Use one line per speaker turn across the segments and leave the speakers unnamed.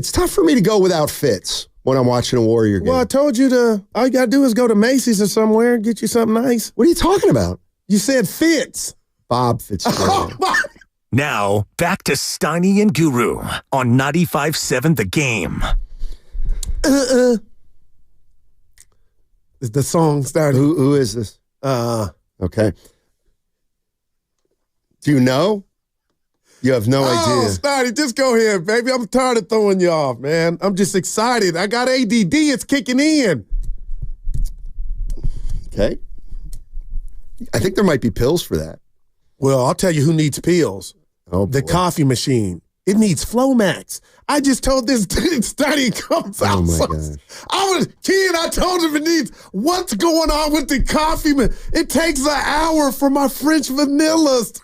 It's tough for me to go without Fitz when I'm watching a Warrior game.
Well, I told you all you got to do is go to Macy's or somewhere and get you something nice.
What are you talking about?
You said Fitz.
Bob Fitzgerald.
Now, back to Steiny and Guru on 95.7 The Game.
Is the song started?
Who is this? Okay. Do you know? You have no idea.
Steiny, just go ahead, baby. I'm tired of throwing you off, man. I'm just excited. I got ADD. It's kicking in.
Okay. I think there might be pills for that.
Well, I'll tell you who needs pills.
Oh,
the
boy.
coffee machine. It needs Flomax. I just told this study comes out.
Oh, my gosh.
I told him it needs, what's going on with the coffee? It takes an hour for my French vanillas.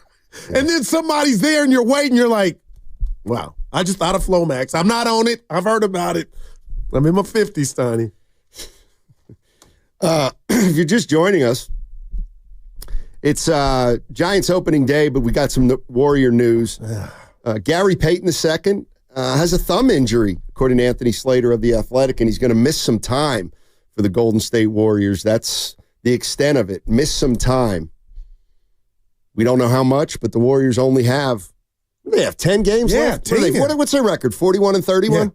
Yeah. And then somebody's there and you're waiting. You're like, wow, I just thought of Flomax. I'm not on it. I've heard about it. I'm in my 50s, Steiny.
If you're just joining us, it's Giants opening day, but we got some Warrior news. Gary Payton II has a thumb injury, according to Anthony Slater of The Athletic, and he's going to miss some time for the Golden State Warriors. That's the extent of it. Miss some time. We don't know how much, but the Warriors only have, they have 10 games left?
10.
What's their record, 41 and 31?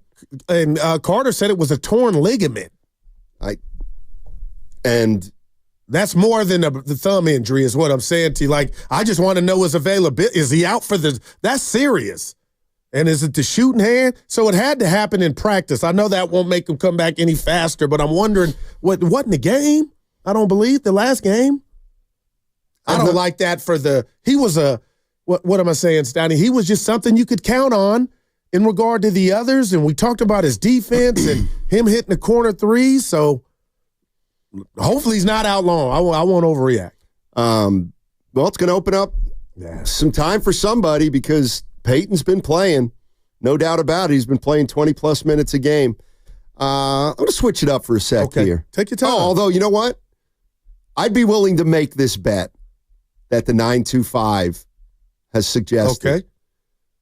Yeah. And Carter said it was a torn ligament.
And
that's more than the thumb injury is what I'm saying to you. Like, I just want to know his availability. Is he out for that's serious. And is it the shooting hand? So it had to happen in practice. I know that won't make him come back any faster, but I'm wondering, what in the game? I don't believe the last game. I don't like that he was what am I saying, Steiny? He was just something you could count on in regard to the others. And we talked about his defense and him hitting the corner threes. So hopefully he's not out long. I won't overreact.
Well, it's going to open up some time for somebody because Peyton's been playing. No doubt about it. He's been playing 20-plus minutes a game. I'm going to switch it up for a sec here.
Take your time.
Although, you know what? I'd be willing to make this bet that the 925 has suggested.
Okay.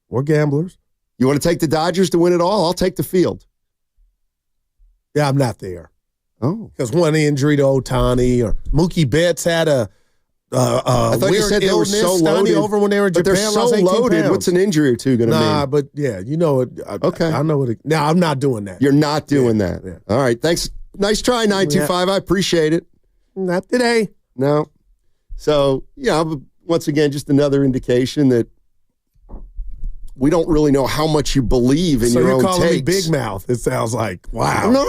We're gamblers.
You want to take the Dodgers to win it all? I'll take the field.
Yeah, I'm not there.
Oh.
Because one injury to Ohtani or Mookie Betts had a
I thought you said they were so loaded.
Over when they were in
but
Japan,
they're so loaded.
pounds.
What's an injury or two going to mean?
Nah, but yeah, you know it.
Okay.
I know what it. Now, I'm not doing that.
You're not doing that.
Yeah.
All right. Thanks. Nice try, 925. I appreciate it.
Not today.
No. So, once again, just another indication that we don't really know how much you believe in your own takes. So you're calling me big mouth, it sounds like. Wow. No.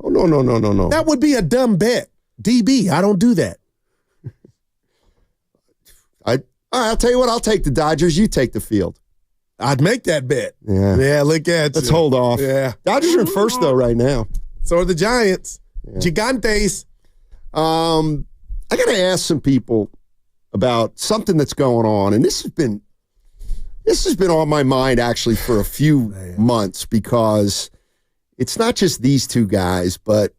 Oh, no.
That would be a dumb bet. DB, I don't do that.
All right, I'll tell you what. I'll take the Dodgers. You take the field.
I'd make that bet.
Yeah,
look at
Let's
you.
hold off.
Yeah.
Dodgers are in first, though, right now.
So are the Giants.
Yeah.
Gigantes.
I got to ask some people about something that's going on, and this has been on my mind actually for a few months because it's not just these two guys, but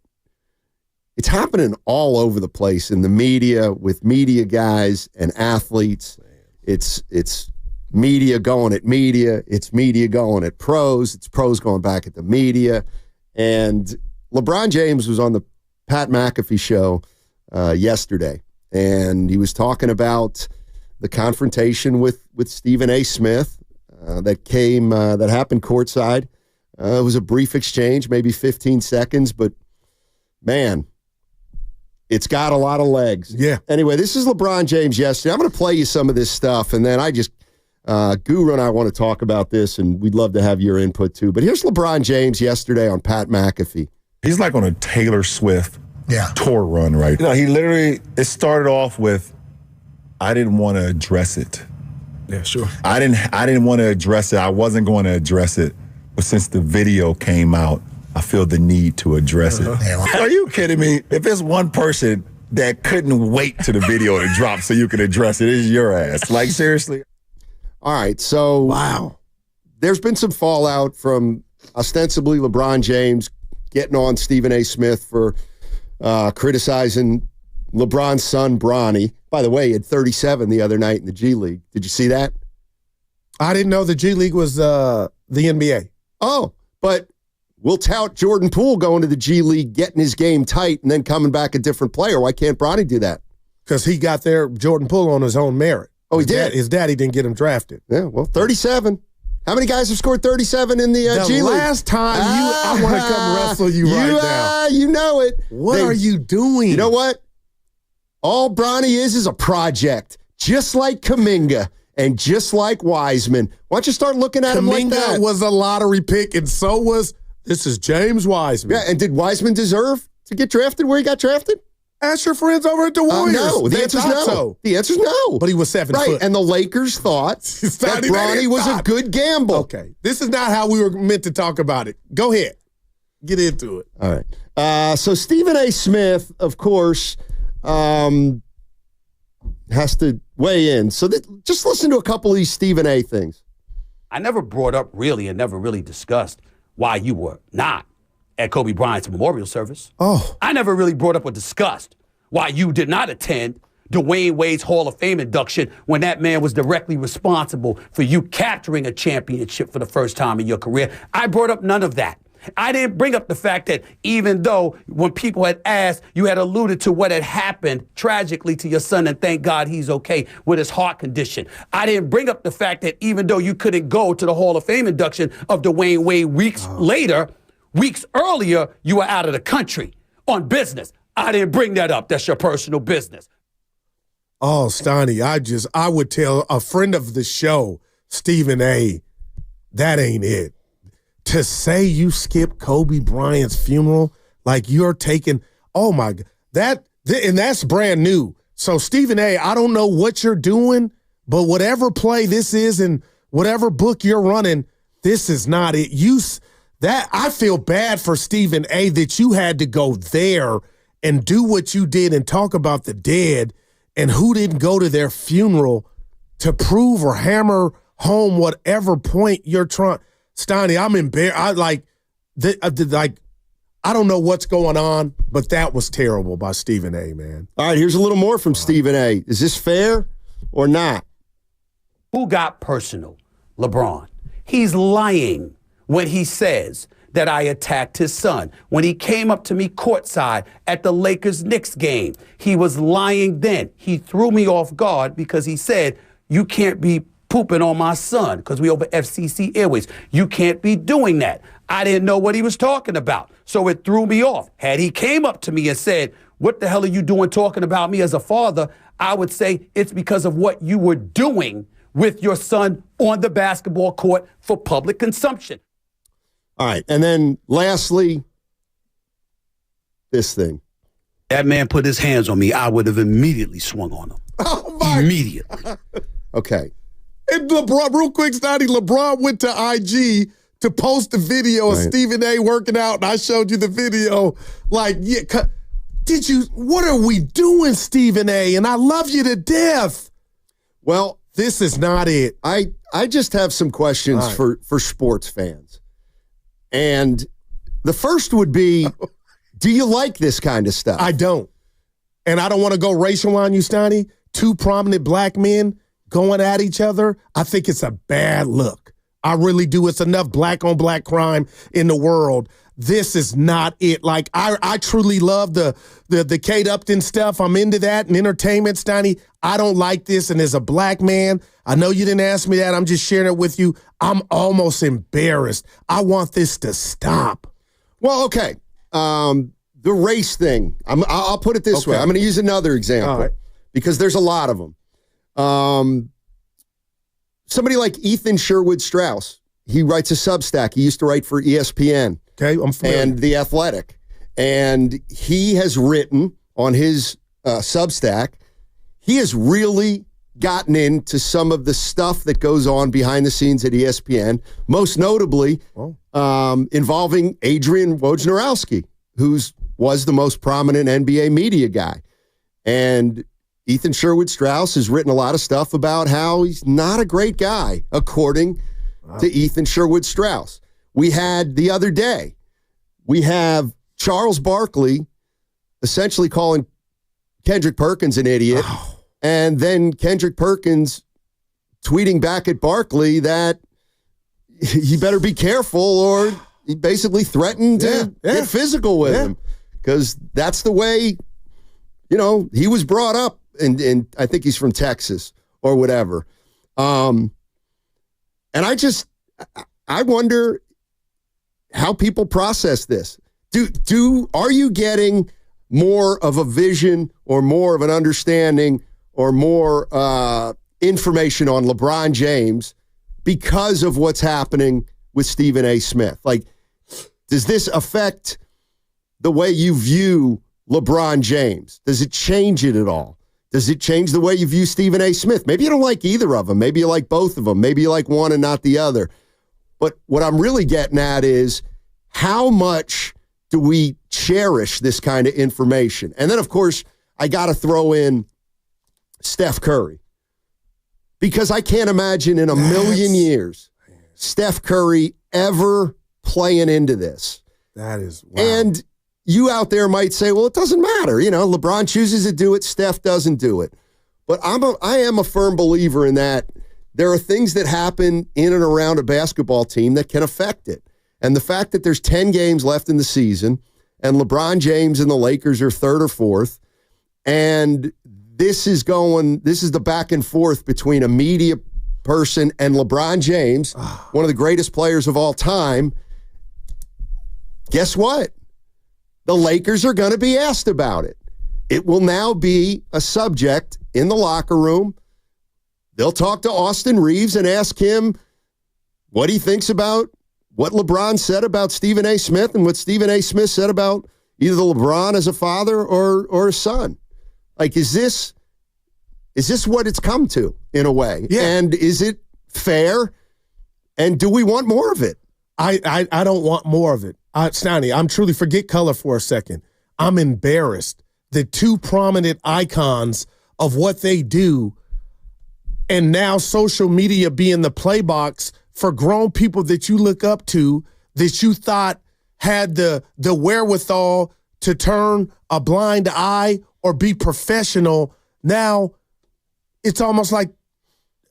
it's happening all over the place in the media with media guys and athletes. It's media going at media. It's media going at pros. It's pros going back at the media. And LeBron James was on the Pat McAfee show yesterday, and he was talking about the confrontation with Stephen A. Smith that happened courtside. It was a brief exchange, maybe 15 seconds, but man, it's got a lot of legs.
Yeah.
Anyway, this is LeBron James yesterday. I'm going to play you some of this stuff, and then Guru and I want to talk about this, and we'd love to have your input too. But here's LeBron James yesterday on Pat McAfee.
He's like on a Taylor Swift tour run right now. It started off with, I didn't want to address it.
Yeah, sure.
I didn't want to address it. I wasn't going to address it. But since the video came out, I feel the need to address it. Are you kidding me? If there's one person that couldn't wait to the video to drop so you could address it, it's your ass. Like, seriously.
All right, so
wow.
There's been some fallout from ostensibly LeBron James getting on Stephen A. Smith for criticizing LeBron's son, Bronny. By the way, he had 37 the other night in the G League. Did you see that?
I didn't know the G League was the NBA.
Oh, but we'll tout Jordan Poole going to the G League, getting his game tight, and then coming back a different player. Why can't Bronny do that?
Because he got there, Jordan Poole, on his own merit.
Oh, he did?
His daddy didn't get him drafted.
Yeah, well, 37. How many guys have scored 37 in the G League?
The last time I want to come wrestle you right now.
You know it.
What are you doing?
You know what? All Bronny is a project, just like Kuminga and just like Wiseman. Why don't you start looking at him like that?
Kuminga was a lottery pick, and so was, this is James Wiseman.
Yeah, and did Wiseman deserve to get drafted where he got drafted?
Ask your friends over at the Warriors.
No, the answer's no.
So.
The answer's no.
But he was 7
right,
foot.
And the Lakers thought that Bronny was a good gamble.
Okay, this is not how we were meant to talk about it. Go ahead. Get into it.
All right. So Stephen A. Smith, of course, has to weigh in. So just listen to a couple of these Stephen A. things.
I never brought up really and never really discussed why you were not at Kobe Bryant's memorial service.
Oh.
I never really brought up or discussed why you did not attend Dwayne Wade's Hall of Fame induction when that man was directly responsible for you capturing a championship for the first time in your career. I brought up none of that. I didn't bring up the fact that even though when people had asked, you had alluded to what had happened tragically to your son, and thank God he's okay with his heart condition. I didn't bring up the fact that even though you couldn't go to the Hall of Fame induction of Dwayne Wade weeks earlier, you were out of the country on business. I didn't bring that up. That's your personal business.
Oh, Stoney, I would tell a friend of the show, Stephen A., that ain't it. To say you skipped Kobe Bryant's funeral, like you're taking, oh my God, and that's brand new. So Stephen A., I don't know what you're doing, but whatever play this is and whatever book you're running, this is not it. I feel bad for Stephen A. that you had to go there and do what you did and talk about the dead and who didn't go to their funeral to prove or hammer home whatever point you're trying. Stoney, I'm embarrassed. I don't know what's going on, but that was terrible by Stephen A., man.
All right, here's a little more from Stephen A. Is this fair or not?
Who got personal? LeBron. He's lying when he says that I attacked his son. When he came up to me courtside at the Lakers-Knicks game, he was lying then. He threw me off guard because he said, you can't be pooping on my son because we over FCC Airways. You can't be doing that. I didn't know what he was talking about, so it threw me off. Had he came up to me and said, what the hell are you doing talking about me as a father? I would say it's because of what you were doing with your son on the basketball court for public consumption.
All right, and then lastly, this thing.
That man put his hands on me, I would have immediately swung on him.
Oh, my.
Immediately.
Okay.
And LeBron, real quick, Stoney, LeBron went to IG to post a video of Stephen A. working out, and I showed you the video. Like, yeah, what are we doing, Stephen A.? And I love you to death.
Well,
this is not it.
I just have some questions for sports fans. And the first would be, do you like this kind of stuff?
I don't. And I don't want to go racial on you, Stoney. Two prominent black men going at each other. I think it's a bad look. I really do. It's enough black on black crime in the world. This is not it. Like, I truly love the Kate Upton stuff. I'm into that and entertainment, Stoney. I don't like this. And as a black man, I know you didn't ask me that. I'm just sharing it with you. I'm almost embarrassed. I want this to stop.
Well, okay. The race thing. I'll put it this way. I'm going to use another example because there's a lot of them. Somebody like Ethan Sherwood Strauss, he writes a Substack. He used to write for ESPN.
Okay, I'm familiar.
And The Athletic. And he has written on his Substack, he has really gotten into some of the stuff that goes on behind the scenes at ESPN, most notably involving Adrian Wojnarowski, who was the most prominent NBA media guy. And Ethan Sherwood Strauss has written a lot of stuff about how he's not a great guy, according to Ethan Sherwood Strauss. We had the other day, we have Charles Barkley essentially calling Kendrick Perkins an idiot, and then Kendrick Perkins tweeting back at Barkley that you better be careful, or he basically threatened to get physical with him, because that's the way, he was brought up, and I think he's from Texas or whatever. And I wonder how people process this. Are you getting more of a vision or more of an understanding or more information on LeBron James because of what's happening with Stephen A. Smith? Like, does this affect the way you view LeBron James? Does it change it at all? Does it change the way you view Stephen A. Smith? Maybe you don't like either of them. Maybe you like both of them. Maybe you like one and not the other. But what I'm really getting at is, how much do we cherish this kind of information? And then, of course, I got to throw in Steph Curry, because I can't imagine in a million years Steph Curry ever playing into this.
That is wow.
And you out there might say, well, it doesn't matter. LeBron chooses to do it. Steph doesn't do it. But I am a firm believer in that there are things that happen in and around a basketball team that can affect it. And the fact that there's 10 games left in the season and LeBron James and the Lakers are third or fourth, and this is the back and forth between a media person and LeBron James, one of the greatest players of all time. Guess what? The Lakers are going to be asked about it. It will now be a subject in the locker room. They'll talk to Austin Reeves and ask him what he thinks about what LeBron said about Stephen A. Smith and what Stephen A. Smith said about either LeBron as a father or a son. Like, is this what it's come to in a way? Yeah. And is it fair? And do we want more of it?
I don't want more of it. Stoney, I'm truly, forget color for a second. I'm embarrassed that two prominent icons of what they do, and now social media being the play box for grown people that you look up to, that you thought had the wherewithal to turn a blind eye or be professional. Now it's almost like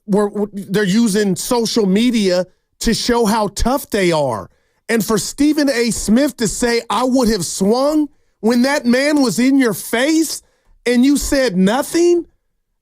they're using social media to show how tough they are. And for Stephen A. Smith to say, I would have swung when that man was in your face and you said nothing,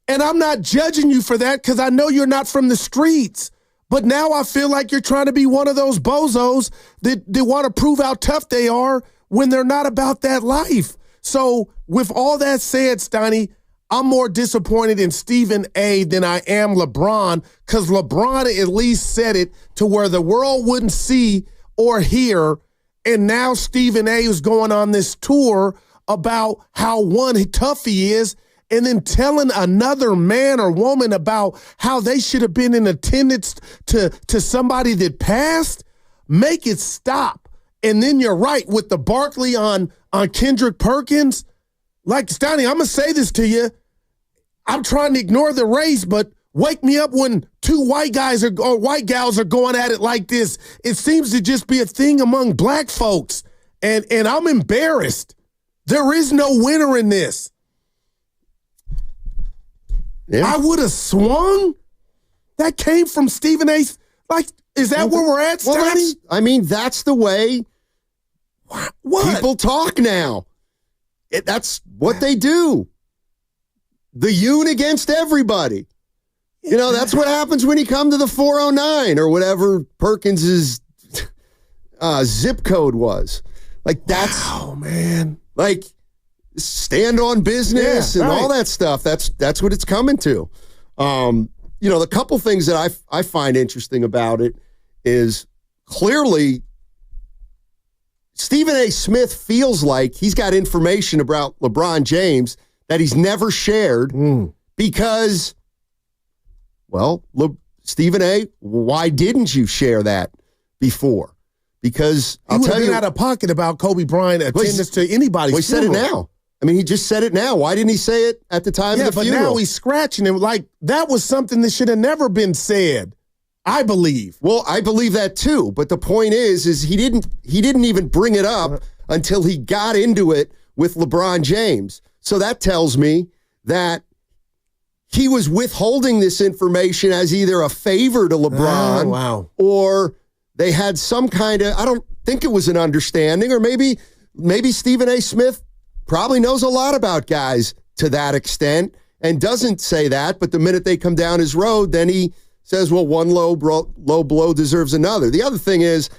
and I'm not judging you for that because I know you're not from the streets. But now I feel like you're trying to be one of those bozos that want to prove how tough they are when they're not about that life. So with all that said, Stoney, I'm more disappointed in Stephen A. than I am LeBron, because LeBron at least said it to where the world wouldn't see or hear. And now Stephen A. is going on this tour about how tough he is, and then telling another man or woman about how they should have been in attendance to somebody that passed. Make it stop. And then you're right with the Barkley on Kendrick Perkins. Like, Stoney, I'm going to say this to you. I'm trying to ignore the race, but wake me up when two white guys or white gals are going at it like this. It seems to just be a thing among black folks. And I'm embarrassed. There is no winner in this. Yeah. I would have swung. That came from Stephen A. Like, is that where we're at, Stoney?
That's the way people talk now. That's what they do. The yoon against everybody. That's what happens when you come to the 409 or whatever Perkins's zip code was. Like, that's,
wow, man.
Like, stand on business and all that stuff. That's what it's coming to. The couple things that I find interesting about it is, clearly Stephen A. Smith feels like he's got information about LeBron James that he's never shared because, well, Stephen A., why didn't you share that before? Because I'll tell you,
out of pocket about Kobe Bryant attendance to anybody's
he said it now. He just said it now. Why didn't he say it at the time of the funeral?
But now he's scratching him. Like, that was something that should have never been said, I believe.
Well, I believe that too. But the point is he didn't even bring it up until he got into it with LeBron James. So that tells me that he was withholding this information as either a favor to LeBron or they had some kind of, I don't think it was an understanding, or maybe Stephen A. Smith probably knows a lot about guys to that extent and doesn't say that, but the minute they come down his road, then he says, well, one low blow deserves another. The other thing is,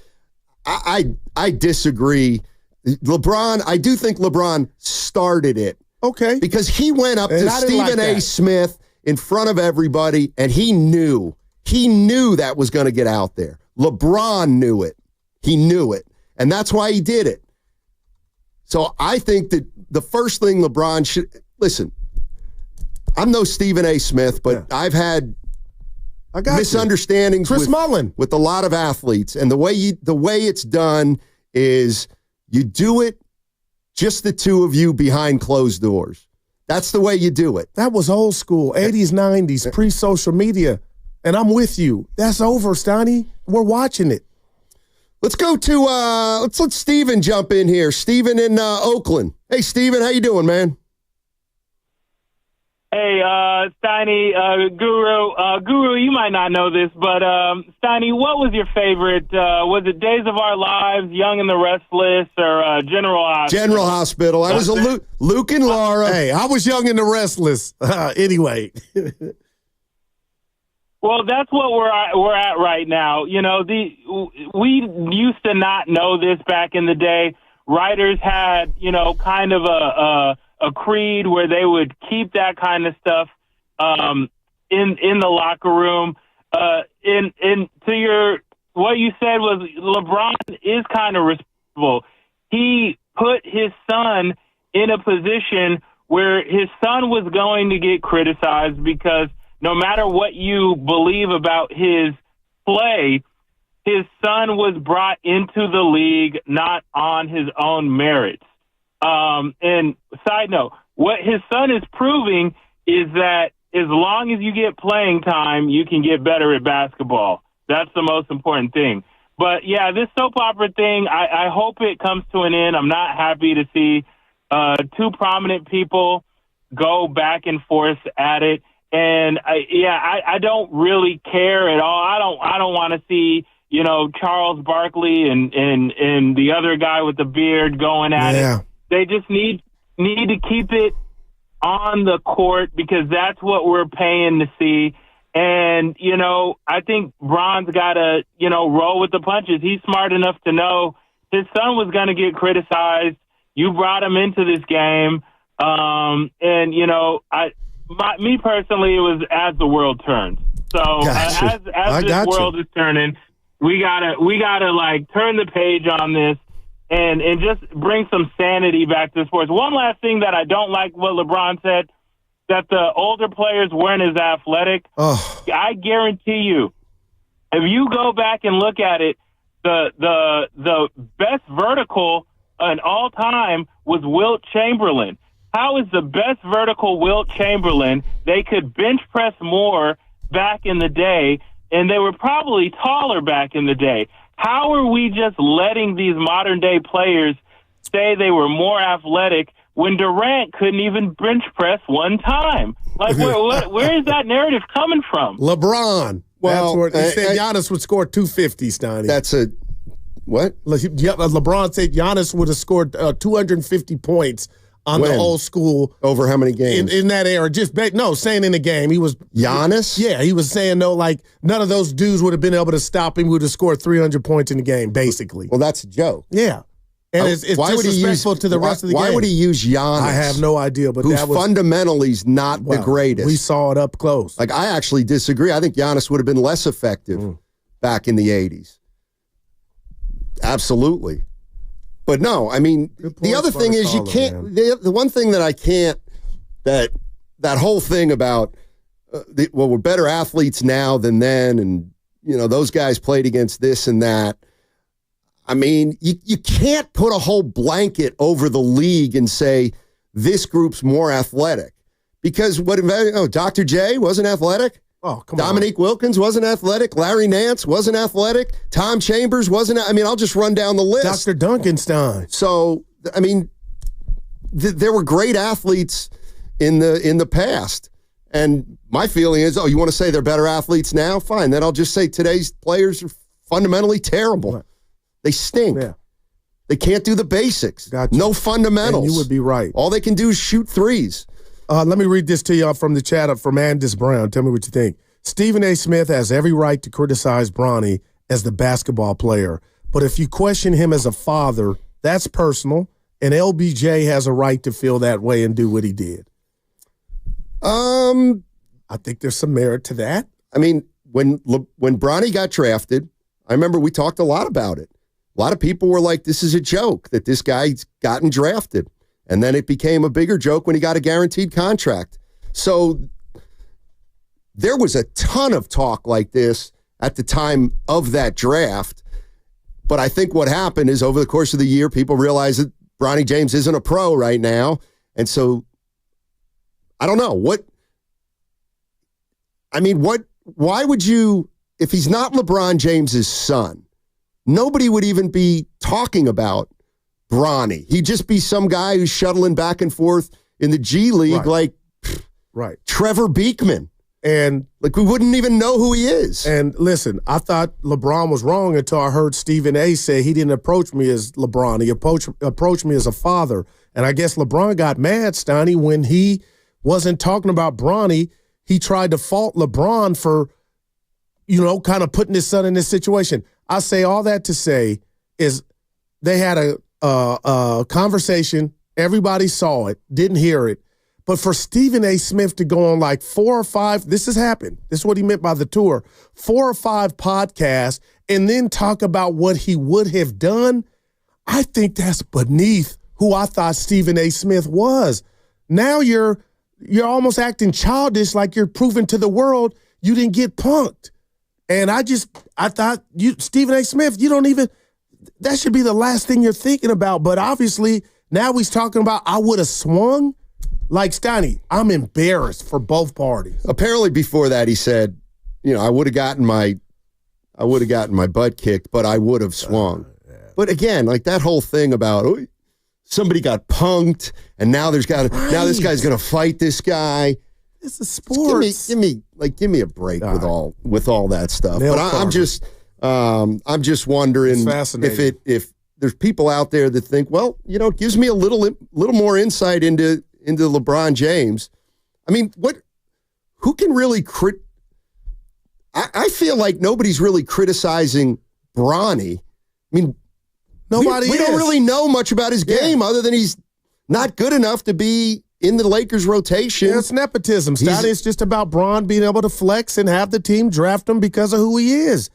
I disagree. I do think LeBron started it.
Okay.
Because he went up to Stephen A. Smith in front of everybody, and he knew that was going to get out there. LeBron knew it. He knew it. And that's why he did it. So I think that the first thing LeBron should, listen, I'm no Stephen A. Smith, but I've had misunderstandings with a lot of athletes. And the way it's done is you do it just the two of you behind closed doors. That's the way you do it.
That was old school, 80s, 90s, pre-social media. And I'm with you. That's over, Steiny. We're watching it.
Let's go to, let's let Steven jump in here. Steven in Oakland. Hey, Steven, how you doing, man?
Hey, Steiny, Guru, you might not know this, but Steiny, what was your favorite? Was it Days of Our Lives, Young and the Restless, or General Hospital?
General Hospital. I was a Luke and Laura.
Hey, I was Young and the Restless. Anyway.
Well, that's what we're at right now. You know, we used to not know this back in the day. Writers had, you know, kind of a creed where they would keep that kind of stuff in the locker room. What you said was LeBron is kind of responsible. He put his son in a position where his son was going to get criticized because no matter what you believe about his play, his son was brought into the league not on his own merits. And side note, what his son is proving is that as long as you get playing time, you can get better at basketball. That's the most important thing. But yeah, this soap opera thing, I hope it comes to an end. I'm not happy to see two prominent people go back and forth at it. And I don't really care at all. I don't want to see, you know, Charles Barkley and the other guy with the beard going at it. They just need to keep it on the court because that's what we're paying to see. And, you know, I think Bron's got to, you know, roll with the punches. He's smart enough to know his son was going to get criticized. You brought him into this game. And, you know, me personally, it was as the world turns. So as this world is turning, we gotta like turn the page on this and just bring some sanity back to sports. One last thing that I don't like what LeBron said, that the older players weren't as athletic. I guarantee you, if you go back and look at it, the best vertical in all time was Wilt Chamberlain. How is the best vertical Wilt Chamberlain? They could bench press more back in the day, and they were probably taller back in the day. How are we just letting these modern-day players say they were more athletic when Durant couldn't even bench press one time? Like, where is that narrative coming from?
LeBron. Well, he said Giannis would score 250, Steiny.
That's a what?
LeBron said Giannis would have scored 250 points on the old school.
Over how many games?
In that era. Saying in the game. He was
Giannis?
Yeah, he was saying, like, none of those dudes would have been able to stop him. He would have scored 300 points in the game, basically.
Well, that's a joke.
Yeah. And it's disrespectful to the rest of the game.
Why would he use Giannis?
I have no idea, but
that was fundamentally not the greatest.
We saw it up close.
Like, I actually disagree. I think Giannis would have been less effective back in the 80s. Absolutely. But no, I mean, the other thing is you can't, the one thing that I can't, that whole thing about, we're better athletes now than then, and, you know, those guys played against this and that. I mean, you can't put a whole blanket over the league and say this group's more athletic. Because Dr. J wasn't athletic?
Oh, come
Dominique Wilkins wasn't athletic. Larry Nance wasn't athletic. Tom Chambers wasn't. I mean, I'll just run down the list.
Dr. Duncanstein.
So, I mean, there were great athletes in the past. And my feeling is, you want to say they're better athletes now? Fine. Then I'll just say today's players are fundamentally terrible.
Right.
They stink.
Yeah.
They can't do the basics.
Gotcha.
No fundamentals.
And you would be right.
All they can do is shoot threes.
Let me read this to you from the chat from Andis Brown. Tell me what you think. Stephen A. Smith has every right to criticize Bronny as the basketball player. But if you question him as a father, that's personal. And LBJ has a right to feel that way and do what he did. I think there's some merit to that.
I mean, when Bronny got drafted, I remember we talked a lot about it. A lot of people were like, this is a joke that this guy's gotten drafted. And then it became a bigger joke when he got a guaranteed contract. So there was a ton of talk like this at the time of that draft. But I think what happened is over the course of the year, people realized that Bronny James isn't a pro right now. And so I don't know. Why would you, if he's not LeBron James's son, nobody would even be talking about Bronny. He'd just be some guy who's shuttling back and forth in the G League like Trevor Beekman.
And
like we wouldn't even know who he is.
And listen, I thought LeBron was wrong until I heard Stephen A. say he didn't approach me as LeBron. He approached me as a father. And I guess LeBron got mad, Steiny, when he wasn't talking about Bronny. He tried to fault LeBron for, kind of putting his son in this situation. I say all that to say is they had a conversation. Everybody saw it, didn't hear it. But for Stephen A. Smith to go on like 4 or 5, this has happened. This is what he meant by the tour. 4 or 5 podcasts and then talk about what he would have done. I think that's beneath who I thought Stephen A. Smith was. Now you're almost acting childish, like you're proving to the world you didn't get punked. And I thought Stephen A. Smith, that should be the last thing you're thinking about. But obviously now he's talking about I would have swung. Like, Steiny, I'm embarrassed for both parties.
Apparently before that he said, I would have gotten my butt kicked, but I would have swung. Yeah. But again, like that whole thing about somebody got punked and now this guy's going to fight this guy.
It's a sports.
Give me a break with all that stuff. But I'm just wondering if there's people out there that think, well, it gives me a little more insight into LeBron James. I mean, who can really I feel like nobody's really criticizing Bronny. I mean, we don't really know much about his game other than he's not good enough to be in the Lakers rotation.
Yeah, it's nepotism. It's just about Bron being able to flex and have the team draft him because of who he is.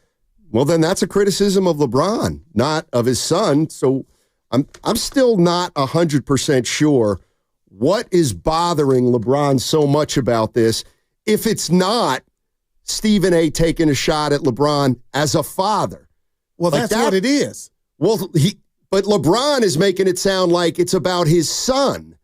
Well, then that's a criticism of LeBron, not of his son. So I'm still not 100% sure what is bothering LeBron so much about this if it's not Stephen A. taking a shot at LeBron as a father.
Well, that's what it is.
Well, but LeBron is making it sound like it's about his son.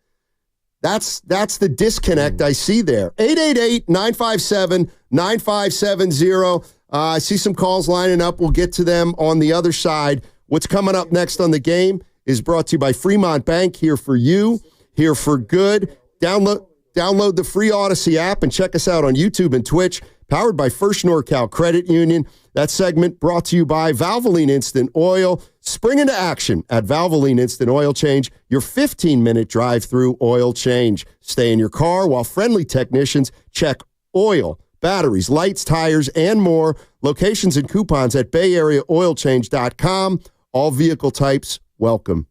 That's the disconnect I see there. 888-957-9570. I see some calls lining up. We'll get to them on the other side. What's coming up next on The Game is brought to you by Fremont Bank, here for you. Here for good. Download the free Odyssey app and check us out on YouTube and Twitch. Powered by First NorCal Credit Union. That segment brought to you by Valvoline Instant Oil. Spring into action at Valvoline Instant Oil Change, your 15-minute drive-through oil change. Stay in your car while friendly technicians check oil, batteries, lights, tires, and more. Locations and coupons at BayAreaOilChange.com. All vehicle types welcome.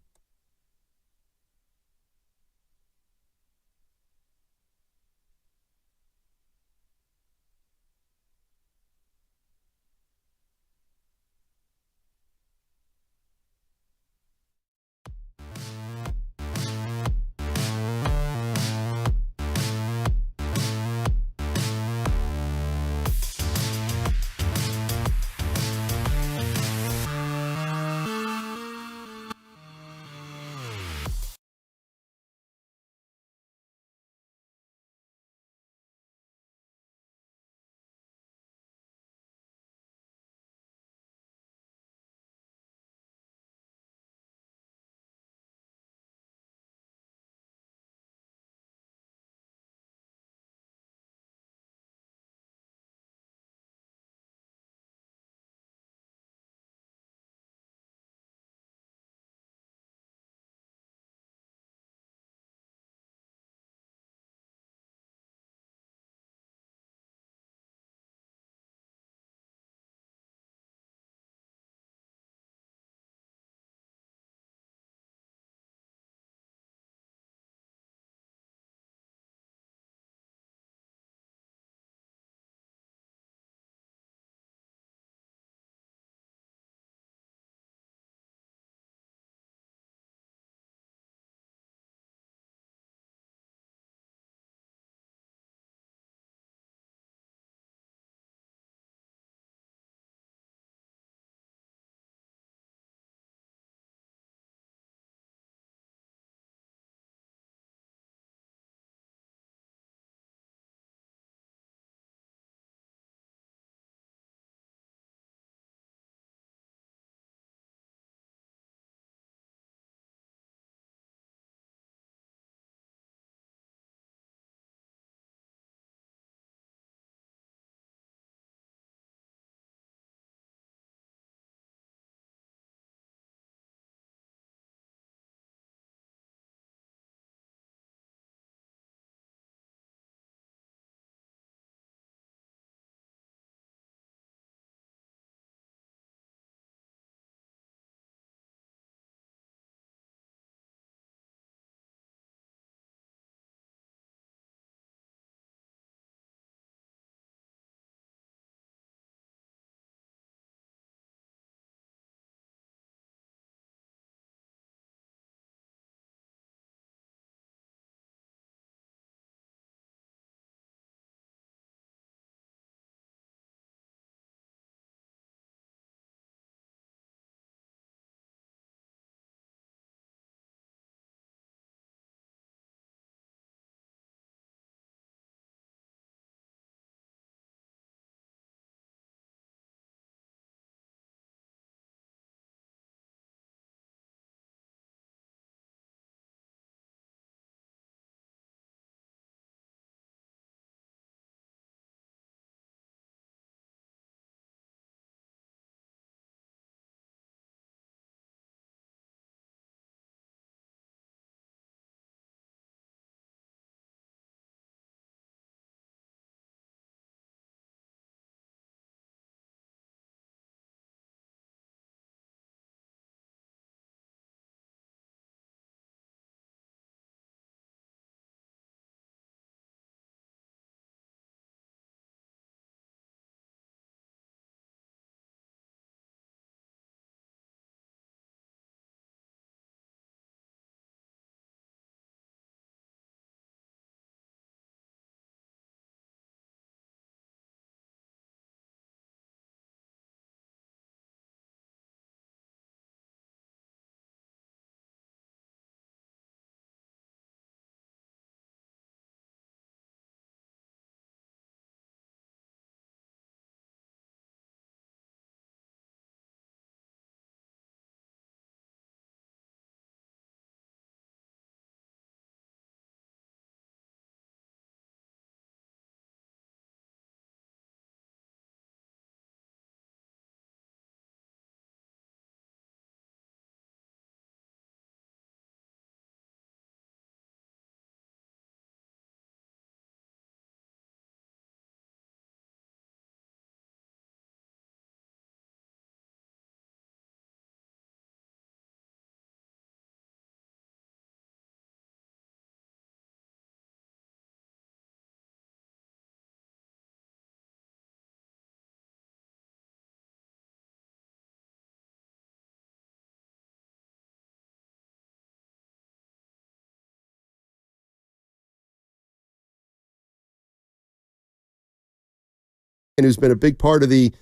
who's been a big part of the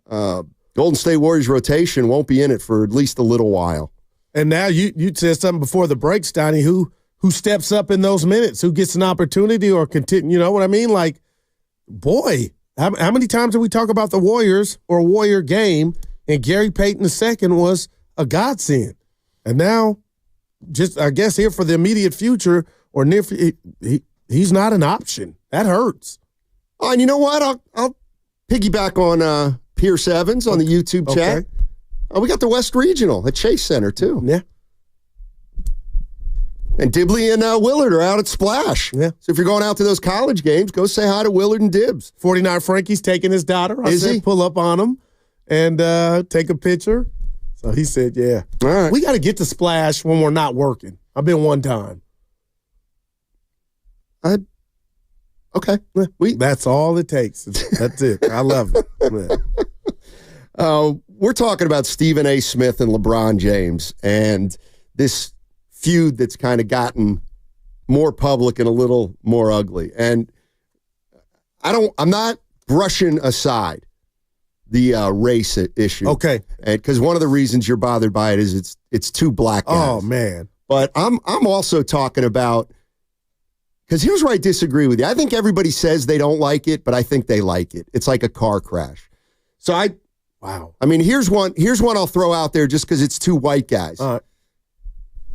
Golden State Warriors rotation, won't be in it for at least a little while.
And now you said something before the break, Steiny, who steps up in those minutes, who gets an opportunity or continue, you know what I mean? Like, boy, how many times did we talk about the Warriors or a Warrior game, and Gary Payton II was a godsend. And now, just I guess here for the immediate future or near, he's not an option. That hurts.
Oh, and you know what? I'll piggyback on Pierce Evans on the YouTube chat.
Okay.
We got the West Regional at Chase Center, too.
Yeah.
And Dibley and Willard are out at Splash.
Yeah.
So if you're going out to those college games, go say hi to Willard and Dibbs.
49 Frankie's taking his daughter. I
Is
said
he?
pull up on him and take a picture. So he said, yeah.
All right.
We got to get to Splash when we're not working. I've been one time.
Okay.
That's all it takes. That's it. I love it.
We're talking about Stephen A. Smith and LeBron James and this feud that's kind of gotten more public and a little more ugly. And I'm not brushing aside the race issue.
Okay.
Because one of the reasons you're bothered by it is it's two black guys.
Oh, man.
But I'm also talking about, because here's where I disagree with you. I think everybody says they don't like it, but I think they like it. It's like a car crash. So
Wow.
I mean, here's one I'll throw out there just because it's two white guys.
All right.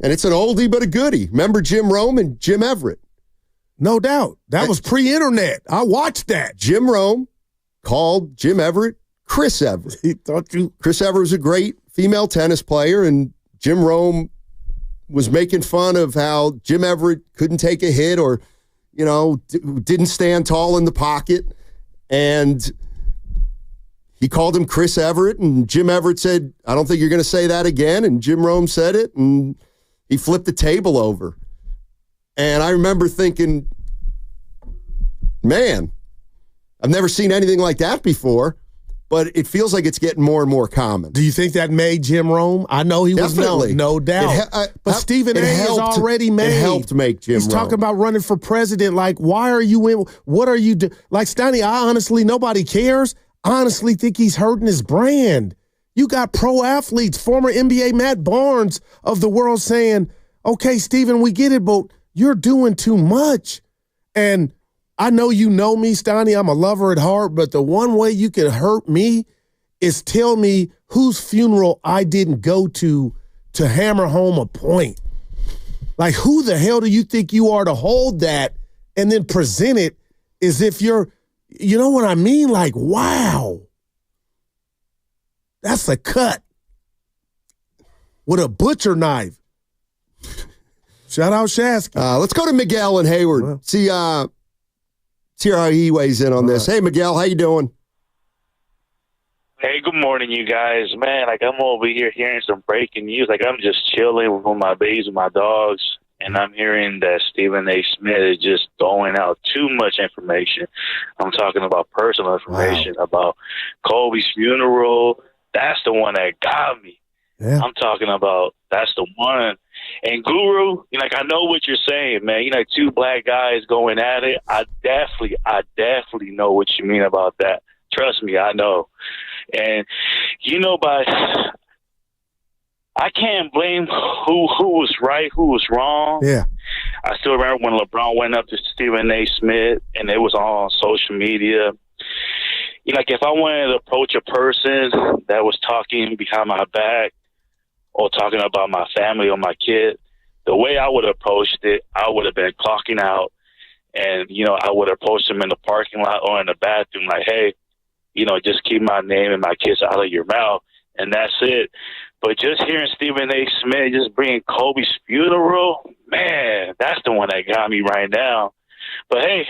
And it's an oldie but a goodie. Remember Jim Rome and Jim Everett?
No doubt. That was pre-internet. I watched that.
Jim Rome called Jim Everett Chris Everett.
He thought you.
Chris Everett was a great female tennis player, and Jim Rome was making fun of how Jim Everett couldn't take a hit or, didn't stand tall in the pocket. And he called him Chris Everett, and Jim Everett said, I don't think you're going to say that again. And Jim Rome said it, and he flipped the table over. And I remember thinking, man, I've never seen anything like that before, but it feels like it's getting more and more common.
Do you think that made Jim Rome? I know he was
Definitely.
no doubt. But Stephen A. is already made.
It helped make Jim
He's
Rome.
talking about running for president. Like, why are you in? What are you doing? Like, Steiny, I honestly, nobody cares. I honestly think he's hurting his brand. You got pro athletes, former NBA Matt Barnes of the world saying, okay, Stephen, we get it, but you're doing too much. And I know you know me, Steiny. I'm a lover at heart, but the one way you can hurt me is tell me whose funeral I didn't go to hammer home a point. Like, who the hell do you think you are to hold that and then present it as if you're, you know what I mean? Like, wow. That's a cut with a butcher knife. Shout out Shasky.
Let's go to Miguel and Hayward.
Well.
See how he weighs in on this. Hey, Miguel, how you doing?
Hey, good morning, you guys. Man, I'm over here hearing some breaking news. I'm just chilling with my babies and my dogs, and I'm hearing that Stephen A. Smith is just throwing out too much information. I'm talking about personal information about Kobe's funeral. That's the one that got me.
Yeah.
I'm talking about that's the one. And Guru, I know what you're saying, man. Two black guys going at it. I definitely know what you mean about that. Trust me, I know. And I can't blame who was right, who was wrong.
Yeah.
I still remember when LeBron went up to Stephen A. Smith, and it was all on social media. If I wanted to approach a person that was talking behind my back or talking about my family or my kid, the way I would have approached it, I would have been clocking out, and, I would have approached them in the parking lot or in the bathroom like, hey, just keep my name and my kids out of your mouth, and that's it. But just hearing Stephen A. Smith just bringing Kobe's funeral, man, that's the one that got me right now. But, hey,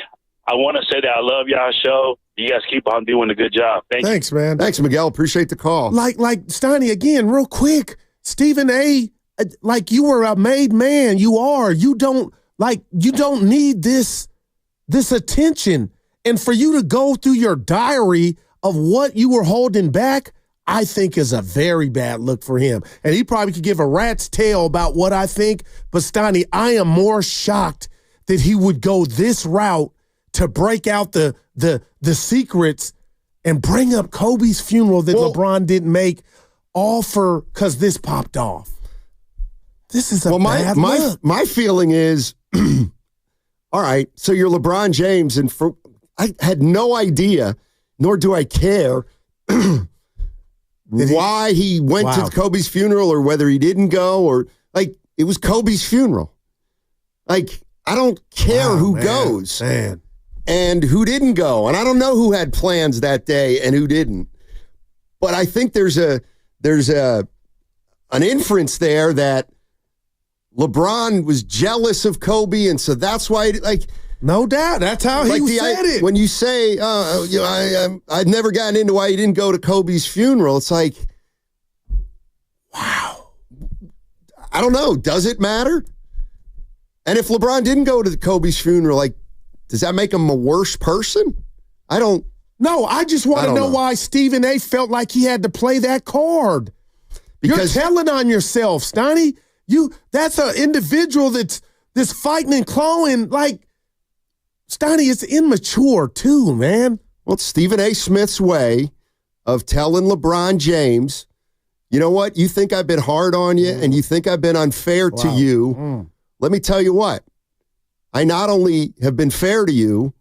I want to say that I love y'all's show. You guys keep on doing a good job.
Thanks, man.
Thanks, Miguel. Appreciate the call.
Like Steiny, again, real quick, Stephen A., like you were a made man. You are. You don't need this attention. And for you to go through your diary of what you were holding back, I think is a very bad look for him. And he probably could give a rat's tail about what I think. But Steiny, I am more shocked that he would go this route to break out the secrets and bring up Kobe's funeral that LeBron didn't make because this popped off. This is a bad look.
My feeling is, all right, so you're LeBron James, and I had no idea, nor do I care, why he went to Kobe's funeral or whether he didn't go, or like it was Kobe's funeral. Like, I don't care who goes and who didn't go. And I don't know who had plans that day and who didn't. But I think there's an inference there that LeBron was jealous of Kobe, and so that's why, like,
no doubt, that's how he said it.
When you say, I'd never gotten into why he didn't go to Kobe's funeral, it's like, wow. I don't know. Does it matter? And if LeBron didn't go to Kobe's funeral, like, does that make him a worse person? I don't.
No, I just want to know why Stephen A. felt like he had to play that card. Because you're telling on yourself, Steiny. That's an individual that's fighting and clawing. Like, Steiny, it's immature too, man.
Well, it's Stephen A. Smith's way of telling LeBron James, you know what? You think I've been hard on you and you think I've been unfair to you. Let me tell you what. I not only have been fair to you,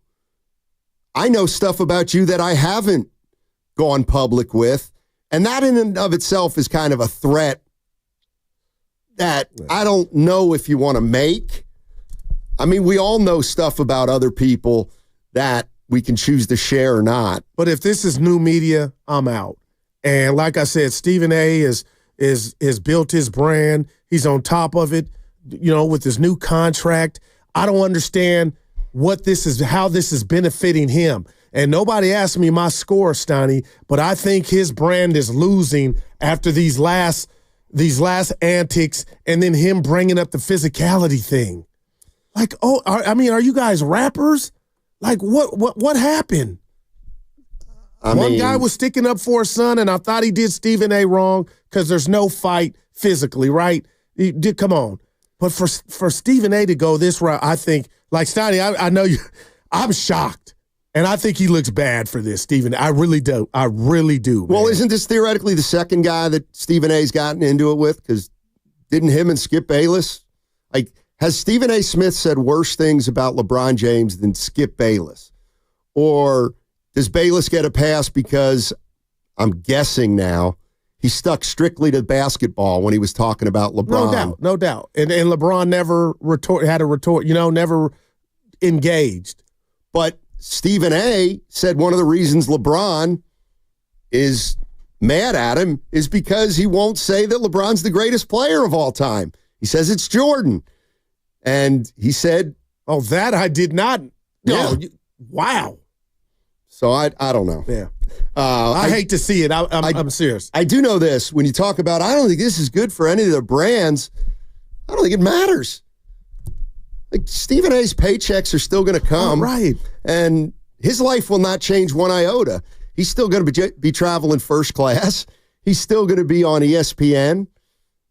I know stuff about you that I haven't gone public with. And that in and of itself is kind of a threat that I don't know if you want to make. I mean, we all know stuff about other people that we can choose to share or not.
But if this is new media, I'm out. And like I said, Stephen A. is built his brand. He's on top of it, with his new contract. I don't understand how this is benefiting him. And nobody asked me my score, Steiny, but I think his brand is losing after these last antics, and then him bringing up the physicality thing. Like, are you guys rappers? Like, what happened? One guy was sticking up for his son, and I thought he did Stephen A. wrong because there's no fight physically, right? Come on. But for Stephen A. to go this route, I think, like, Steiny, I know you. I'm shocked. And I think he looks bad for this, Stephen. I really do. I really do.
Well, isn't this theoretically the second guy that Stephen A's gotten into it with? Because didn't him and Skip Bayless? Like, has Stephen A. Smith said worse things about LeBron James than Skip Bayless? Or does Bayless get a pass because, I'm guessing now, he stuck strictly to basketball when he was talking about LeBron?
No doubt. And LeBron never had a retort, never engaged.
But Stephen A. said one of the reasons LeBron is mad at him is because he won't say that LeBron's the greatest player of all time. He says it's Jordan. And he said...
Oh, that I did not...
Yeah.
Wow.
So I don't know.
Yeah. I hate to see it. I'm serious.
I do know this. When you talk about, I don't think this is good for any of the brands, I don't think it matters. Like, Stephen A's paychecks are still going to come.
Right.
And his life will not change one iota. He's still going to be traveling first class. He's still going to be on ESPN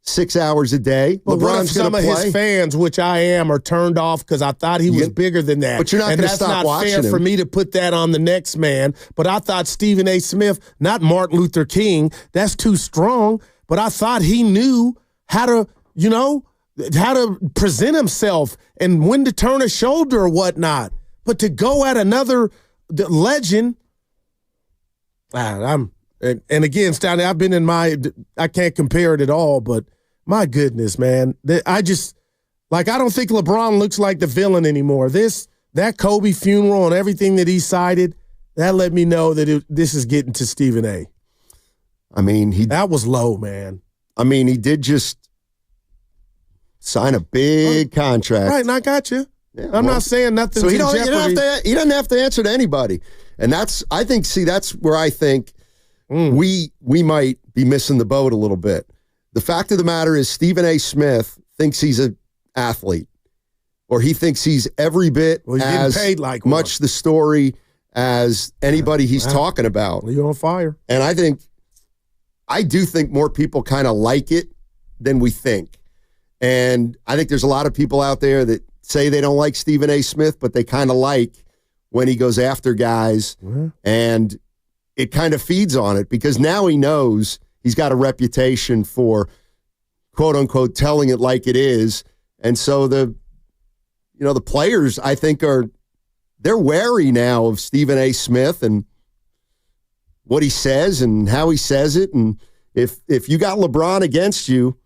6 hours a day.
But
LeBron's
some of his fans, which I am, are turned off because I thought he was bigger than that.
But you're not going to stop watching him.
And that's not fair for me to put that on the next man. But I thought Stephen A. Smith, not Martin Luther King, that's too strong. But I thought he knew how to, how to present himself and when to turn a shoulder or whatnot. But to go at another legend, and again, Stanley, I've been I can't compare it at all, but my goodness, man. I don't think LeBron looks like the villain anymore. That Kobe funeral and everything that he cited, that let me know that this is getting to Stephen A.
I mean,
that was low, man.
I mean, he did just sign a big contract.
Right, and I got you. Yeah, I'm not saying nothing.
So
he
doesn't have to answer to anybody. And that's where I think we might be missing the boat a little bit. The fact of the matter is Stephen A. Smith thinks he's an athlete, or he thinks he's every bit as
paid like
much the story as anybody he's talking about.
You're on fire.
And I do think more people kind of like it than we think. And I think there's a lot of people out there that say they don't like Stephen A. Smith, but they kind of like when he goes after guys. And it kind of feeds on it because now he knows he's got a reputation for quote unquote telling it like it is. And so the players, I think, they're wary now of Stephen A. Smith and what he says and how he says it. And if you got LeBron against you,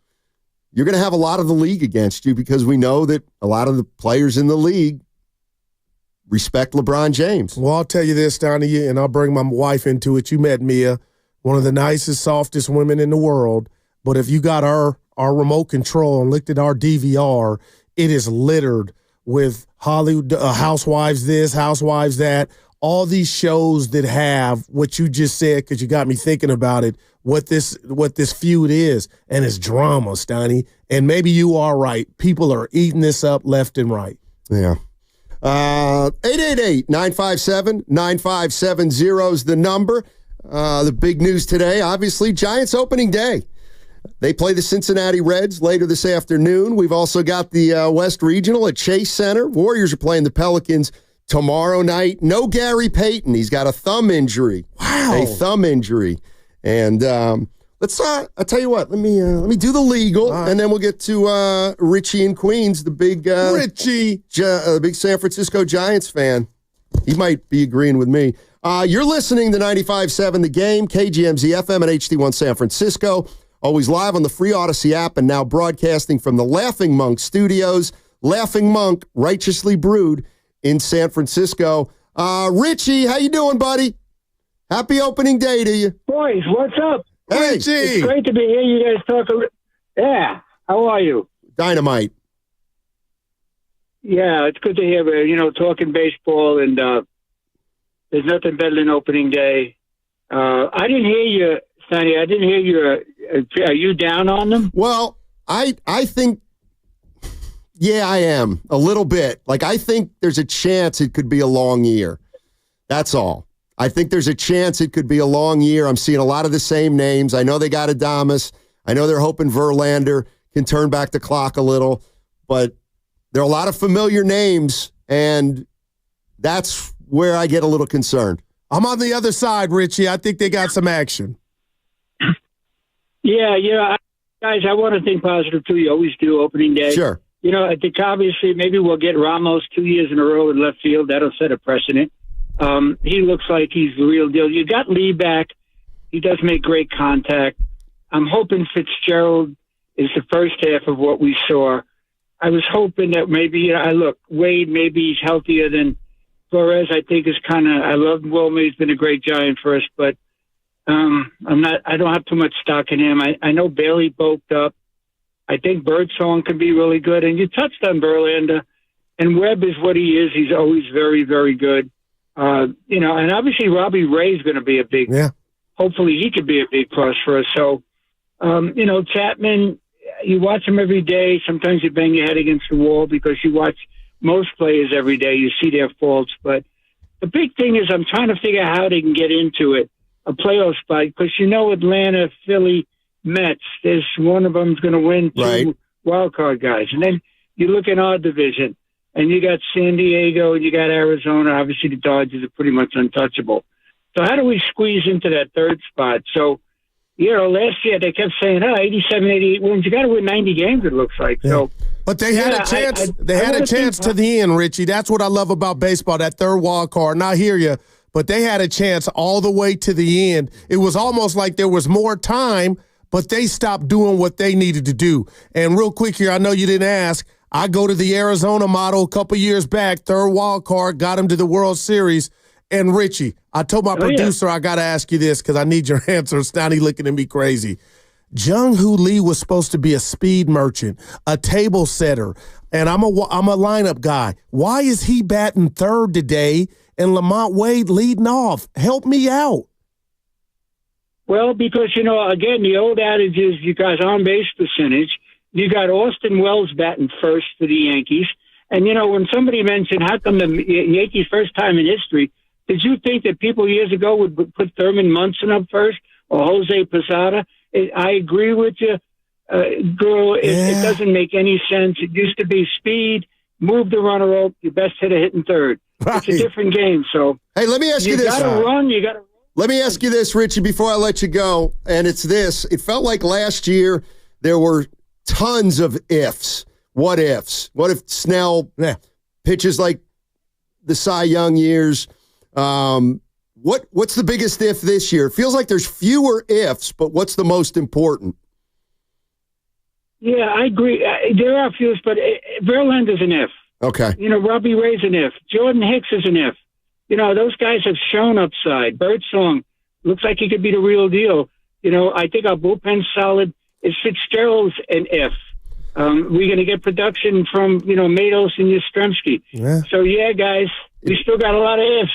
you're going to have a lot of the league against you because we know that a lot of the players in the league respect LeBron James.
Well, I'll tell you this, Donnie, and I'll bring my wife into it. You met Mia, one of the nicest, softest women in the world. But if you got our remote control and looked at our DVR, it is littered with Hollywood Housewives this, Housewives that, all these shows that have what you just said, because you got me thinking about it, what this feud is, and it's drama, Stoney. And maybe you are right. People are eating this up left and right.
Yeah. 888-957-9570 is the number. The big news today, obviously, Giants opening day. They play the Cincinnati Reds later this afternoon. We've also got the West Regional at Chase Center. Warriors are playing the Pelicans tomorrow night. No Gary Payton. He's got a thumb injury.
Wow.
A thumb injury. And let's I'll tell you what, let me do the legal, right, and then we'll get to Richie in Queens, the big
Richie,
the big San Francisco Giants fan. He might be agreeing with me. You're listening to 95.7 The Game, KGMZ FM and HD1 San Francisco. Always live on the free Odyssey app and now broadcasting from the Laughing Monk Studios. Laughing Monk, righteously brewed in San Francisco. Richie, how you doing, buddy? Happy opening day to you.
Boys, what's up?
Hey.
Richie.
It's great to be here. You guys talk. Yeah, how are you?
Dynamite.
Yeah, it's good to hear, talking baseball, and there's nothing better than opening day. I didn't hear you, Sonny. I didn't hear you. Are you down on them?
Well, I think, yeah, I am a little bit. Like, I think there's a chance it could be a long year. That's all. I think there's a chance it could be a long year. I'm seeing a lot of the same names. I know they got Adames. I know they're hoping Verlander can turn back the clock a little, but there are a lot of familiar names, and that's where I get a little concerned.
I'm on the other side, Richie. I think they got some action.
Yeah. Guys, I want to think positive, too. You always do opening day.
Sure.
I think obviously maybe we'll get Ramos 2 years in a row in left field. That'll set a precedent. He looks like he's the real deal. You got Lee back. He does make great contact. I'm hoping Fitzgerald is the first half of what we saw. I was hoping that maybe, Wade, maybe he's healthier than Flores. I think is I love Wilmer. He's been a great Giant for us, but I don't have too much stock in him. I know Bailey bulked up. I think Birdsong can be really good. And you touched on Verlander, and Webb is what he is. He's always very, very good. And obviously Robbie Ray's going to be a big, hopefully he could be a big plus for us. So, Chapman, you watch him every day. Sometimes you bang your head against the wall because you watch most players every day. You see their faults. But the big thing is I'm trying to figure out how they can get into it, a playoff spot, because Atlanta, Philly, Mets, there's one of them's going to win two wild card guys. And then you look in our division, and you got San Diego, and you got Arizona. Obviously, the Dodgers are pretty much untouchable. So how do we squeeze into that third spot? So, last year they kept saying, 87, 88 wins. You got to win 90 games, it looks like. Yeah. So,
but they had a chance. They had a chance to the end, Richie. That's what I love about baseball, that third wild card. And I hear you, but they had a chance all the way to the end. It was almost like there was more time, but they stopped doing what they needed to do. And real quick here, I know you didn't ask, I go to the Arizona model a couple years back, third wild card, got him to the World Series. And Richie, I told my producer I got to ask you this because I need your answer. Stoney looking at me crazy. Jung-Hoo Lee was supposed to be a speed merchant, a table setter, and I'm a lineup guy. Why is he batting third today and Lamont Wade leading off? Help me out.
Well, because, again, the old adage is you guys on-base percentage. You got Austin Wells batting first for the Yankees. And, when somebody mentioned how come the Yankees first time in history, did you think that people years ago would put Thurman Munson up first or Jose Posada? I agree with you, girl. It doesn't make any sense. It used to be speed, move the runner up, your best hitter hitting third. Right. It's a different game. So
hey, let me ask you this.
You got to run. You got to.
Let me ask you this, Richie, before I let you go, and it's this. It felt like last year there were tons of ifs. What ifs? What if Snell pitches like the Cy Young years? What's the biggest if this year? It feels like there's fewer ifs, but what's the most important?
Yeah, I agree. There are few, but Verlander's an if.
Okay.
Robbie Ray's an if. Jordan Hicks is an if. Those guys have shown upside. Birdsong looks like he could be the real deal. I think our bullpen's solid. Is Fitzgerald's an if. We're going to get production from, Matos and Yastrzemski. Yeah. So, guys, we still got a lot of ifs.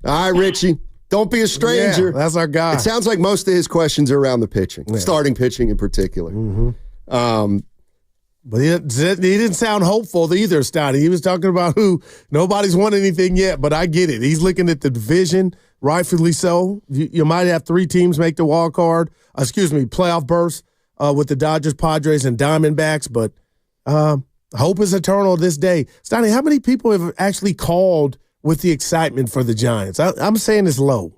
All right, Richie. Don't be a stranger.
Yeah, that's our guy.
It sounds like most of his questions are around the pitching, starting pitching in particular.
Mm-hmm. But he didn't sound hopeful either, Stotty. He was talking about who nobody's won anything yet, but I get it. He's looking at the division, rightfully so. You might have 3 teams make the playoff berth with the Dodgers, Padres, and Diamondbacks, but hope is eternal this day. Stotty, how many people have actually called with the excitement for the Giants? I'm saying it's low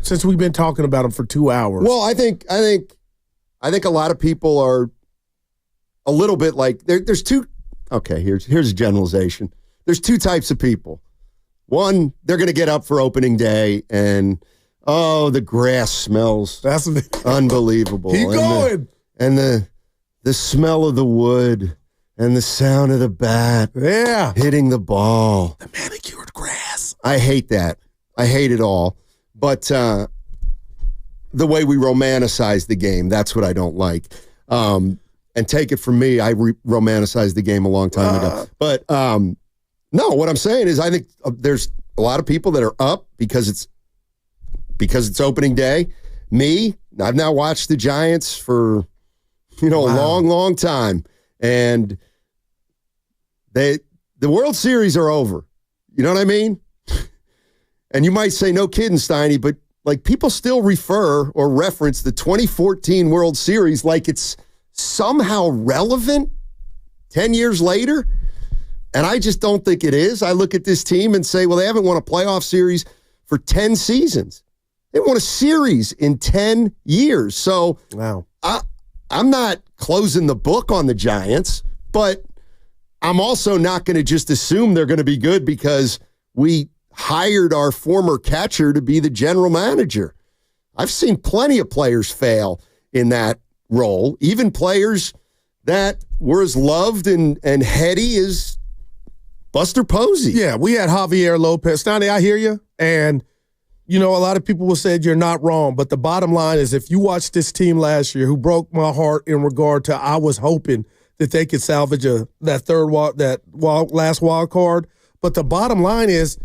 since we've been talking about them for 2 hours.
Well, I think a lot of people are a little bit like there's two. Okay, here's a generalization. There's 2 types of people. One, they're going to get up for opening day and the grass smells unbelievable.
Keep going.
And the smell of the wood and the sound of the bat hitting the ball.
The manicured grass.
I hate that. I hate it all. But the way we romanticize the game, that's what I don't like. And take it from me, I romanticized the game a long time ago. But no, what I'm saying is I think there's a lot of people that are up because it's opening day. Me, I've now watched the Giants for a long time. And the World Series are over. You know what I mean? And you might say, no kidding, Steiny, but like people still refer or reference the 2014 World Series like it's somehow relevant 10 years later. And I just don't think it is. I look at this team and say, well, they haven't won a playoff series for 10 seasons. They won a series in 10 years. So
wow.
I'm not closing the book on the Giants, but I'm also not going to just assume they're going to be good because we hired our former catcher to be the general manager. I've seen plenty of players fail in that role, even players that were as loved and heady as Buster Posey.
Yeah, we had Javier Lopez. Stoney, I hear you. And, a lot of people will say you're not wrong. But the bottom line is if you watched this team last year who broke my heart in regard to I was hoping that they could salvage that last wild card. But the bottom line is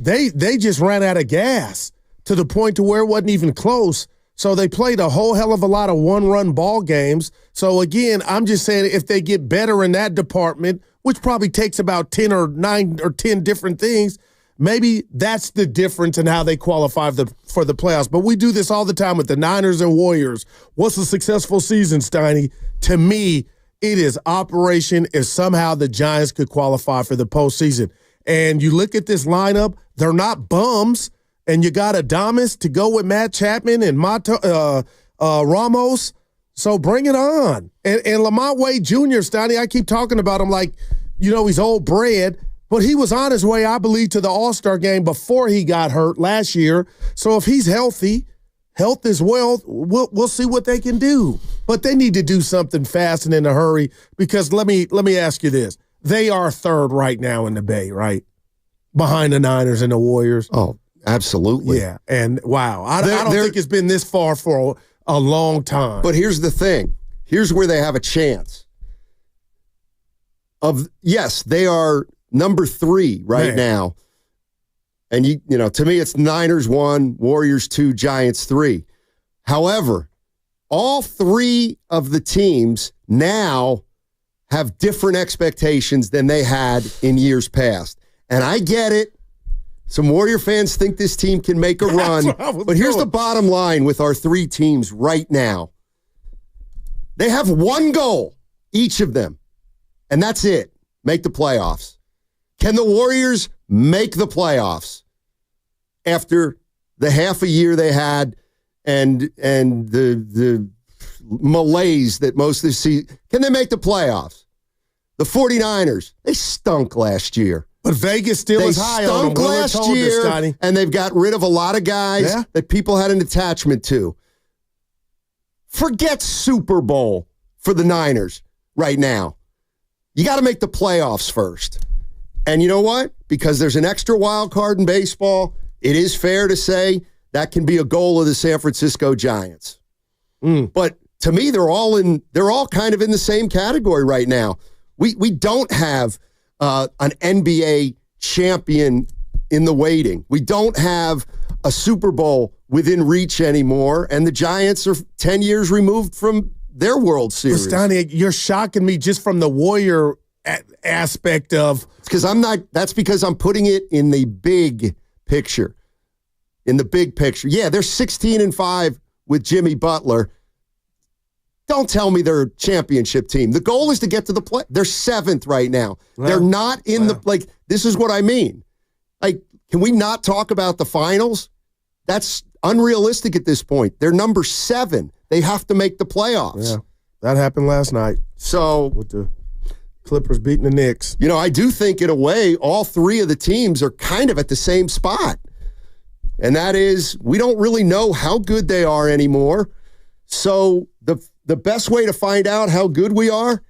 they just ran out of gas to the point to where it wasn't even close. So they played a whole hell of a lot of one-run ball games. So, again, I'm just saying if they get better in that department, which probably takes about 10 or 9 or 10 different things, maybe that's the difference in how they qualify for the playoffs. But we do this all the time with the Niners and Warriors. What's a successful season, Steiny? To me, it is operation if somehow the Giants could qualify for the postseason. And you look at this lineup, they're not bums. And you got Adames to go with Matt Chapman and Ramos. So bring it on. And Lamont Wade Jr., Steiny, I keep talking about him like, he's old bread. But he was on his way, I believe, to the All-Star game before he got hurt last year. So if he's healthy, health is wealth, we'll see what they can do. But they need to do something fast and in a hurry because let me ask you this. They are third right now in the Bay, right? Behind the Niners and the Warriors.
Oh, absolutely.
Yeah, and wow. I don't think it's been this far for a long time.
But here's the thing. Here's where they have a chance. Yes, they are number 3 right now. And, to me, it's Niners 1, Warriors 2, Giants 3. However, all 3 of the teams now have different expectations than they had in years past. And I get it. Some Warrior fans think this team can make a run. But here's the bottom line with our 3 teams right now. They have one goal, each of them, and that's it. Make the playoffs. Can the Warriors make the playoffs after the half a year they had and the malaise that most of the season. Can they make the playoffs? The 49ers, they stunk last year.
But Vegas still is high on them.
They stunk last year, and they've got rid of a lot of guys that people had an attachment to. Forget Super Bowl for the Niners right now. You got to make the playoffs first. And you know what? Because there's an extra wild card in baseball, it is fair to say that can be a goal of the San Francisco Giants. But to me, they're all kind of in the same category right now. We don't have an NBA champion in the waiting. We don't have a Super Bowl within reach anymore, and the Giants are 10 years removed from their World Series.
But Stoney, you're shocking me just from the Warrior aspect of.
That's because I'm putting it in the big picture. In the big picture. Yeah, they're 16-5 with Jimmy Butler. Don't tell me they're a championship team. The goal is to get to the play. They're 7th right now. Wow. They're not in this is what I mean. Can we not talk about the finals? That's unrealistic at this point. They're number 7. They have to make the playoffs.
Yeah, that happened last night.
So
with the Clippers beating the Knicks.
I do think in a way all 3 of the teams are kind of at the same spot. And that is, we don't really know how good they are anymore. So the best way to find out how good we are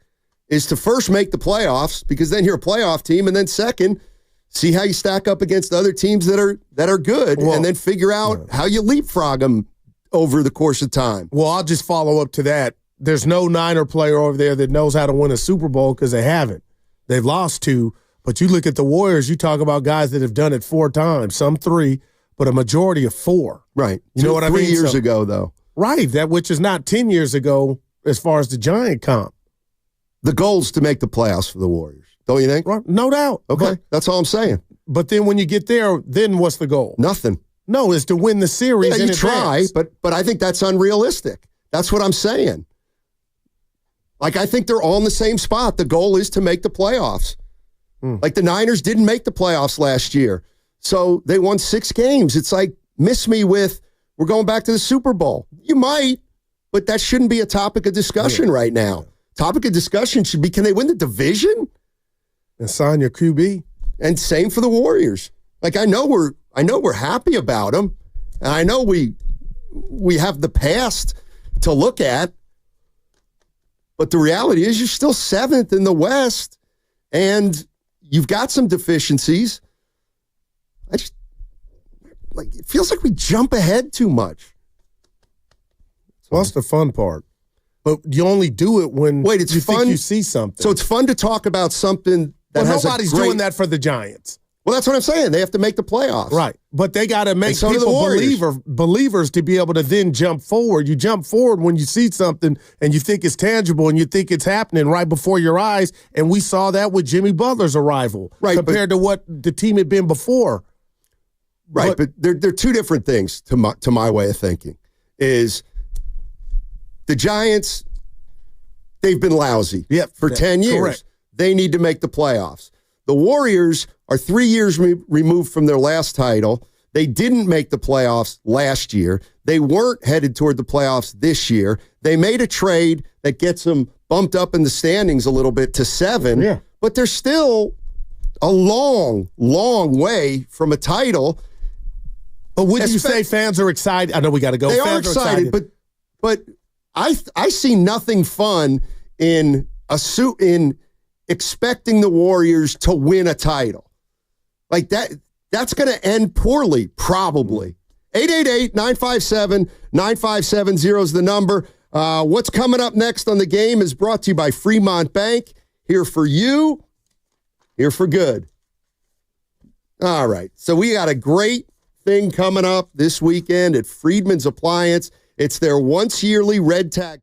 is to first make the playoffs, because then you're a playoff team, and then second, see how you stack up against other teams that are good, and then figure out how you leapfrog them over the course of time.
Well, I'll just follow up to that. There's no Niner player over there that knows how to win a Super Bowl because they haven't. They've lost 2, but you look at the Warriors, you talk about guys that have done it 4 times, some 3, but a majority of 4.
Right.
You know what I mean?
3 years ago, though.
Right, which is not 10 years ago as far as the Giant comp.
The goal's to make the playoffs for the Warriors, don't you think?
Right, no doubt.
Okay, that's all I'm saying.
But then when you get there, then what's the goal?
Nothing.
No, it's to win the series.
Yeah, you try, but I think that's unrealistic. That's what I'm saying. I think they're all in the same spot. The goal is to make the playoffs. The Niners didn't make the playoffs last year, so they won 6 games. It's miss me with, we're going back to the Super Bowl. You might, but that shouldn't be a topic of discussion right now. Topic of discussion should be, can they win the division?
And sign your QB.
And same for the Warriors. I know we're happy about them, and I know we have the past to look at, but the reality is you're still 7th in the West, and you've got some deficiencies. It feels like we jump ahead too much.
Well, that's the fun part. But you only do it when
it's
you
fun.
Think you see something.
So it's fun to talk about something that has
nobody's doing that for the Giants.
Well, that's what I'm saying. They have to make the playoffs.
Right. But they got to make
so
people believers to be able to then jump forward. You jump forward when you see something and you think it's tangible and you think it's happening right before your eyes. And we saw that with Jimmy Butler's arrival compared to what the team had been before.
Right, but they're 2 different things to my way of thinking. Is the Giants, they've been lousy for 10 years.
Correct.
They need to make the playoffs. The Warriors are 3 years removed from their last title. They didn't make the playoffs last year. They weren't headed toward the playoffs this year. They made a trade that gets them bumped up in the standings a little bit to 7, but they're still a long, long way from a title.
But would you say fans are excited? I know we got to go.
They are excited, but I see nothing fun in expecting the Warriors to win a title. That's going to end poorly, probably. 888-957-9570 is the number. What's coming up next on the game is brought to you by Fremont Bank. Here for you, here for good. All right, so we got a great thing coming up this weekend at Friedman's Appliance. It's their once yearly red tag.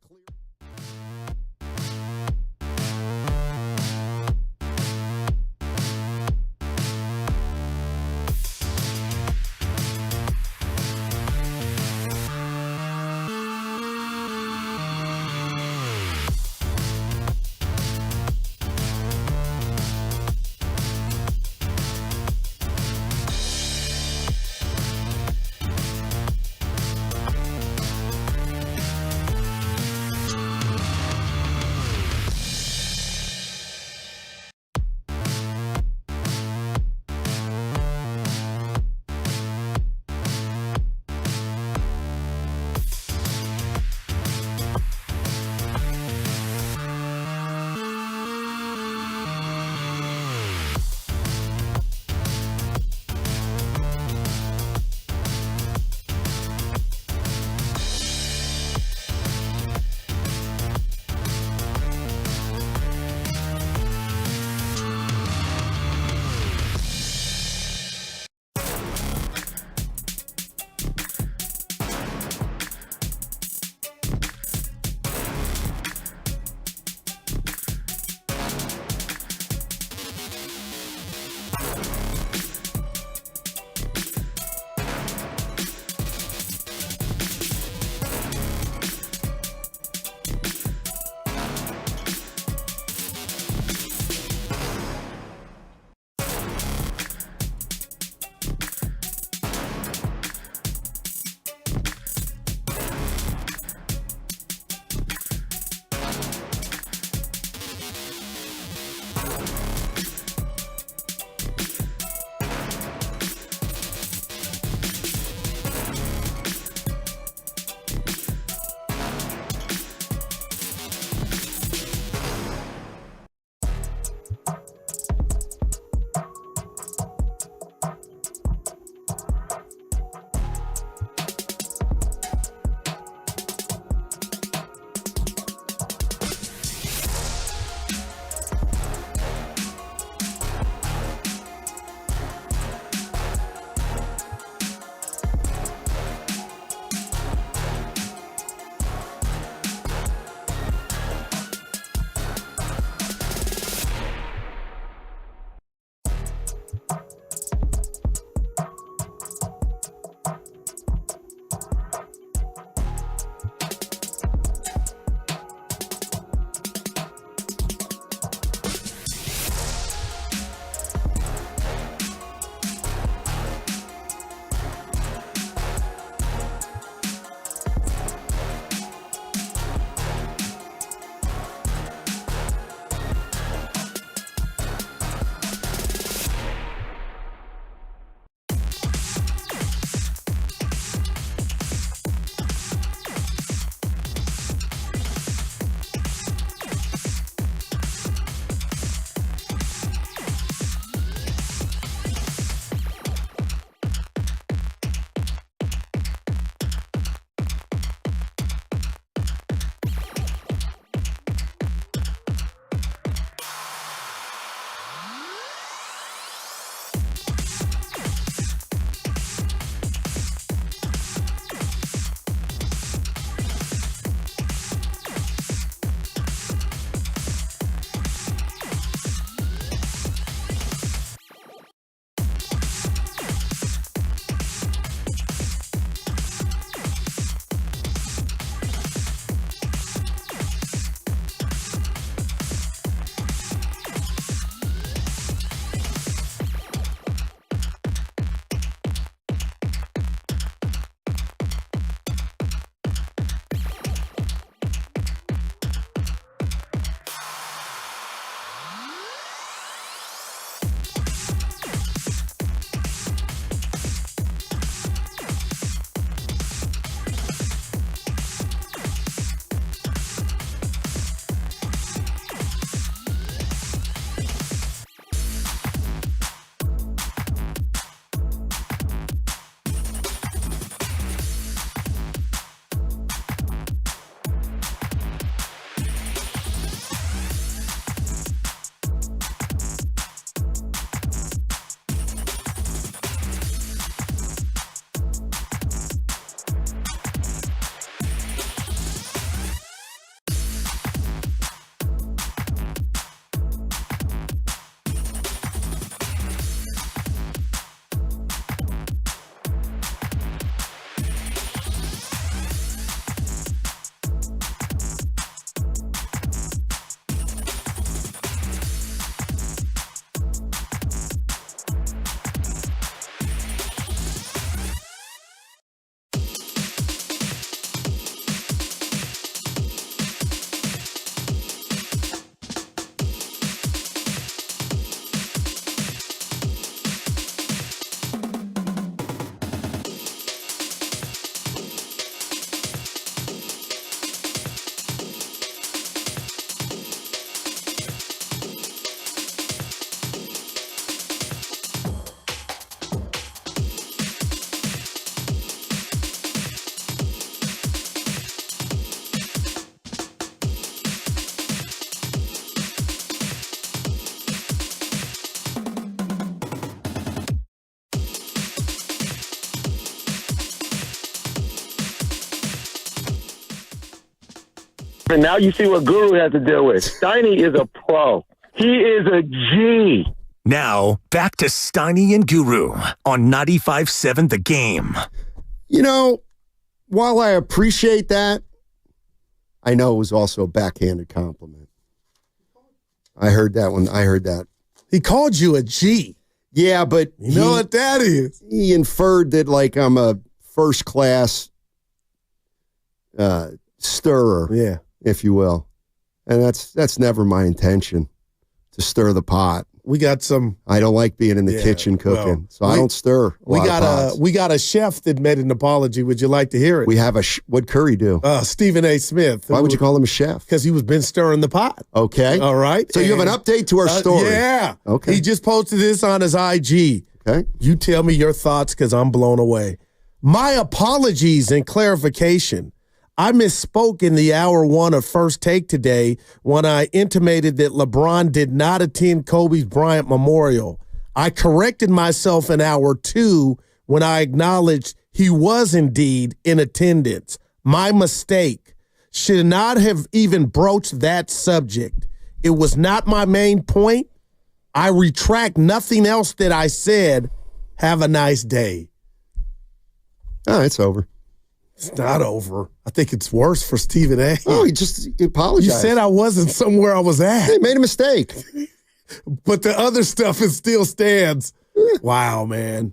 And now you see what Guru has to deal with. Steiny is a pro. He is a G.
Now, back to Steiny and Guru on 95.7 The Game.
You know, while I appreciate that, I know it was also a backhanded compliment. I heard that one. I heard that.
He called you a G.
Yeah, but
you know what that is?
He inferred that, like, I'm a first-class stirrer, if you will. And that's never my intention, to stir the pot.
We got some.
I don't like being in the kitchen cooking, so I don't stir.
We got a chef that made an apology. Would you like to hear it?
We have what'd Curry do?
Stephen A. Smith.
Why would you call him a chef?
Because he was been stirring the pot.
Okay.
All right.
So you have an update to our story.
Yeah.
Okay.
He just posted this on his IG.
Okay.
You tell me your thoughts because I'm blown away. My apologies and clarification. I misspoke in the hour 1 of First Take today when I intimated that LeBron did not attend Kobe Bryant Memorial. I corrected myself in hour 2 when I acknowledged he was indeed in attendance. My mistake. Should not have even broached that subject. It was not my main point. I retract nothing else that I said. Have a nice day.
Oh, it's over.
It's not over. I think it's worse for Stephen A.
Oh, he apologized.
You said I wasn't somewhere I was at.
He made a mistake.
But the other stuff still stands. Wow, man.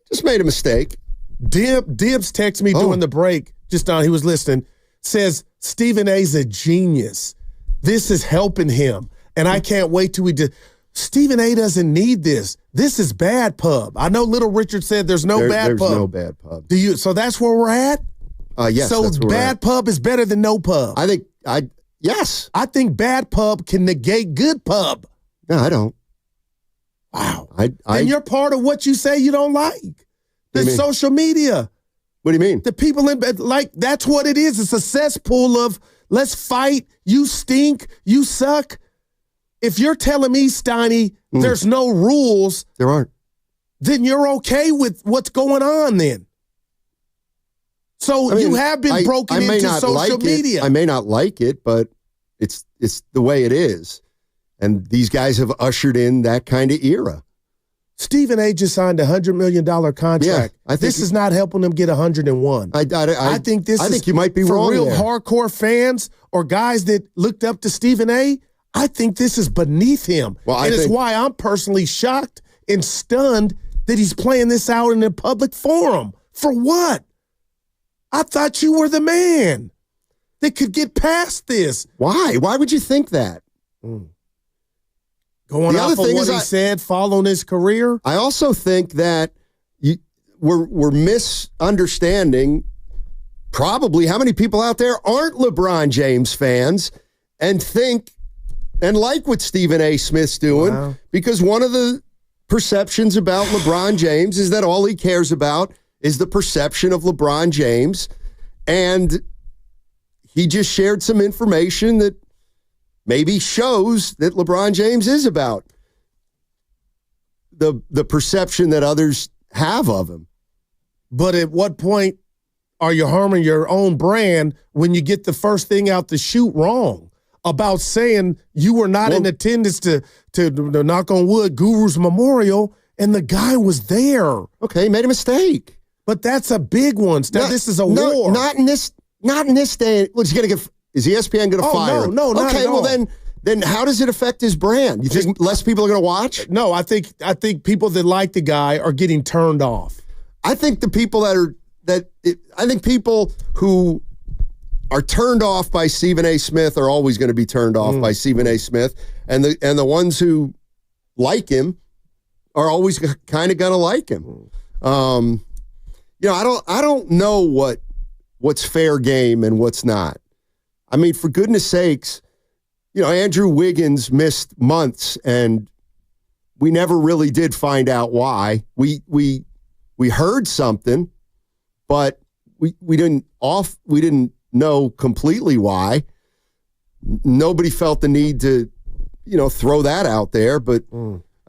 Just made a mistake.
Dibs texted me during the break, just on he was listening, says Stephen A's a genius. This is helping him. And I can't wait till we do. Stephen A doesn't need this. This is bad pub. I know Little Richard said there's no bad pub.
There's no bad pub.
So that's where we're at?
Yes.
So bad pub is better than no pub.
Yes.
I think bad pub can negate good pub.
No, I don't.
Wow. And you're part of what you say you don't like. The social media.
What do you mean?
The people that's what it is. It's a cesspool of let's fight. You stink. You suck. If you're telling me, Steiny, there's no rules.
There aren't.
Then you're okay with what's going on then. So you have been broken into social media.
I may not like it, but it's the way it is. And these guys have ushered in that kind of era.
Stephen A. just signed a $100 million contract. Yeah, I think this is not helping him get 101.
I think you might be
for
wrong
real
there.
Hardcore fans or guys that looked up to Stephen A., I think this is beneath him. It's why I'm personally shocked and stunned that he's playing this out in a public forum. For what? I thought you were the man that could get past this.
Why? Why would you think that?
Going off of what he said, following his career?
I also think that we're misunderstanding probably how many people out there aren't LeBron James fans and think and like what Stephen A. Smith's doing, because one of the perceptions about LeBron James is that all he cares about is the perception of LeBron James, and he just shared some information that maybe shows that LeBron James is about the perception that others have of him.
But at what point are you harming your own brand when you get the first thing out the chute wrong about saying you were not in attendance to knock on wood, Guru's memorial, and the guy was there?
Okay, he made a mistake.
But that's a big one. This is a war.
Not in this day. Well, is ESPN going to fire him?
No, not
okay,
at all.
Well, then how does it affect his brand? You think less people are going to watch?
No, I think people that like the guy are getting turned off.
I think the people I think people who are turned off by Stephen A. Smith are always going to be turned off by Stephen A. Smith, and the ones who like him are always kind of going to like him. I don't know what's fair game and what's not. I mean, for goodness sakes, Andrew Wiggins missed months, and we never really did find out why. We heard something, but we didn't know completely why. Nobody felt the need to, throw that out there, but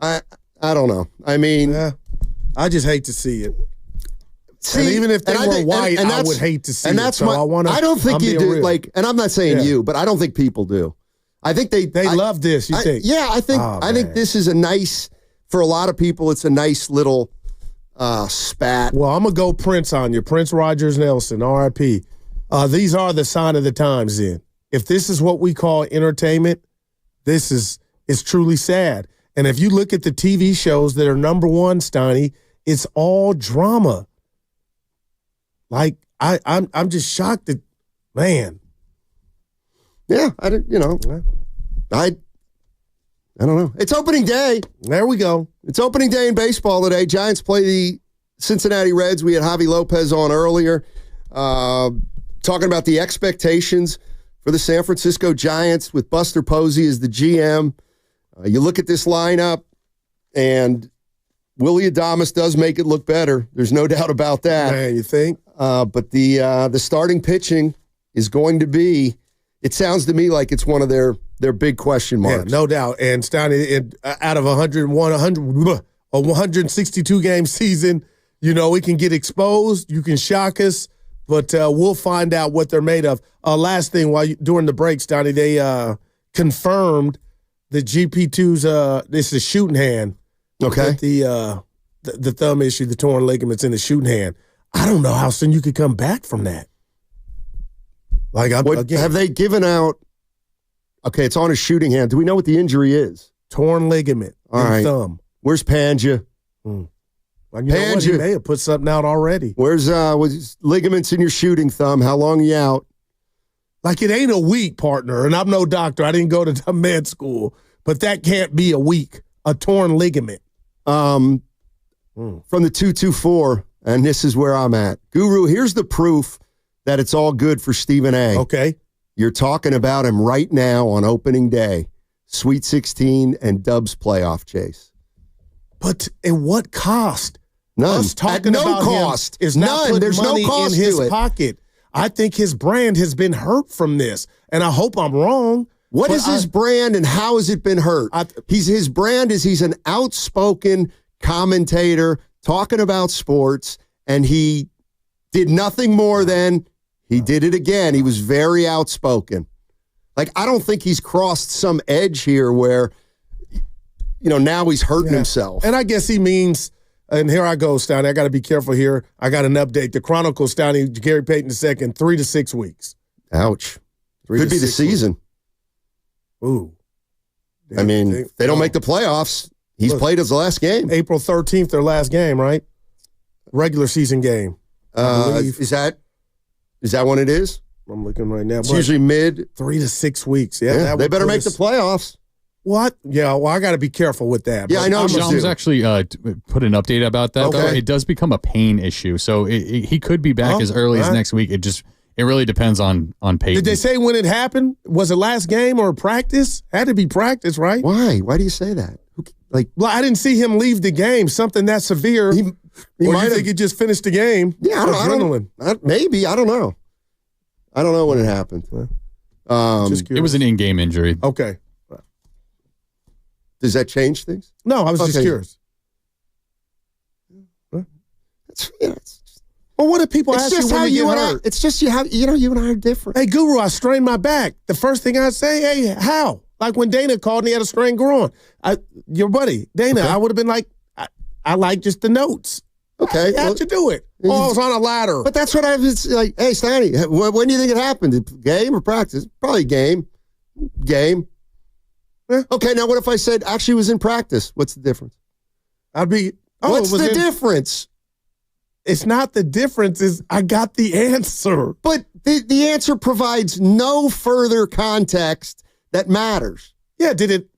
I don't know. I mean,
I just hate to see it. and even if they were white, I would hate to see it.
That's I don't think you do. Like, and I'm not saying you, but I don't think people do. I think they
love this. You think?
Yeah, I think this is a nice, for a lot of people, it's a nice little spat.
Well, I'm gonna go Prince on you. Prince Rogers Nelson, R.I.P. These are the sign of the times. Then, if this is what we call entertainment, it's truly sad. And if you look at the TV shows that are number one, Steiny, it's all drama. Like I'm just shocked that, man.
Yeah, I don't know. It's opening day.
There we go.
It's opening day in baseball today. Giants play the Cincinnati Reds. We had Javi Lopez on earlier, talking about the expectations for the San Francisco Giants with Buster Posey as the GM. You look at this lineup, and Willie Adames does make it look better. There's no doubt about that.
Man, you think?
But the starting pitching is going to be, it sounds to me like it's one of their big question marks.
Yeah, no doubt. And Steiny, out of a 162 game season, it can get exposed. You can shock us, but we'll find out what they're made of. Last thing, during the break, Steiny, they confirmed the GP2's this is shooting hand.
Okay.
The thumb issue, the torn ligaments in the shooting hand. I don't know how soon you could come back from that. Like,
have they given out? Okay, it's on a shooting hand. Do we know what the injury is?
Torn ligament in thumb.
Where's Panja?
Well, Panja, he may have put something out already.
Where's ligaments in your shooting thumb? How long are you out?
Like, it ain't a week, partner, and I'm no doctor. I didn't go to med school, but that can't be a week. A torn ligament.
From the 224, and this is where I'm at. Guru, here's the proof that it's all good for Stephen A.
Okay.
You're talking about him right now on opening day. Sweet 16 and Dubs playoff chase.
But at what cost?
None.
Us talking
at no
about
cost.
Him is not putting
There's
money
no cost
in his
to it.
pocket. I think his brand has been hurt from this, and I hope I'm wrong.
What is his brand, and how has it been hurt? His brand is he's an outspoken commentator talking about sports, and he did nothing more than he did it again. He was very outspoken. Like, I don't think he's crossed some edge here where, now he's hurting himself.
And I guess he means, and here I go, Steiny, I got to be careful here. I got an update. The Chronicle, Steiny, Gary Payton II, 3 to 6 weeks.
Ouch. Could be the season.
Ooh.
I mean, they don't make the playoffs. He's played his last game.
April 13th, their last game, right? Regular season game.
Is that when it is?
I'm looking right now.
It's usually mid.
3 to 6 weeks. Yeah,
they better make the playoffs.
What? Yeah, well, I got to be careful with that.
Yeah, I know.
Shams actually put an update about that, though. It does become a pain issue. So he could be back as early as next week. It really depends on Payton.
Did they say when it happened? Was it last game or practice? Had to be practice, right?
Why? Why do you say that?
Well, I didn't see him leave the game. Something that severe. He might think he just finished the game.
Yeah, adrenaline. Maybe. I don't know. I don't know when it happened.
It was an in-game injury.
Okay.
Does that change things?
No, I was just curious. Well, what if people ask you when you get hurt?
It's just you and I are different.
Hey, Guru, I strained my back. The first thing I say, hey, how? Like when Dana called and he had a strained groin. Your buddy, Dana, I would have been like, I like just the notes.
Okay.
How'd you do it? I was on a ladder.
But that's what I was like, hey, Steiny, when do you think it happened? Game or practice? Probably game. Game. Yeah. Okay, now what if I said actually it was in practice? What's the difference? What's the difference?
It's not the difference. Is I got the answer.
But the answer provides no further context that matters.
Yeah, did it?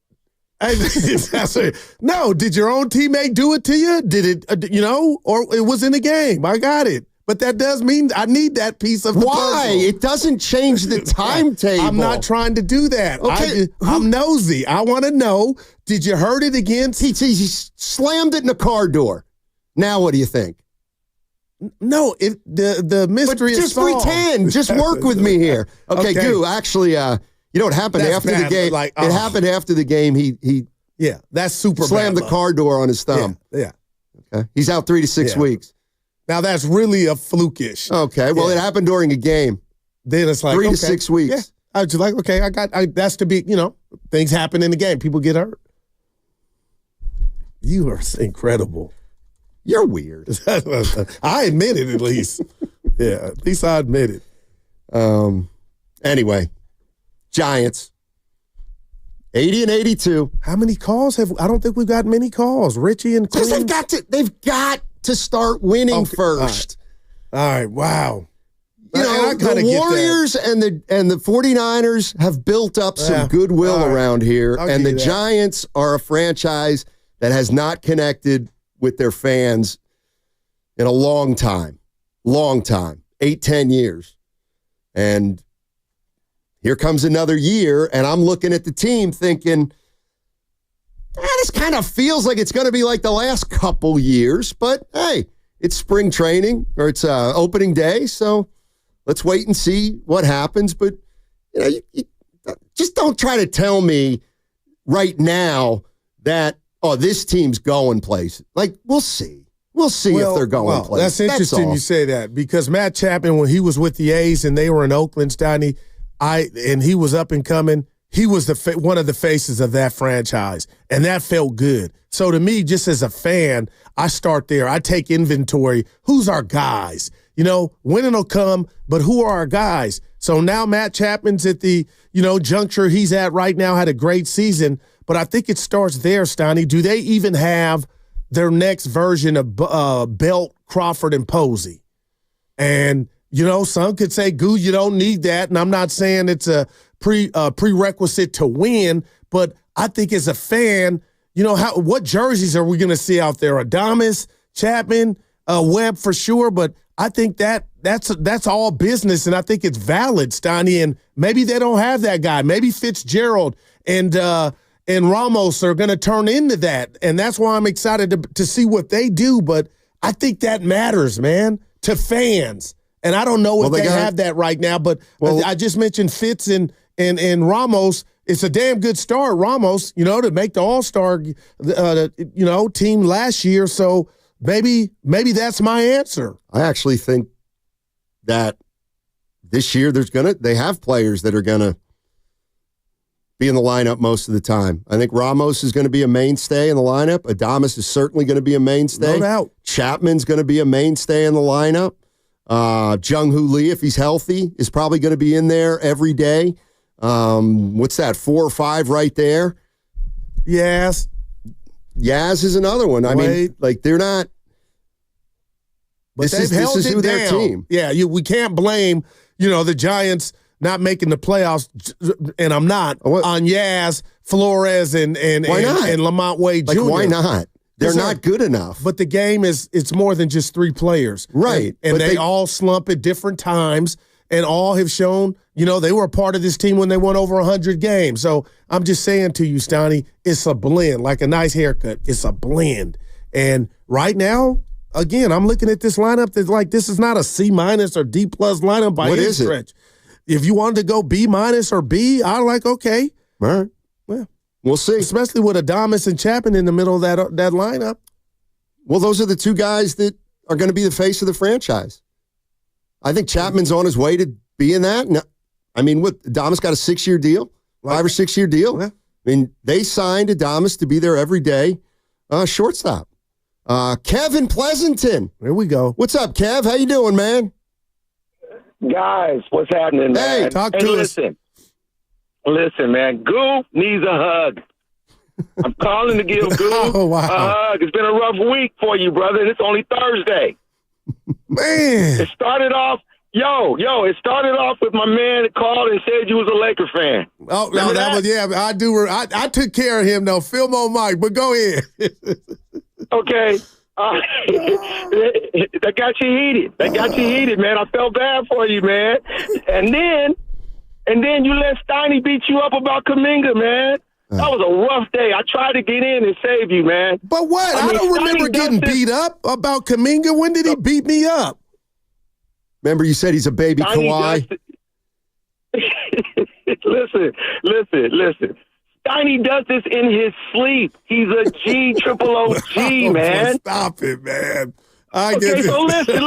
No, did your own teammate do it to you? Did it, or it was in the game? I got it. But that does mean I need that piece of the
Why?
puzzle.
It doesn't change the timetable.
I'm not trying to do that.
Okay.
I'm nosy. I want to know, did you hurt it against?
He slammed it in a car door. Now what do you think?
No, the mystery is solved.
Just pretend. Just work with me here. Okay. Goo, actually, it happened after the game. It happened after the game. He
that's super
slammed the car door on his thumb.
Yeah.
Okay. He's out 3 to 6 weeks.
Now, that's really a flukish.
Okay, well, it happened during a game.
Then it's like
3 to 6 weeks.
Yeah. I was just like, okay, that's to be, things happen in the game. People get hurt. You are incredible.
You're weird.
I admit it, at least. Yeah, at least I admit it.
Anyway, Giants, 80 and 82.
How many calls I don't think we've got many calls. Richie and Quinn.
Because they've got to start winning first.
All right, wow.
The Warriors and the 49ers have built up some goodwill around here, and the Giants are a franchise that has not connected with their fans in a long time, 8-10 years. And here comes another year, and I'm looking at the team thinking, this kind of feels like it's going to be like the last couple years, but hey, it's spring training, or it's opening day, so let's wait and see what happens. But you just don't try to tell me right now that, this team's going places. Like, we'll see. We'll see if they're going places.
That's interesting you say that, because Matt Chapman, when he was with the A's and they were in Oakland, Steiny, and he was up and coming, he was one of the faces of that franchise, and that felt good. So to me, just as a fan, I start there. I take inventory. Who's our guys? Winning will come, but who are our guys? So now Matt Chapman's at the, juncture he's at right now, had a great season, but I think it starts there, Steiny. Do they even have their next version of Belt, Crawford, and Posey? And, some could say, Goo, you don't need that, and I'm not saying it's a prerequisite to win, but I think as a fan, what jerseys are we going to see out there? Adames, Chapman, Webb for sure, but I think that's all business, and I think it's valid, Steiny, and maybe they don't have that guy. Maybe Fitzgerald and Ramos are going to turn into that, and that's why I'm excited to see what they do, but I think that matters, man, to fans, and I don't know if they have that right now, but I just mentioned Fitz and Ramos. It's a damn good start, Ramos, to make the All-Star, team last year, so maybe that's my answer.
I actually think that this year they have players that are gonna be in the lineup most of the time. I think Ramos is going to be a mainstay in the lineup. Adames is certainly going to be a mainstay.
No doubt.
Chapman's going to be a mainstay in the lineup. Jung-Hoo Lee, if he's healthy, is probably going to be in there every day. What's that, 4 or 5 right there?
Yes.
Yaz is another one. I mean, they're not.
But this is who their team. Yeah, we can't blame, the Giants not making the playoffs, and I'm not, on Yaz, Flores, and Lamont Wade Jr.
Why not? They're not good enough.
But the game it's more than just 3 players.
Right.
And they all slump at different times, and all have shown, they were a part of this team when they won over 100 games. So I'm just saying to you, Steiny, it's a blend, like a nice haircut. It's a blend. And right now, again, I'm looking at this lineup that's like, this is not a C- or D+ lineup by any stretch. If you wanted to go B- or B, I'm like, okay.
All right.
Well,
we'll see.
Especially with Adames and Chapman in the middle of that lineup.
Well, those are the 2 guys that are going to be the face of the franchise. I think Chapman's on his way to being that. No, I mean, Adames got a 6-year deal, 5 or 6-year deal.
Yeah.
I mean, they signed Adames to be their everyday shortstop. Kevin Pleasanton.
There we go.
What's up, Kev? How you doing, man?
Guys, what's happening, man?
Hey, talk to us.
Listen, man. Goo needs a hug. I'm calling to give Goo a hug. It's been a rough week for you, brother, and it's only Thursday.
Man.
It started off with my man that called and said you was a Laker fan.
Oh, no, that was, I do. I took care of him, though. Film on Mike, but go ahead.
Okay. That got you heated. Man. I felt bad for you, man. And then you let Steiny beat you up about Kuminga, man. That was a rough day. I tried to get in and save you, man.
But what? I don't remember getting beat up about Kuminga. When did he beat me up?
Remember you said he's a baby Kawhi?
Listen. Steiny does this in his sleep. He's a G, triple OG, man.
Stop it, man. I
Okay,
get it.
so listen,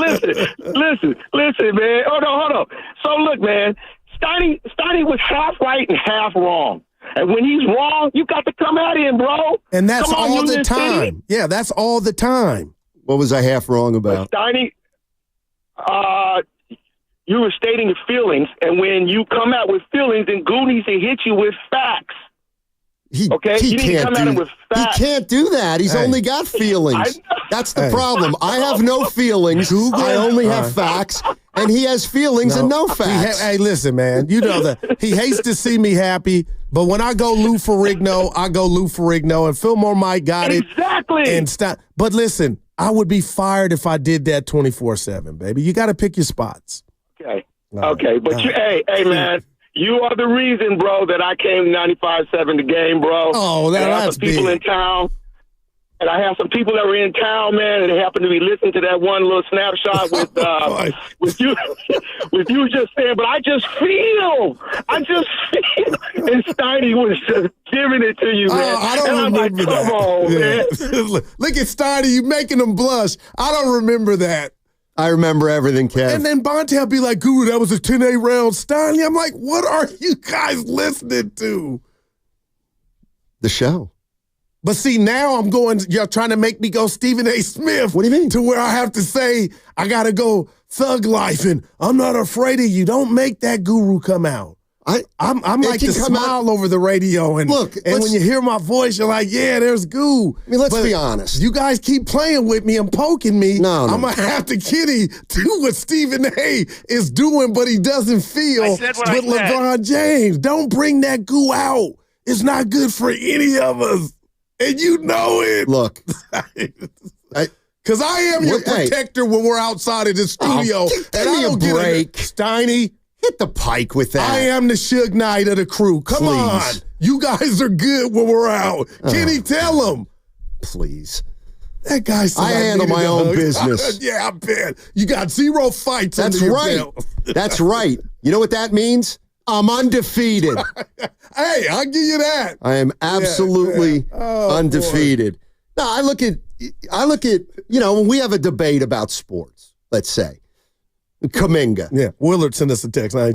man. Hold on. So look, man, Steiny was half right and half wrong. And when he's wrong, you got to come at him, bro.
And that's
Come on,
all the
Union
time.
City.
Yeah, that's all the time.
What was I half wrong about?
Steiny, you were stating your feelings, and when you come out with feelings, then Goonies will hit you with facts.
He
You need to come at him with facts.
He can't do that. He's only got feelings. That's the problem. I have no feelings. I only have facts, and he has feelings and no facts.
Hey, listen, man. You know that he hates to see me happy, but when I go Lou Ferrigno, I go Lou Ferrigno, and Fillmore Mike got it.
Exactly.
And stop. But listen, I would be fired if I did that 24/7, baby. You got to pick your spots.
Okay. Okay. But hey, man. You are the reason, bro, that I came to 95.7 the game, bro.
Oh,
that's people in town. And I have some people that were in town, man, and they happen to be listening to that one little snapshot with you just saying, but I just feel, and Steiny was just giving it to you, man.
I don't remember that.
Come on, man.
Look at Steiny, you making him blush. I don't remember that.
I remember everything, Kev.
And then Bontemps be like, Guru, that was a 10-8 round Steiny. I'm like, what are you guys listening to?
The show.
But see, now I'm going, you're trying to make me go Stephen A. Smith.
What do you mean?
To where I have to say, I got to go Thug Life, and I'm not afraid of you. Don't make that Guru come out. I'm like the smile over the radio, and when you hear my voice, you're like, yeah, there's Goo.
I mean, let's be honest.
You guys keep playing with me and poking me.
No.
I'm going to have to Kitty do what Stephen A. is doing, but he doesn't feel with LeBron James. Don't bring that Goo out. It's not good for any of us. And you know it.
Look.
Because I am your protector when we're outside of the studio.
Give me a break.
Steiny.
Hit the pike with that.
I am the Suge Knight of the crew. Come on. You guys are good when we're out. Kenny, tell him.
Please.
That guy said
I handle my own business.
Yeah, I bet. You got 0 fights under your belt.
That's right. You know what that means? I'm undefeated.
Hey, I'll give you that.
I am absolutely undefeated. Boy. No, I look at, when we have a debate about sports, let's say, Kuminga.
Yeah, Willard sent us a text.
The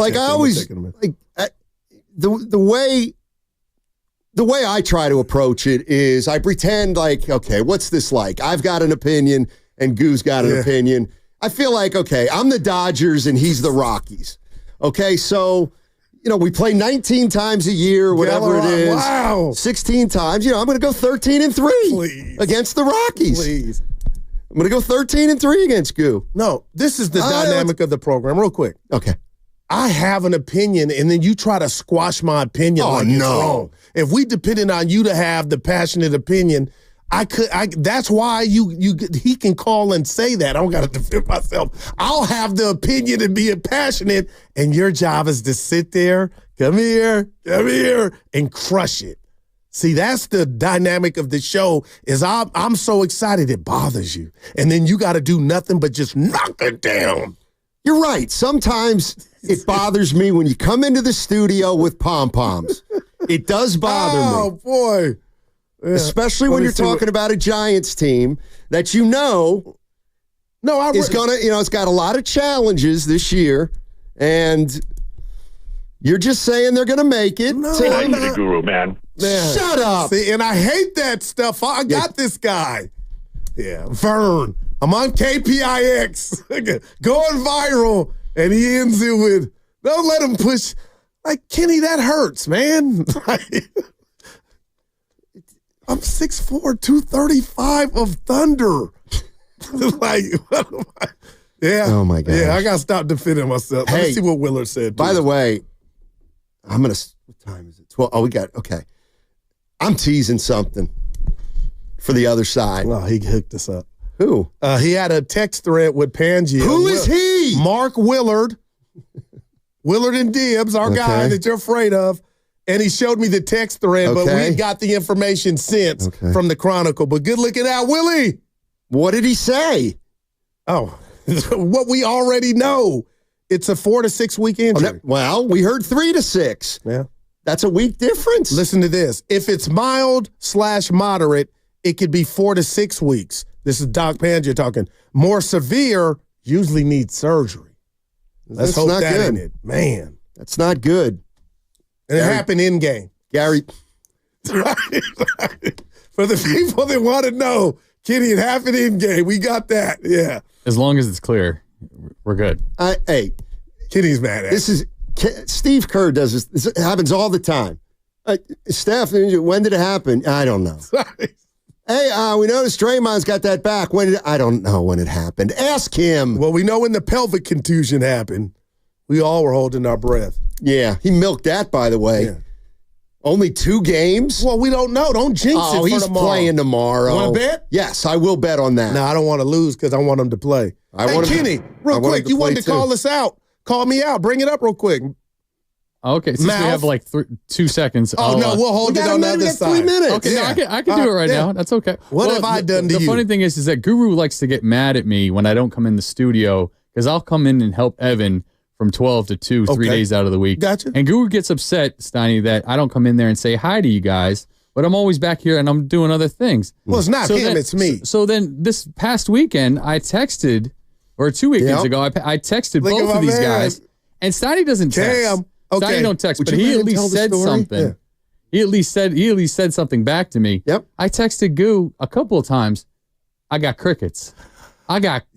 way I try to approach it is I pretend like, okay, what's this like? I've got an opinion and Goo's got an opinion. I feel like, okay, I'm the Dodgers and he's the Rockies. Okay, so, we play 19 times a year, whatever it is.
Wow.
16 times. I'm going to go 13-3 against the Rockies.
Please.
I'm going to go 13-3 against Goo.
No, this is the dynamic of the program. Real quick.
Okay.
I have an opinion, and then you try to squash my opinion it's wrong. If we depended on you to have the passionate opinion, that's why he can call and say that. I don't got to defend myself. I'll have the opinion and be passionate, and your job is to sit there, come here, and crush it. See, that's the dynamic of the show is I'm so excited it bothers you. And then you got to do nothing but just knock it down.
You're right. Sometimes it bothers me when you come into the studio with pom-poms. It does bother me.
Oh, boy. Yeah.
Especially when you're talking about a Giants team that is gonna, it's got a lot of challenges this year, and you're just saying they're gonna make it.
No,
I'm the Guru, man.
Shut up.
See, and I hate that stuff. I got this guy. Yeah, Vern. I'm on KPIX, going viral, and he ends it with, don't let him push. Like, Kenny, that hurts, man. I'm 6'4", 235 of thunder. Like, what am I? Yeah.
Oh, my God.
Yeah, I got to stop defending myself. Let me see what Willard said.
By the way, what time is it? 12. Oh, okay. I'm teasing something for the other side.
Well, he hooked us up.
Who?
He had a text thread with Pangea.
Who is he?
Mark Willard. Willard and Dibbs, our guy that you're afraid of. And he showed me the text thread, but we got the information since from the Chronicle. But good looking out, Willie.
What did he say?
Oh, what we already know. It's a 4 to 6 week injury.
Well, we heard 3 to 6.
Yeah.
That's a week difference.
Listen to this. If it's mild/moderate, it could be 4 to 6 weeks. This is Doc Pangea talking. More severe usually needs surgery. Let's hope
not
that
good.
in it. Man.
That's not good.
And it happened in game.
Gary.
For the people that want to know, Kenny, it happened in game. We got that. Yeah.
As long as it's clear, we're good.
Hey,
Kenny's mad at
this is Steve Kerr does this. This happens all the time. Steph, when did it happen? I don't know. Hey, we noticed Draymond's got that back. I don't know when it happened. Ask him.
Well, we know when the pelvic contusion happened. We all were holding our breath.
Yeah, he milked that, by the way. Yeah. Only 2 games?
Well, we don't know. Don't jinx it for
he's
tomorrow.
Playing tomorrow.
Want to bet?
Yes, I will bet on that.
No, I don't want to lose because I want him to play. Kenny, real quick, you wanted to call us out. Call me out. Bring it up real quick.
Okay, since we have like 2 seconds.
Oh, no, we'll hold it on the other side.
3 minutes.
Okay, no, I can do it right now. That's okay.
What have I done to you?
The funny thing is that Guru likes to get mad at me when I don't come in the studio because I'll come in and help Evan from 12 to 2, 3 days out of the week.
Gotcha.
And Guru gets upset, Steiny, that I don't come in there and say hi to you guys, but I'm always back here and I'm doing other things.
Well, it's not him, it's me.
So then this past weekend, I texted, or 2 weekends ago, I texted both of these guys, and Steiny doesn't text. Steiny don't text, but he at least said something. Yeah. He at least said something back to me.
Yep.
I texted Goo a couple of times. I got crickets.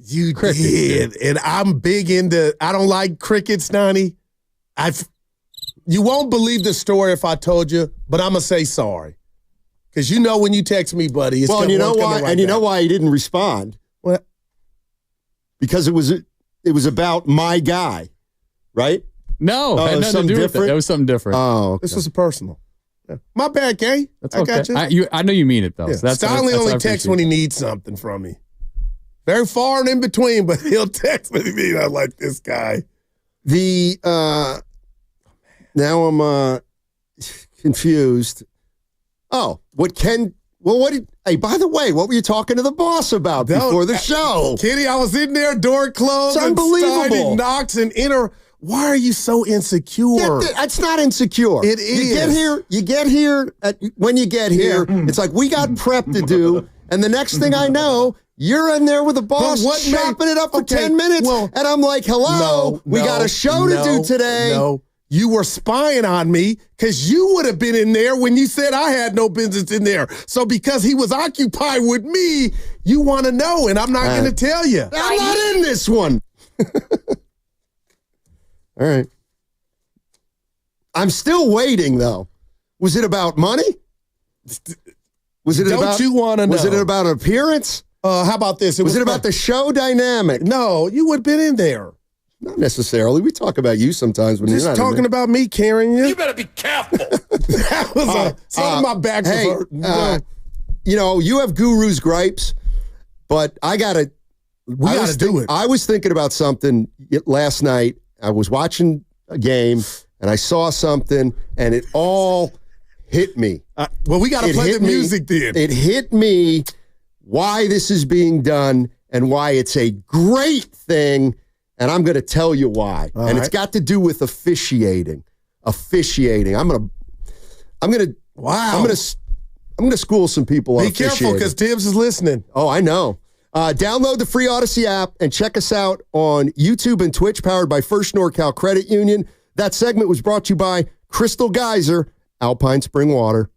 You
crickets,
did,
dude.
and I'm big into. I don't like crickets, Nani. You won't believe the story if I told you, but I'm gonna say sorry, because you know when you text me, buddy. It's
well, and you know why?
Right
you know why he didn't respond?
What?
Because it was about my guy, right?
No, it had nothing to do with it. That was something different.
Oh, okay.
This was personal. Yeah. My bad, Kay.
That's
okay.
I got you. I know you mean it though.
Yeah.
So
Stanley only texts when he needs something from me. Very far and in between, but he'll text when he needs. I like this guy.
Now I'm confused. Oh, hey, by the way, what were you talking to the boss about before the show?
Kenny, I was in there, door closed.
It's unbelievable.
And knocks and why are you so insecure?
That's not insecure.
It is.
You get here, when you get here, it's like we got prep to do, and the next thing I know, you're in there with the boss chopping it up for 10 minutes, and I'm like, hello, we got a show to do today.
No, you were spying on me because you would have been in there when you said I had no business in there. So because he was occupied with me, you want to know, and I'm not going to tell you.
I'm not in this one. All right. I'm still waiting, though. Was it about money? Was it
Don't you want to know?
Was it about appearance?
How about this?
Was it about the show dynamic?
No, you would have been in there.
Not necessarily. We talk about you sometimes when
Just
you're not
talking about me carrying you.
You better be careful.
That was some of my back.
Hey, you have Guru's gripes, but we got to
do it.
I was thinking about something last night. I was watching a game, and I saw something, and it all hit me.
Well, we got to play the music then.
It hit me why this is being done and why it's a great thing, and I'm going to tell you why. It's got to do with officiating. Officiating. I'm going to school some people on officiating.
Be careful because Tibbs is listening.
Oh, I know. Download the free Odyssey app and check us out on YouTube and Twitch, powered by First NorCal Credit Union. That segment was brought to you by Crystal Geyser, Alpine Spring Water.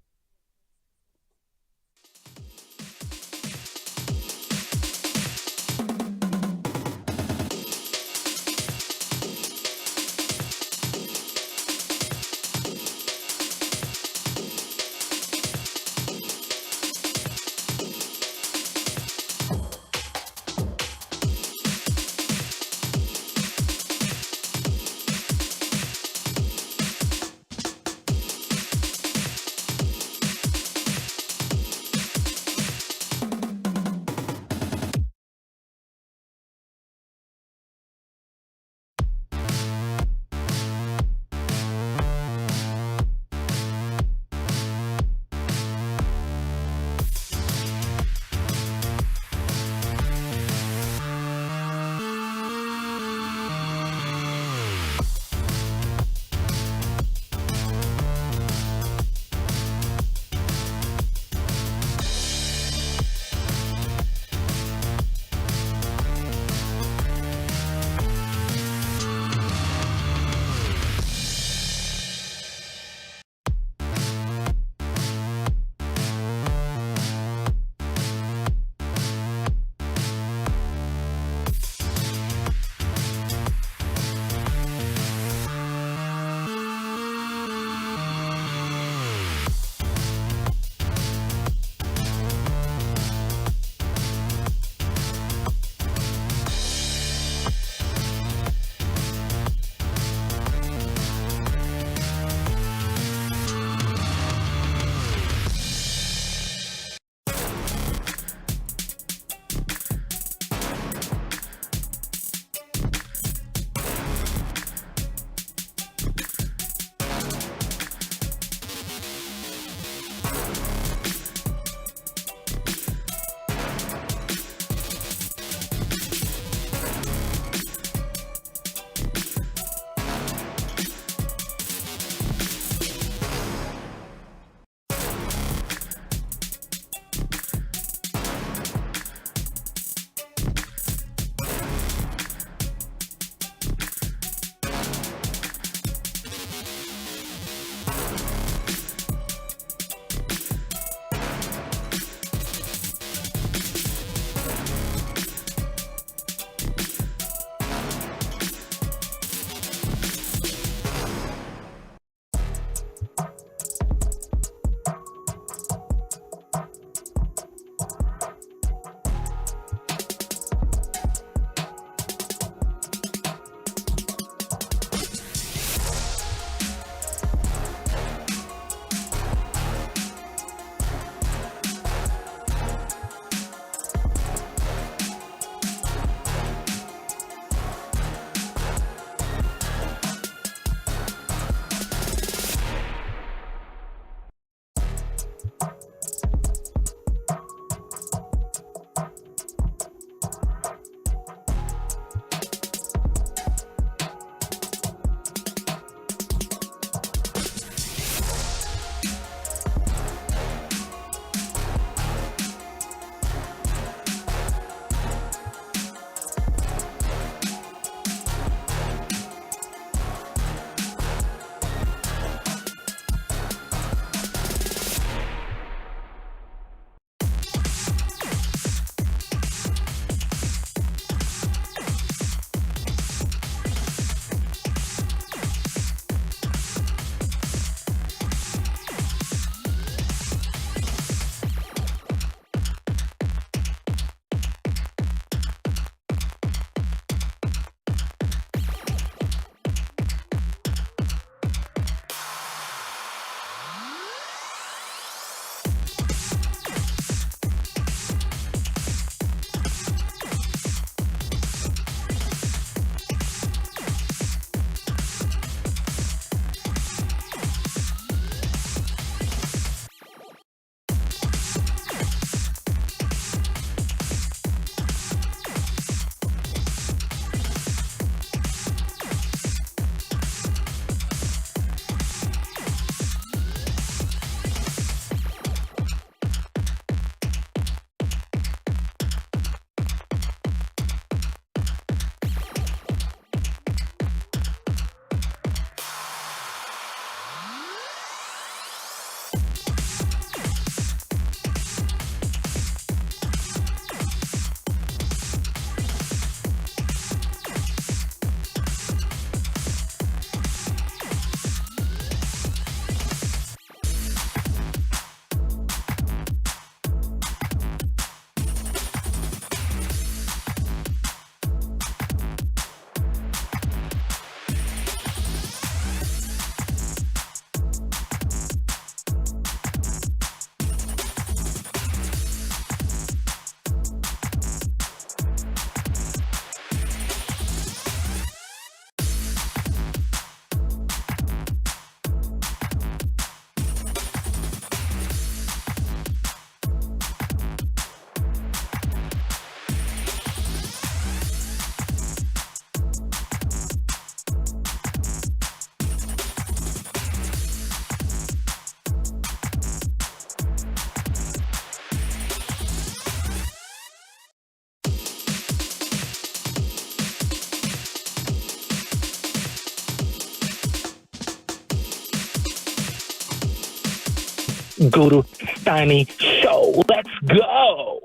Guru Steiny Show. Let's go.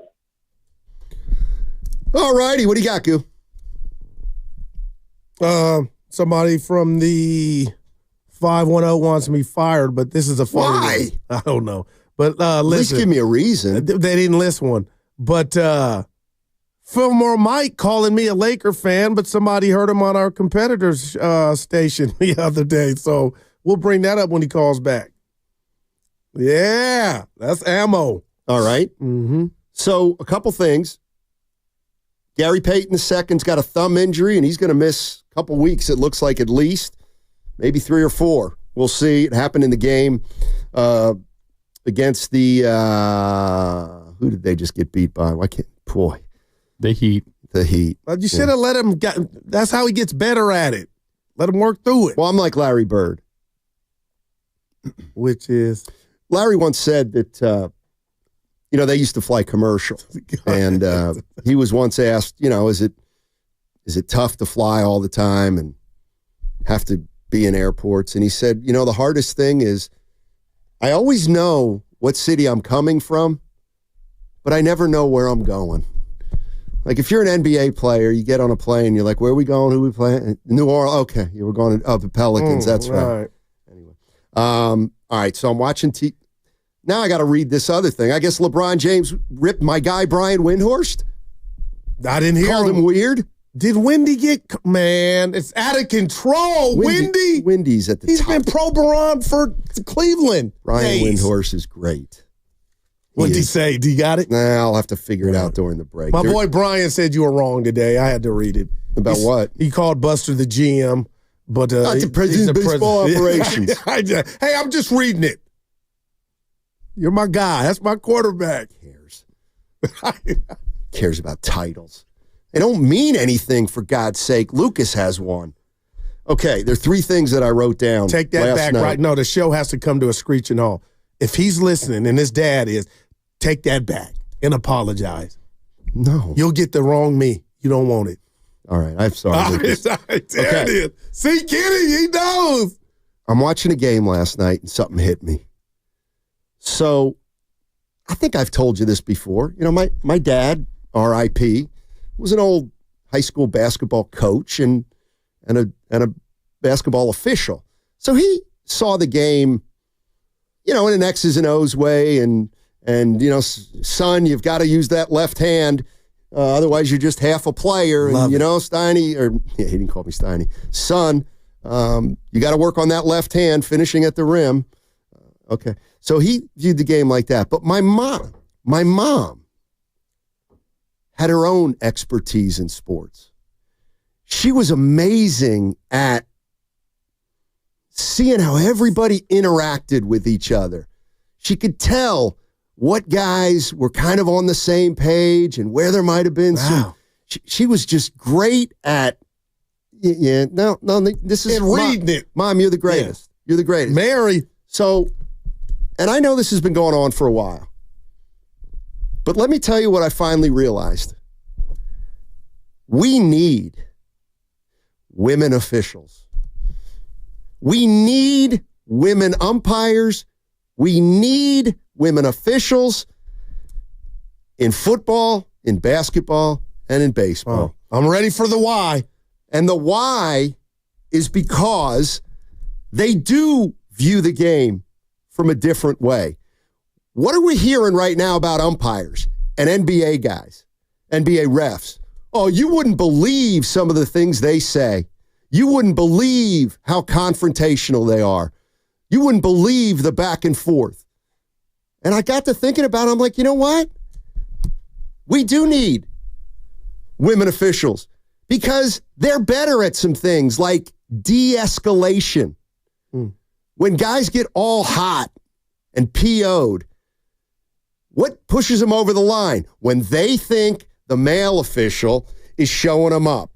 All righty. What do you got, Goo?
Somebody from the 510 wants me fired, but this is a funny
Why?
one. I don't know. But listen.
At least give me a reason.
They didn't list one. But Fillmore Mike calling me a Laker fan, but somebody heard him on our competitor's station the other day. So we'll bring that up when he calls back. Yeah, that's ammo.
All right.
Mm-hmm.
So a couple things. Gary Payton II's got a thumb injury, and he's going to miss a couple weeks, it looks like, at least. Maybe 3 or 4. We'll see. It happened in the game against the who did they just get beat by?
The Heat.
The Heat.
Well, you should have let him that's how he gets better at it. Let him work through it.
Well, I'm like Larry Bird.
Which is?
Larry once said that, they used to fly commercial. And he was once asked, is it tough to fly all the time and have to be in airports? And he said, the hardest thing is I always know what city I'm coming from, but I never know where I'm going. Like if you're an NBA player, you get on a plane, you're like, where are we going? Who are we playing? New Orleans. Okay, you were going to the Pelicans. That's right. Anyway, all right. So I'm watching Now I got to read this other thing. I guess LeBron James ripped my guy Brian Windhorst.
I didn't hear
Called him weird.
Did Wendy get? Man, it's out of control.
Wendy's at the top.
He's been pro Baron for Cleveland.
Brian Windhorst is great.
What did he say? Do you got it?
Nah, I'll have to figure it out during the break.
My boy Brian said you were wrong today. I had to read it.
About what?
He called Buster the GM, but
not the president of baseball operations.
Hey, I'm just reading it. You're my guy. That's my quarterback.
Cares about titles. They don't mean anything, for God's sake. Lucas has one. Okay, there are 3 things that I wrote down.
Take that back right. No, the show has to come to a screeching halt. If he's listening, and his dad is, take that back and apologize.
No.
You'll get the wrong me. You don't want it.
All right, I'm sorry.
Okay. See, Kenny, he knows.
I'm watching a game last night, and something hit me. So, I think I've told you this before. My dad, R.I.P., was an old high school basketball coach and a basketball official. So he saw the game, in an X's and O's way, and son, you've got to use that left hand, otherwise you're just half a player. And Steiny, he didn't call me Steiny. Son, you got to work on that left hand, finishing at the rim. Okay. So he viewed the game like that. But my mom had her own expertise in sports. She was amazing at seeing how everybody interacted with each other. She could tell what guys were kind of on the same page and where there might have been some. She was just great at, this is
reading it.
Mom, you're the greatest. Yeah. You're the greatest.
Mary.
So, and I know this has been going on for a while, but let me tell you what I finally realized. We need women officials. We need women umpires. We need women officials in football, in basketball, and in baseball.
I'm ready for the why.
And the why is because they do view the game from a different way. What are we hearing right now about umpires and NBA guys, NBA refs? Oh, you wouldn't believe some of the things they say. You wouldn't believe how confrontational they are. You wouldn't believe the back and forth. And I got to thinking about it. I'm like, you know what? We do need women officials because they're better at some things like de-escalation. When guys get all hot and PO'd, what pushes them over the line? When they think the male official is showing them up.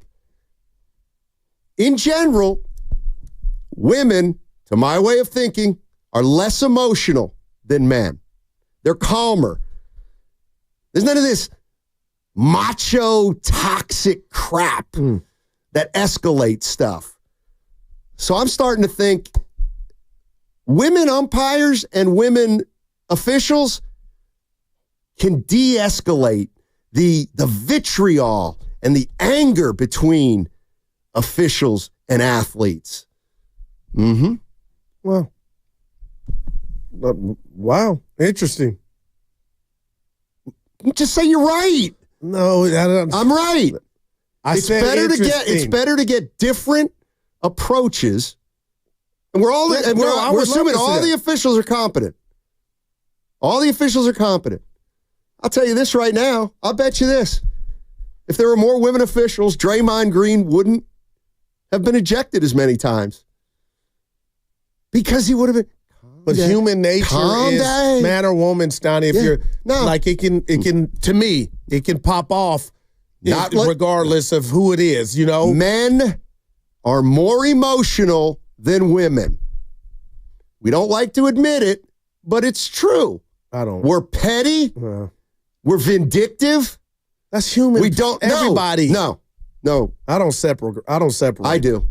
In general, women, to my way of thinking, are less emotional than men. They're calmer. There's none of this macho, toxic crap that escalates stuff. So I'm starting to think women umpires and women officials can de-escalate the vitriol and the anger between officials and athletes. Mm-hmm.
Well, wow. Interesting.
Just say you're right.
No,
I'm right. It's better to get different approaches. And we're assuming all the officials are competent. All the officials are competent. I'll tell you this right now. I'll bet you this. If there were more women officials, Draymond Green wouldn't have been ejected as many times. Because he would have been.
But human nature is man or woman, Stoney. If you're like it can to me, it can pop off regardless of who it is, you know?
Men are more emotional than women. We don't like to admit it, but it's true. We're petty. We're vindictive.
That's human.
We don't.
Everybody.
No.
I don't separate. I
do.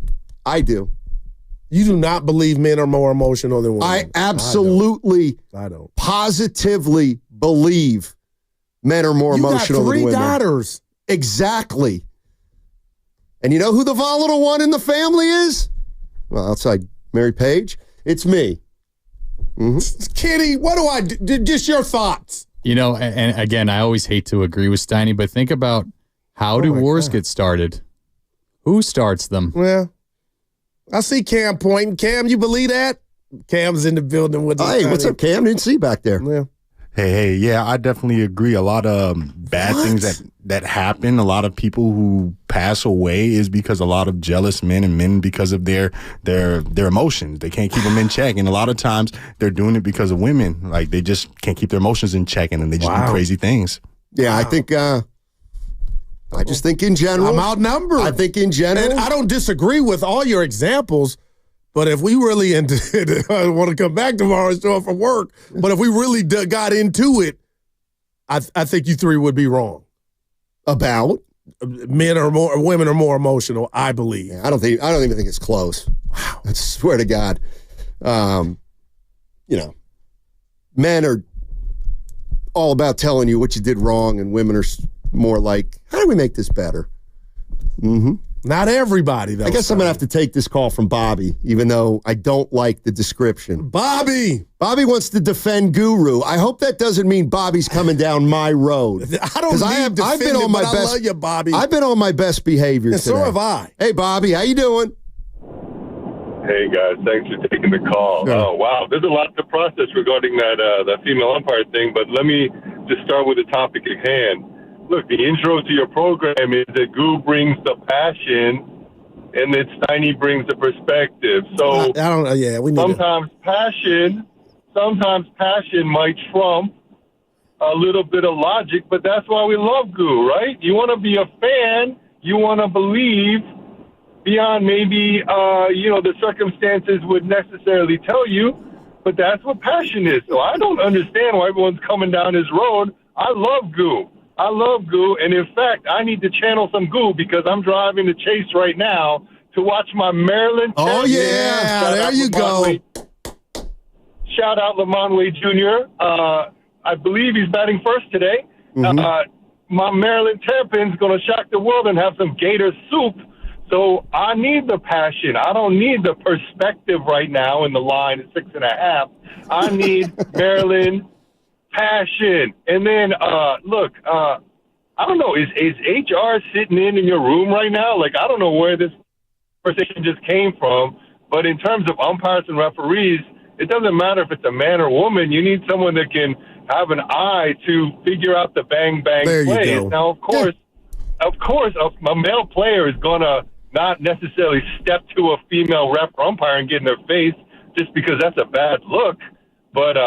You do not believe men are more emotional than women.
I absolutely,
I don't.
Positively believe men are more emotional than women.
You got 3 daughters.
Exactly. And you know who the volatile one in the family is? Well, outside Mary Page, it's me.
Mm-hmm. Kitty, what do I do? Just your thoughts.
You know, and again, I always hate to agree with Steiny, but think about how do wars get started? Who starts them?
Well, I see Cam pointing. Cam, you believe that? Cam's in the building with us.
Hey, what's up, Cam? Didn't see you back there.
Yeah.
Hey, yeah, I definitely agree. A lot of bad things that happen, a lot of people who pass away is because a lot of jealous men and men because of their emotions. They can't keep them in check. And a lot of times they're doing it because of women. Like they just can't keep their emotions in check and then they just do crazy things.
Yeah, I think I just think in general.
I'm outnumbered.
I think in general.
And I don't disagree with all your examples. But if we really I want to come back tomorrow and show up for work. But if we really got into it, I think you 3 would be wrong.
About
women are more emotional. I believe.
Yeah, I don't even think it's close. Wow, I swear to God. Men are all about telling you what you did wrong, and women are more like, how do we make this better? Mm-hmm.
Not everybody, though.
I guess I'm going to have to take this call from Bobby, even though I don't like the description.
Bobby
wants to defend Guru. I hope that doesn't mean Bobby's coming down my road.
I don't need I've been on my best. I love you, Bobby.
I've been on my best behavior
and
today.
So have I.
Hey, Bobby, how you doing?
Hey, guys. Thanks for taking the call.
Sure.
Oh, wow. There's a lot to process regarding that female umpire thing, but let me just start with the topic at hand. Look, the intro to your program is that Goo brings the passion and that Steiny brings the perspective. So
we need
sometimes passion might trump a little bit of logic, but that's why we love Goo, right? You want to be a fan, you want to believe beyond maybe the circumstances would necessarily tell you, but that's what passion is. So I don't understand why everyone's coming down this road. I love Goo. And in fact, I need to channel some Goo because I'm driving to Chase right now to watch my Maryland.
Oh, yeah. There you go.
Shout out Lamont Wade Jr. I believe he's batting first today.
Mm-hmm.
My Maryland Terrapins going to shock the world and have some Gator soup. So I need the passion. I don't need the perspective right now in the line at 6.5. I need Maryland passion. And then, I don't know, is HR sitting in your room right now? Like, I don't know where this conversation just came from, but in terms of umpires and referees, it doesn't matter if it's a man or woman. You need someone that can have an eye to figure out the bang-bang plays. Now, of course, a male player is going to not necessarily step to a female ref or umpire and get in their face just because that's a bad look. But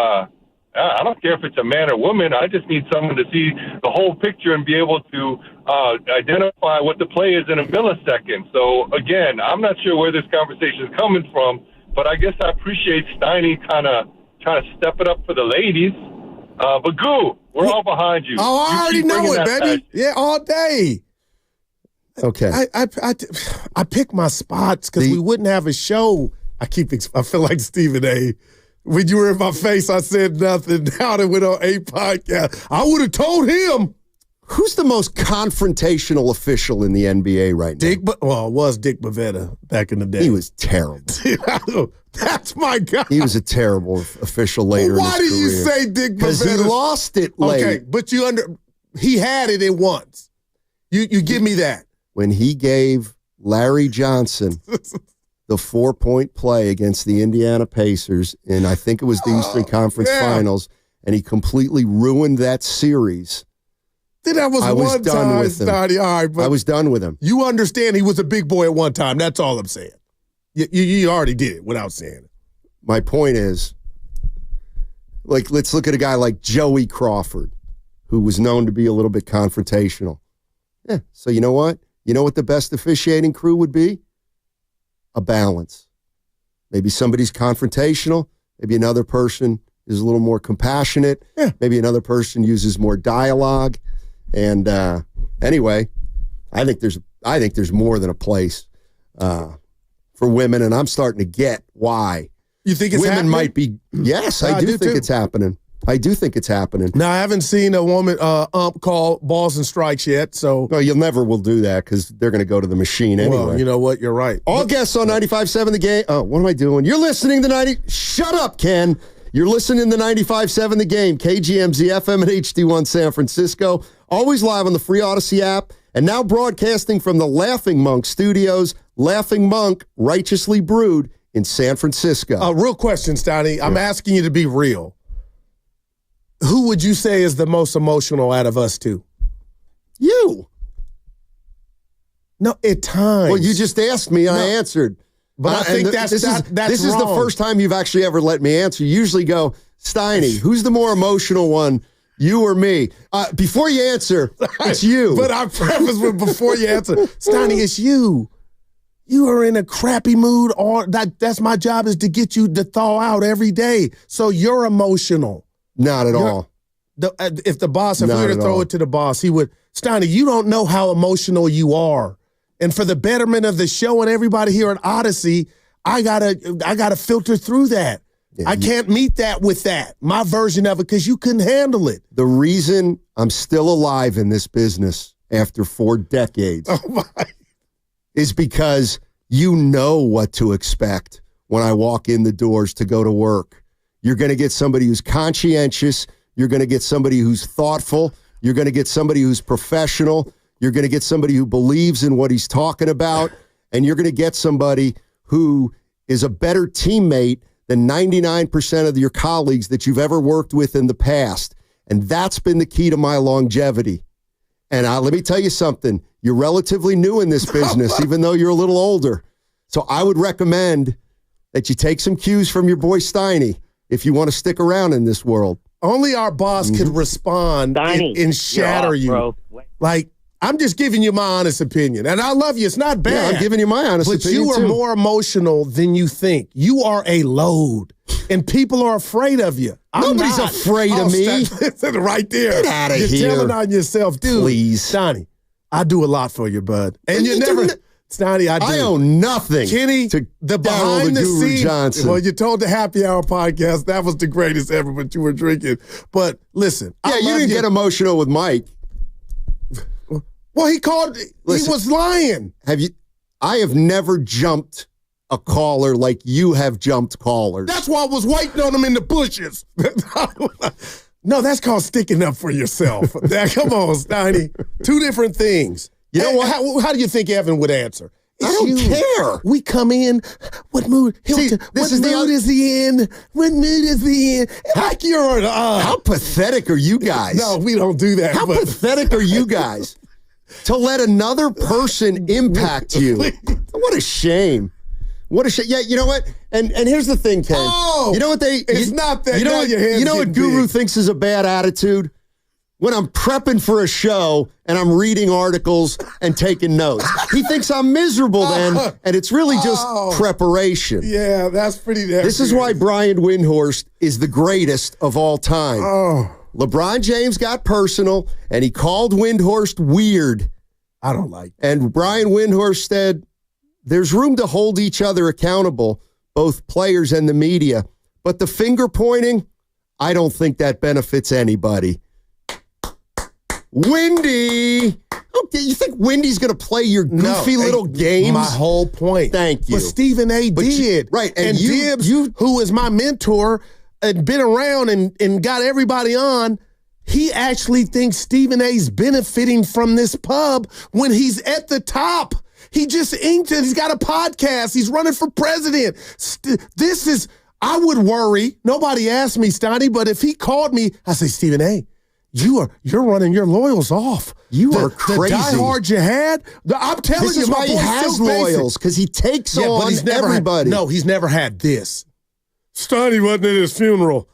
I don't care if it's a man or woman. I just need someone to see the whole picture and be able to identify what the play is in a millisecond. So, again, I'm not sure where this conversation is coming from, but I guess I appreciate Steiny kind of trying to step it up for the ladies. But, Goo, we're all behind you.
Oh, I already know it, baby. Passion. Yeah, all day.
Okay.
I pick my spots because we wouldn't have a show. I feel like Stephen A. When you were in my face, I said nothing. Now that went on 8 podcasts, I would have told him.
Who's the most confrontational official in the NBA right now?
It was Dick Bavetta back in the day.
He was terrible.
That's my guy.
He was a terrible official later in his career.
Why do you say Dick Bavetta?
Because he lost it late.
Okay, but he had it once. You give me that.
When he gave Larry Johnson the 4-point play against the Indiana Pacers, and I think it was the Eastern Conference Finals, and he completely ruined that series.
I was done with him. All right, but
I was done with him.
You understand he was a big boy at one time. That's all I'm saying. You already did it without saying it.
My point is, let's look at a guy like Joey Crawford, who was known to be a little bit confrontational. Yeah, so you know what? You know what the best officiating crew would be? A balance. Maybe somebody's confrontational. Maybe another person is a little more compassionate.
Yeah.
Maybe another person uses more dialogue. And anyway, I think there's more than a place for women, and I'm starting to get why.
You think it's
women
happening?
might be? Yes, I do think it's happening. I do think it's happening.
Now, I haven't seen a woman call balls and strikes yet, so.
No, you'll never will do that because they're going to go to the machine anyway.
Well, you know what? You're right.
All guests on 95.7 The Game. Oh, what am I doing? You're listening to Shut up, Ken. You're listening to 95.7 The Game, KGMZ FM and HD1 San Francisco. Always live on the free Odyssey app. And now broadcasting from the Laughing Monk Studios. Laughing Monk, righteously brewed in San Francisco.
Real question, Stoney. Sure. I'm asking you to be real. Who would you say is the most emotional out of us two?
You.
No, at times.
Well, you just asked me, and I answered.
But I think this is
the first time you've actually ever let me answer. You usually go, Steiny, who's the more emotional one, you or me? Before you answer, it's you.
But I preface with before you answer, Steiny, it's you. You are in a crappy mood. That's my job, is to get you to thaw out every day. So you're emotional.
Not at all.
If the boss, if we were to throw it to the boss, he would, Steiny, you don't know how emotional you are. And for the betterment of the show and everybody here at Odyssey, I gotta filter through that. Yeah, I can't meet that with that, my version of it, because you couldn't handle it.
The reason I'm still alive in this business after 4 decades is because you know what to expect when I walk in the doors to go to work. You're going to get somebody who's conscientious. You're going to get somebody who's thoughtful. You're going to get somebody who's professional. You're going to get somebody who believes in what he's talking about. And you're going to get somebody who is a better teammate than 99% of your colleagues that you've ever worked with in the past. And that's been the key to my longevity. And let me tell you something. You're relatively new in this business, even though you're a little older. So I would recommend that you take some cues from your boy Steiny if you want to stick around in this world.
Only our boss could respond and shatter you. Bro. Like, I'm just giving you my honest opinion. And I love you. It's not bad.
Yeah, I'm giving you my honest opinion,
but you are more emotional than you think. You are a load. And people are afraid of you.
Nobody's afraid of me.
Right there.
Get out of here.
You're telling on yourself, dude.
Please.
Steiny, I do a lot for you, bud. And you never... Steiny, I do.
I owe nothing.
Kenny,
to
the behind the scenes.
Johnson.
Well, you told the Happy Hour podcast that was the greatest ever, but you were drinking. But listen,
yeah, you didn't get emotional with Mike.
Well, he was lying.
I have never jumped a caller like you have jumped callers.
That's why I was waiting on him in the bushes. No, that's called sticking up for yourself. Come on, Steiny. 2 different things.
You know what?
How do you think Evan would answer?
I don't care.
We come in. What mood? Hilton, what mood is he in? What mood is he in? Like you're
how pathetic are you guys?
No, we don't do that.
How pathetic are you guys to let another person impact you? What a shame. What a shame. Yeah, you know what? And here's the thing, Ken.
Oh,
you know what
it's not that.
You know what Guru thinks is a bad attitude? When I'm prepping for a show and I'm reading articles and taking notes. He thinks I'm miserable then, and it's really just preparation.
Yeah, that's pretty damn
This is why Brian Windhorst is the greatest of all time. LeBron James got personal, and he called Windhorst weird.
I don't like that.
And Brian Windhorst said, there's room to hold each other accountable, both players and the media, But the finger pointing, I don't think that benefits anybody. Windy. Okay, you think Windy's going to play your goofy little games?
My whole point.
Thank you.
But Stephen A. did.
Right.
And Dibbs, who is my mentor and been around and got everybody on, he actually thinks Stephen A.'s benefiting from this pub when he's at the top. He just inked it. He's got a podcast. He's running for president. This is, I would worry. Nobody asked me, Steiny, but if he called me, I say, Stephen A., you're running your loyals off. You are crazy. The diehard you had. I'm telling you,
this is why he has loyals, because he takes on
but he's never
everybody.
He's never had this. Steiny wasn't at his funeral.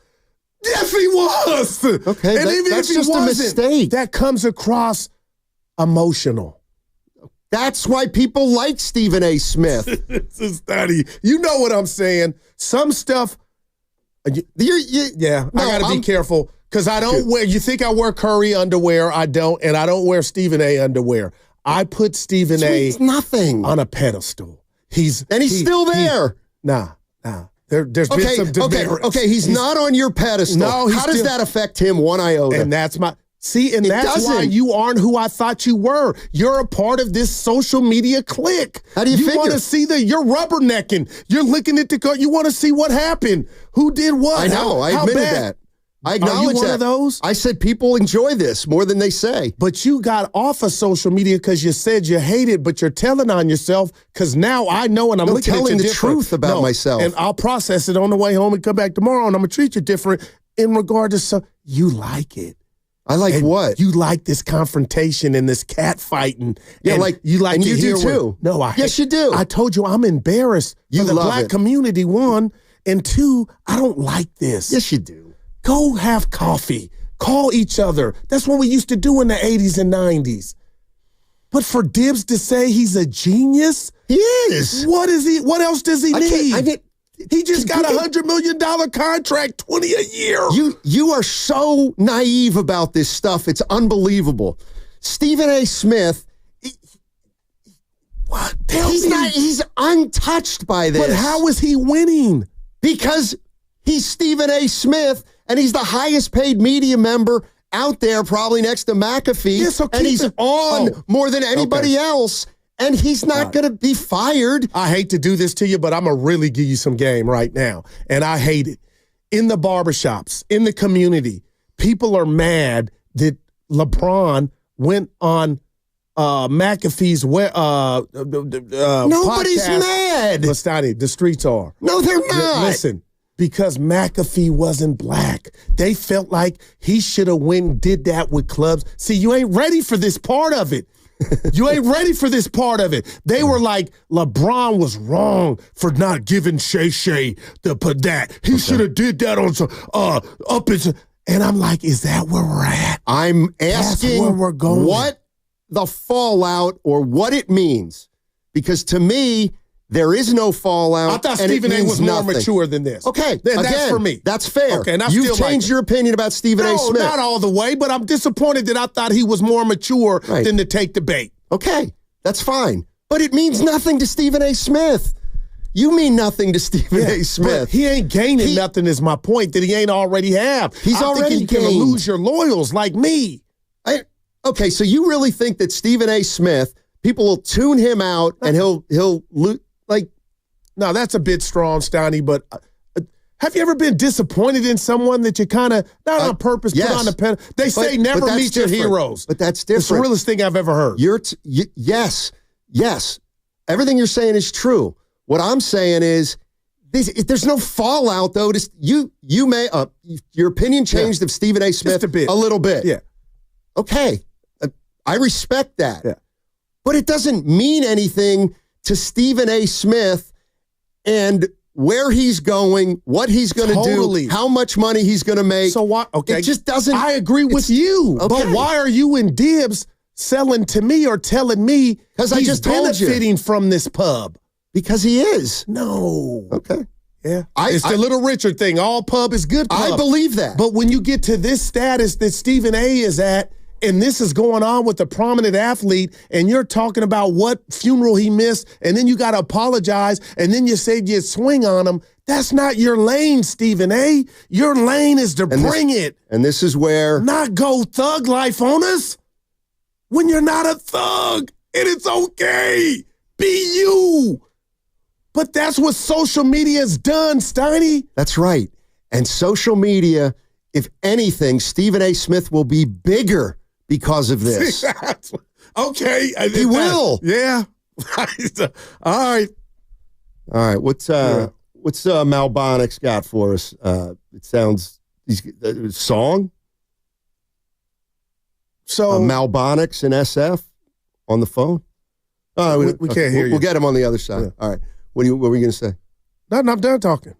Yes, he was.
Okay,
and even
that's
if he
just
wasn't,
a mistake.
That comes across emotional.
That's why people like Stephen A. Smith.
This is Steiny. You know what I'm saying? Some stuff. I got to be careful. Because I don't wear, you think I wear Curry underwear? I don't, and I don't wear Stephen A. underwear. I put Stephen A.
nothing
on a pedestal. He's
still there.
Nah. There's been some demerits.
Okay, he's not on your pedestal. No, how does that affect him one iota?
And that's my... See, and that's why you aren't who I thought you were. You're a part of this social media clique.
How do you figure?
You want to see you're rubbernecking. You're licking it to go. You want to see what happened. Who did what?
I know. I admitted that. I acknowledge
one of those?
I said people enjoy this more than they say.
But you got off of social media because you said you hate it, but you're telling on yourself because now I know and I'm looking at you
telling the
different.
truth about myself.
And I'll process it on the way home and come back tomorrow and I'm going to treat you different in regard to you like it.
I like what?
You like this confrontation and this cat fighting.
Yeah,
you like
and
to
you
hear
do too.
No,
yes, you do.
I told you I'm embarrassed for the black community, one, and two, I don't like this.
Yes, you do.
Go have coffee. Call each other. That's what we used to do in the 80s and 90s. But for Dibbs to say he's a genius?
He is.
What is he? What else does he need? He just got $100 million contract, 20 a year.
You are so naive about this stuff. It's unbelievable. Stephen A. Smith,
what?
He's untouched by this.
But how is he winning?
Because he's Stephen A. Smith, and he's the highest paid media member out there, probably next to McAfee.
Yeah, so
and he's on more than anybody else. And he's not going to be fired.
I hate to do this to you, but I'm going to really give you some game right now. And I hate it. In the barbershops, in the community, people are mad that LeBron went on McAfee's
Nobody's
podcast.
mad.
Lestani, the streets are.
No, they're not.
Listen, because McAfee wasn't black. They felt like he should have went and did that with clubs. See, you ain't ready for this part of it. You ain't ready for this part of it. They were like, LeBron was wrong for not giving Shay that. He should have did that on some up his. And I'm like, is that where we're at?
I'm asking
where we're going.
What the fallout or what it means. Because to me, there is no fallout.
I thought Stephen A. was more mature than this.
Okay,
that's for me.
That's fair.
Okay, and
you've changed your opinion about Stephen A. Smith.
No, not all the way, but I'm disappointed that I thought he was more mature than to take the bait.
Okay, that's fine. But it means nothing to Stephen A. Smith. You mean nothing to Stephen A. Smith.
He ain't gaining nothing is my point that he ain't already have.
He's already
gained. You're going to lose your loyals like me.
Okay, so you really think that Stephen A. Smith, people will tune him out and he'll like,
no, that's a bit strong, Steiny, but have you ever been disappointed in someone that you kind of, not on purpose, put on the pen? They say never meet your heroes.
But that's different.
It's the realest thing I've ever heard.
Yes. Everything you're saying is true. What I'm saying is, there's no fallout, though. You may, your opinion changed of Stephen A. Smith
a
little bit.
Yeah.
Okay. I respect that.
Yeah.
But it doesn't mean anything to Stephen A. Smith and where he's going, what he's going to do, how much money he's going to make.
So why? Okay,
it just doesn't.
I agree with you, but why are you and Dibbs selling to me or telling me
because I just told you
benefiting from this pub?
Because he is.
No.
Okay.
Yeah. It's the Little Richard thing. All pub is good pub.
I believe that.
But when you get to this status that Stephen A. is at, and this is going on with a prominent athlete, and you're talking about what funeral he missed, and then you got to apologize, and then you say you swing on him. That's not your lane, Stephen A. Your lane is to bring it.
And this is where...
Not go thug life on us when you're not a thug, and it's okay. Be you. But that's what social media has done, Steiny.
That's right. And social media, if anything, Stephen A. Smith will be bigger because of this.
Okay.
He will.
Yeah. All right.
All right. What's Malbonics got for us? It sounds song.
So
Malbonics and SF on the phone. Oh,
we can't hear you.
We'll get him on the other side. Yeah. All right. What were we going to say?
Nothing. I'm done talking.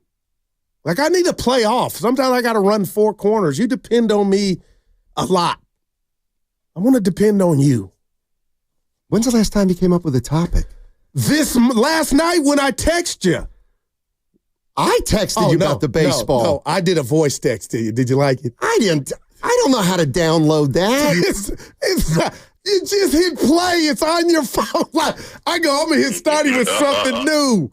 Like, I need to play off. Sometimes I got to run four corners. You depend on me a lot. I want to depend on you.
When's the last time you came up with a topic?
Last night when I text you.
I texted you about the baseball.
No, I did a voice text to you. Did you like it?
I didn't. I don't know how to download that.
You just hit play. It's on your phone. Like, I'm going to hit Steiny with something new.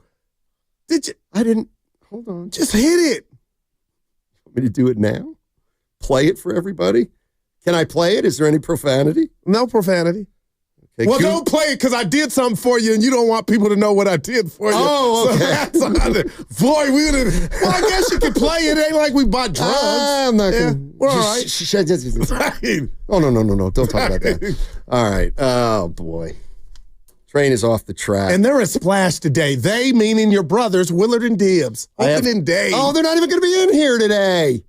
Did you?
I didn't. Hold on.
Just hit it.
Want me to do it now? Play it for everybody? Can I play it? Is there any profanity?
No profanity.
Okay,
well, don't play it because I did something for you and you don't want people to know what I did for you.
Oh, okay.
So that's on it. Boy, well, I guess you could play it. It ain't like we bought drugs.
I'm not going to.
We're all right.
Oh, no. Don't talk about that. All right. Oh, boy. Train is off the track.
And they're a splash today. They, meaning your brothers, Willard and Dibbs. Opening day.
Oh, they're not even going to be in here today.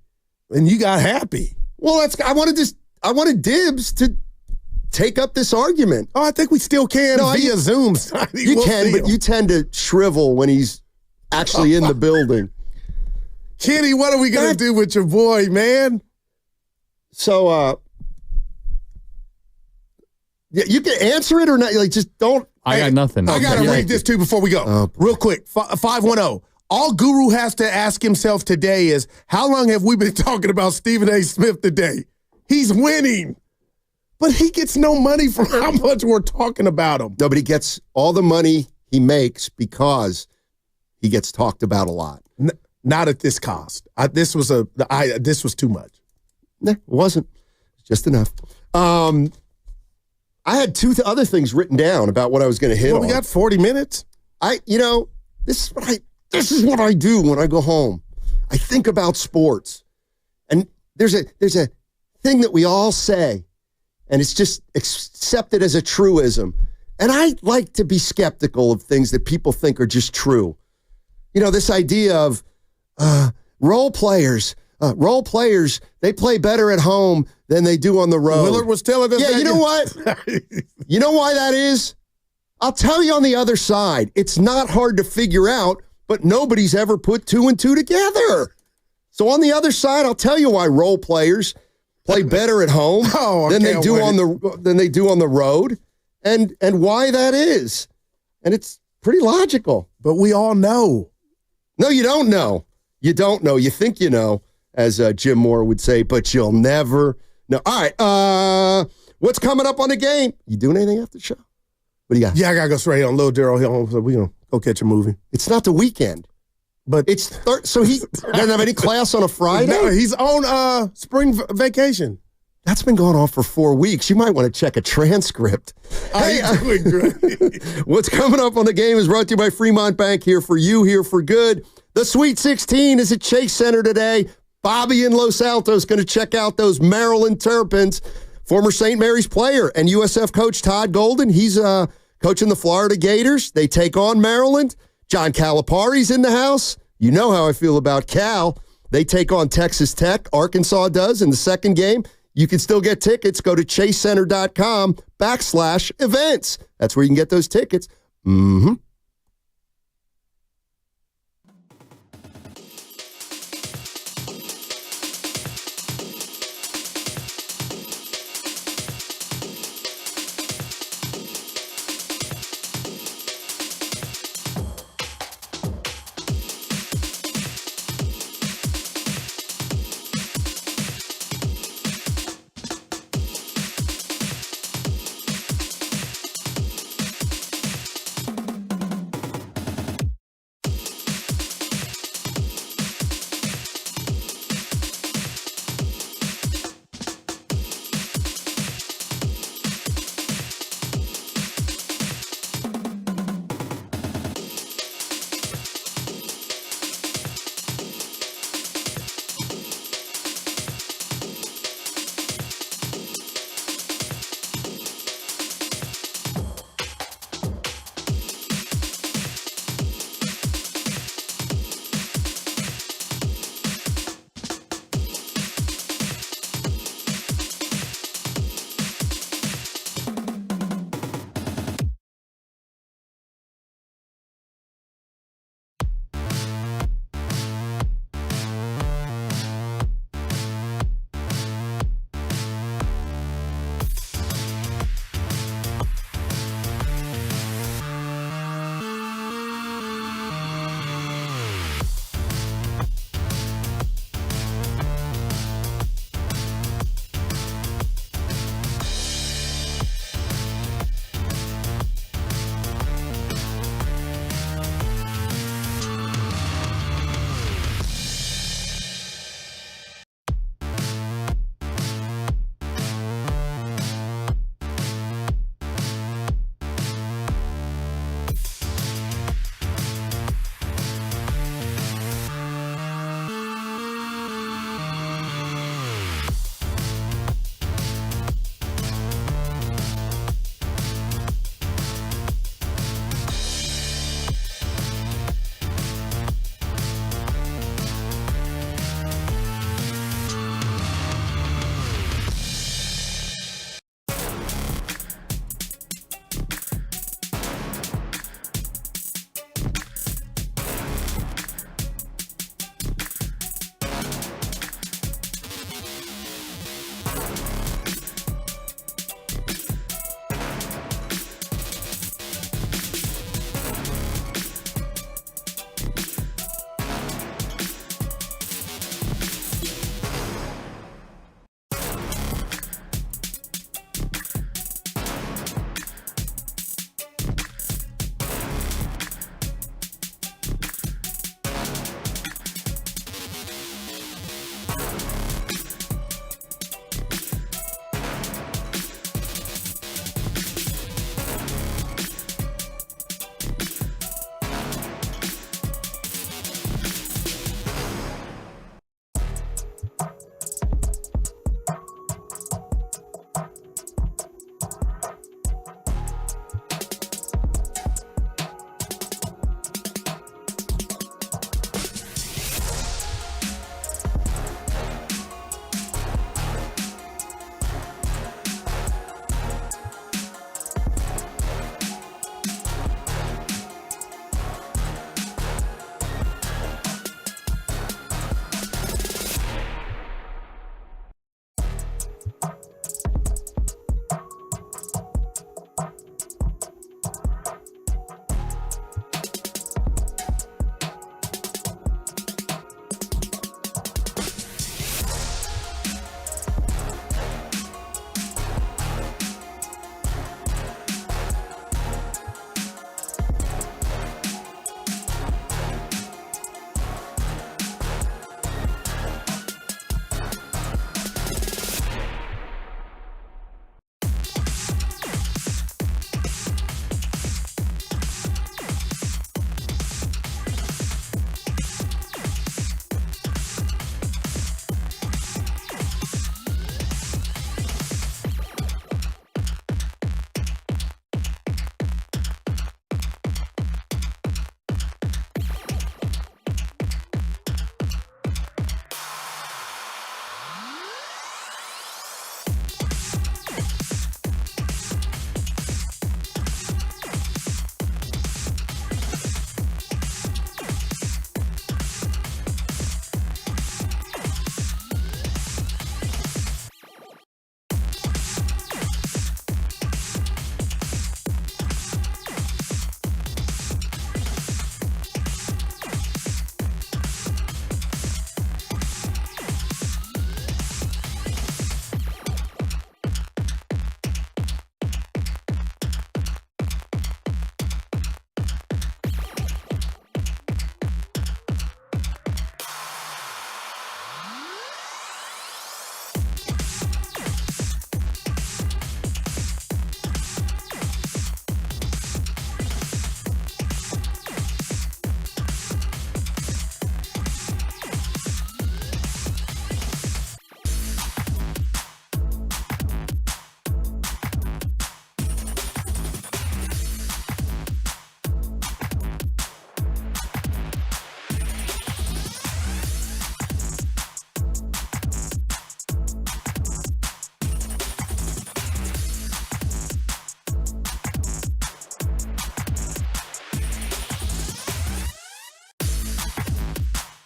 And you got happy.
Well, I wanted Dibbs to take up this argument.
Oh, I think we still can via Zoom.
You can, but you tend to shrivel when he's actually in the building.
Kenny, what are we going to do with your boy, man?
So, yeah, you can answer it or not. Like, just don't.
I got nothing.
I got to read this too before we go. Real quick, 510. All Guru has to ask himself today is, how long have we been talking about Stephen A. Smith today? He's winning. But he gets no money from how much we're talking about him.
No, but he gets all the money he makes because he gets talked about a lot.
Not at this cost. This was too much.
Nah, it wasn't. Just enough. I had two other things written down about what I was going to hit on.
We got 40 minutes.
This is what I do when I go home. I think about sports. And there's a thing that we all say, and it's just accepted as a truism. And I like to be skeptical of things that people think are just true. This idea of role players, they play better at home than they do on the road.
Willard was telling us that.
Yeah, you know what? You know why that is? I'll tell you on the other side. It's not hard to figure out, but nobody's ever put two and two together. So on the other side, I'll tell you why role players play better at home than they do on the road, and why that is. And it's pretty logical.
But we all know.
No, you don't know. You don't know. You think you know, as Jim Moore would say, but you'll never know. All right. What's coming up on the game? You doing anything after the show? What do you got?
Yeah, I got to go straight on Lil Daryl Hill. So we're going to go catch a movie.
It's not the weekend.
But
it's so he doesn't have any class on a Friday?
No, he's on spring vacation.
That's been going on for 4 weeks. You might want to check a transcript.
Hey, doing great.
What's coming up on the game is brought to you by Fremont Bank, here for you, here for good. The Sweet 16 is at Chase Center today. Bobby in Los Altos going to check out those Maryland Terrapins. Former St. Mary's player and USF coach Todd Golden, he's coaching the Florida Gators. They take on Maryland. John Calipari's in the house. You know how I feel about Cal. They take on Texas Tech. Arkansas does in the second game. You can still get tickets. Go to chasecenter.com/events. That's where you can get those tickets. Mm-hmm.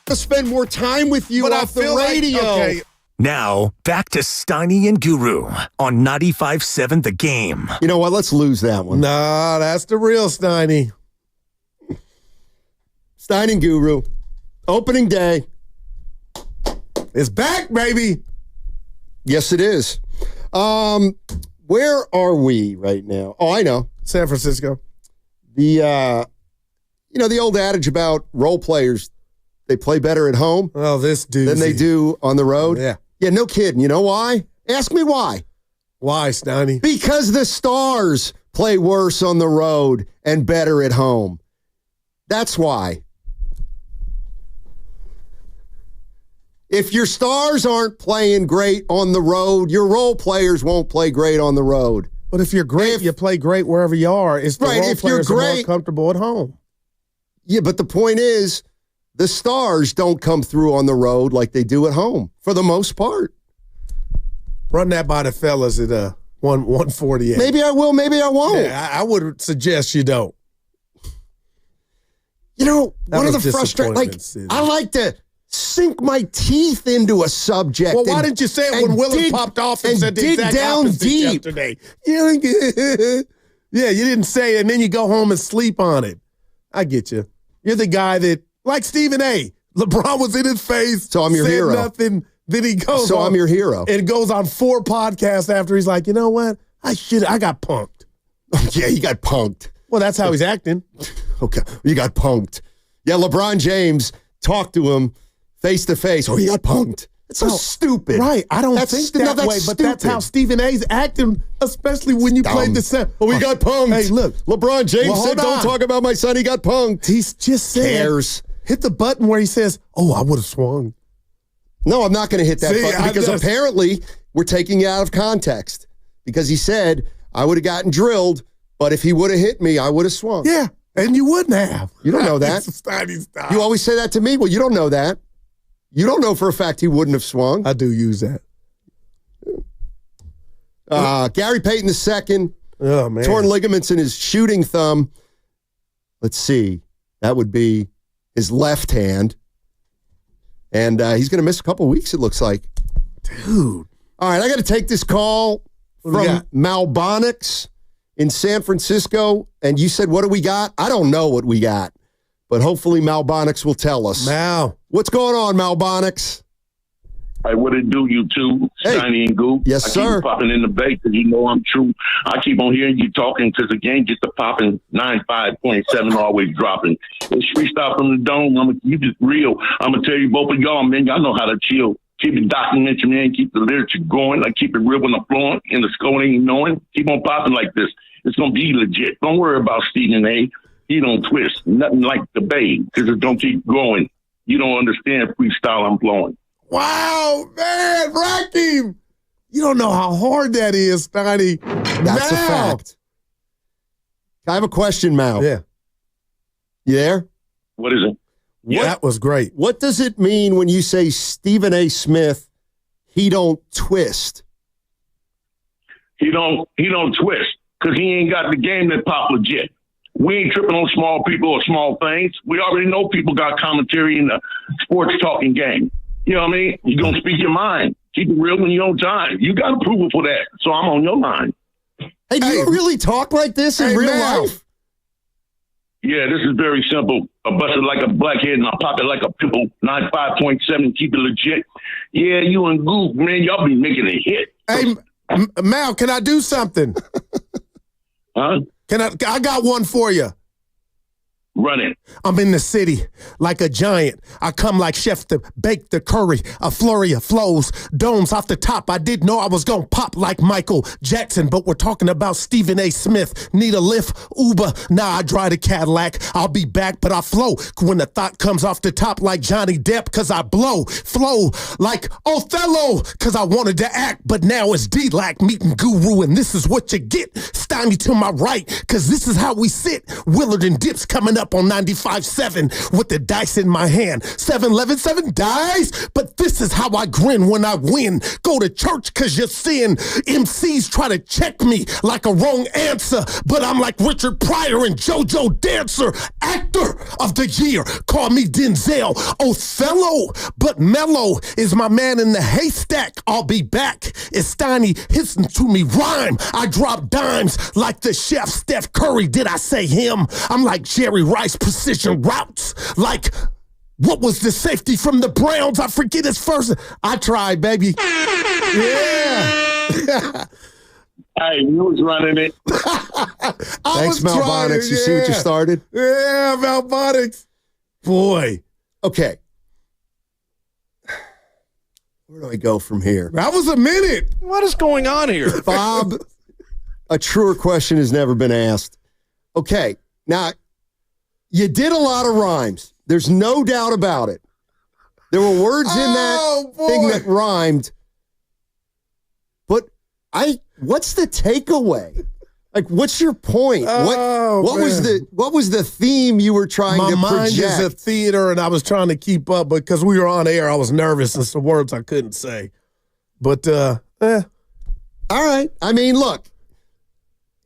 to spend more time with you off the radio.
Okay.
Now, back to Steiny and Guru on 95.7 The Game.
You know what? Let's lose that one.
Nah, that's the real Steiny.
Steiny and Guru. Opening day.
It's back, baby.
Yes, it is. Where are we right now? Oh, I know.
San Francisco.
The old adage about role players, they play better at home
than
they do on the road.
Yeah.
Yeah, no kidding. You know why? Ask me why.
Why, Steiny?
Because the Stars play worse on the road and better at home. That's why. If your Stars aren't playing great on the road, your role players won't play great on the road.
But if you're great, you play great wherever you are. It's the role players are more comfortable at home.
Yeah, but the point is, the Stars don't come through on the road like they do at home, for the most part.
Run that by the fellas at 148.
Maybe I will, maybe I won't.
Yeah, I would suggest you don't.
You know, one of the frustrating, I like to sink my teeth into a subject.
Well, why didn't you say it when Willard popped off and said the exact opposite yesterday? Yeah, you didn't say it, and then you go home and sleep on it. I get you. You're the guy that, like Stephen A., LeBron was in his face,
so I'm your hero.
Nothing. Then he goes
I'm your hero.
And goes on 4 podcasts after he's like, you know what? I got punked.
Yeah, he got punked.
Well, that's how he's acting.
Okay, you got punked. Yeah, LeBron James talked to him face to face. Oh, he got punked. It's so stupid.
Right. I don't think that way, but that's how Stephen A's acting, especially when you played the set.
Oh, he got punked.
Hey, look.
LeBron James said, don't talk about my son. He got punked.
He's just saying. Hit the button where he says, oh, I would have swung.
No, I'm not going to hit that button because apparently we're taking it out of context. Because he said, I would have gotten drilled, but if he would have hit me, I would have swung.
Yeah, and you wouldn't have.
You don't know that. You always say that to me. Well, you don't know that. You don't know for a fact he wouldn't have swung.
I do use that.
Gary Payton II,
oh, man.
Torn ligaments in his shooting thumb. Let's see. That would be his left hand. And he's going to miss a couple weeks, it looks like.
Dude.
All right, I got to take this call from Malbonics in San Francisco. And you said, what do we got? I don't know what we got. But hopefully Malbonics will tell us.
Mal.
What's going on, Malbonics?
Hey, what it do, you two? Steiny and Goop.
Yes, sir.
I keep popping in the bait because you know I'm true. I keep on hearing you talking because the game gets to popping 95.7, always dropping. It's freestyle from the dome. You just real. I'm going to tell you, both of y'all, man, y'all know how to chill. Keep it documentary, man. Keep the literature going. I keep it real when I'm flowing and the score ain't knowing. Keep on popping like this. It's going to be legit. Don't worry about Stephen A. He don't twist. Nothing like the Bay because it's going to keep growing. You don't understand freestyle I'm flowing.
Wow, man, Rakim. You don't know how hard that is, Steiny.
That's a fact. I have a question, Mal.
Yeah.
You there?
What is it?
Yeah, that was great.
What does it mean when you say Stephen A. Smith, he don't twist?
He don't twist because he ain't got the game that pop legit. We ain't tripping on small people or small things. We already know people got commentary in the sports talking game. You know what I mean? You're going to speak your mind. Keep it real when you're on time. You got approval for that. So I'm on your line.
Hey, do you really talk like this in real life?
Yeah, this is very simple. I busted like a blackhead and I pop it like a pimple. 95.7, keep it legit. Yeah, you and Goop, man, y'all be making a hit.
Hey, Mal, can I do something?
Huh?
I got one for you.
Run it.
I'm in the city like a giant. I come like chef to bake the curry. A flurry of flows, domes off the top. I didn't know I was going to pop like Michael Jackson, but we're talking about Stephen A. Smith. Need a lift? Uber? Nah, I drive the Cadillac. I'll be back, but I flow when the thought comes off the top like Johnny Depp, because I flow like Othello, because I wanted to act, but now it's D-Lac meeting Guru, and this is what you get. Steiny to my right, because this is how we sit. Willard and Dips coming up up on 95.7 with the dice in my hand. 7-11-7 dice, but this is how I grin when I win. Go to church cause you're sin. MCs try to check me like a wrong answer, but I'm like Richard Pryor and JoJo Dancer. Actor of the year, call me Denzel. Othello, but Mello is my man in the haystack. I'll be back. It's Steiny, listen to me rhyme. I drop dimes like the chef Steph Curry. Did I say him? I'm like Jerry Rice, precision routes. Like, what was the safety from the Browns? I forget his first. I tried, baby. Yeah.
Hey, you was running it.
Thanks, Malbonics. You see what you started?
Yeah, Malbonics. Boy.
Okay. Where do I go from here?
That was a minute.
What is going on here?
Bob, a truer question has never been asked. Okay. Now, you did a lot of rhymes. There's no doubt about it. There were words in that thing that rhymed. But what's the takeaway? Like, what's your point? What was the theme you were trying to project?
My mind is a theater, and I was trying to keep up, but because we were on air, I was nervous and some words I couldn't say. But all
right. I mean, look,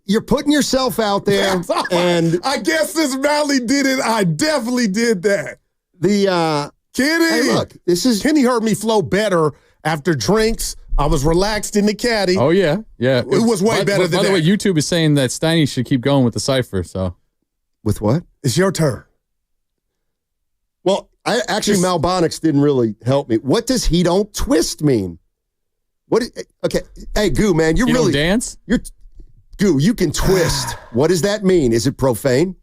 you're putting yourself out there, and
I guess this Mally did it. I definitely did that. Kenny,
hey, look,
Kenny heard me flow better after drinks. I was relaxed in the caddy.
Oh, yeah. It
was way better than that.
By the way, YouTube is saying that Steiny should keep going with the cipher, so.
With what?
It's your turn.
Well, Malbonics didn't really help me. What does he don't twist mean? Okay. Hey, Goo, man, you really.
Don't dance?
Goo, you can twist. What does that mean? Is it profane?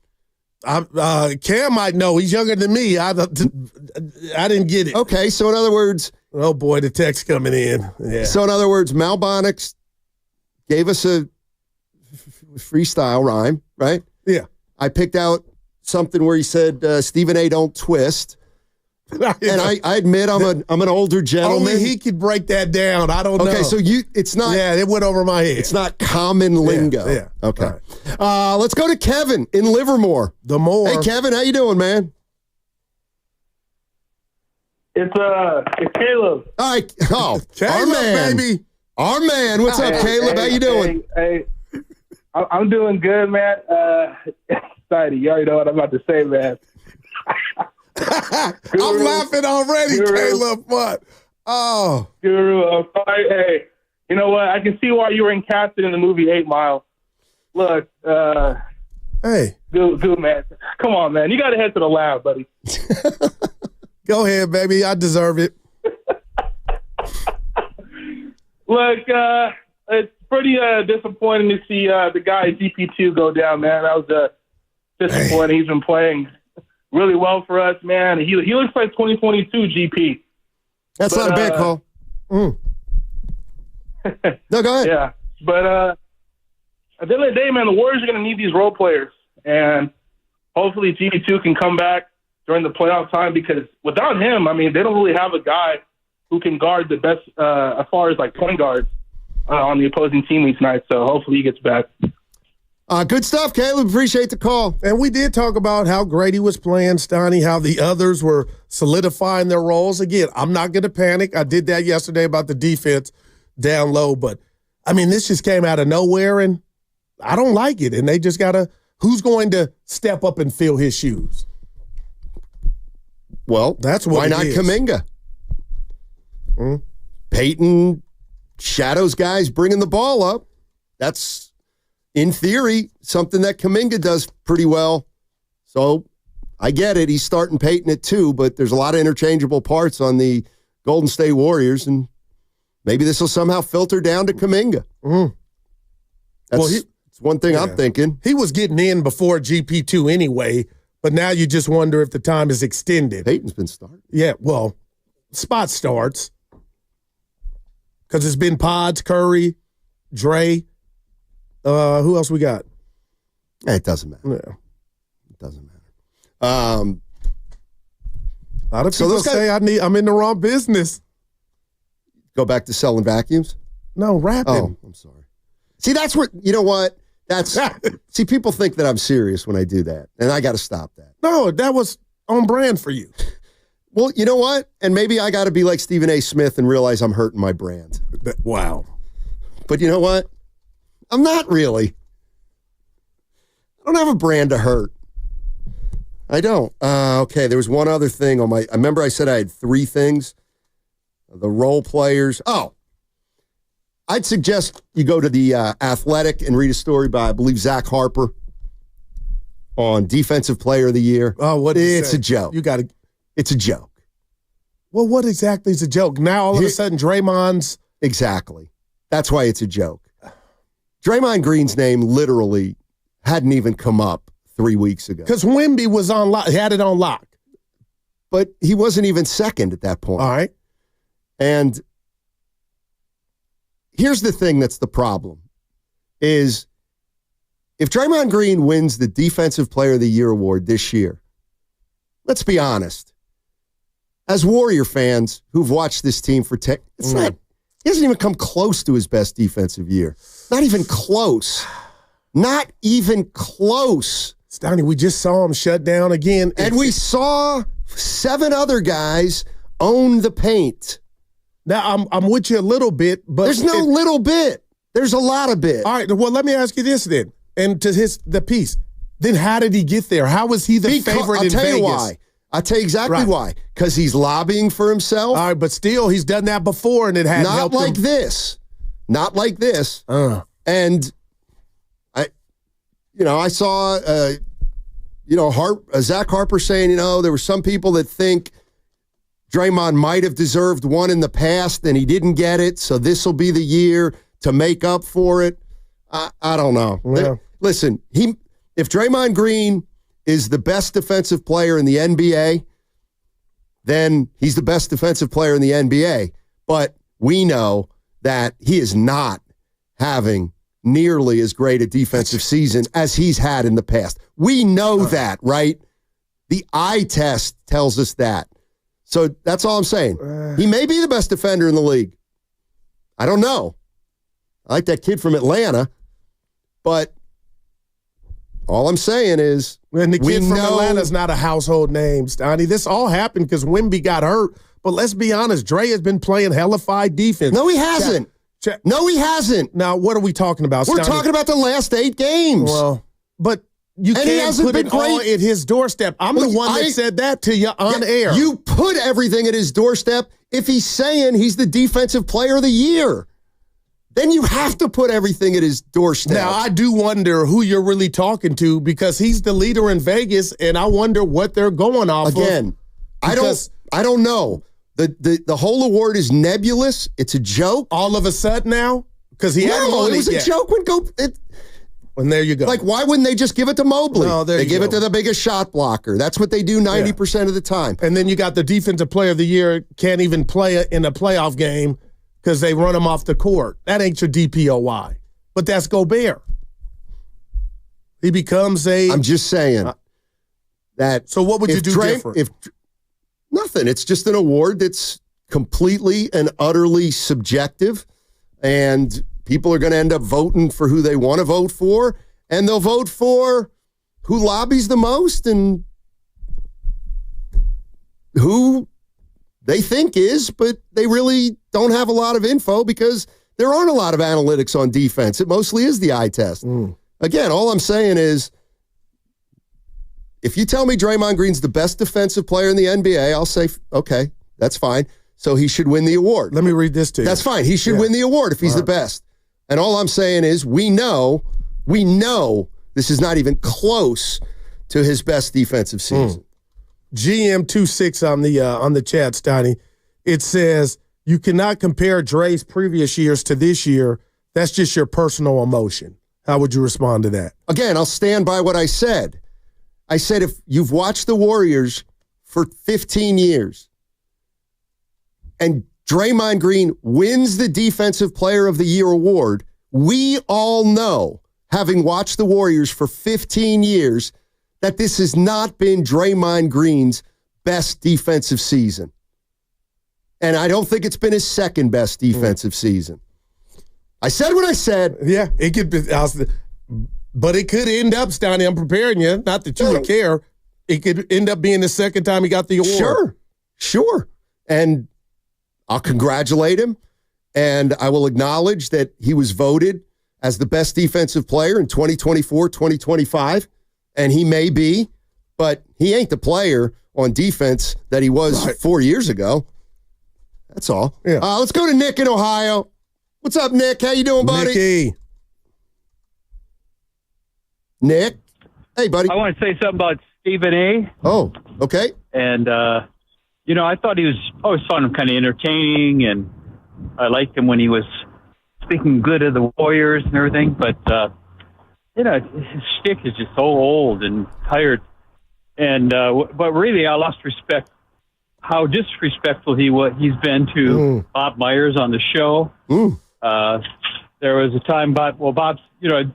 Cam might know. He's younger than me. I didn't get it.
Okay, so in other words.
Oh, boy, the text coming in. Yeah.
So in other words, Malbonics gave us a freestyle rhyme, right?
Yeah.
I picked out something where he said, Stephen A. don't twist. And I admit I'm an older gentleman.
Only he could break that down. I don't know.
Okay, so it's not.
Yeah, it went over my head.
It's not common lingo.
Yeah.
Okay. Right. Let's go to Kevin in Livermore.
Hey,
Kevin, how you doing, man?
It's Caleb.
All right. Oh,
Caleb,
our man,
baby.
Our man. What's up, Caleb? How you doing?
Hey, I'm doing good, man. Excited. You already know what I'm about to say, man.
I'm laughing already, Caleb. What? Oh.
Guru, I'm sorry. Hey, you know what? I can see why you were casted in the movie 8 Mile. Look,
hey.
Good, man. Come on, man. You got to head to the lab, buddy.
Go ahead, baby. I deserve it.
Look, it's pretty disappointing to see the guy GP2 go down, man. That was disappointing. He's been playing really well for us, man. He looks like 2022 GP.
That's not a bad call. No, go ahead.
Yeah, but at the end of the day, man, the Warriors are going to need these role players, and hopefully GP2 can come back during the playoff time, because without him, I mean, they don't really have a guy who can guard the best as far as like point guards on the opposing team each night. So hopefully he gets back.
Good stuff, Caleb. Appreciate the call.
And we did talk about how great he was playing, Steiny, how the others were solidifying their roles. Again, I'm not going to panic. I did that yesterday about the defense down low. But, I mean, this just came out of nowhere, and I don't like it. And they just got to – who's going to step up and fill his shoes?
Well,
that's what
why not Kuminga? Payton shadows guys bringing the ball up. That's, in theory, something that Kuminga does pretty well. So I get it. He's starting Payton at 2, but there's a lot of interchangeable parts on the Golden State Warriors, and maybe this will somehow filter down to Kuminga. That's one thing I'm thinking.
He was getting in before GP2 anyway, but now you just wonder if the time is extended.
Payton's been starting.
Yeah, well, spot starts. Because it's been Pods, Curry, Dre. Who else we got?
It doesn't matter.
Yeah.
It doesn't matter.
A lot of people say I'm in the wrong business.
Go back to selling vacuums?
No, rapping.
Oh, I'm sorry. See, that's where, you know what? See, people think that I'm serious when I do that, and I got to stop that.
No, that was on brand for you.
Well, you know what? And maybe I got to be like Stephen A. Smith and realize I'm hurting my brand.
Wow.
But you know what? I'm not really. I don't have a brand to hurt. I don't. Okay, there was one other thing on I remember I said I had 3 things. The role players. Oh, I'd suggest you go to the Athletic and read a story by, I believe, Zach Harper on Defensive Player of the Year.
Oh,
it's a joke. It's a joke.
Well, what exactly is a joke? Now all of a sudden Draymond's...
Exactly. That's why it's a joke. Draymond Green's name literally hadn't even come up 3 weeks ago.
Because Wemby was on lock. He had it on lock.
But he wasn't even second at that point.
All right.
And here's the thing that's the problem is if Draymond Green wins the Defensive Player of the Year award this year, let's be honest. As Warrior fans who've watched this team for he hasn't even come close to his best defensive year. Not even close. Not even close.
Stoney, we just saw him shut down again.
And we saw 7 other guys own the paint.
Now, I'm with you a little bit, but...
There's no little bit. There's a lot of bit.
All right, well, let me ask you this then. And to the piece, then how did he get there? How was he the favorite in Vegas?
I'll tell you why. I'll tell you exactly why. Because he's lobbying for himself.
All right, but still, he's done that before, and it hadn't helped him.
Not like this. And I saw, Zach Harper saying, there were some people that think Draymond might have deserved one in the past and he didn't get it, so this will be the year to make up for it. I don't know.
Yeah.
Listen, if Draymond Green is the best defensive player in the NBA, then he's the best defensive player in the NBA. But we know that he is not having nearly as great a defensive season as he's had in the past. We know that, right? The eye test tells us that. So that's all I'm saying. He may be the best defender in the league. I don't know. I like that kid from Atlanta, but all I'm saying is
and the kid from Atlanta's not a household name, Stoney. This all happened because Wemby got hurt. But let's be honest, Dre has been playing hellified defense.
No, he hasn't. No, he hasn't.
Now, what are we talking about,
We're talking about the last 8 games.
Well, but you can't put it all at his doorstep. I'm the one that said that to you on air.
You put everything at his doorstep if he's saying he's the Defensive Player of the Year. Then you have to put everything at his doorstep.
Now, I do wonder who you're really talking to because he's the leader in Vegas, and I wonder what they're going off of.
Again, I don't know. The whole award is nebulous. It's a joke.
All of a sudden now? Because he hadn't won
it was a joke when
And there you go.
Like, why wouldn't they just give it to Mobley?
No,
they give it to the biggest shot blocker. That's what they do 90% of the time.
And then you got the Defensive Player of the Year can't even play in a playoff game because they run him off the court. That ain't your DPOY. But that's Gobert. He becomes
I'm just saying that.
So what would you do different?
Nothing. It's just an award that's completely and utterly subjective, and people are going to end up voting for who they want to vote for, and they'll vote for who lobbies the most and who they think is, but they really don't have a lot of info because there aren't a lot of analytics on defense. It mostly is the eye test. Again, all I'm saying is, if you tell me Draymond Green's the best defensive player in the NBA, I'll say, okay, that's fine. So he should win the award.
Let me read this to you.
That's fine. He should win the award if he's the best. And all I'm saying is we know this is not even close to his best defensive season.
GM26 on the chat, Stoney. It says, you cannot compare Dre's previous years to this year. That's just your personal emotion. How would you respond to that?
Again, I'll stand by what I said. I said if you've watched the Warriors for 15 years and Draymond Green wins the Defensive Player of the Year award, we all know, having watched the Warriors for 15 years, that this has not been Draymond Green's best defensive season. And I don't think it's been his second best defensive season. I said what I said.
Yeah, it could be. But it could end up, Stoney, I'm preparing you, not that you would care. It could end up being the second time he got the award.
Sure. And I'll congratulate him, and I will acknowledge that he was voted as the best defensive player in 2024, 2025, and he may be, but he ain't the player on defense that he was 4 years ago. That's all.
Yeah.
Let's go to Nick in Ohio. What's up, Nick? How you doing, buddy?
Nicky.
Nick? Hey, buddy.
I want to say something about Stephen A.
Oh, okay.
And, I thought he always found him kind of entertaining, and I liked him when he was speaking good of the Warriors and everything. But, his shtick is just so old and tired. And but really, I lost respect how disrespectful he's been to Bob Myers on the show. There was a time, Bob's,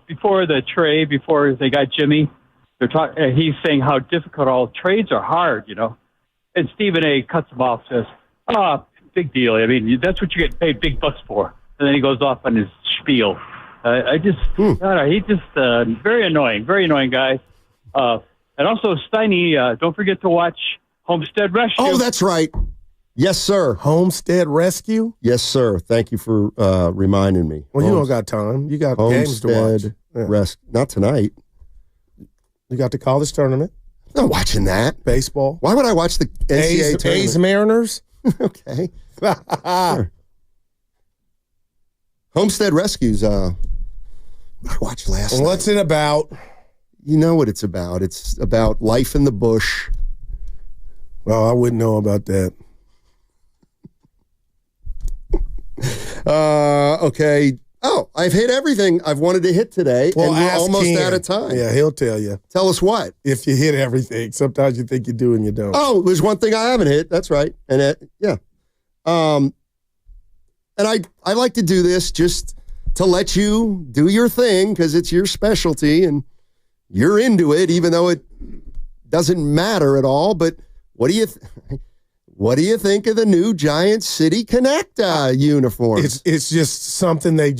before the trade, before they got Jimmy, he's saying how difficult all trades are hard, And Stephen A. cuts him off, says, big deal. I mean, that's what you get paid big bucks for. And then he goes off on his spiel. He's just very annoying guy. And also, Steiny, don't forget to watch Homestead Rescue.
Oh, that's right. Yes, sir.
Homestead Rescue?
Yes, sir. Thank you for reminding me.
Well, you don't got time. You got games to watch.
Homestead Rescue. Not tonight.
You got the college tournament.
I'm not watching that.
Baseball.
Why would I watch the NCAA tournament?
A's Mariners?
Okay. Sure. Homestead Rescues. I watched last night.
What's it about?
You know what it's about. It's about life in the bush.
Well, I wouldn't know about that.
Okay. Oh, I've hit everything I've wanted to hit today, and we're almost out of time.
Yeah, he'll tell you.
Tell us what?
If you hit everything. Sometimes you think you do and you don't.
Oh, there's one thing I haven't hit. That's right. And and I like to do this just to let you do your thing because it's your specialty and you're into it, even though it doesn't matter at all. But what do you think of the new Giant City Connect uniforms?
It's just something they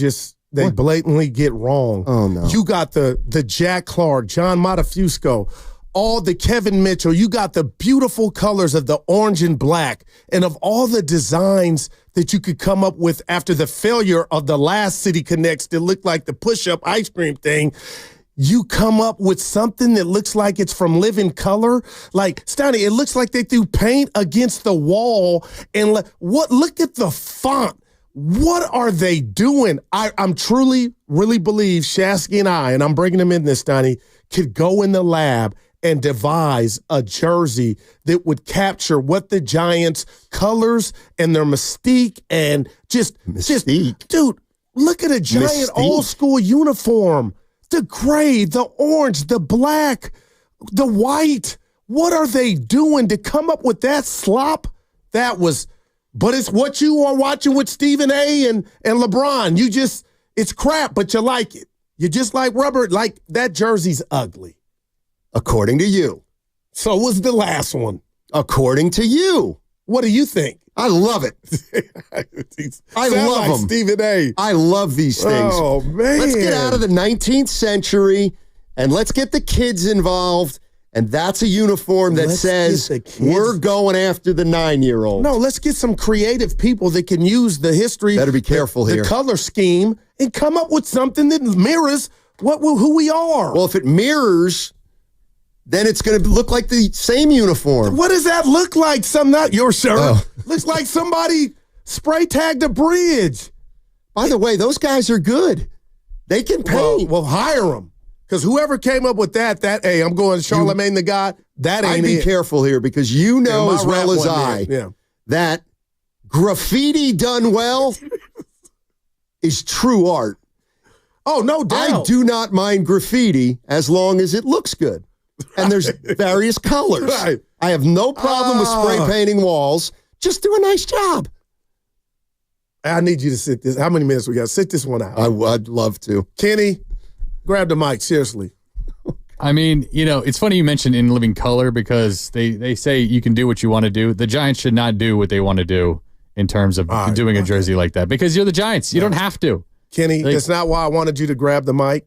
blatantly get wrong.
Oh no!
You got the Jack Clark, John Matafusco, all the Kevin Mitchell. You got the beautiful colors of the orange and black, and of all the designs that you could come up with after the failure of the last City Connects that looked like the push-up ice cream thing. You come up with something that looks like it's from Living Color. Like, Stoney, it looks like they threw paint against the wall. And look at the font. What are they doing? I'm truly, really believe Shasky and I'm bringing them in this, Stoney, could go in the lab and devise a jersey that would capture what the Giants' colors and their mystique and just dude, look at a Giant old school uniform. The gray, the orange, the black, the white. What are they doing to come up with that slop? But it's what you are watching with Stephen A. and LeBron. It's crap, but you like it. You just like rubber. Like, that jersey's ugly.
According to you.
So was the last one.
According to you.
What do you think?
I love it. I love them.
Stephen A.
I love these things.
Oh, man.
Let's get out of the 19th century and let's get the kids involved. And that's a uniform that says we're going after the 9-year-old.
No, let's get some creative people that can use the history.
Better be careful here.
The color scheme and come up with something that mirrors who we are.
Well, if it mirrors, then it's going to look like the same uniform.
What does that look like? Not your shirt. Oh. Looks like somebody spray tagged a bridge.
By the way, those guys are good. They can paint.
Well, hire them. Because whoever came up with that, hey, I'm going Charlemagne the God, that ain't it.
I'd be careful here because you know as well as I that graffiti done well is true art.
Oh, no doubt.
I do not mind graffiti as long as it looks good. And there's various colors.
Right.
I have no problem with spray painting walls. Just do a nice job.
I need you to sit this. How many minutes we got? Sit this one out.
I'd love to.
Kenny, grab the mic, seriously.
I mean, it's funny you mentioned in Living Color because they say you can do what you want to do. The Giants should not do what they want to do in terms of doing a jersey like that because you're the Giants. You don't have to.
Kenny, that's not why I wanted you to grab the mic.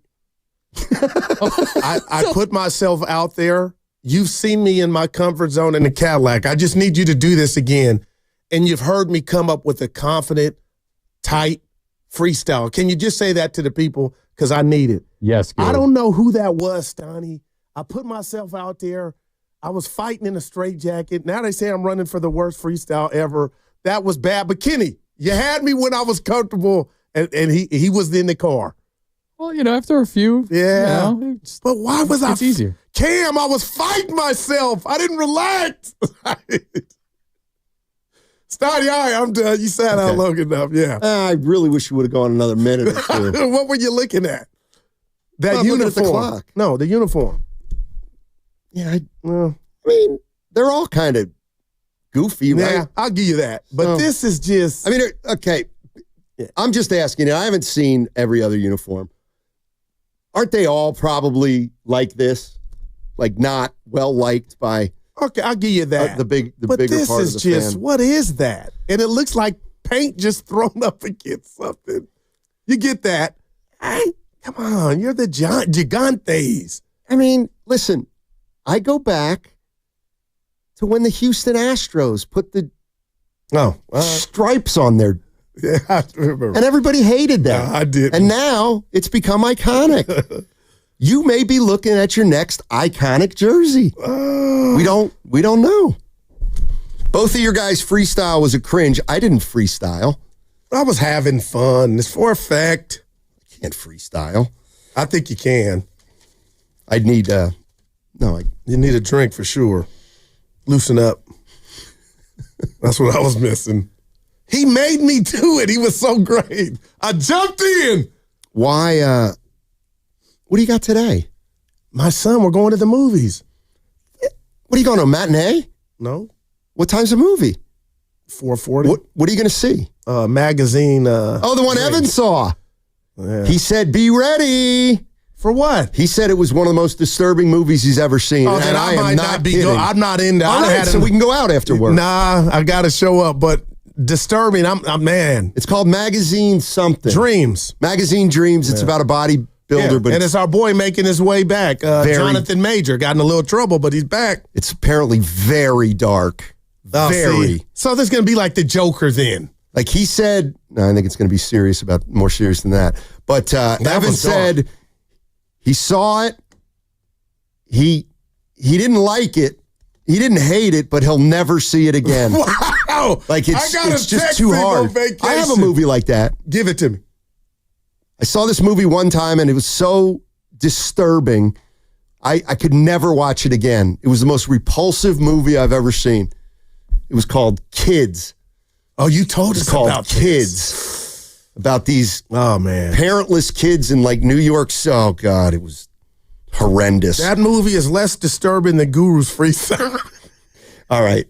I put myself out there. You've seen me in my comfort zone in the Cadillac. I just need you to do this again. And you've heard me come up with a confident, tight freestyle. Can you just say that to the people? Because I need it.
Yes, good.
I don't know who that was, Stoney. I put myself out there. I was fighting in a straitjacket. Now they say I'm running for the worst freestyle ever. That was bad. But Kenny, you had me when I was comfortable, and he was in the car.
Well, after a few,
yeah. But why was
it's easier.
Cam, I was fighting myself. I didn't relax. Stoney, all right, I'm done. You sat out long enough, yeah.
I really wish you would have gone another minute or two.
What were you looking at? That uniform.
At the clock.
No, the uniform.
Yeah, I mean, they're all kind of goofy, right?
Yeah, I'll give you that. But this is just...
I mean, okay, I'm just asking you. I haven't seen every other uniform. Aren't they all probably like this? Like not well-liked by...
Okay, I'll give you that.
The bigger part of the fan. But this is
just, what is that? And it looks like paint just thrown up against something. You get that? Hey, come on, you're the Gigantes.
I mean, listen, I go back to when the Houston Astros put the stripes on their...
Yeah, I remember.
And everybody hated that.
No, I did.
And now it's become iconic. You may be looking at your next iconic jersey. We don't know. Both of your guys' freestyle was a cringe. I didn't freestyle.
I was having fun. It's for effect.
You can't freestyle.
I think you can.
I'd need
you need a drink for sure. Loosen up. That's what I was missing. He made me do it. He was so great. I jumped in.
Why? What do you got today?
My son, we're going to the movies.
What are you going to, a matinee?
No.
What time's the movie?
4:40.
What are you going to see?
Magazine.
The one Evan saw.
Yeah.
He said, be ready.
For what?
He said it was one of the most disturbing movies he's ever seen.
Oh, then I am not kidding. I'm not in there.
All right, so we can go out after work.
Nah, I got to show up, but disturbing. I'm man.
It's called Magazine something.
Dreams.
Magazine Dreams. It's about a bodybuilder, but
and it's our boy making his way back. Jonathan Major got in a little trouble, but he's back.
It's apparently very dark. Very.
So there's going to be like the Joker then.
Like he said, no, I think it's going to be more serious than that. But Evan said he saw it. He didn't like it. He didn't hate it, but he'll never see it again.
Wow.
Like it's just too hard. I have a movie like that.
Give it to me.
I saw this movie one time and it was so disturbing. I could never watch it again. It was the most repulsive movie I've ever seen. It was called Kids.
Oh, you told us about
Kids. About these parentless kids in like New York. Oh, God, it was horrendous.
That movie is less disturbing than Guru's freestyle.
All right.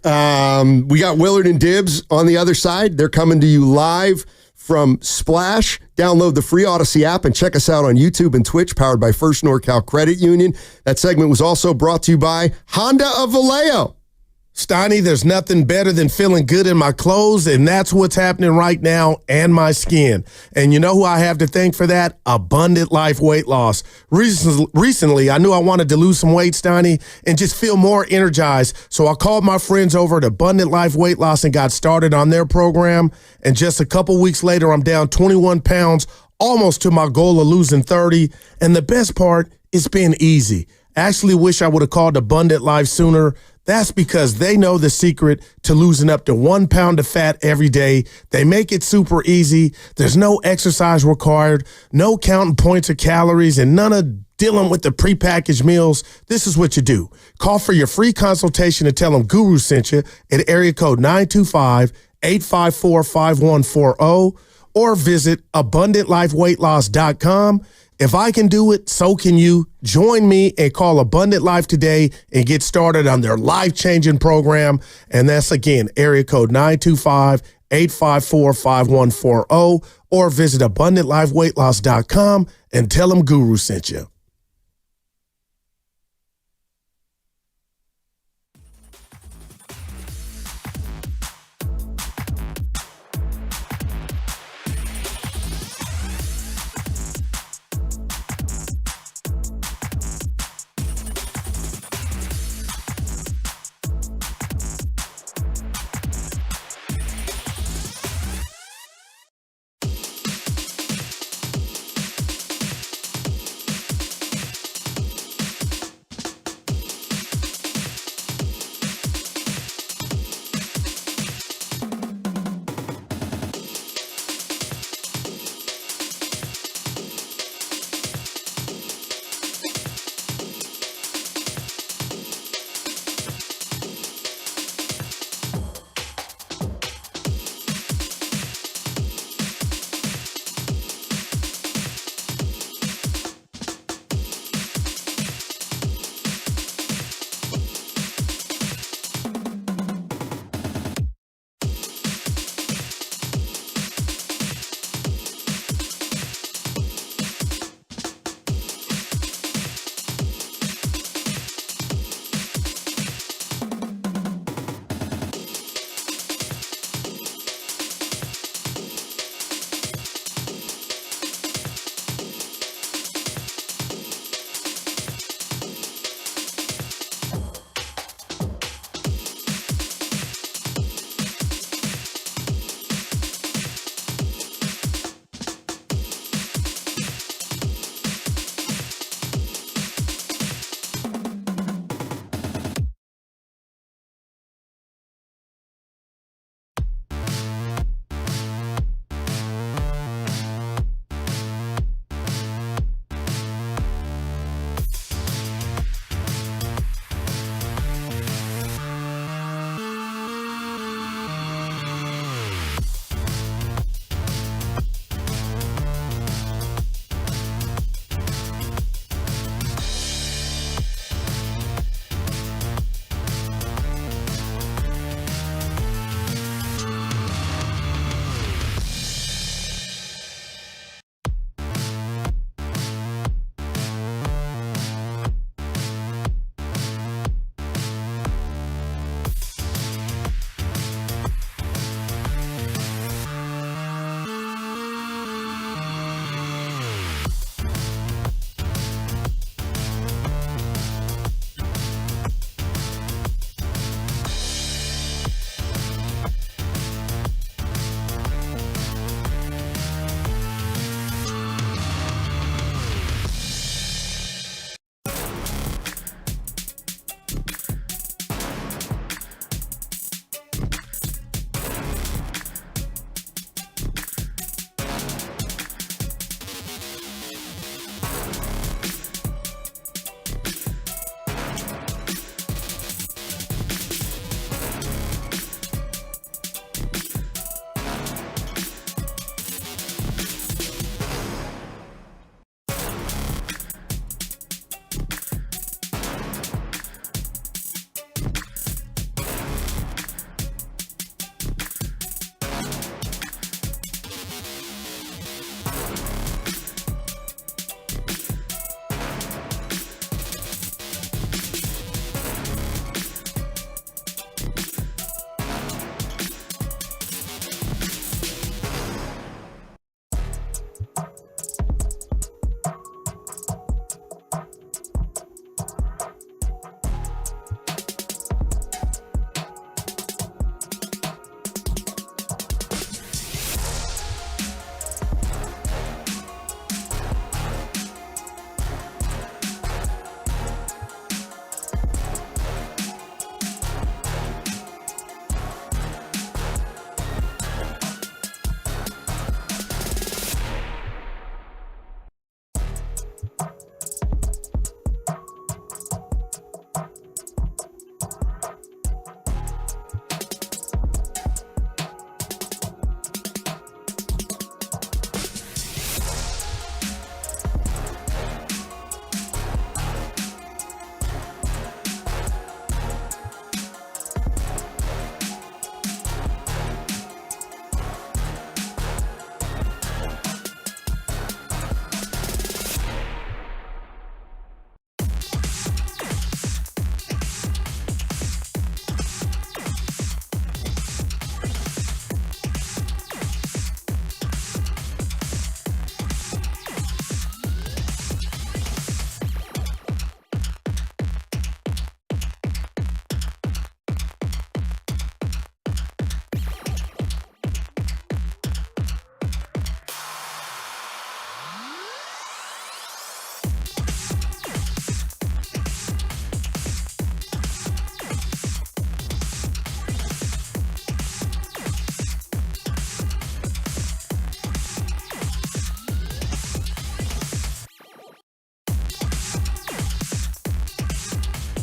We got Willard and Dibbs on the other side. They're coming to you live from Splash. Download the free Odyssey app and check us out on YouTube and Twitch, powered by First NorCal Credit Union. That segment was also brought to you by Honda of Vallejo.
Steiny, there's nothing better than feeling good in my clothes, and that's what's happening right now, and my skin. And you know who I have to thank for that? Abundant Life Weight Loss. Recently, I knew I wanted to lose some weight, Steiny, and just feel more energized. So I called my friends over at Abundant Life Weight Loss and got started on their program. And just a couple weeks later, I'm down 21 pounds, almost to my goal of losing 30. And the best part, it's been easy. I actually wish I would have called Abundant Life sooner. That's because they know the secret to losing up to 1 pound of fat every day. They make it super easy. There's no exercise required, no counting points or calories, and none of dealing with the prepackaged meals. This is what you do. Call for your free consultation and tell them Guru sent you at area code 925-854-5140 or visit AbundantLifeWeightLoss.com. If I can do it, so can you. Join me and call Abundant Life today and get started on their life-changing program. And that's, again, area code 925-854-5140 or visit AbundantLifeWeightLoss.com and tell them Guru sent you.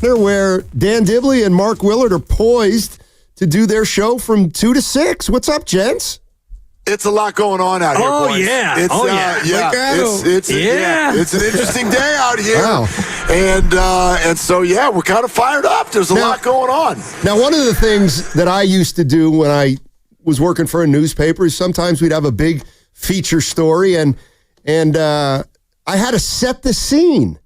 Wagner, where Dan Dibley and Mark Willard are poised to do their show from 2 to 6. What's up, gents?
It's a lot going on out here, boys.
Yeah.
It's, it's an interesting day out here.
Wow.
And so, we're kind of fired up. There's a lot going on.
Now, one of the things that I used to do when I was working for a newspaper is sometimes we'd have a big feature story, and I had to set the scene.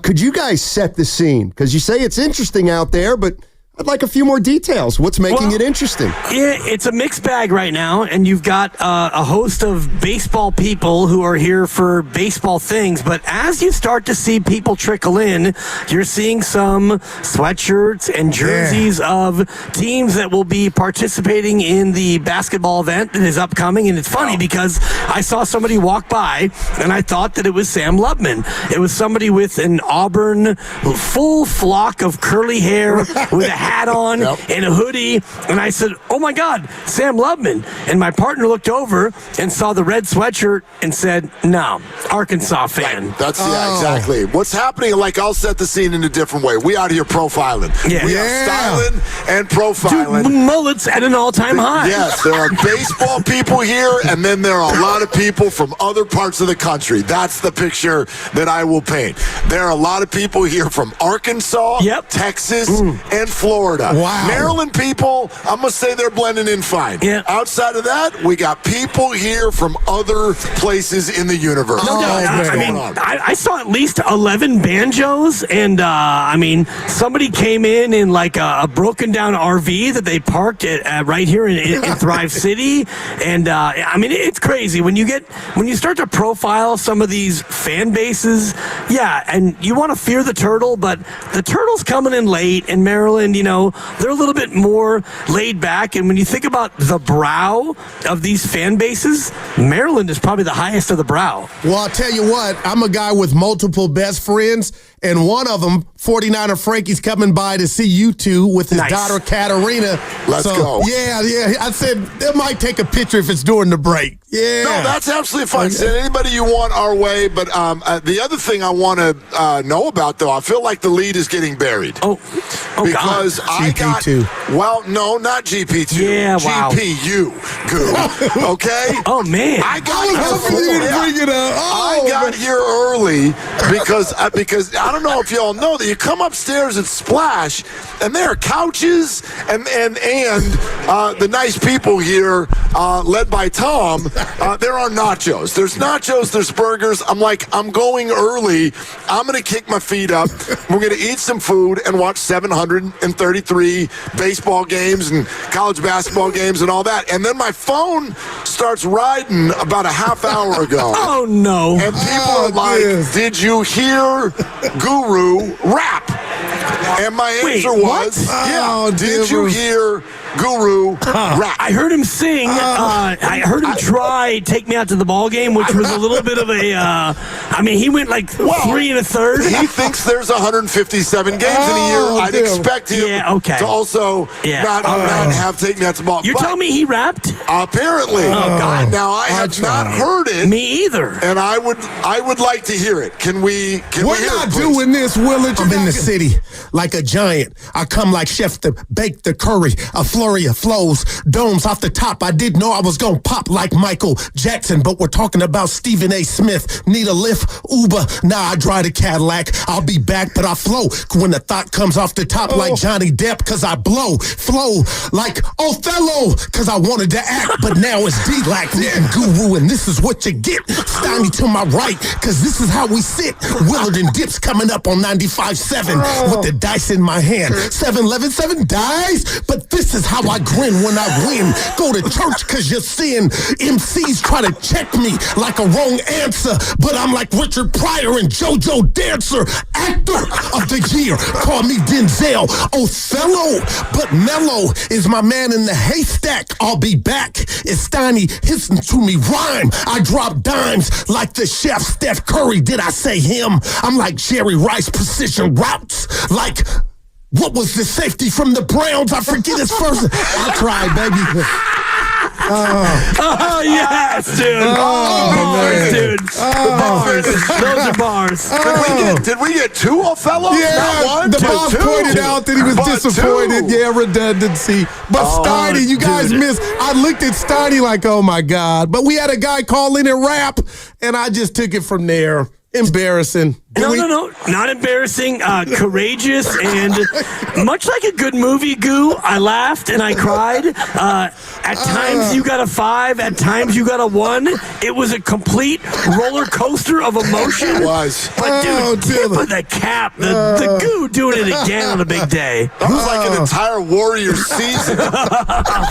Could you guys set the scene? Because you say it's interesting out there, but I'd like a few more details. What's making it interesting?
It's a mixed bag right now, and you've got a host of baseball people who are here for baseball things. But as you start to see people trickle in, you're seeing some sweatshirts and jerseys of teams that will be participating in the basketball event that is upcoming. And it's funny because I saw somebody walk by, and I thought that it was Sam Lubman. It was somebody with an auburn full flock of curly hair with a hat on and a hoodie, and I said, "Oh my God, Sam Lubman!" And my partner looked over and saw the red sweatshirt and said, "No, Arkansas fan."
Right. That's exactly what's happening. Like, I'll set the scene in a different way. We out here profiling. We are styling and profiling.
Dude, mullets at an all-time high.
Yes, there are baseball people here, and then there are a lot of people from other parts of the country. That's the picture that I will paint. There are a lot of people here from Arkansas, Texas, and Florida.
Wow.
Maryland people, I'm going to say they're blending in fine. Outside of that, we got people here from other places in the universe.
No doubt. I saw at least 11 banjos, and somebody came in like a broken down RV that they parked at right here in Thrive City, and it's crazy when you start to profile some of these fan bases. And you want to fear the turtle, but the turtle's coming in late, and Maryland, they're a little bit more laid back. And when you think about the brow of these fan bases, Maryland is probably the highest of the brow.
Well, I'll tell you what, I'm a guy with multiple best friends, and one of them, 49er Frankie's coming by to see you two with his daughter, Katarina.
Let's go.
Yeah. I said they might take a picture if it's during the break. Yeah.
No, that's absolutely fine. Send anybody you want our way. But the other thing I want to know about, though, I feel like the lead is getting buried. Because
God. GP2.
Well, no, not GP2.
Yeah, wow.
GPU. Good. Okay?
Oh, man.
I got here early because I don't know if y'all know that you come upstairs at Splash, and there are couches and the nice people here, led by Tom. There are nachos. There's nachos. There's burgers. I'm going early. I'm going to kick my feet up. We're going to eat some food and watch 733 baseball games and college basketball games and all that. And then my phone starts riding about a half hour ago.
Oh, no.
And people are like, did you hear Guru rap? And my answer was, did you hear Guru rap?
I heard him sing. I heard him try Take Me Out to the Ball Game, which was a little bit of a, he went like 3 1/3.
He thinks there's 157 games in a year. I'd expect him to also not have Take Me Out to the Ball.
You're telling me he rapped?
Apparently.
Oh, God.
Now, I have not heard it.
Me either.
And I would like to hear it. Can we
We're
hear
not
it, please?
doing this, Willard. I'm in the city like a giant. I come like chef to bake the curry. A flurry of flows, domes off the top. I didn't know I was gonna pop like Michael Jackson, but we're talking about Stephen A. Smith. Need a lift? Uber. Nah, I drive the Cadillac. I'll be back, but I flow when the thought comes off the top like Johnny Depp, cause I flow like Othello, cause I wanted to act, but now it's D-Lac, Guru, and this is what you get. Steiny to my right, cause this is how we sit. Willard and Dips coming up on 95.7 with the dice in my hand. 7-11, 7 dice, but this is how I grin when I win. Go to church cause you're sin. MCs try to check me like a wrong answer, but I'm like Richard Pryor and JoJo Dancer. Actor of the year, call me Denzel. Othello, but Mello is my man in the haystack. I'll be back. It's Steiny hissing to me rhyme. I drop dimes like the chef Steph Curry. Did I say him? I'm like Jerry Rice, precision routes. Like, what was the safety from the Browns? I forget his first. I tried, baby.
Oh, yes, dude. Bars, dude. Bars. Those are bars.
Did we get two Othellos?
Yeah,
Not one,
the boss pointed out that he was disappointed.
Two.
Yeah, redundancy. But Steiny, you guys missed. I looked at Steiny like, oh my God. But we had a guy call in and rap, and I just took it from there. Embarrassing.
No, not embarrassing. Courageous, and much like a good movie, Goo, I laughed and I cried. At times you got a 5, at times you got a 1. It was a complete roller coaster of emotion.
It was.
But dude, tip of the cap, the Goo doing it again on a big day.
That was like an entire Warriors season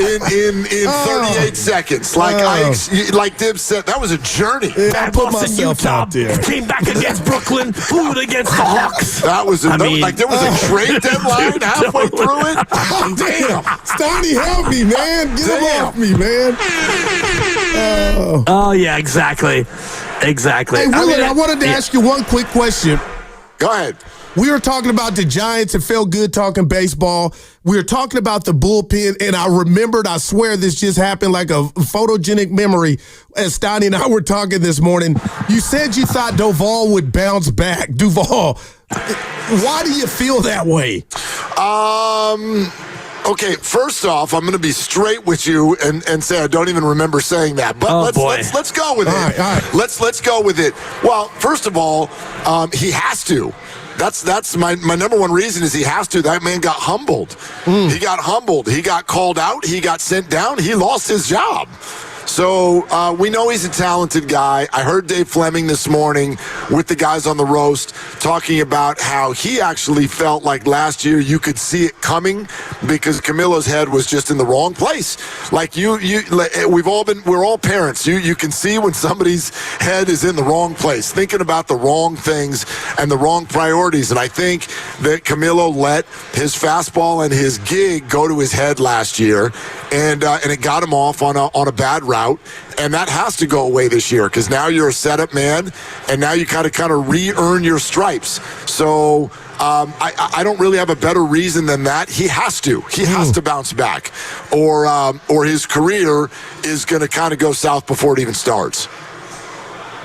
in 38 seconds. Like Dib said, that was a journey.
Bad loss in Utah. Came back against Brooklyn. Blew it against the Hawks.
That was there was a trade deadline halfway through it.
Oh, damn. Steiny, help me, man. Get him off me, man.
Oh, yeah, exactly.
Hey, Willard, I wanted to ask you one quick question.
Go ahead.
We were talking about the Giants. It felt good talking baseball. We were talking about the bullpen, and I remembered, I swear this just happened like a photogenic memory as Steiny and I were talking this morning. You said you thought Doval would bounce back. Duval, why do you feel that way?
Okay, first off, I'm going to be straight with you and say I don't even remember saying that. But let's go with it.
All right.
Let's go with it. Well, first of all, he has to. That's my number one reason is he has to. That man got humbled. He got humbled. He got called out. He got sent down. He lost his job. So we know he's a talented guy. I heard Dave Fleming this morning with the guys on the roast talking about how he actually felt like last year you could see it coming because Camilo's head was just in the wrong place. Like we're all parents. You can see when somebody's head is in the wrong place, thinking about the wrong things and the wrong priorities. And I think that Camilo let his fastball and his gig go to his head last year, and it got him off on a bad route. And that has to go away this year because now you're a setup man, and now you kind of re-earn your stripes. So I don't really have a better reason than that. He has to. He has to bounce back, or his career is going to kind of go south before it even starts.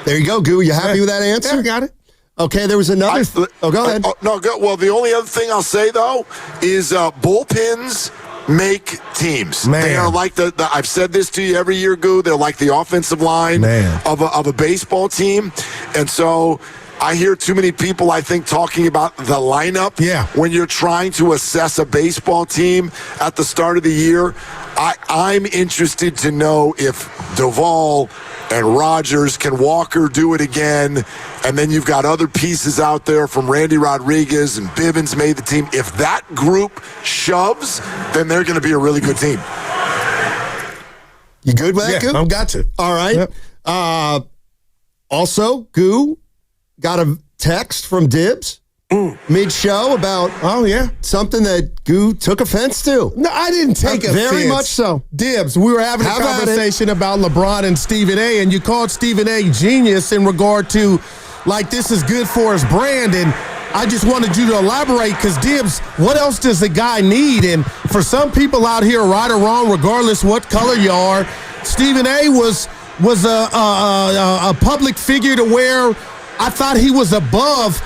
There you go, Goo. You happy with that answer?
Yeah, I got it.
Okay, there was another. Go ahead.
Well, the only other thing I'll say though is bullpens make teams.
Man.
They are like I've said this to you every year, Goo. They're like the offensive line of a baseball team. And so I hear too many people, I think, talking about the lineup when you're trying to assess a baseball team at the start of the year. I'm interested to know if Doval and Rogers, can Walker do it again? And then you've got other pieces out there from Randy Rodriguez and Bivens made the team. If that group shoves, then they're going to be a really good team.
You good with that, Goo?
I've got you.
All right. Yep. Also, Goo got a text from Dibs mid-show about something that Goo took offense to.
No, I didn't take offense.
Very much so.
Dibs, we were having a conversation about LeBron and Stephen A., and you called Stephen A. genius in regard to, like, this is good for his brand, and I just wanted you to elaborate because, Dibs, what else does the guy need? And for some people out here, right or wrong, regardless what color you are, Stephen A. was a public figure to where I thought he was above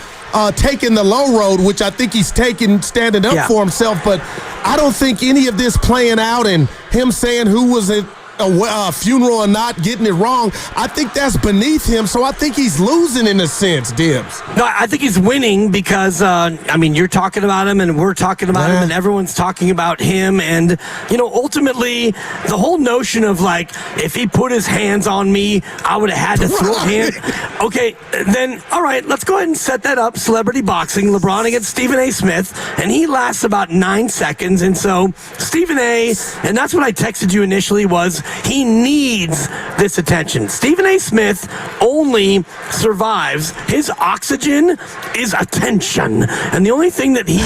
taking the low road, which I think he's taking standing up for himself. But I don't think any of this playing out and him saying who was at a funeral and not getting it wrong, I think that's beneath him. So I think he's losing in a sense, Dibs.
No, I think he's winning because, you're talking about him and we're talking about him and everyone's talking about him. And, ultimately, the whole notion of, like, if he put his hands on me, I would have had to throw a hand. Okay, then, all right, let's go ahead and set that up. Celebrity boxing, LeBron against Stephen A. Smith, and he lasts about 9 seconds. And so Stephen A., and that's what I texted you initially, was he needs this attention. Stephen A. Smith only survives. His oxygen is attention. And the only thing that he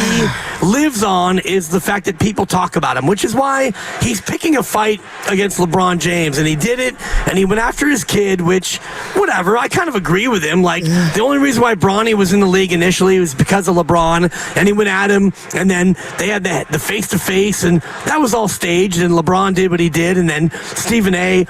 lives on is the fact that people talk about him, which is why he's picking a fight against LeBron James. And he did it, and he went after his kid, which, whatever, I kind of agree with him. Like, the only reason why Bronny was in the league initially was because of LeBron, and he went at him, and then they had the face-to-face, and that was all staged, and LeBron did what he did, and then Stephen A.,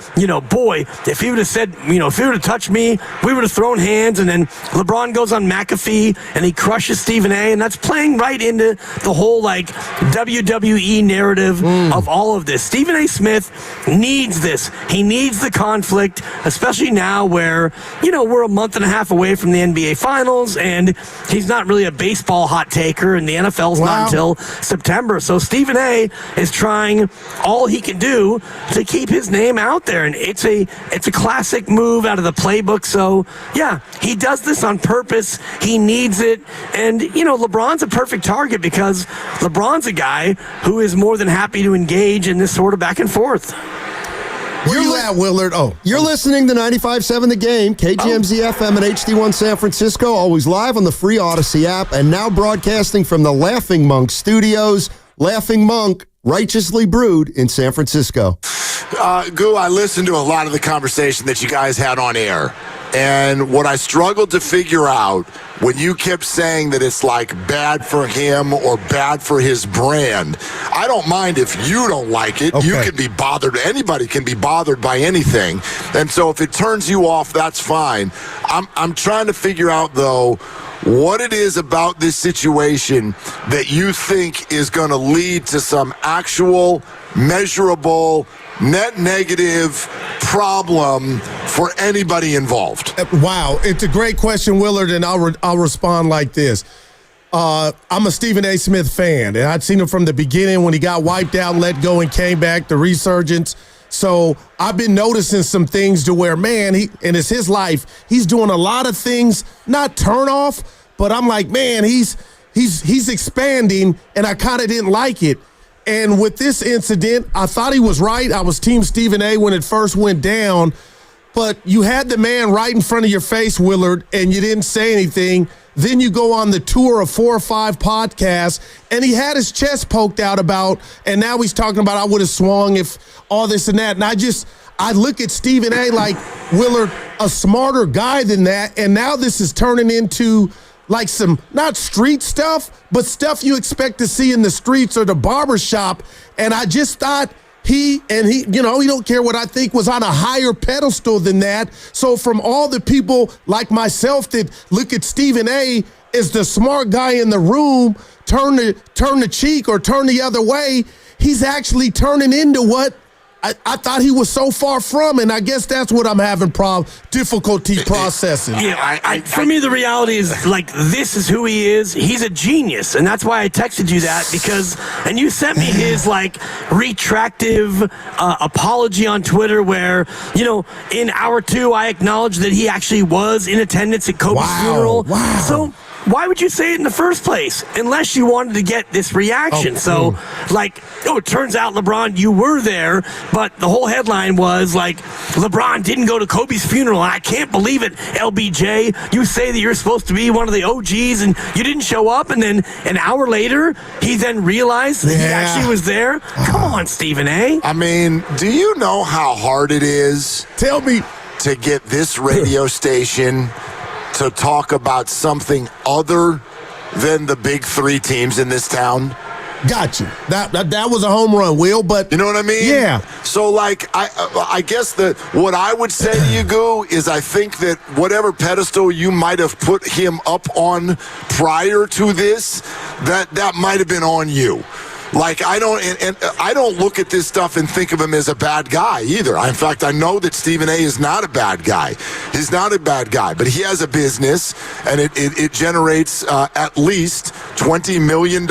boy, if he would have said, if he would have touched me, we would have thrown hands. And then LeBron goes on McAfee and he crushes Stephen A., and that's playing right into the whole WWE narrative of all of this. Stephen A. Smith needs this. He needs the conflict, especially now where, we're a month and a half away from the NBA Finals, and he's not really a baseball hot taker, and the NFL's not until September. So Stephen A. is trying all he can do to keep his name out there, and it's a classic move out of the playbook. So, yeah, he does this on purpose. He needs it, and, LeBron's a perfect target because LeBron's a guy who is more than happy to engage in this sort of back and forth.
Where you at, Willard?
You're listening to 95.7 The Game, KGMZ FM and HD1 San Francisco, always live on the free Odyssey app, and now broadcasting from the Laughing Monk Studios. Laughing Monk, righteously brewed in San Francisco.
Goo, I listened to a lot of the conversation that you guys had on air, and what I struggled to figure out when you kept saying that it's bad for him or bad for his brand, I don't mind if you don't like it. Okay. You can be bothered. Anybody can be bothered by anything. And so if it turns you off, that's fine. I'm trying to figure out, though, what it is about this situation that you think is going to lead to some actual, measurable, net negative problem for anybody involved.
Wow, it's a great question, Willard, and I'll respond like this. I'm a Stephen A. Smith fan, and I'd seen him from the beginning when he got wiped out, let go, and came back, the resurgence. So I've been noticing some things to where, man, and it's his life. He's doing a lot of things, not turn off, but I'm like, man, he's expanding, and I kind of didn't like it. And with this incident, I thought he was right. I was Team Stephen A. when it first went down. But you had the man right in front of your face, Willard, and you didn't say anything. Then you go on the tour of 4 or 5 podcasts, and he had his chest poked out about, and now he's talking about I would have swung if all this and that. And I look at Stephen A. like, Willard, a smarter guy than that, and now this is turning into some, not street stuff, but stuff you expect to see in the streets or the barbershop. And I just thought he don't care what I think, was on a higher pedestal than that. So from all the people like myself that look at Stephen A. as the smart guy in the room, turn the cheek or turn the other way, he's actually turning into what I thought he was so far from, and I guess that's what I'm having difficulty processing.
Yeah, for me, the reality is, this is who he is. He's a genius, and that's why I texted you that, and you sent me his, retractive apology on Twitter where, in hour 2, I acknowledged that he actually was in attendance at Kobe's funeral.
Wow.
So why would you say it in the first place unless you wanted to get this reaction? So, it turns out, LeBron, you were there, but the whole headline was, LeBron didn't go to Kobe's funeral, and I can't believe it, LBJ. You say that you're supposed to be one of the OGs, and you didn't show up, and then an hour later, he then realized that he actually was there? Come on, Stephen A.
I mean, do you know how hard it is?
Tell me.
To get this radio station to talk about something other than the big 3 teams in this town?
Got you. That was a home run, Will, but...
You know what I mean?
Yeah.
So, I guess what I would say to you, Goo, is I think that whatever pedestal you might have put him up on prior to this, that might have been on you. I don't look at this stuff and think of him as a bad guy either. In fact, I know that Stephen A. is not a bad guy. He's not a bad guy, but he has a business, and it generates at least $20 million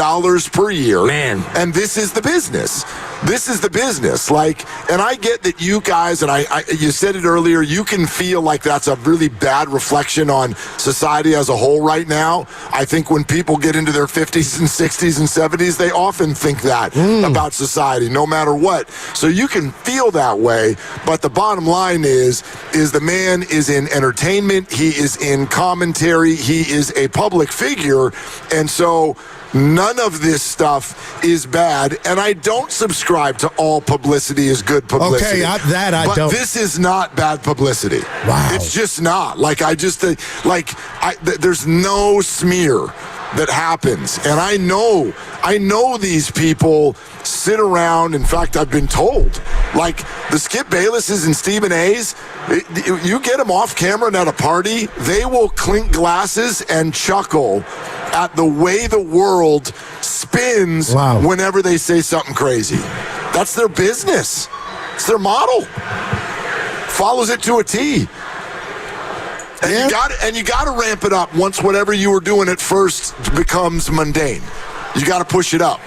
per year.
Man.
And this is the business. This is the business. And I get that you guys, and you said it earlier, you can feel like that's a really bad reflection on society as a whole right now. I think when people get into their 50s and 60s and 70s, they often think that about society, no matter what. So you can feel that way, but the bottom line is the man is in entertainment, he is in commentary, he is a public figure, and so none of this stuff is bad, and I don't subscribe to all publicity is good publicity.
Okay, I
but
don't.
This is not bad publicity.
Wow.
It's just not. There's no smear that happens, and I know these people sit around. In fact, I've been told Like the Skip Baylesses and Stephen A's, you get them off camera and at a party, they will clink glasses and chuckle at the way the world spins whenever they say something crazy. That's their business. It's their model. Follows it to a T. And you got to ramp it up once whatever you were doing at first becomes mundane. You got to push it up.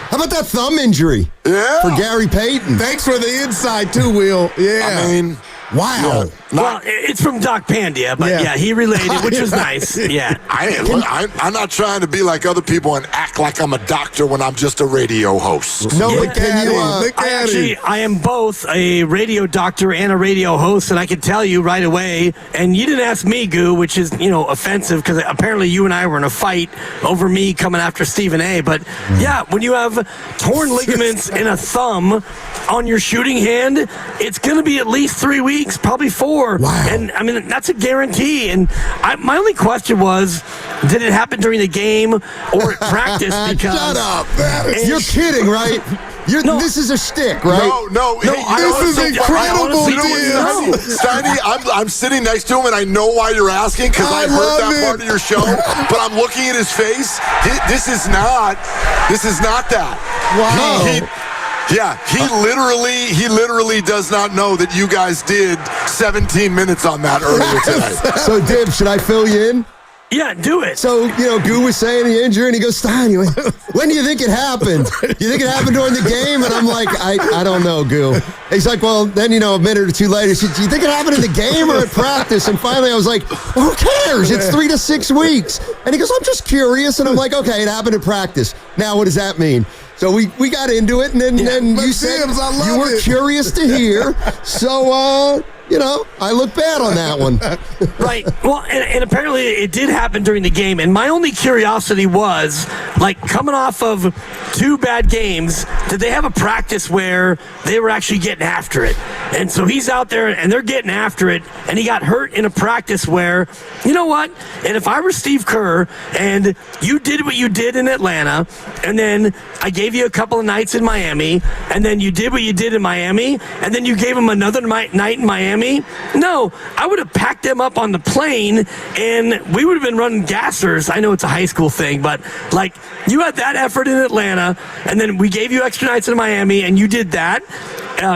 How about that thumb injury?
Yeah.
For Gary Payton.
Thanks for the insight too, Will. Yeah.
I mean,
wow.
Yeah,
well, it's from Doc Pandia, but yeah, he related, which was nice. Yeah.
I'm not trying to be like other people and act like I'm a doctor when I'm just a radio host.
No, but can you?
I am both a radio doctor and a radio host, and I can tell you right away. And you didn't ask me, Goo, which is offensive because apparently you and I were in a fight over me coming after Stephen A. But yeah, when you have torn ligaments in a thumb on your shooting hand, it's going to be at least 3 weeks, probably 4. Wow. And I mean, that's a guarantee. And my only question was, did it happen during the game or at practice? Because
shut up. You're kidding, right? This is a shtick, right?
No. This is incredible, dude. Steiny, I'm sitting next to him, and I know why you're asking because I heard that part of your show. But I'm looking at his face. This is not that.
Wow.
He literally does not know that you guys did 17 minutes on that earlier today.
So, Dib, should I fill you in?
Yeah, do it.
So, Goo was saying the injury, and he goes, Stein, when do you think it happened? You think it happened during the game? And I'm like, I don't know, Goo. He's like, well, then, a minute or two later, he said, do you think it happened in the game or at practice? And finally, I was like, well, who cares? It's 3 to 6 weeks. And he goes, I'm just curious. And I'm like, okay, it happened at practice. Now, what does that mean? So we got into it, and then you said you were curious to hear. So, I look bad on that one.
Right. Well, and apparently it did happen during the game. And my only curiosity was, coming off of 2 bad games, did they have a practice where they were actually getting after it? And so he's out there, and they're getting after it, and he got hurt in a practice where, you know what? And if I were Steve Kerr, and you did what you did in Atlanta, and then I gave you a couple of nights in Miami, and then you did what you did in Miami, and then you gave him another night in Miami, no, I would have packed them up on the plane, and we would have been running gassers. I know it's a high school thing, but you had that effort in Atlanta, and then we gave you extra nights in Miami, and you did that.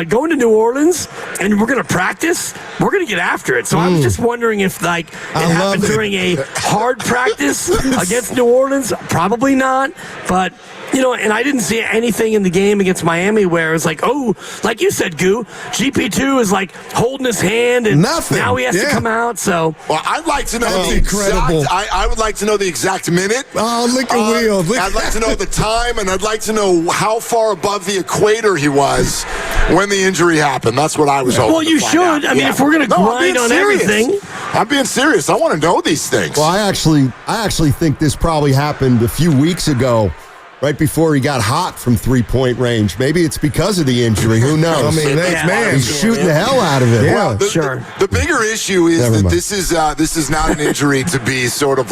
Going to New Orleans, and we're going to practice, we're going to get after it. So I was just wondering if it happened during a hard practice against New Orleans. Probably not, but and I didn't see anything in the game against Miami where it's like you said, Goo, GP2 is holding his hand, and now he has to come out. So,
well, I'd like to know the exact. I would like to know the exact minute.
Oh, look at Will.
I'd like to know the time, and I'd like to know how far above the equator he was when the injury happened. That's what I was hoping.
Well, you should. I mean, if we're going to grind on everything,
I'm being serious. I want to know these things.
Well, I actually think this probably happened a few weeks ago, right before he got hot from 3-point range. Maybe it's because of the injury. Who knows?
I mean,
he's shooting the hell out of it.
Yeah,
the bigger issue is that this is not an injury to be sort of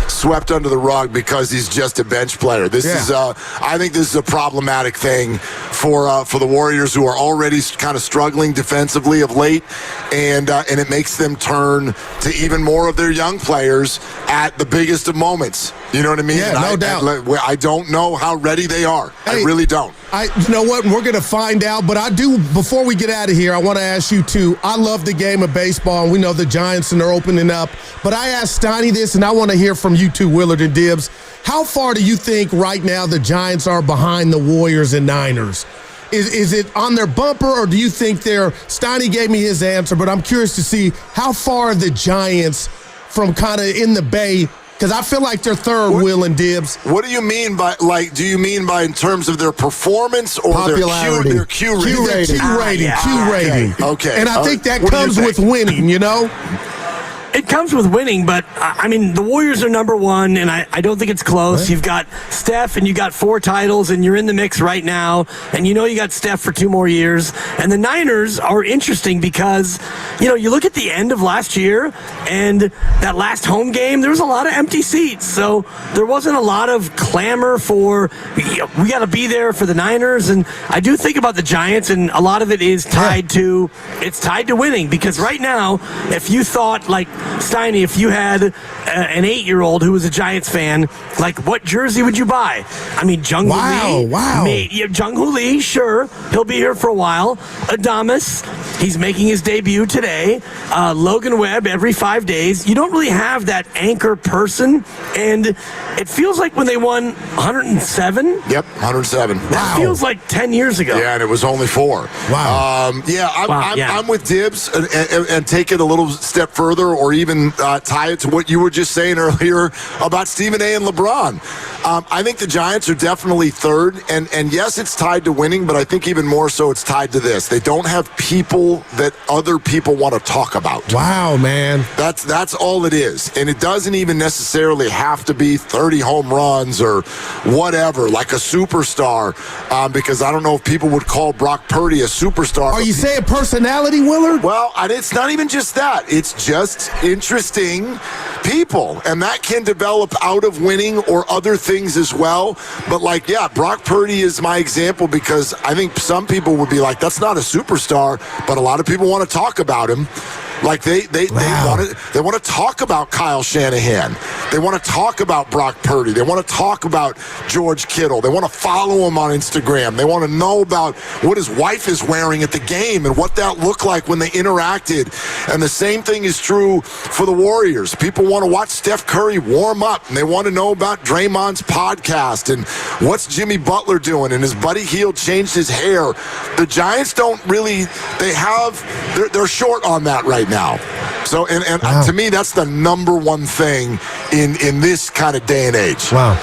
swept under the rug because he's just a bench player. This is I think this is a problematic thing for the Warriors, who are already kind of struggling defensively of late, and it makes them turn to even more of their young players at the biggest of moments. You know what I mean?
Yeah, no doubt.
I don't know how ready they are.
Hey,
I really don't.
You know what? We're going to find out. But I do, before we get out of here, I want to ask you too. I love the game of baseball, and we know the Giants are opening up. But I asked Steiny this, and I want to hear from you two, Willard and Dibbs. How far do you think right now the Giants are behind the Warriors and Niners? Is it on their bumper, or do you think Steiny gave me his answer, but I'm curious to see how far the Giants from kind of in the Bay, because I feel like they're third, Will and Dibbs.
What do you mean by, do you mean by in terms of their performance or
popularity?
Their Q rating?
Q rating.
Okay.
And I think that comes with winning,
It comes with winning, but I mean, the Warriors are number one, and I don't think it's close. What? You've got Steph, and you got 4 titles, and you're in the mix right now, and you know you got Steph for 2 more years. And the Niners are interesting because, you look at the end of last year, and that last home game, there was a lot of empty seats. So there wasn't a lot of clamor for, we got to be there for the Niners. And I do think about the Giants, and a lot of it is tied to winning, because right now, if you thought, like, Steiny, if you had an 8-year-old who was a Giants fan, like, what jersey would you buy? I mean, Jung Hoo Lee. Jung Hoo Lee, sure. He'll be here for a while. Adamas, he's making his debut today. Logan Webb every 5 days. You don't really have that anchor person, and it feels like when they won 107.
Yep, 107.
That feels like 10 years ago.
Yeah, and it was only 4.
Wow.
I'm with Dibs, and take it a little step further, or even tie it to what you were just saying earlier about Stephen A. and LeBron. I think the Giants are definitely third, and yes, it's tied to winning, but I think even more so it's tied to this. They don't have people that other people want to talk about.
Wow, man.
That's all it is. And it doesn't even necessarily have to be 30 home runs or whatever, like a superstar, because I don't know if people would call Brock Purdy a superstar.
Are you saying personality, Willard?
Well, it's not even just that. It's just interesting people, and that can develop out of winning or other things as well. But Brock Purdy is my example, because I think some people would be like, that's not a superstar, but a lot of people want to talk about him. Like they want to talk about Kyle Shanahan. They want to talk about Brock Purdy. They want to talk about George Kittle. They want to follow him on Instagram. They want to know about what his wife is wearing at the game and what that looked like when they interacted. And the same thing is true for the Warriors. People want to watch Steph Curry warm up, and they want to know about Draymond's podcast and what's Jimmy Butler doing, and his Buddy Hield changed his hair. The Giants don't really. They're short on that right now. So, and to me, that's the number one thing in this kind of day and age.
Wow.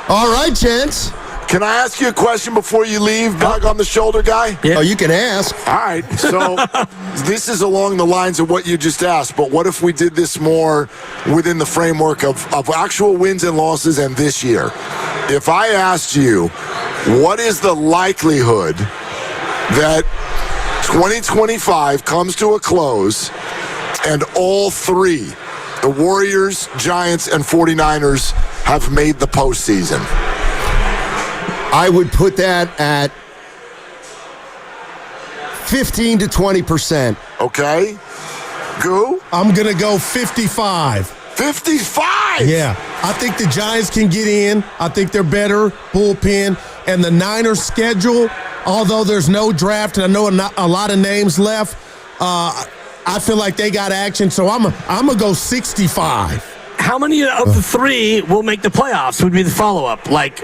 All right, gents.
Can I ask you a question before you leave, Bug on the shoulder guy?
Yeah. Oh, you can ask.
All right. So this is along the lines of what you just asked, but what if we did this more within the framework of actual wins and losses and this year? If I asked you, what is the likelihood that 2025 comes to a close and all 3, the Warriors, Giants, and 49ers, have made the postseason?
I would put that at 15 to 20%.
Okay. Goo?
I'm going to go 55.
55?
Yeah. I think the Giants can get in. I think they're better bullpen. And the Niners' schedule, although there's no draft, and I know a lot of names left, I feel like they got action. So I'm going to go 65.
How many of the 3 will make the playoffs would be the follow-up. Like,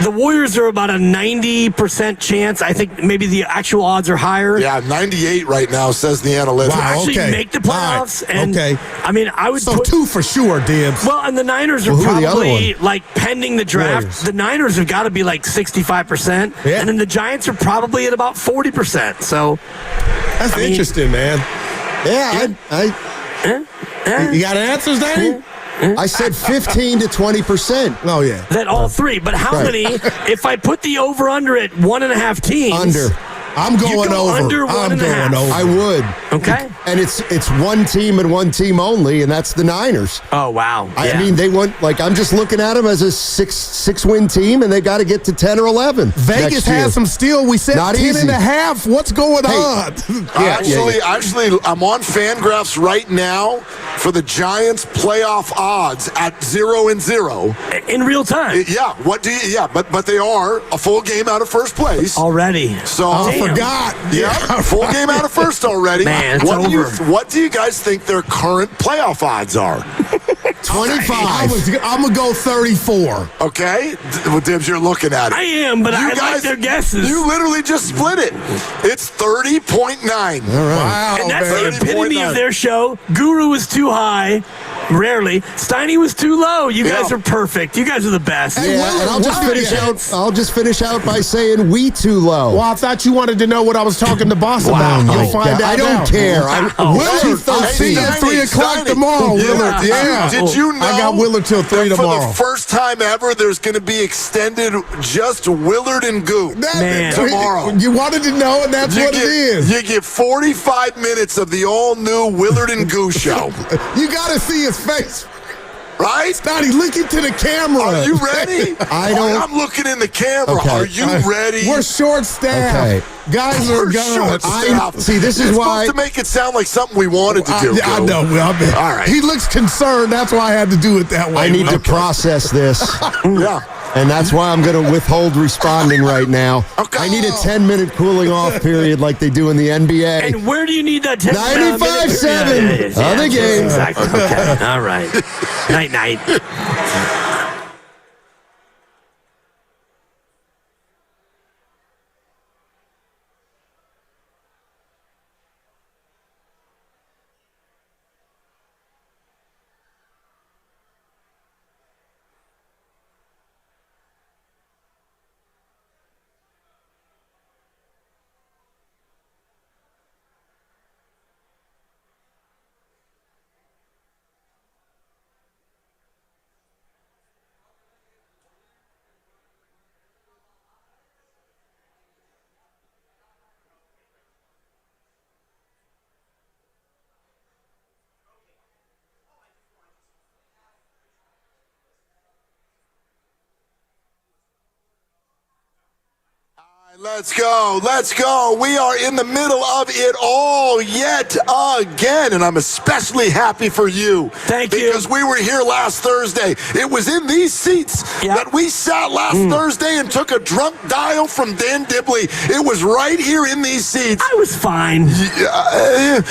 the Warriors are about a 90% chance. I think maybe the actual odds are higher.
Yeah, 98 right now, says the analytics.
Wow, actually make the playoffs. Right. And, I mean, I would
put 2 for sure, Dibs.
Well, and the Niners are probably, like, pending the draft. Warriors. The Niners have got to be, like, 65%. Yeah. And then the Giants are probably at about 40%. So,
that's interesting, man.
Yeah,
you got answers, Danny?
I said 15 to 20%.
Oh, yeah.
That all 3. But how many, if I put the over-under at 1.5 teams.
Under.
I'm going over.
Under
I'm going over.
I would.
Okay.
And it's one team and one team only, and that's the Niners.
Oh, wow.
I mean, they want, I'm just looking at them as a six-win team, and they got to get to 10 or 11.
Vegas has them still. We said
Not
10
easy.
and a half. What's going on?
Actually, I'm on FanGraphs right now for the Giants playoff odds at 0-0
in real time.
Yeah. But they are a full game out of first place
already.
So
I forgot.
Yeah, full game out of first already.
Man, it's over.
What do you guys think their current playoff odds are?
25.
I'm going to go 34.
Okay. Well, Dibs, you're looking at it.
I am, but I like their guesses.
You literally just split it. It's 30.9.
All right.
Wow.
And that's the
30.9.
epitome of their show. Guru is too high. Rarely. Steiny was too low. You guys are perfect. You guys are the best.
Yeah, and I'll just finish out by saying we too low.
Well, I thought you wanted to know what I was talking to Boss about. You'll find out.
I don't care.
Willard, 3 o'clock tomorrow, Willard. Yeah.
Did you know?
I got Willard till 3 tomorrow.
For the first time ever, there's going to be extended just Willard and Goop tomorrow.
You wanted to know, and that's what it is.
You get 45 minutes of the all-new Willard and Goo show.
You got to see his face.
Right?
Scotty, look into the camera.
Are you ready? I'm looking in the camera.
Okay.
Are you ready?
We're short-staffed.
Okay.
Guys are gone.
See, this is why.
Supposed to make it sound like something we wanted to do.
I know.
All right.
He looks concerned. That's why I had to do it that way.
I need to process this.
Yeah.
And that's why I'm going to withhold responding right now. Okay. I need a 10-minute cooling off period like they do in the NBA.
And where do you need that 10
95.7. Other games.
Exactly. Okay. All right. Night.
Let's go. We are in the middle of it all yet again, and I'm especially happy for you.
Thank you.
Because we were here last Thursday. It was in these seats that we sat last Thursday and took a drunk dial from Dan Dibley. It was right here in these seats.
I was fine.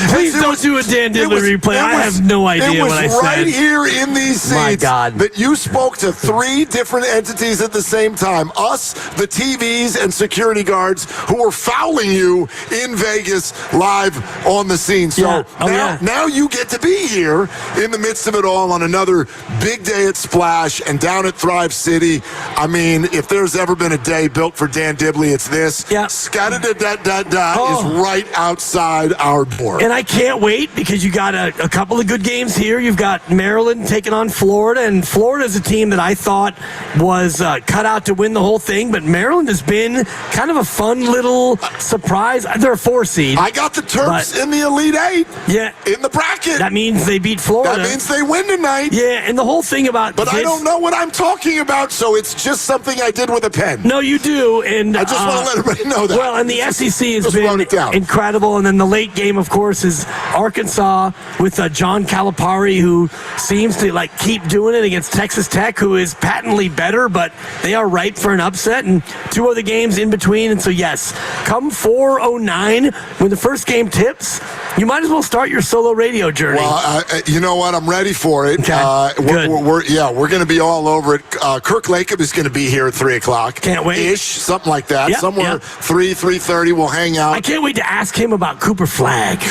Please don't do a Dan Dibley replay. I have no idea what I said.
It was right here in these seats.
My God.
That you spoke to 3 different entities at the same time. Us, the TVs, and security guards who were fouling you in Vegas live on the scene. So now you get to be here in the midst of it all on another big day at Splash and down at Thrive City. I mean, if there's ever been a day built for Dan Dibley, it's this.
Yeah.
Is right outside our door.
And I can't wait because you got a couple of good games here. You've got Maryland taking on Florida, and Florida's a team that I thought was cut out to win the whole thing, but Maryland has been kind of a fun little surprise. They're a 4 seed.
I got the Terps in the Elite 8.
Yeah.
In the bracket.
That means they beat Florida.
That means they win tonight.
Yeah, and the whole thing about
But I don't know what I'm talking about, so it's just something I did with a pen.
No, you do, and
I just want to let everybody know that.
Well, and the SEC has been incredible, and then the late game, of course, is Arkansas with John Calipari, who seems to keep doing it against Texas Tech, who is patently better, but they are ripe for an upset, and 2 other games in between. And so, yes, come 4:09 when the first game tips, you might as well start your solo radio journey.
Well, you know what? I'm ready for it.
Okay.
We're going to be all over it. Kirk Lacob is going to be here at 3 o'clock.
Can't wait.
Ish, something like that. Somewhere 3:30. We'll hang out.
I can't wait to ask him about Cooper Flagg.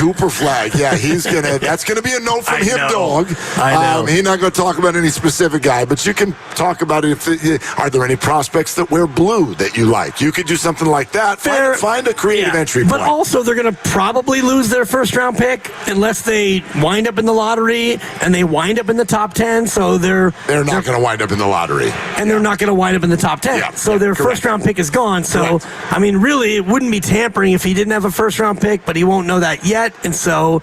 Yeah, he's gonna. That's going to be a no from him, dog.
I know.
He's not going to talk about any specific guy, but you can talk about it. Are there any prospects that wear blue that you like? You could do something like that. Find a creative entry point.
But also, they're going to probably lose their first-round pick unless they wind up in the lottery and they wind up in the top 10. So they're
not going to wind up in the lottery,
and they're not going to wind up in the top 10. So their first-round pick is gone. So I mean, really, it wouldn't be tampering if he didn't have a first-round pick, but he won't know that yet. And so,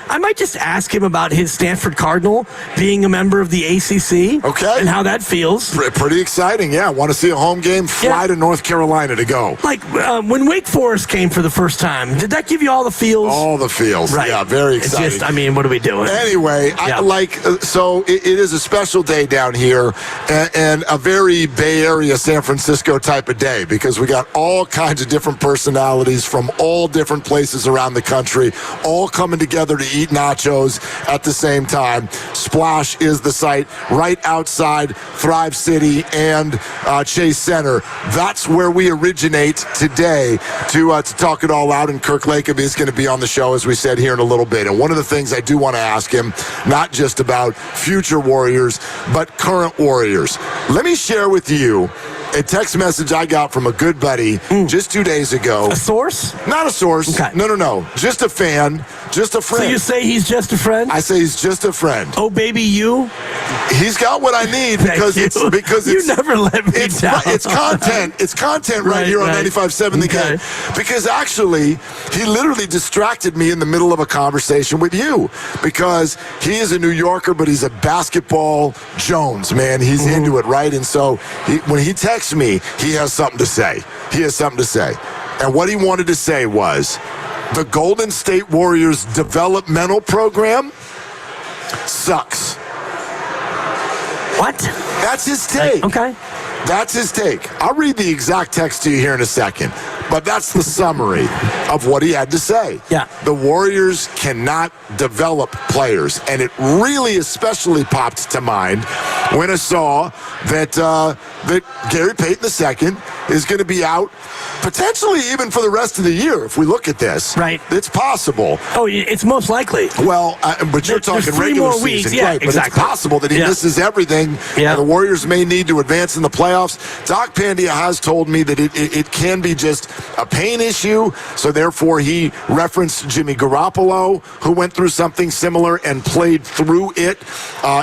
I might just ask him about his Stanford Cardinal being a member of the ACC.
Okay.
And how that feels.
Pretty exciting. Yeah, want to see a home game? Fly to North Carolina to go.
When Wake Forest came for the first time, did that give you all the feels?
All the feels.
Right.
Yeah, very exciting.
What are we doing?
Anyway, so it is a special day down here and a very Bay Area, San Francisco type of day because we got all kinds of different personalities from all different places around the country, all coming together to eat nachos at the same time. Splash is the site right outside Thrive City and Chase Center. That's where we originate today to talk it all out, and Kirk Lacob is going to be on the show as we said, here in a little bit. And one of the things I do want to ask him, not just about future Warriors, but current Warriors. Let me share with you a text message I got from a good buddy just 2 days ago.
A source?
Not a source.
Okay.
No. Just a fan. Just a friend.
So you say he's just a friend?
I say he's just a friend.
Oh, baby, you?
He's got what I need because it's
you never let me down.
It's content. It's content right here on 95.7 The Game. Because actually, he literally distracted me in the middle of a conversation with you because he is a New Yorker, but he's a basketball Jones, man. He's into it, right? And so when he texts me, he has something to say. And what he wanted to say was, the Golden State Warriors developmental program sucks.
What?
That's his take.
Okay.
That's his take. I'll read the exact text to you here in a second, but that's the summary of what he had to say.
Yeah.
The Warriors cannot develop players, and it really especially popped to mind when I saw that Gary Payton II is going to be out potentially even for the rest of the year. If we look at this,
right,
it's possible.
Oh, it's most likely.
Well, but you're talking regular season,
weeks. Yeah,
right?
exactly.
But it's possible that he misses everything. Yeah. And the Warriors may need to advance in the playoffs. Doc Pandia has told me that it can be just a pain issue, so therefore he referenced Jimmy Garoppolo, who went through something similar and played through it.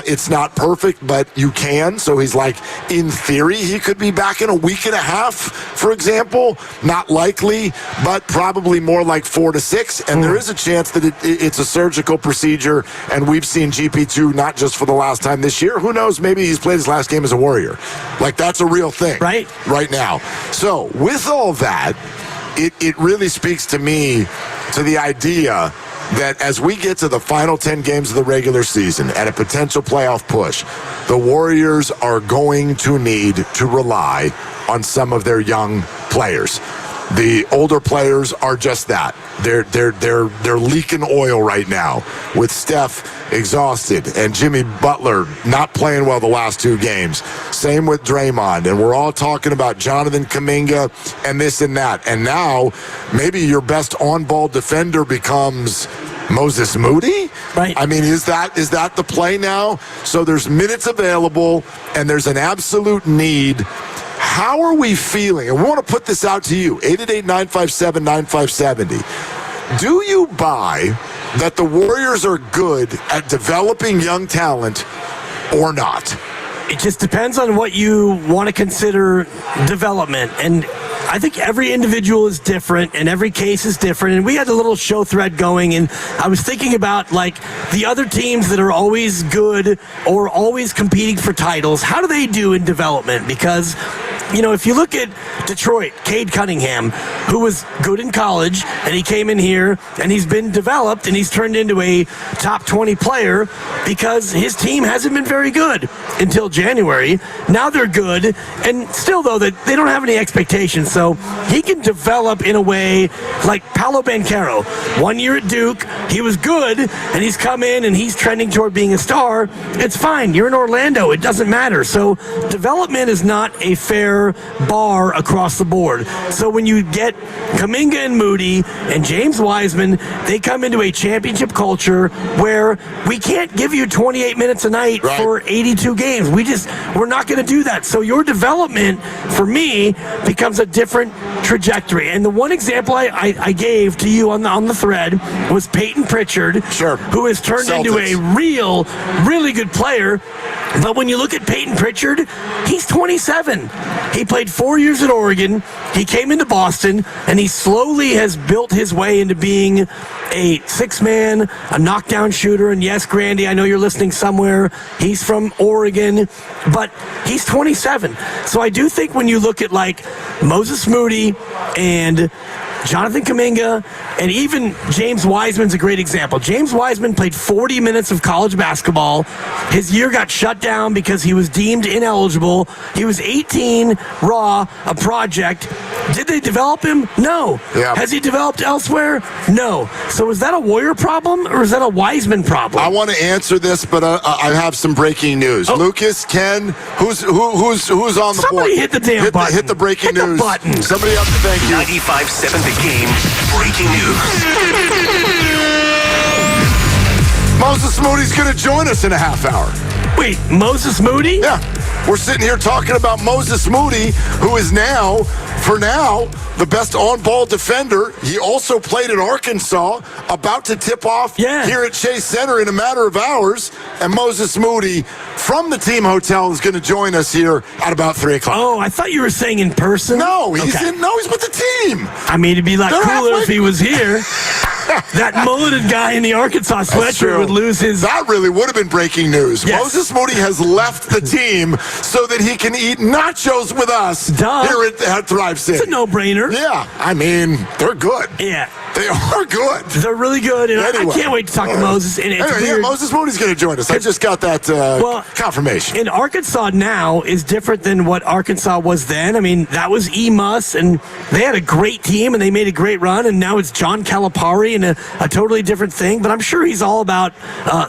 It's not perfect, but you can. So he's like, in theory, he could be back in a week and a half, for example. Not likely, but probably more like 4 to 6. And there is a chance that it's a surgical procedure, and we've seen GP2 not just for the last time this year. Who knows? Maybe he's played his last game as a Warrior. Like, that's a real thing right now. So with all that, it really speaks to me to the idea that as we get to the final 10 games of the regular season and a potential playoff push, the Warriors are going to need to rely on some of their young players. The older players are just that. They're leaking oil right now with Steph exhausted and Jimmy Butler not playing well the last 2 games. Same with Draymond. And we're all talking about Jonathan Kuminga and this and that. And now maybe your best on-ball defender becomes Moses Moody?
Right.
I mean, is that the play now? So there's minutes available and there's an absolute need. How are we feeling? And we want to put this out to you, 888-957-9570. Do you buy that the Warriors are good at developing young talent or not?
It just depends on what you want to consider development. And I think every individual is different and every case is different. And we had a little show thread going, and I was thinking about like the other teams that are always good or always competing for titles. How do they do in development? Because, you know, if you look at Detroit, Cade Cunningham, who was good in college, and he came in here and he's been developed and he's turned into a top 20 player because his team hasn't been very good until January. Now they're good, and still, though, that they don't have any expectations. So he can develop in a way like Paolo Banchero. 1 year at Duke, he was good, and he's come in and he's trending toward being a star. It's fine. You're in Orlando. It doesn't matter. So development is not a fair bar across the board. So when you get Kuminga and Moody and James Wiseman, they come into a championship culture where we can't give you 28 minutes a night for 82 games. We're not going to do that. So your development, for me, becomes a different trajectory. And the one example I gave to you on the thread was Payton Pritchard, who has turned into a really good player. But when you look at Payton Pritchard, he's 27. He played 4 years at Oregon. He came into Boston, and he slowly has built his way into being a six-man, a knockdown shooter. And yes, Grandy, I know you're listening somewhere. He's from Oregon, but he's 27. So I do think when you look at like Moses Moody and Jonathan Kuminga, and even James Wiseman's a great example. James Wiseman played 40 minutes of college basketball. His year got shut down because he was deemed ineligible. He was 18, raw, a project. Did they develop him? No.
Yeah.
Has he developed elsewhere? No. So is that a Warrior problem or is that a Wiseman problem?
I want to answer this, but I have some breaking news. Lucas, Ken, who's on the board?
Somebody hit the damn button.
Hit the breaking news.
Button.
Somebody up to thank you.
95.7 The the game breaking news.
Moses Moody's going to join us in a half hour.
Wait, Moses Moody?
Yeah. We're sitting here talking about Moses Moody, who is now, for now, the best on-ball defender. He also played at Arkansas, about to tip off here at Chase Center in a matter of hours. And Moses Moody from the team hotel is going to join us here at about 3 o'clock.
Oh, I thought you were saying in person.
No, he's with the team.
I mean, it'd be like cooler if he was here. That mulleted guy in the Arkansas sweatshirt would lose his...
That really would have been breaking news.
Yes.
Moses Moody has left the team so that he can eat nachos with us here at Thrive City.
It's a no-brainer.
Yeah, I mean, they're good.
Yeah.
They are good.
They're really good, and I can't wait to talk to Moses. And it's weird.
Moses Moody's going to join us. I just got that confirmation.
And Arkansas now is different than what Arkansas was then. I mean, that was Emus, and they had a great team, and they made a great run, and now it's John Calipari and a totally different thing. But I'm sure he's all about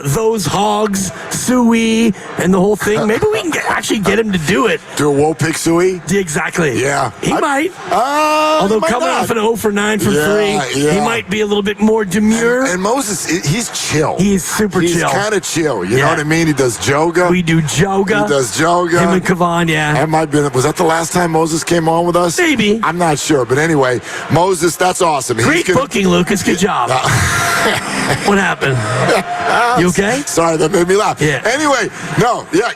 those hogs, suey, and the whole thing. Maybe we can actually get him to do it.
Do a Wopik suey?
Exactly.
Yeah.
He might. Although coming off an 0 for 9 from 3, he might be a little bit more demure.
And Moses, he's chill.
He's super chill.
He's kind of chill. You know what I mean? He does yoga.
We do yoga.
He does yoga.
Him and Kavan,
That might be. Was that the last time Moses came on with us?
Maybe.
I'm not sure. But anyway, Moses, that's awesome.
Great booking, Lucas. Good job. What happened? You okay?
Sorry, that made me laugh.
Yeah.
Anyway,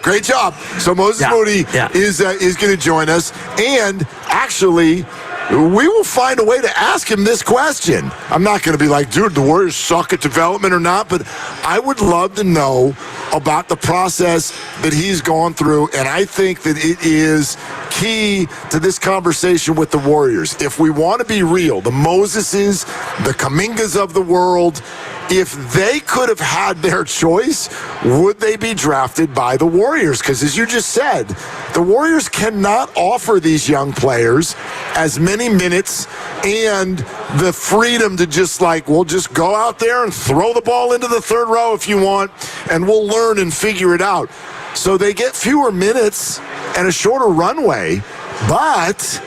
great job. So Moses Moody is going to join us. And actually, we will find a way to ask him this question. I'm not going to be like, dude, the Warriors suck at development or not, but I would love to know about the process that he's gone through, and I think that it is key to this conversation with the Warriors. If we want to be real, the Moseses, the Kumingas of the world, if they could have had their choice, would they be drafted by the Warriors? Because as you just said, the Warriors cannot offer these young players as many minutes and the freedom to just just go out there and throw the ball into the third row if you want, and we'll learn and figure it out. So they get fewer minutes and a shorter runway, but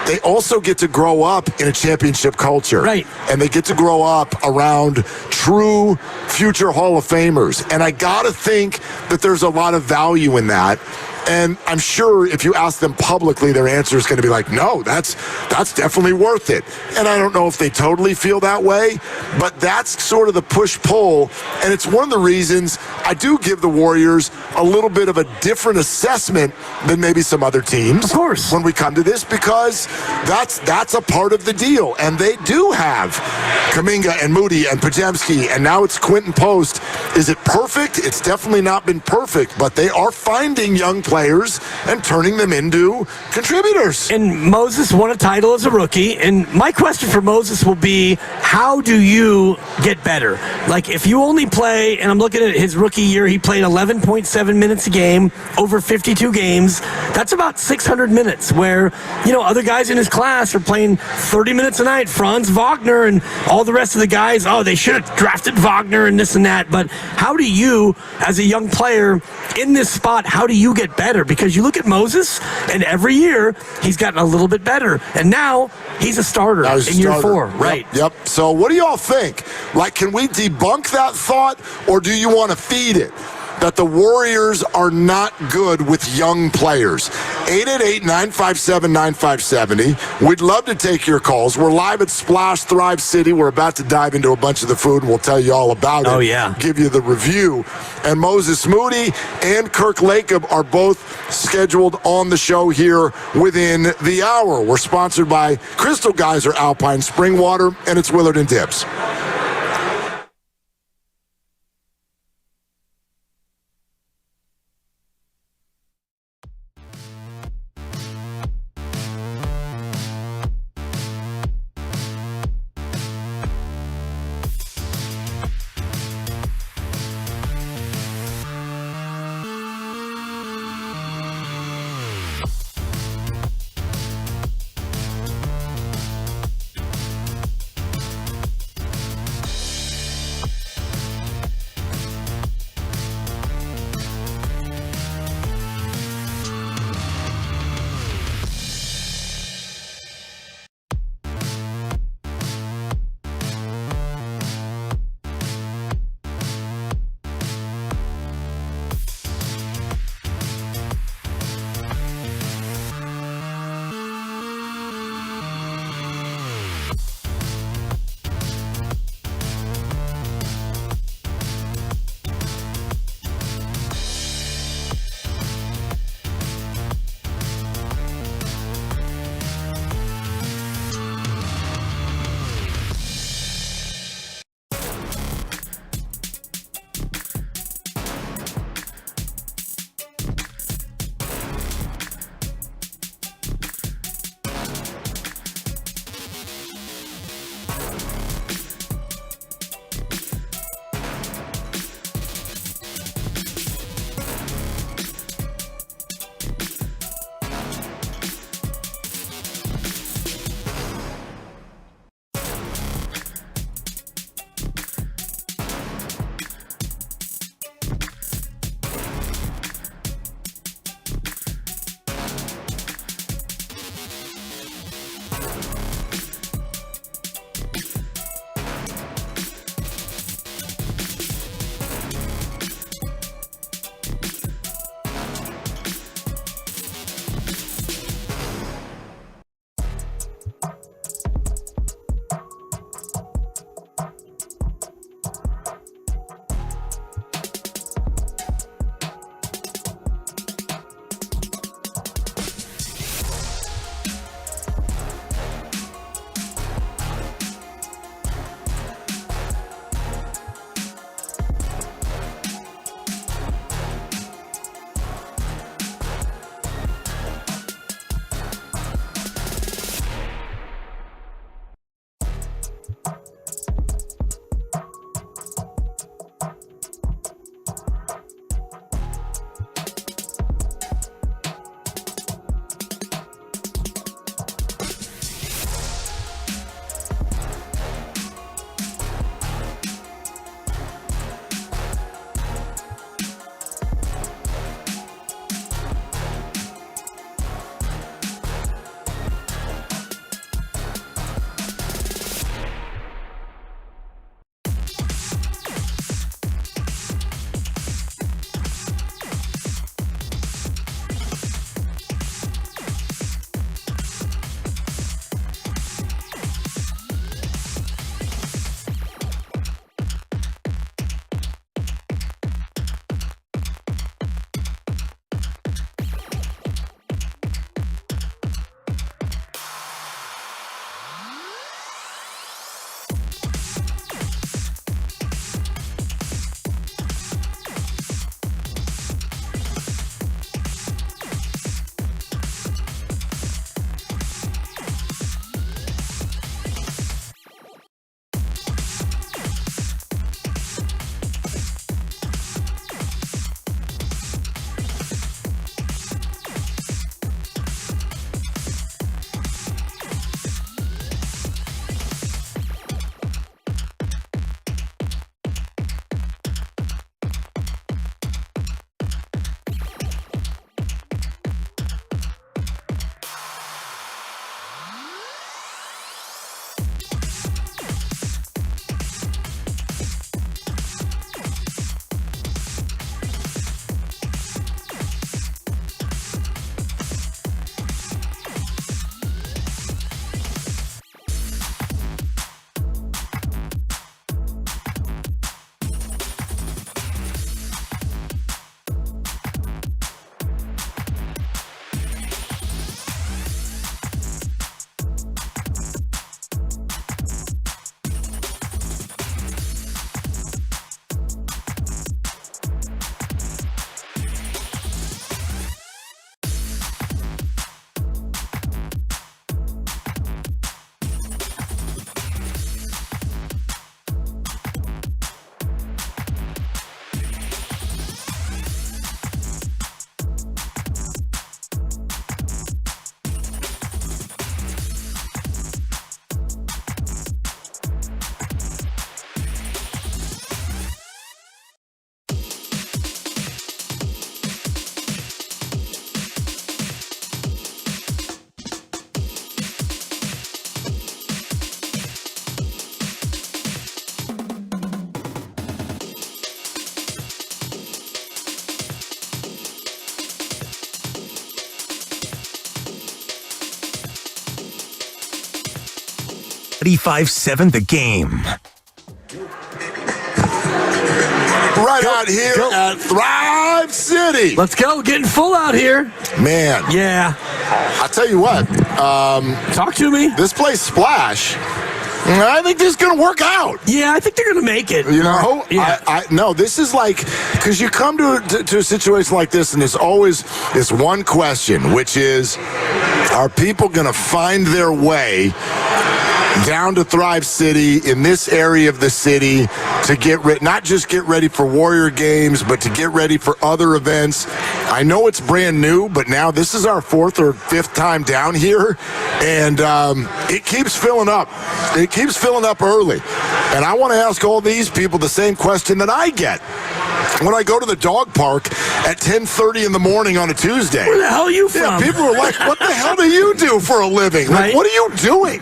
they also get to grow up in a championship culture.
Right.
And they get to grow up around true future Hall of Famers. And I got to think that there's a lot of value in that. And I'm sure if you ask them publicly, their answer is going to be like, no, that's definitely worth it. And I don't know if they totally feel that way, but that's sort of the push-pull. And it's one of the reasons I do give the Warriors a little bit of a different assessment than maybe some other teams.
Of course.
When we come to this, because that's a part of the deal. And they do have Kuminga and Moody and Podziemski, and now it's Quentin Post. Is it perfect? It's definitely not been perfect, but they are finding young players and turning them into contributors.
And Moses won a title as a rookie. And my question for Moses will be, how do you get better? Like, if you only play, and I'm looking at his rookie year, he played 11.7 minutes a game over 52 games. That's about 600 minutes, where, other guys in his class are playing 30 minutes a night. Franz Wagner and all the rest of the guys, they should have drafted Wagner and this and that. But how do you, as a young player in this spot, how do you get better? Because you look at Moses, and every year he's gotten a little bit better, and now he's a starter in year 4. Right.
Yep. So what do y'all think? Can we debunk that thought, or do you want to feed it? That the Warriors are not good with young players. 888-957-9570. We'd love to take your calls. We're live at Splash Thrive City. We're about to dive into a bunch of the food, and we'll tell you all about it.
Oh, yeah.
Give you the review. And Moses Moody and Kirk Lacob are both scheduled on the show here within the hour. We're sponsored by Crystal Geyser Alpine Spring Water, and it's Willard and Dibbs.
95.7 The Game.
Right out here at Thrive City.
Let's go. Getting full out here.
Man.
Yeah.
I tell you what.
Talk to me.
This place, Splash, I think this is going to work out.
Yeah, I think they're going to make it.
You know?
Yeah.
No, this is like, because you come to a situation like this, and there's always this one question, which is, are people going to find their way down to Thrive City in this area of the city to not just get ready for Warrior games, but to get ready for other events? I know it's brand new, but now this is our 4th or 5th time down here, and it keeps filling up. It keeps filling up early. And I want to ask all these people the same question that I get when I go to the dog park at 10:30 in the morning on a Tuesday.
Where the hell are you from?
Yeah, people are like, what the hell do you do for a living? Like, what are you doing?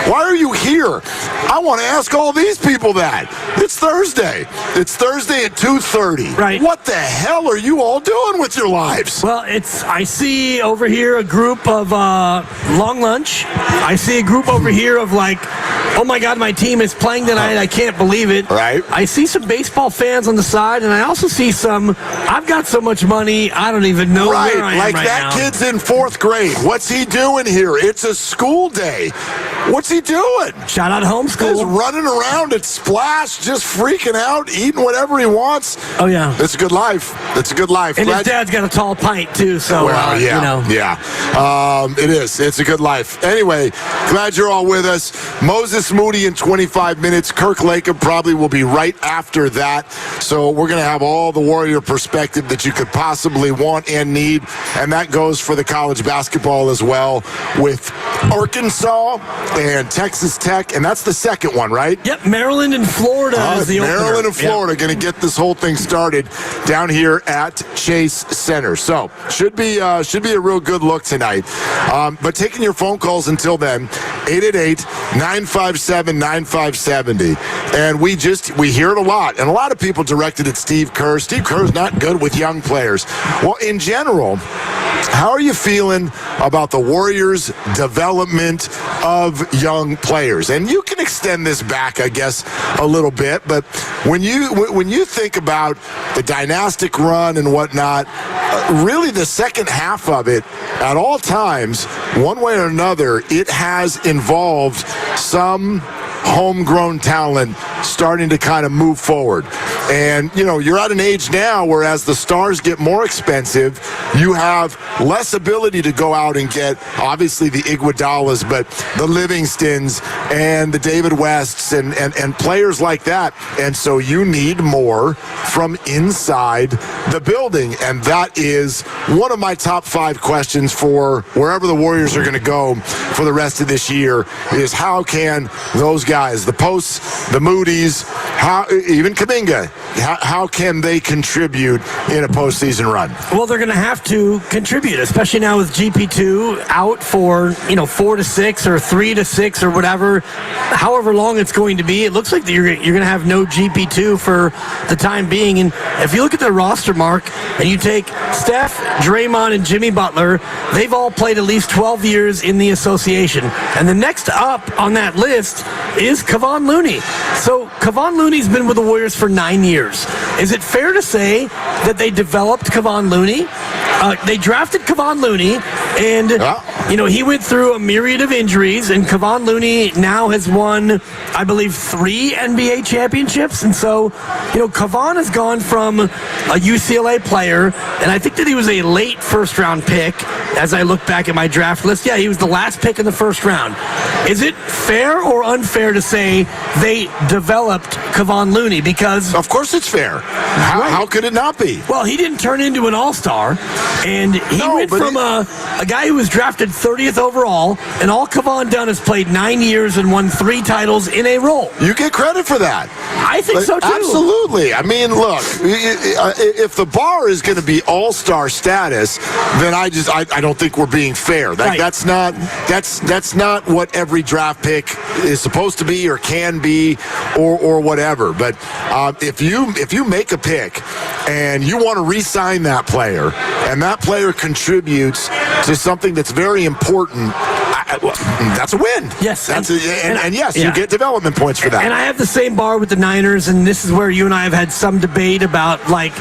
Why are you here? I want to ask all these people that. It's Thursday. It's Thursday at 2:30.
Right.
What the hell are you all doing with your lives?
Well, I see over here a group of long lunch. I see a group over here of like, oh my God, my team is playing tonight. I can't believe it.
Right.
I see some baseball fans on the side, and I also see some, I've got so much money, I don't even know where I am
like
right
that
now.
kid's in 4th grade. What's he doing here? It's a school day. What's he doing?
Shout out homeschool.
He's running around at Splash, just freaking out, eating whatever he wants.
Oh, yeah.
It's a good life. It's a good life.
And his dad's got a tall pint, too, so,
well, yeah,
you know.
Yeah. It is. It's a good life. Anyway, glad you're all with us. Moses Moody in 25 minutes. Kirk Lacob probably will be right after that. So we're going to have all the Warrior perspective that you could possibly want and need. And that goes for the college basketball as well, with Arkansas and Texas Tech. And that's the second one, right?
Yep, Maryland and Florida is the opener.
Maryland and Florida going to get this whole thing started down here at Chase Center. So should be a real good look tonight. But taking your phone calls until then, 888-957-9570. And we hear it a lot. And a lot of people directed at Steve Kerr. Steve Kerr's not good with young players. Well, in general, how are you feeling about the Warriors' development of young players? And you can extend this back, I guess, a little bit. But when you think about the dynastic run and whatnot, really the second half of it, at all times, one way or another, it has involved some homegrown talent starting to kind of move forward. And, you're at an age now where as the stars get more expensive, you have less ability to go out and get, obviously, the Iguodalas, but the Livingstons and the David Wests and players like that. And so you need more from inside the building. And that is one of my top 5 questions for wherever the Warriors are going to go for the rest of this year is how can those guys, the Posts, the Moody's, even Kuminga, how can they contribute in a postseason run?
Well, they're going to have to contribute, especially now with GP2 out for 4 to 6 or 3 to 6 or whatever, however long it's going to be. It looks like you're going to have no GP2 for the time being. And if you look at the roster, Mark, and you take Steph, Draymond, and Jimmy Butler, they've all played at least 12 years in the association. And the next up on that list is Kevon Looney. So Kevon Looney's been with the Warriors for 9 years. Is it fair to say that they developed Kevon Looney? They drafted Kevon Looney, and he went through a myriad of injuries, and Kevon Looney now has won, I believe, 3 NBA championships. And so, Kevon has gone from a UCLA player, and I think that he was a late first-round pick, as I look back at my draft list. Yeah, he was the last pick in the first round. Is it fair or unfair to say they developed Kevon Looney? Because
of course it's fair. How could it not be?
Well, he didn't turn into an all-star, and he went from a guy who was drafted 30th overall, and all Kevon done is played 9 years and won 3 titles in a row.
You get credit for that.
I think so too.
Absolutely. I mean, look, if the bar is going to be all-star status, then I don't think we're being fair. That's not what every draft pick is supposed to be or can be or whatever. But if you make a pick and you want to re-sign that player, and that player contributes to something that's very important, That's a win.
Yes.
You get development points for that.
And I have the same bar with the Niners, and this is where you and I have had some debate about, like,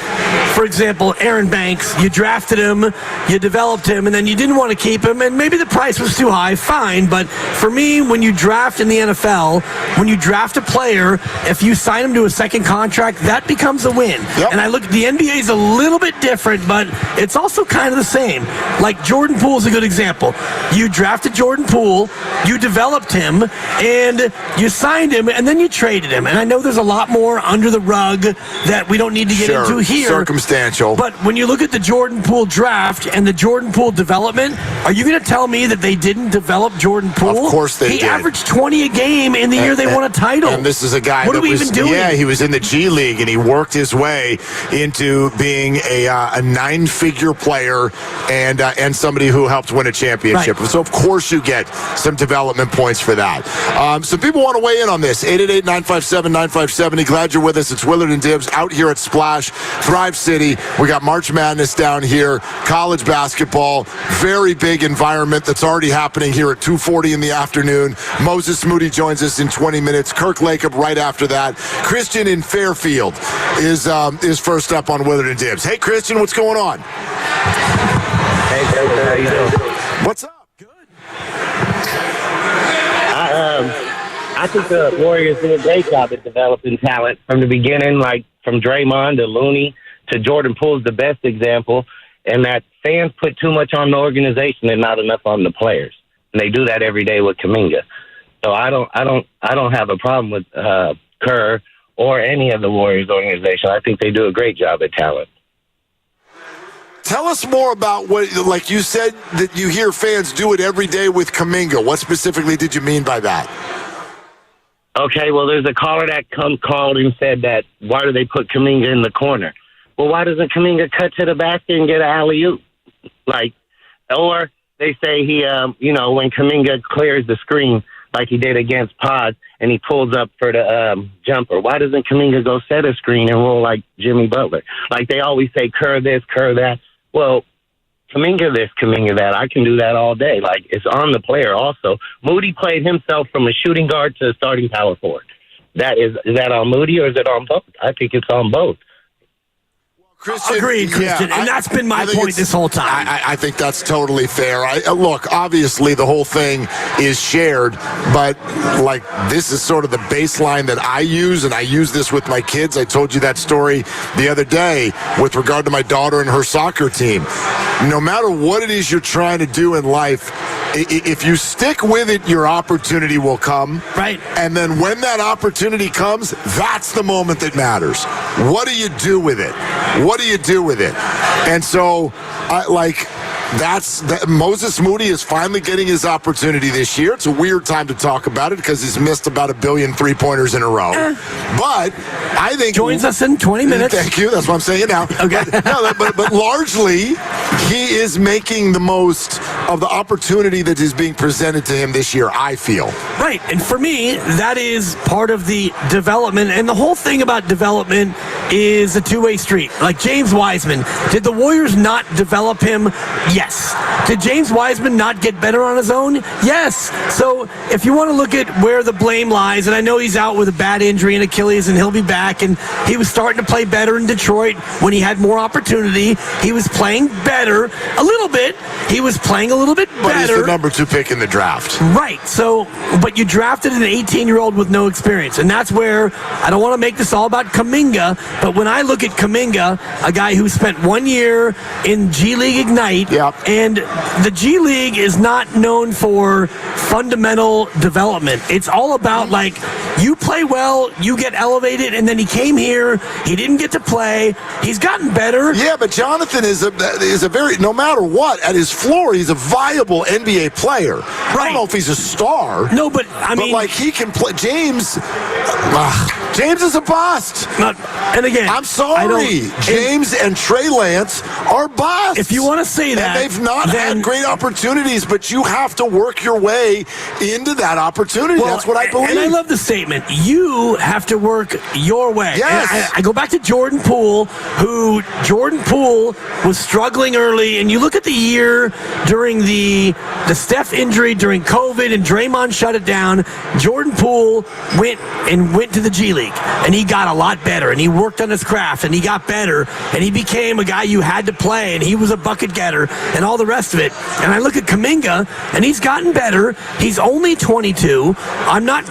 for example, Aaron Banks. You drafted him, you developed him, and then you didn't want to keep him, and maybe the price was too high, fine. But for me, when you draft in the NFL, when you draft a player, if you sign him to a second contract, that becomes a win.
Yep.
And I look, the NBA is a little bit different, but it's also kind of the same. Like Jordan Poole is a good example. You drafted Jordan Poole, you developed him, and you signed him, and then you traded him. And I know there's a lot more under the rug that we don't need to get into here.
Circumstantial.
But when you look at the Jordan Poole draft and the Jordan Poole development, are you going to tell me that they didn't develop Jordan Poole?
Of course they did.
He averaged 20 a game in the year they won a title.
And this is a guy
what are we even doing?
Yeah, he was in the G League, and he worked his way into being a nine-figure player and somebody who helped win a championship. Right. So, of course, you get some development points for that. Some people want to weigh in on this. 888-957-9570. Glad you're with us. It's Willard and Dibbs out here at Splash, Thrive City. We got March Madness down here, college basketball, very big environment that's already happening here at 2:40 in the afternoon. Moses Moody joins us in 20 minutes. Kirk Lacob right after that. Christian in Fairfield is first up on Willard and Dibbs. Hey, Christian, what's going on?
Hey, how you doing?
What's up?
I think the Warriors did a great job at developing talent from the beginning, like from Draymond to Looney to Jordan Poole is the best example, and that fans put too much on the organization and not enough on the players. And they do that every day with Kuminga. So I don't have a problem with Kerr or any of the Warriors organization. I think they do a great job at talent.
Tell us more about what, like you said, that you hear fans do it every day with Kuminga. What specifically did you mean by that?
Okay, well, there's a caller that called and said that, why do they put Kuminga in the corner? Well, why doesn't Kuminga cut to the basket and get an alley-oop? Or they say he, when Kuminga clears the screen like he did against Pod and he pulls up for the jumper, why doesn't Kuminga go set a screen and roll like Jimmy Butler? Like they always say, Kerr this, Kerr that. Well, Kuminga this, Kuminga that. I can do that all day. Like, it's on the player also. Moody played himself from a shooting guard to a starting power forward. Is that on Moody or is it on both? I think it's on both.
Christian,
agreed, Christian, and that's been my point this whole time.
I think that's totally fair. Look, obviously the whole thing is shared, but this is sort of the baseline that I use, and I use this with my kids. I told you that story the other day with regard to my daughter and her soccer team. No matter what it is you're trying to do in life, if you stick with it, your opportunity will come.
Right.
And then when that opportunity comes, that's the moment that matters. What do you do with it? What do you do with it? And so, Moses Moody is finally getting his opportunity this year. It's a weird time to talk about it because he's missed about 1 billion three-pointers in a row. But I think...
Joins us in 20 minutes.
Thank you. That's what I'm saying now.
Okay.
But largely, he is making the most of the opportunity that is being presented to him this year, I feel.
Right. And for me, that is part of the development. And the whole thing about development is a two-way street. Like James Wiseman, did the Warriors not develop him? Yes. Did James Wiseman not get better on his own? Yes. So if you want to look at where the blame lies, and I know he's out with a bad injury in Achilles and he'll be back, and he was starting to play better in Detroit when he had more opportunity. He was playing better a little bit. He was playing a little bit better.
But he's the number 2 pick in the draft.
Right. So, but you drafted an 18-year-old with no experience, and that's where I don't want to make this all about Kuminga, but when I look at Kuminga, a guy who spent 1 year in G League Ignite, and the G League is not known for fundamental development. It's all about, you play well, you get elevated, and then he came here, he didn't get to play, he's gotten better.
Yeah, but Jonathan is a very, no matter what, at his floor, he's a viable NBA player. Right. I don't know if he's a star.
No, but I mean,
he can play. James, James is a bust.
And again,
I'm sorry. James and Trey Lance are busts.
If you want to say that.
And they've not had great opportunities, but you have to work your way into that opportunity.
Well,
that's what I believe.
And I love the statement. You have to work your way.
Yes.
And I go back to Jordan Poole, who Jordan Poole was struggling early, and you look at the year during the Steph injury, during COVID, and Draymond shut it down. Jordan Poole went to the G League, and he got a lot better, and he worked on his craft, and he got better, and he became a guy you had to play, and he was a bucket getter, and all the rest of it. And I look at Kuminga, and he's gotten better. He's only 22. I'm not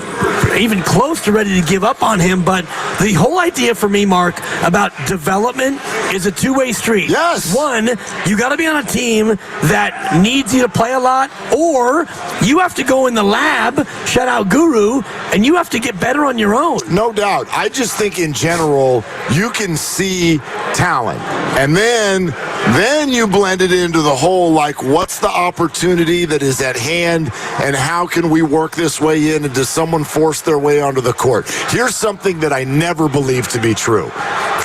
even close to ready to give up on him, but the whole idea for me, Mark, about development is a two-way street.
Yes.
One, you got to be on a team that needs you to play a lot, or you have to go in the lab, shout out Guru, and you have to get better on your own.
No doubt. I just think in general, you can see talent. And then you blend it into the whole, like, what's the opportunity that is at hand, and how can we work this way in, and does someone force their way onto the court? Here's something that I never believed to be true.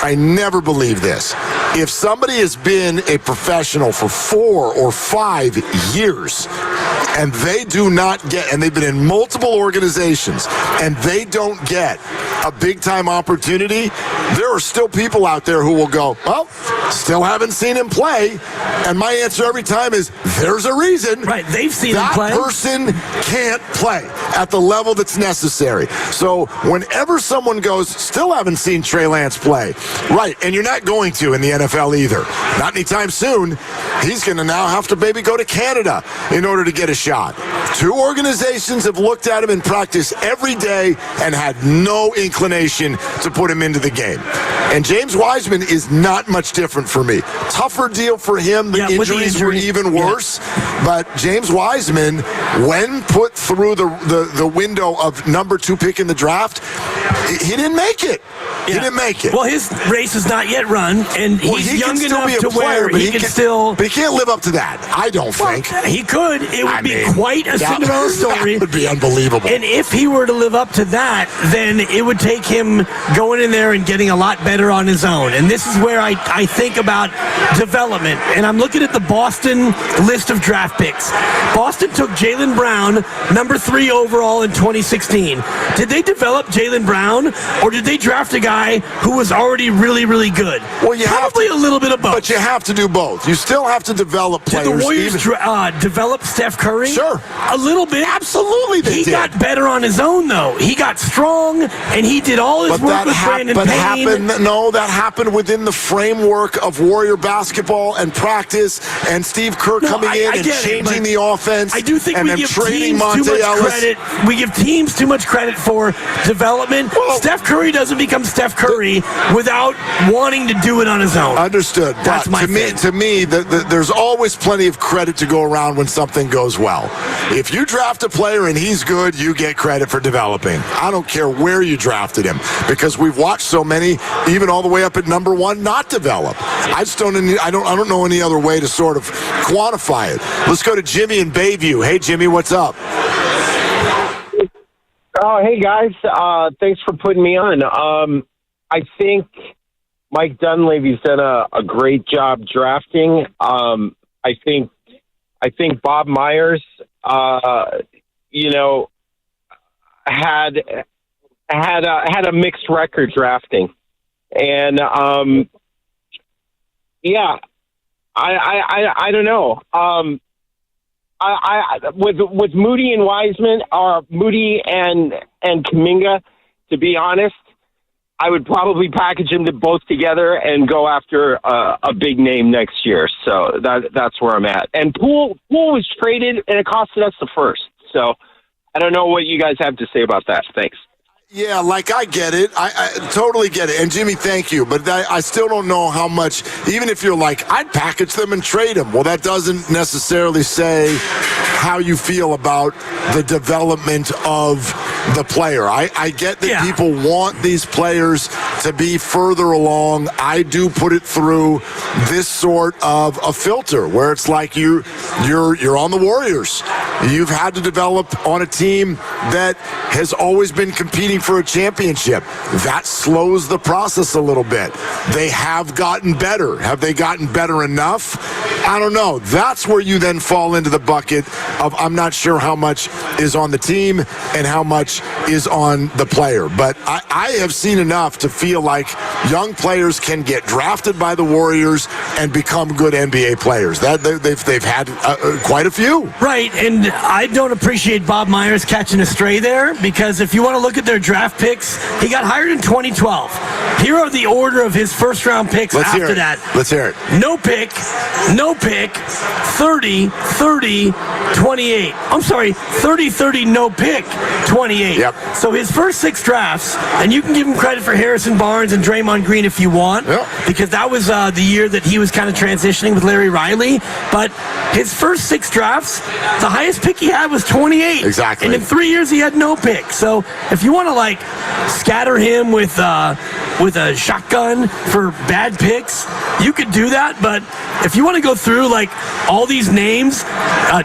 I never believed this. If somebody has been a professional for 4 or 5 years, and they do not get, and they've been in multiple organizations, and they don't get a big-time opportunity, there are still people out there who will go, well, still haven't seen him play. And my answer every time is, there's a reason.
Right, they've seen him play.
That person can't play at the level that's necessary. So whenever someone goes, still haven't seen Trey Lance play, right, and you're not going to in the NFL either. Not anytime soon. He's going to now have to maybe go to Canada in order to get a shot. 2 organizations have looked at him in practice every day and had no inclination to put him into the game. And James Wiseman is not much different for me. Tougher deal for him. The injuries were even worse. Yeah. But James Wiseman, when put through the window of number 2 pick in the draft, he didn't make it. He didn't make it.
Well, his race is not yet run, and he's young enough to where he can still...
But he can't live up to that, I don't think.
He could. It would be quite a Cinderella story.
That would be unbelievable.
And if he were to live up to that, then it would take him going in there and getting a lot better on his own. And this is where I think about development. And I'm looking at the Boston list of draft picks. Boston took Jaylen Brown, number 3 overall in 2016. Did they develop Jaylen Brown, or did they draft a guy who was already really, really good?
Well, you
probably a little bit of both.
But you have to do both. You still have to develop players.
Did the Warriors develop Steph Curry?
Sure.
A little bit.
Absolutely they
did.
He
got better on his own, though. He got strong, and he did all his work with Brandon Payne.
That happened within the framework of Warrior basketball and practice, and Steve Kerr coming in and changing the offense.
I do think
and
we give teams
Monte
too much
Ellis.
credit. We give teams too much credit for development. Well, Steph Curry doesn't become Steph Curry without wanting to do it on his own.
Understood.
That's
but
my thing.
To me, there's always plenty of credit to go around when something goes well. If you draft a player and he's good, you get credit for developing. I don't care where you drafted him, because we've watched so many, even all the way up at number 1, not develop. I don't know any other way to sort of quantify it. Let's go to Jimmy in Bayview. Hey, Jimmy, what's up?
Oh, hey, guys. Thanks for putting me on. I think Mike Dunleavy's done a great job drafting. I think Bob Myers, had a mixed record drafting, and I don't know. With Moody and Wiseman, or Moody and Kuminga, to be honest, I would probably package them both together and go after a big name next year. So that's where I'm at. And Poole was traded, and it costed us the first. So I don't know what you guys have to say about that. Thanks.
Yeah, I get it. I totally get it. And, Jimmy, thank you. But I still don't know how much, even if you're like, I'd package them and trade them. Well, that doesn't necessarily say how you feel about the development of the player. I get that people want these players to be further along, I do put it through this sort of a filter where it's like you're on the Warriors. You've had to develop on a team that has always been competing for a championship. That slows the process a little bit. They have gotten better. Have they gotten better enough? I don't know. That's where you then fall into the bucket of I'm not sure how much is on the team and how much is on the player. But I have seen enough to feel like young players can get drafted by the Warriors and become good NBA players. That they've had quite a few.
Right, and I don't appreciate Bob Myers catching a stray there, because if you want to look at their draft picks, he got hired in 2012. Here are the order of his first-round picks after that.
Let's hear it.
No pick, 30, 28. I'm sorry, 30, no pick, 28.
Yep.
So his first 6 drafts, and you can give him credit for Harrison Barnes and Draymond Green if you want, because that was the year that he was kind of transitioning with Larry Riley. But his first 6 drafts, the highest pick he had was 28.
Exactly.
And in 3 years, he had no pick. So if you want to scatter him with a shotgun for bad picks, you could do that. But if you want to go through all these names,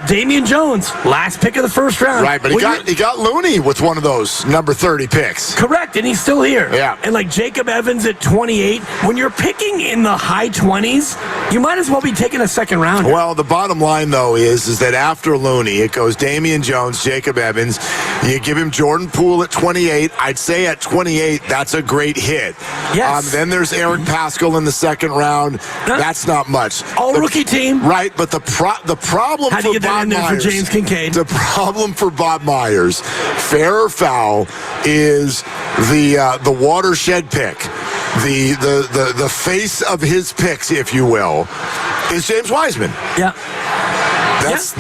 Damian Jones, last pick of the first round.
Right, but he got Looney with one of those number 30 picks.
Correct, and he's still here.
Yeah.
And Jacob Evans at 28. When you're picking in the high 20s, you might as well be taking a second rounder.
Well, the bottom line, though, is that after Looney, it goes Damian Jones, Jacob Evans. You give him Jordan Poole at 28. I'd say at 28, that's a great hit.
Yes.
Then there's Eric Pascal in the second round. That's not much.
All-rookie team.
Right, but the problem
Had to
for
get that
Bob
in there
Myers,
for James Kincaid.
the problem for Bob Myers, fair or foul, is the watershed pick. The face of his picks, if you will, is James Wiseman.
Yeah.
That's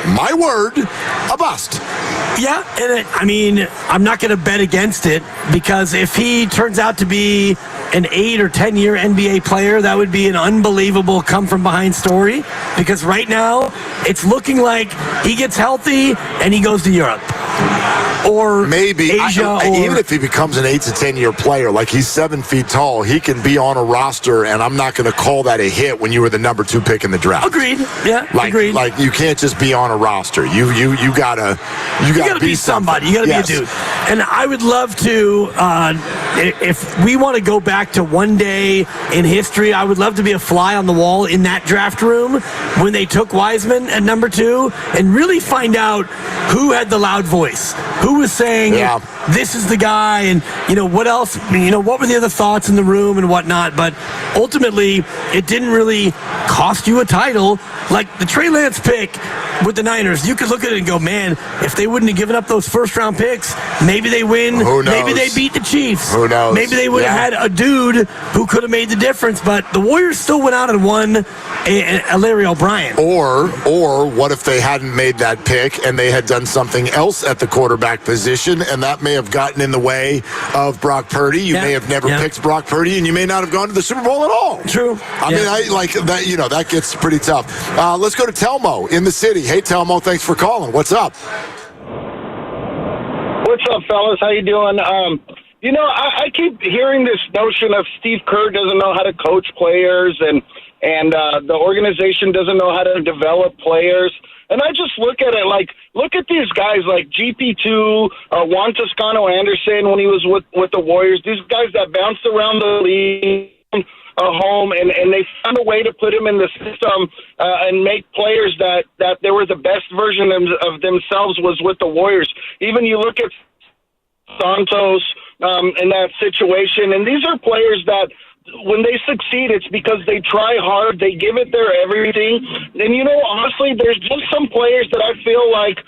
my word, a bust.
Yeah, and I'm not going to bet against it, because if he turns out to be an 8 or 10 year NBA player, that would be an unbelievable come from behind story, because right now it's looking like he gets healthy and he goes to Europe. Or
maybe
Asia,
even if he becomes an 8 to 10 year player, he's 7 feet tall, he can be on a roster, and I'm not going to call that a hit when you were the number 2 pick in the draft.
Agreed. Yeah, agreed.
You can't just be on a roster. You gotta
be somebody. You gotta be a dude. And I would love to, if we want to go back to one day in history, I would love to be a fly on the wall in that draft room when they took Wiseman at number 2 and really find out who had the loud voice, who was saying this is the guy, and what else, what were the other thoughts in the room and whatnot. But ultimately, it didn't really cost you a title. Like the Trey Lance pick with the Niners, you could look at it and go, man, if they wouldn't have given up those first round picks, maybe they win.
Who knows?
Maybe they beat the Chiefs.
Who knows?
Maybe they would have had a dude who could have made the difference. But the Warriors still went out and won a Larry O'Brien.
Or what if they hadn't made that pick and they had done something else at the quarterback position, and that may have gotten in the way of Brock Purdy. You may have never picked Brock Purdy, and you may not have gone to the Super Bowl at all.
True.
I mean, I like that. That gets pretty tough. Let's go to Telmo in the city. Hey, Telmo, thanks for calling. What's up?
What's up, fellas? How you doing? I keep hearing this notion of Steve Kerr doesn't know how to coach players, and the organization doesn't know how to develop players. And I just look at it look at these guys like GP2, Juan Toscano-Anderson when he was with the Warriors. These guys that bounced around the league, home, and they found a way to put him in the system and make players that they were the best version of themselves was with the Warriors. Even you look at Santos in that situation, and these are players that when they succeed, it's because they try hard, they give it their everything. And, honestly, there's just some players that I feel like,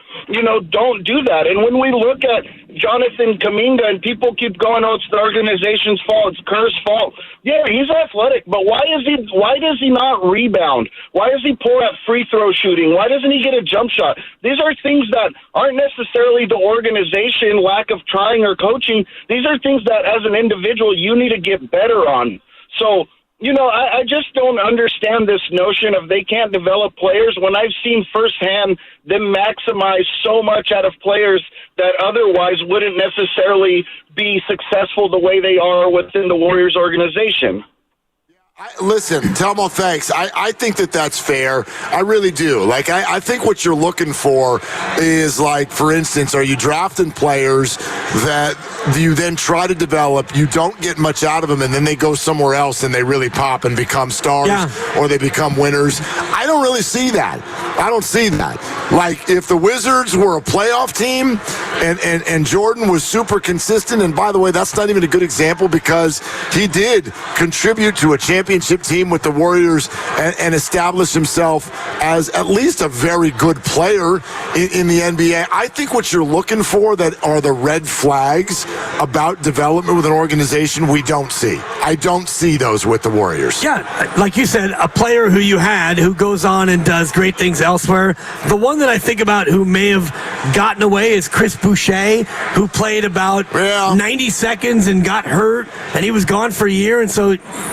don't do that. And when we look at Jonathan Kuminga and people keep going, it's the organization's fault, it's Kerr's fault. Yeah, he's athletic, but why does he not rebound? Why is he poor at free throw shooting? Why doesn't he get a jump shot? These are things that aren't necessarily the organization, lack of trying or coaching. These are things that as an individual you need to get better on. So I just don't understand this notion of they can't develop players when I've seen firsthand them maximize so much out of players that otherwise wouldn't necessarily be successful the way they are within the Warriors organization.
Listen, Telmo, thanks. I think that's fair. I really do. Like, I think what you're looking for is, like, for instance, are you drafting players that you then try to develop, you don't get much out of them, and then they go somewhere else and they really pop and become stars or they become winners? I don't really see that. I don't see that. Like, if the Wizards were a playoff team and Jordan was super consistent, and by the way, that's not even a good example because he did contribute to a championship team with the Warriors and establish himself as at least a very good player in the NBA. I think what you're looking for that are the red flags about development with an organization we don't see. I don't see those with the Warriors.
Yeah, like you said, a player who you had who goes on and does great things elsewhere. The one that I think about who may have gotten away is Chris Boucher, who played about 90 seconds and got hurt, and he was gone for a year, and so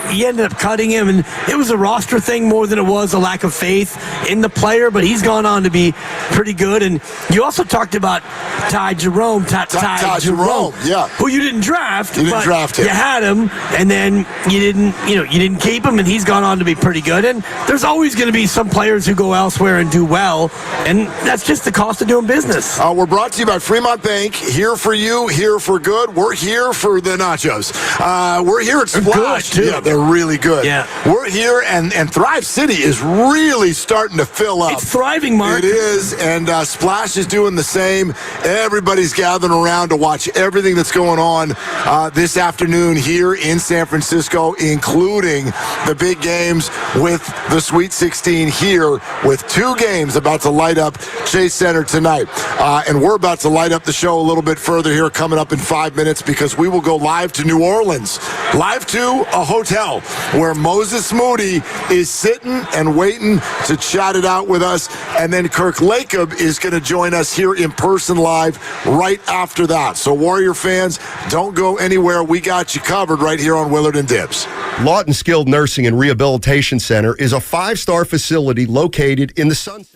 he ended up cutting him, and it was a roster thing more than it was a lack of faith in the player, but he's gone on to be pretty good. And you also talked about Ty Jerome, Ty Jerome, who you didn't draft, but you had him, and then you didn't keep him, and he's gone on to be pretty good. And there's always going to be some players who go elsewhere and do well, and that's just the cost of doing business.
We're brought to you by Fremont Bank. Here for you, here for good. We're here for the nachos. We're here at Splash.
They're good, too.
Yeah, they're really good.
Yeah.
We're here, and Thrive City is really starting to fill up.
It's thriving, Mark.
It is, and Splash is doing the same. Everybody's gathering around to watch everything that's going on this afternoon here in San Francisco, including the big games with the Sweet 16 here, with 2 games about to light up Chase Center tonight. And we're about to light up the show a little bit further here coming up in 5 minutes because we will go live to New Orleans, live to a hotel where Moses Moody is sitting and waiting to chat it out with us. And then Kirk Lacob is going to join us here in person live right after that. So Warrior fans, don't go anywhere. We got you covered right here on Willard and Dibbs.
Lawton Skilled Nursing and Rehabilitation Center is a 5-star facility located in the Sunset.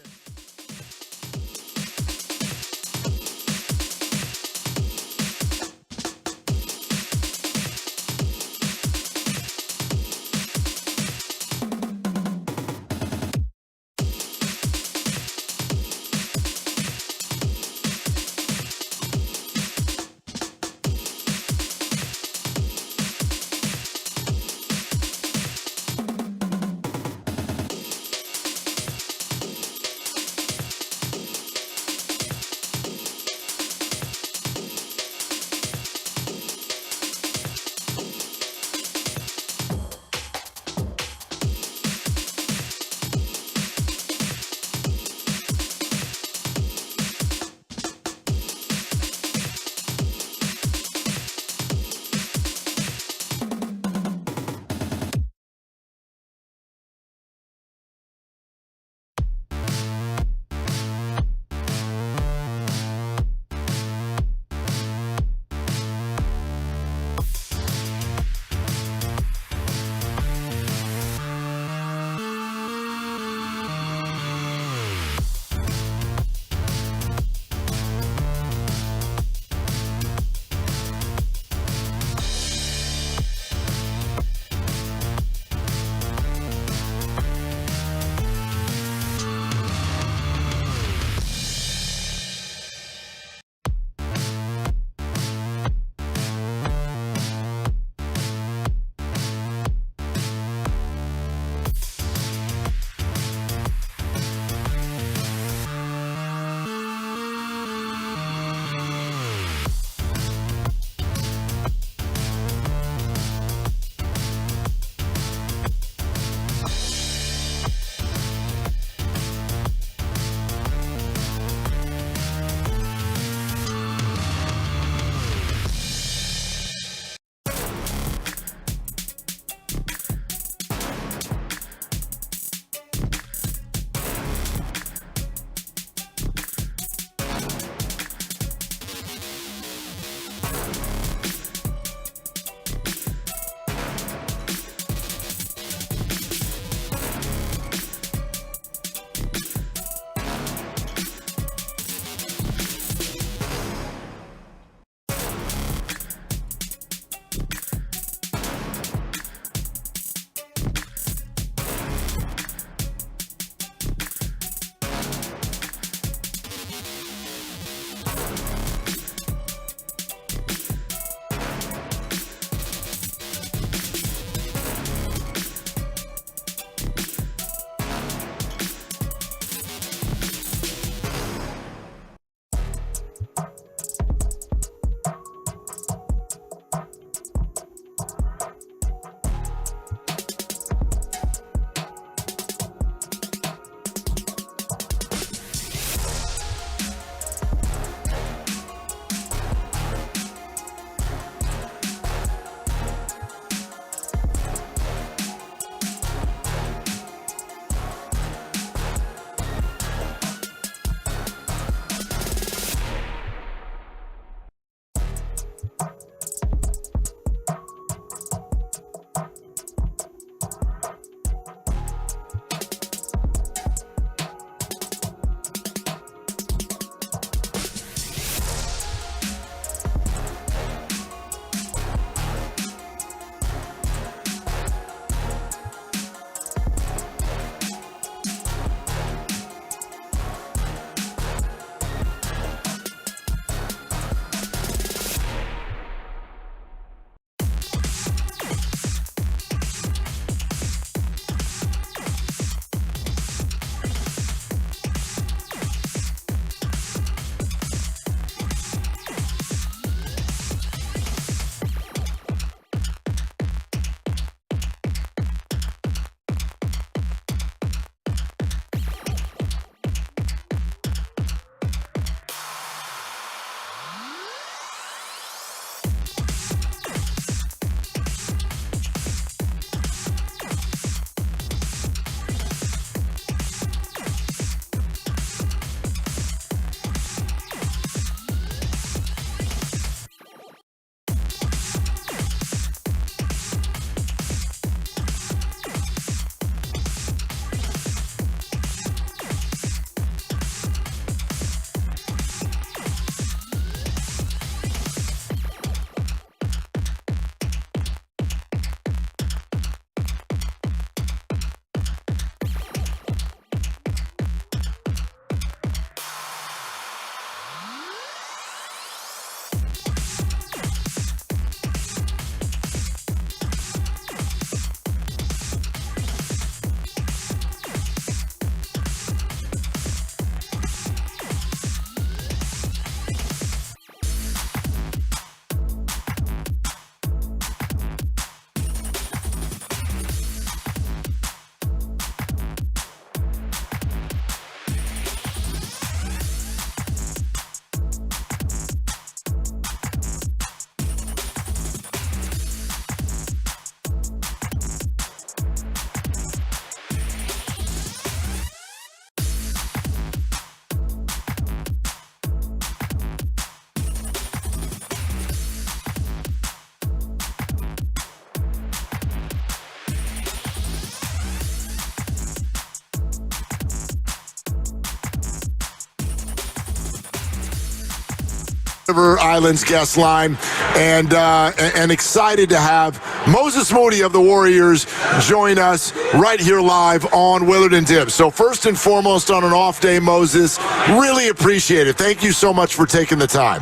River Islands guest line, and excited to have Moses Moody of the Warriors join us right here live on Willard and Dibs. So first and foremost, on an off day, Moses, really appreciate it. Thank you so much for taking the time.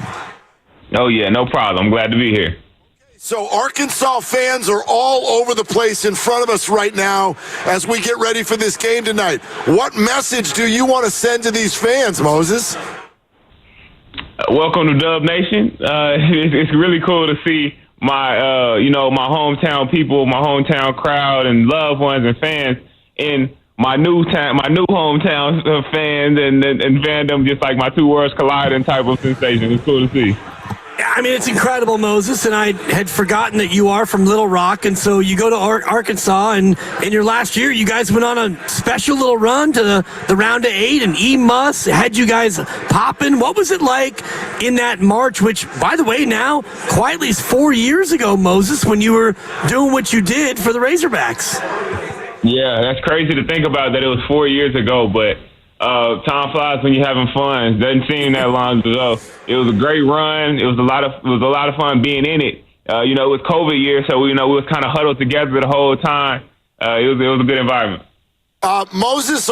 Oh, yeah, no problem. I'm glad to be here.
So Arkansas fans are all over the place in front of us right now as we get ready for this game tonight. What message do you want to send to these fans, Moses?
Welcome to Dub Nation. It's really cool to see my hometown people, my hometown crowd, and loved ones and fans in my new hometown fans and fandom, just like my two worlds colliding type of sensation. It's cool to see.
I mean, it's incredible, Moses, and I had forgotten that you are from Little Rock, and so you go to Arkansas, and in your last year, you guys went on a special little run to the round of 8, and E-Mus had you guys popping. What was it like in that March, which, by the way, now quietly is 4 years ago, Moses, when you were doing what you did for the Razorbacks?
Yeah, that's crazy to think about that it was 4 years ago, but time flies when you're having fun. Doesn't seem that long ago. It was a great run. It was a lot of fun being in it. It was COVID year, so we was kind of huddled together the whole time. It was a good environment.
Moses,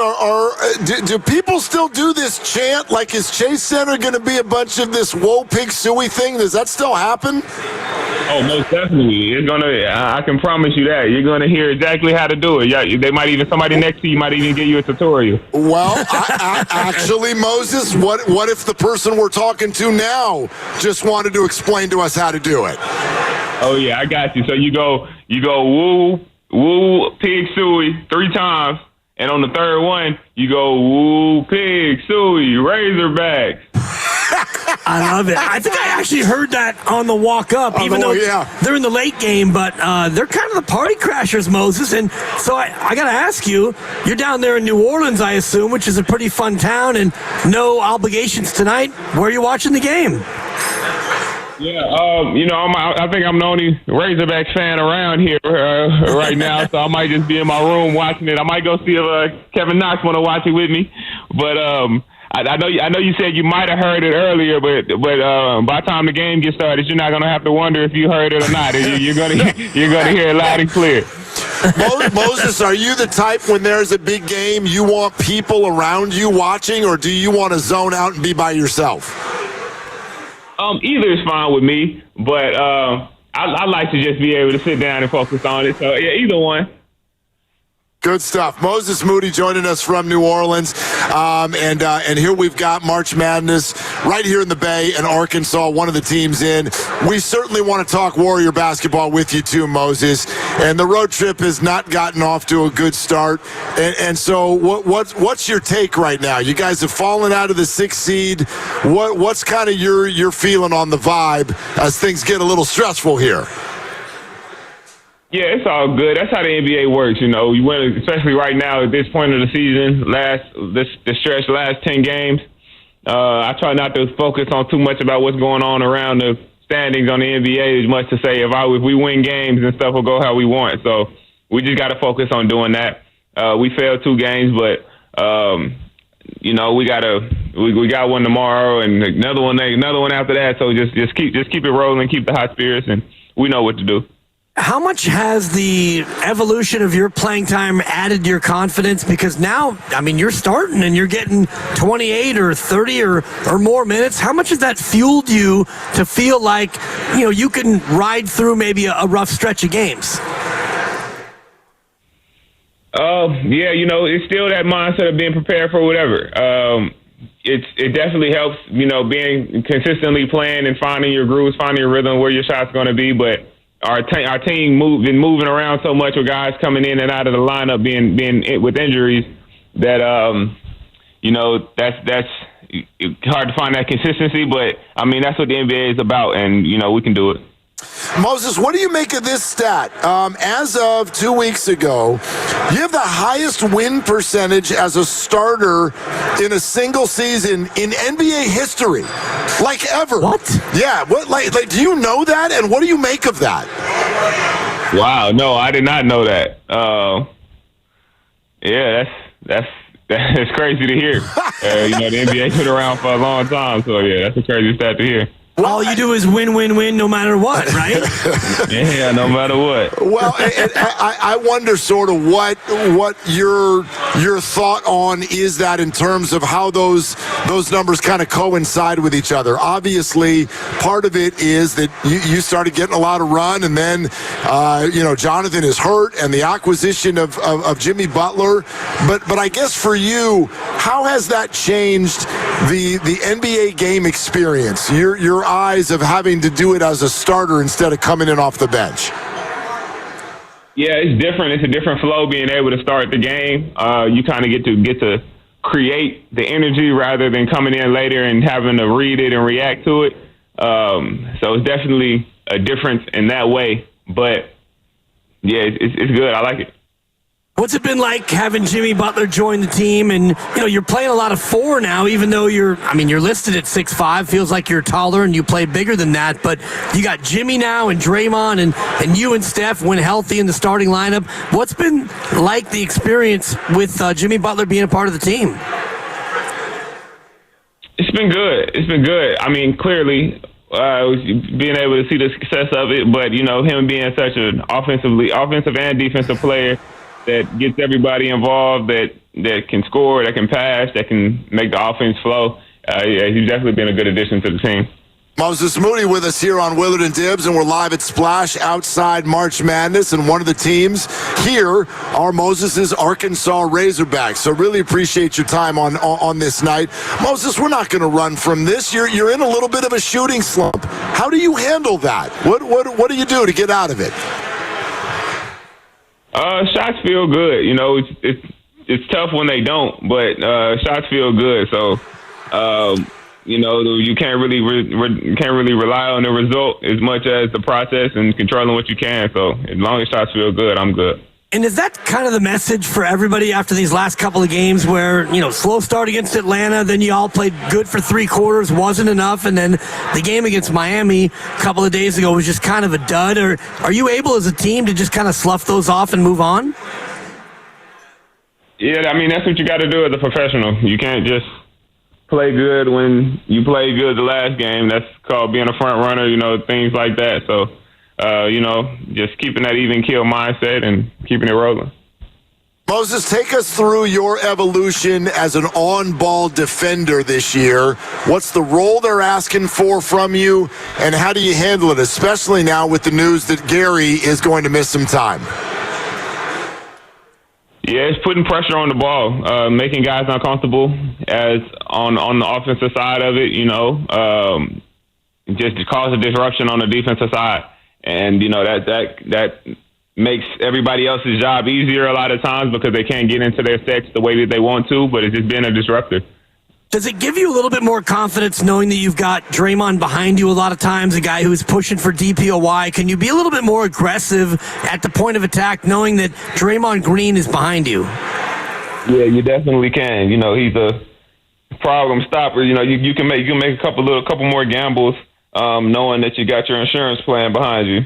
do people still do this chant? Like, is Chase Center going to be a bunch of this "Whoa Pig Suey" thing? Does that still happen?
Oh, most definitely. It's gonna. I can promise you that you're gonna hear exactly how to do it. Yeah, somebody next to you might even give you a tutorial.
Well, actually, Moses, what if the person we're talking to now just wanted to explain to us how to do it?
Oh yeah, I got you. So you go woo pig suey 3 times, and on the third one you go woo pig suey Razorbacks.
I love it. I think I actually heard that on the walk up, even though they're in the late game, but they're kind of the party crashers, Moses. And so I got to ask you, you're down there in New Orleans, I assume, which is a pretty fun town, and no obligations tonight. Where are you watching the game?
Yeah, I think I'm the only Razorbacks fan around here right now, so I might just be in my room watching it. I might go see if Kevin Knox want to watch it with me, but I know you said you might have heard it earlier, but by the time the game gets started, you're not gonna have to wonder if you heard it or not. You're gonna hear it loud and clear.
Moses, are you the type when there's a big game you want people around you watching, or do you want to zone out and be by yourself?
Either is fine with me, but I like to just be able to sit down and focus on it. So yeah, either one.
Good stuff. Moses Moody joining us from New Orleans. And here we've got March Madness right here in the Bay and Arkansas, one of the teams in. We certainly want to talk Warrior basketball with you too, Moses. And the road trip has not gotten off to a good start. And so what's your take right now? You guys have fallen out of the 6th seed. What's kind of your feeling on the vibe as things get a little stressful here?
Yeah, it's all good. That's how the NBA works, You win, especially right now at this point of the season, last 10 games. I try not to focus on too much about what's going on around the standings on the NBA as much to say if we win games and stuff will go how we want. So we just got to focus on doing that. We failed 2 games, but we got one tomorrow and another one after that. So just keep it rolling, keep the hot spirits, and we know what to do.
How much has the evolution of your playing time added to your confidence? Because now, I mean, you're starting and you're getting 28 or 30 or more minutes. How much has that fueled you to feel like, you can ride through maybe a rough stretch of games?
It's still that mindset of being prepared for whatever. It definitely helps, being consistently playing and finding your grooves, finding your rhythm, where your shot's going to be, but our team been moving around so much with guys coming in and out of the lineup being with injuries that that's hard to find that consistency. But I mean, that's what the NBA is about, and we can do it.
Moses, what do you make of this stat? As of 2 weeks ago, you have the highest win percentage as a starter in a single season in NBA history, like ever.
What?
Yeah. What? Like, do you know that? And what do you make of that?
Wow. No, I did not know that. That's crazy to hear. The NBA's been around for a long time, so yeah, that's a crazy stat to hear.
All you do is win, win, win, no matter what, right?
Yeah, no matter what.
Well, I wonder sort of what your thought on is that in terms of how those numbers kind of coincide with each other. Obviously, part of it is that you started getting a lot of run, and then Jonathan is hurt, and the acquisition of Jimmy Butler. But I guess for you, how has that changed the NBA game experience? Your eyes of having to do it as a starter instead of coming in off the bench.
Yeah, it's different. It's a different flow being able to start the game. You kind of get to create the energy rather than coming in later and having to read it and react to it. So it's definitely a difference in that way. But yeah, it's good. I like it.
What's it been like having Jimmy Butler join the team? And, you're playing a lot of 4 now, even though you're listed at 6'5". Feels like you're taller and you play bigger than that. But you got Jimmy now and Draymond and you and Steph when healthy in the starting lineup. What's been like the experience with Jimmy Butler being a part of the team?
It's been good. It's been good. I mean, clearly, being able to see the success of it, but, him being such an offensive and defensive player that gets everybody involved, that can score, that can pass, that can make the offense flow. Yeah, he's definitely been a good addition to the team.
Moses Moody with us here on Willard and Dibbs, and we're live at Splash outside March Madness, and one of the teams here are Moses' Arkansas Razorbacks. So really appreciate your time on this night. Moses, we're not going to run from this. You're in a little bit of a shooting slump. How do you handle that? What do you do to get out of it?
Shots feel good. It's tough when they don't, but shots feel good. So, you can't really rely on the result as much as the process and controlling what you can. So, as long as shots feel good, I'm good.
And is that kind of the message for everybody after these last couple of games where, slow start against Atlanta, then you all played good for 3 quarters, wasn't enough, and then the game against Miami a couple of days ago was just kind of a dud? Or are you able as a team to just kind of slough those off and move on?
Yeah, that's what you got to do as a professional. You can't just play good when you played good the last game. That's called being a front runner, things like that. So, just keeping that even keel mindset and keeping it rolling.
Moses, take us through your evolution as an on-ball defender this year. What's the role they're asking for from you, and how do you handle it, especially now with the news that Gary is going to miss some time?
Yeah, it's putting pressure on the ball, making guys uncomfortable as on the offensive side of it, just to cause a disruption on the defensive side. And, that makes everybody else's job easier a lot of times because they can't get into their sets the way that they want to, but it's just been a disruptor.
Does it give you a little bit more confidence knowing that you've got Draymond behind you a lot of times, a guy who's pushing for DPOY? Can you be a little bit more aggressive at the point of attack knowing that Draymond Green is behind you?
Yeah, you definitely can. He's a problem stopper. You can make a couple more gambles knowing that you got your insurance plan behind you.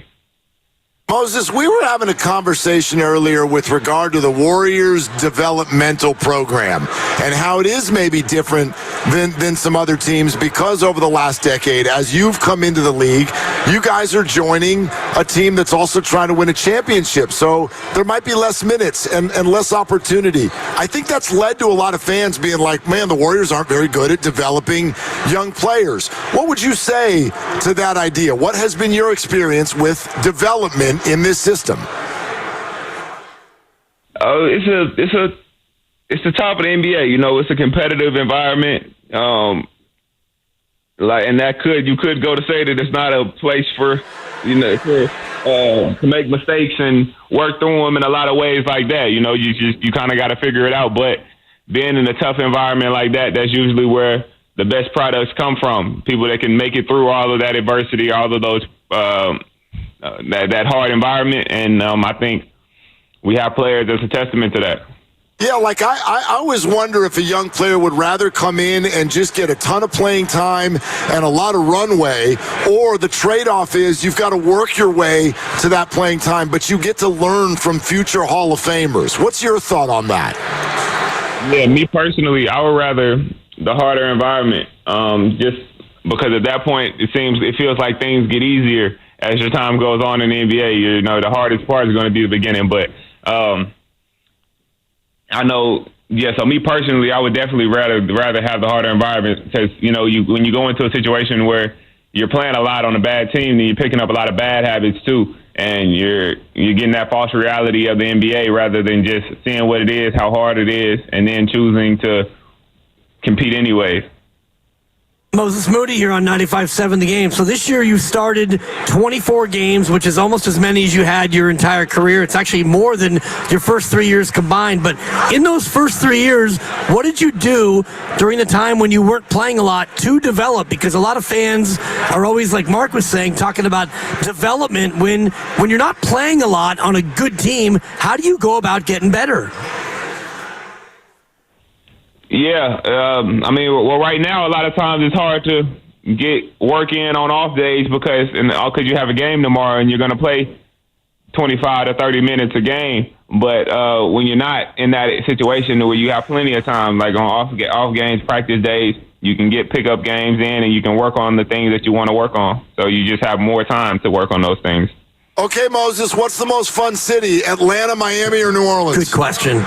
Moses, we were having a conversation earlier with regard to the Warriors developmental program and how it is maybe different than some other teams because over the last decade, as you've come into the league, you guys are joining a team that's also trying to win a championship. So there might be less minutes and less opportunity. I think that's led to a lot of fans being like, man, the Warriors aren't very good at developing young players. What would you say to that idea? What has been your experience with development in this system?
It's the top of the NBA. It's a competitive environment. And you could go to say that it's not a place for to make mistakes and work through them in a lot of ways like that. You kind of got to figure it out. But being in a tough environment like that, that's usually where the best products come from. People that can make it through all of that adversity, all of those that hard environment, and I think we have players that's a testament to that.
Yeah, like I always wonder if a young player would rather come in and just get a ton of playing time and a lot of runway, or the trade-off is you've got to work your way to that playing time, but you get to learn from future Hall of Famers. What's your thought on that?
Yeah, me personally, I would rather the harder environment. Just because at that point it feels like things get easier as your time goes on in the NBA. You know, the hardest part is going to be the beginning, but I know. Yeah, so me personally, I would definitely rather have the harder environment because, you know, when you go into a situation where you're playing a lot on a bad team, then you're picking up a lot of bad habits too, and you're getting that false reality of the NBA rather than just seeing what it is, how hard it is, and then choosing to compete anyways.
Moses Moody here on 95.7 The Game. So this year you started 24 games, which is almost as many as you had your entire career. It's actually more than your first 3 years combined. But in those first 3 years, what did you do during the time when you weren't playing a lot to develop? Because a lot of fans are always, like Mark was saying, talking about development. When you're not playing a lot on a good team, how do you go about getting better?
Yeah, I mean, well, right now, a lot of times it's hard to get work in on off days because you have a game tomorrow and you're going to play 25 to 30 minutes a game. But when you're not in that situation where you have plenty of time, like on off games, practice days, you can get pickup games in and you can work on the things that you want to work on. So you just have more time to work on those things.
Okay, Moses, what's the most fun city, Atlanta, Miami, or New Orleans?
Good question.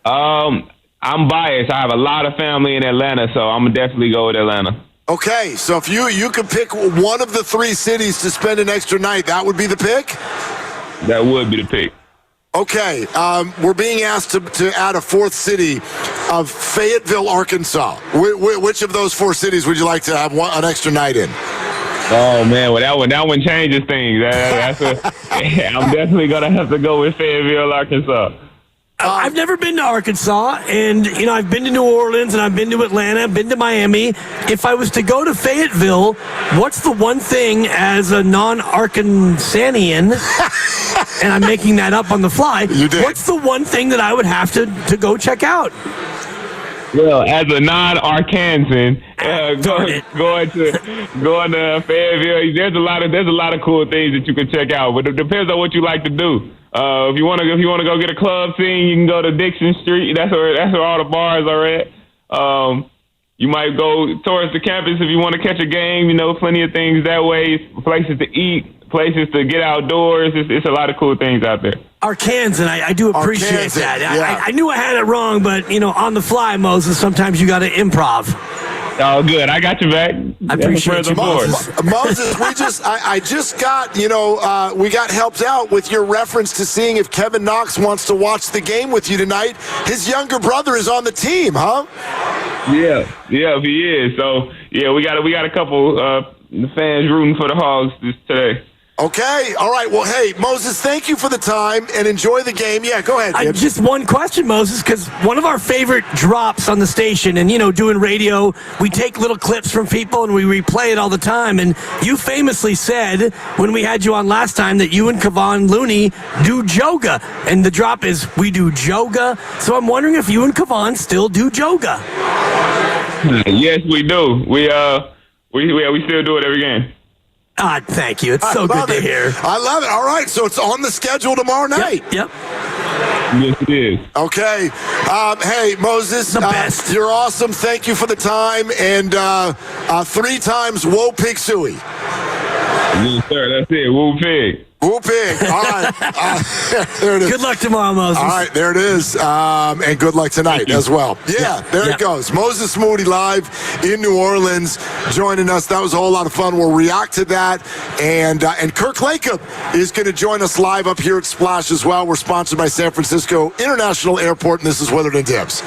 I'm biased. I have a lot of family in Atlanta, so I'm gonna definitely go with Atlanta.
Okay, so if you could pick one of the 3 cities to spend an extra night, that would be the pick?
That would be the pick.
Okay, we're being asked to add a 4th city of Fayetteville, Arkansas. Which of those 4 cities would you like to have an extra night in?
Oh man, well that one changes things. I'm definitely gonna have to go with Fayetteville, Arkansas.
I've never been to Arkansas, and, you know, I've been to New Orleans, and I've been to Atlanta, I've been to Miami. If I was to go to Fayetteville, what's the one thing as a non-Arkansanian, and I'm making that up on the fly, what's the one thing that I would have to go check out?
Well, as a non-Arkansan, going to Fayetteville, there's a lot of cool things that you can check out, but it depends on what you like to do. If you want to go get a club scene, you can go to Dixon Street. That's where all the bars are at. You might go towards the campus if you want to catch a game. You know, plenty of things that way. Places to eat, places to get outdoors. It's a lot of cool things out there.
Arkansan, I do appreciate that. Yeah. I knew I had it wrong, but, you know, on the fly, Moses, sometimes you got to improv.
Oh, good. I got you back.
I appreciate you,
Moses. I just got, we got helped out with your reference to seeing if Kevin Knox wants to watch the game with you tonight. His younger brother is on the team, huh?
Yeah, he is. So, yeah, we got a couple fans rooting for the Hogs today.
Okay. All right. Well, hey, Moses, thank you for the time and enjoy the game. Yeah, go ahead.
Just one question, Moses, because one of our favorite drops on the station, and, doing radio, we take little clips from people and we replay it all the time. And you famously said when we had you on last time that you and Kevon Looney do yoga. And the drop is, we do yoga. So I'm wondering if you and Kevon still do yoga.
Yes, we do. We still do it every game.
Thank you. It's so good to hear.
I love it. All right, so it's on the schedule tomorrow night.
Yep.
Yes, it is.
Okay. Hey, Moses,
the best.
You're awesome. Thank you for the time. And 3 times, whoa, pig suey.
Yes, sir. That's it. Woo pig.
Woo pig. All right. There it is.
Good luck tomorrow, Moses.
All right, there it is. And good luck tonight as well. Yeah, there it goes. Moses Moody live in New Orleans joining us. That was a whole lot of fun. We'll react to that. And Kirk Lacob is going to join us live up here at Splash as well. We're sponsored by San Francisco International Airport, and this is Willard and Dibs.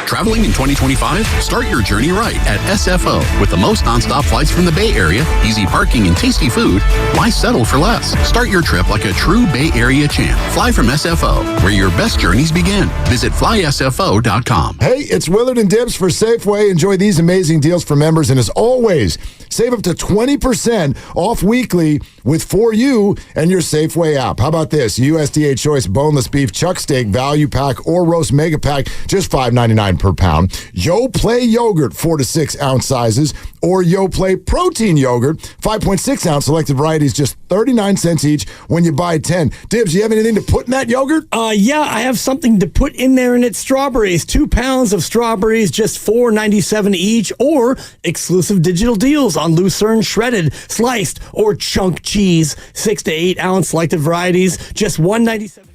Traveling in 2025? Start your journey right at SFO. With the most nonstop flights from the Bay Area, easy parking, and tasty food, why settle for less? Start your trip like a true Bay Area champ. Fly from SFO, where your best journeys begin. Visit flysfo.com.
Hey, it's Willard and Dibs for Safeway. Enjoy these amazing deals for members. And as always, save up to 20% off weekly with For You and your Safeway app. How about this? USDA Choice Boneless Beef Chuck Steak Value Pack or Roast Mega Pack, just $5.99. $1.99 per pound. Yoplait yogurt, 4 to 6 ounce sizes, or Yoplait protein yogurt, 5.6 ounce selected varieties, just 39 cents each when you buy 10. Dibs, you have anything to put in that yogurt?
Yeah, I have something to put in there, and it's strawberries. 2 pounds of strawberries, just $4.97 each, or exclusive digital deals on Lucerne shredded, sliced, or chunk cheese. 6 to 8 ounce selected varieties, just $1.97.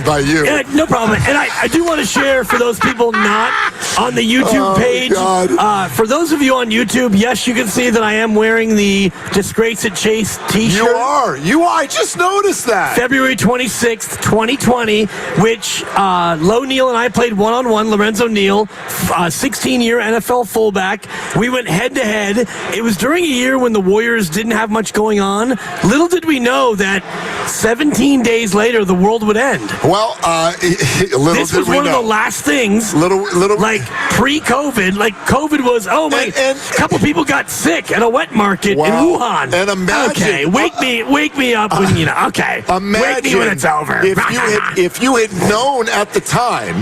by you.
No problem. And I do want to share for those people not on the YouTube page. For those of you on YouTube, yes, you can see that I am wearing the Disgrace at Chase t-shirt.
You are. I just noticed that.
February 26th, 2020, which Lo Neal and I played one-on-one. Lorenzo Neal, 16-year NFL fullback. We went head-to-head. It was during a year when the Warriors didn't have much going on. Little did we know that 17 days later, the world would end.
Well,
this was one of the last things. Like pre-COVID, like COVID was. Oh my! And a couple people got sick at a wet market in Wuhan.
And imagine.
Okay, wake me up when you know. Okay, wake me when it's over.
If you had known at the time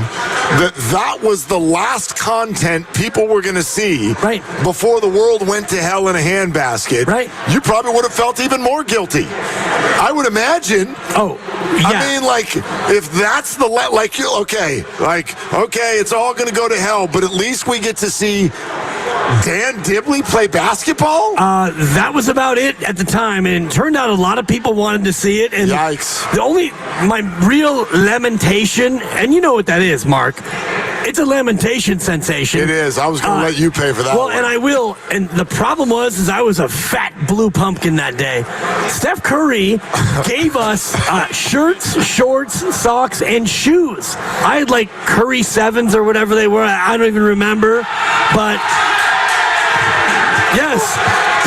that was the last content people were going to see before the world went to hell in a handbasket, you probably would have felt even more guilty. I would imagine. I mean, like, if that's the it's all going to go to hell, but at least we get to see Dan Dibley play basketball?
That was about it at the time, and it turned out a lot of people wanted to see it. And
yikes.
My real lamentation, and you know what that is, Mark. It's a lamentation sensation.
It is. I was going to let you pay for that.
Well, and I will. And the problem was I was a fat blue pumpkin that day. Steph Curry gave us shirts, shorts, socks, and shoes. I had like Curry 7s or whatever they were. I don't even remember. But yes,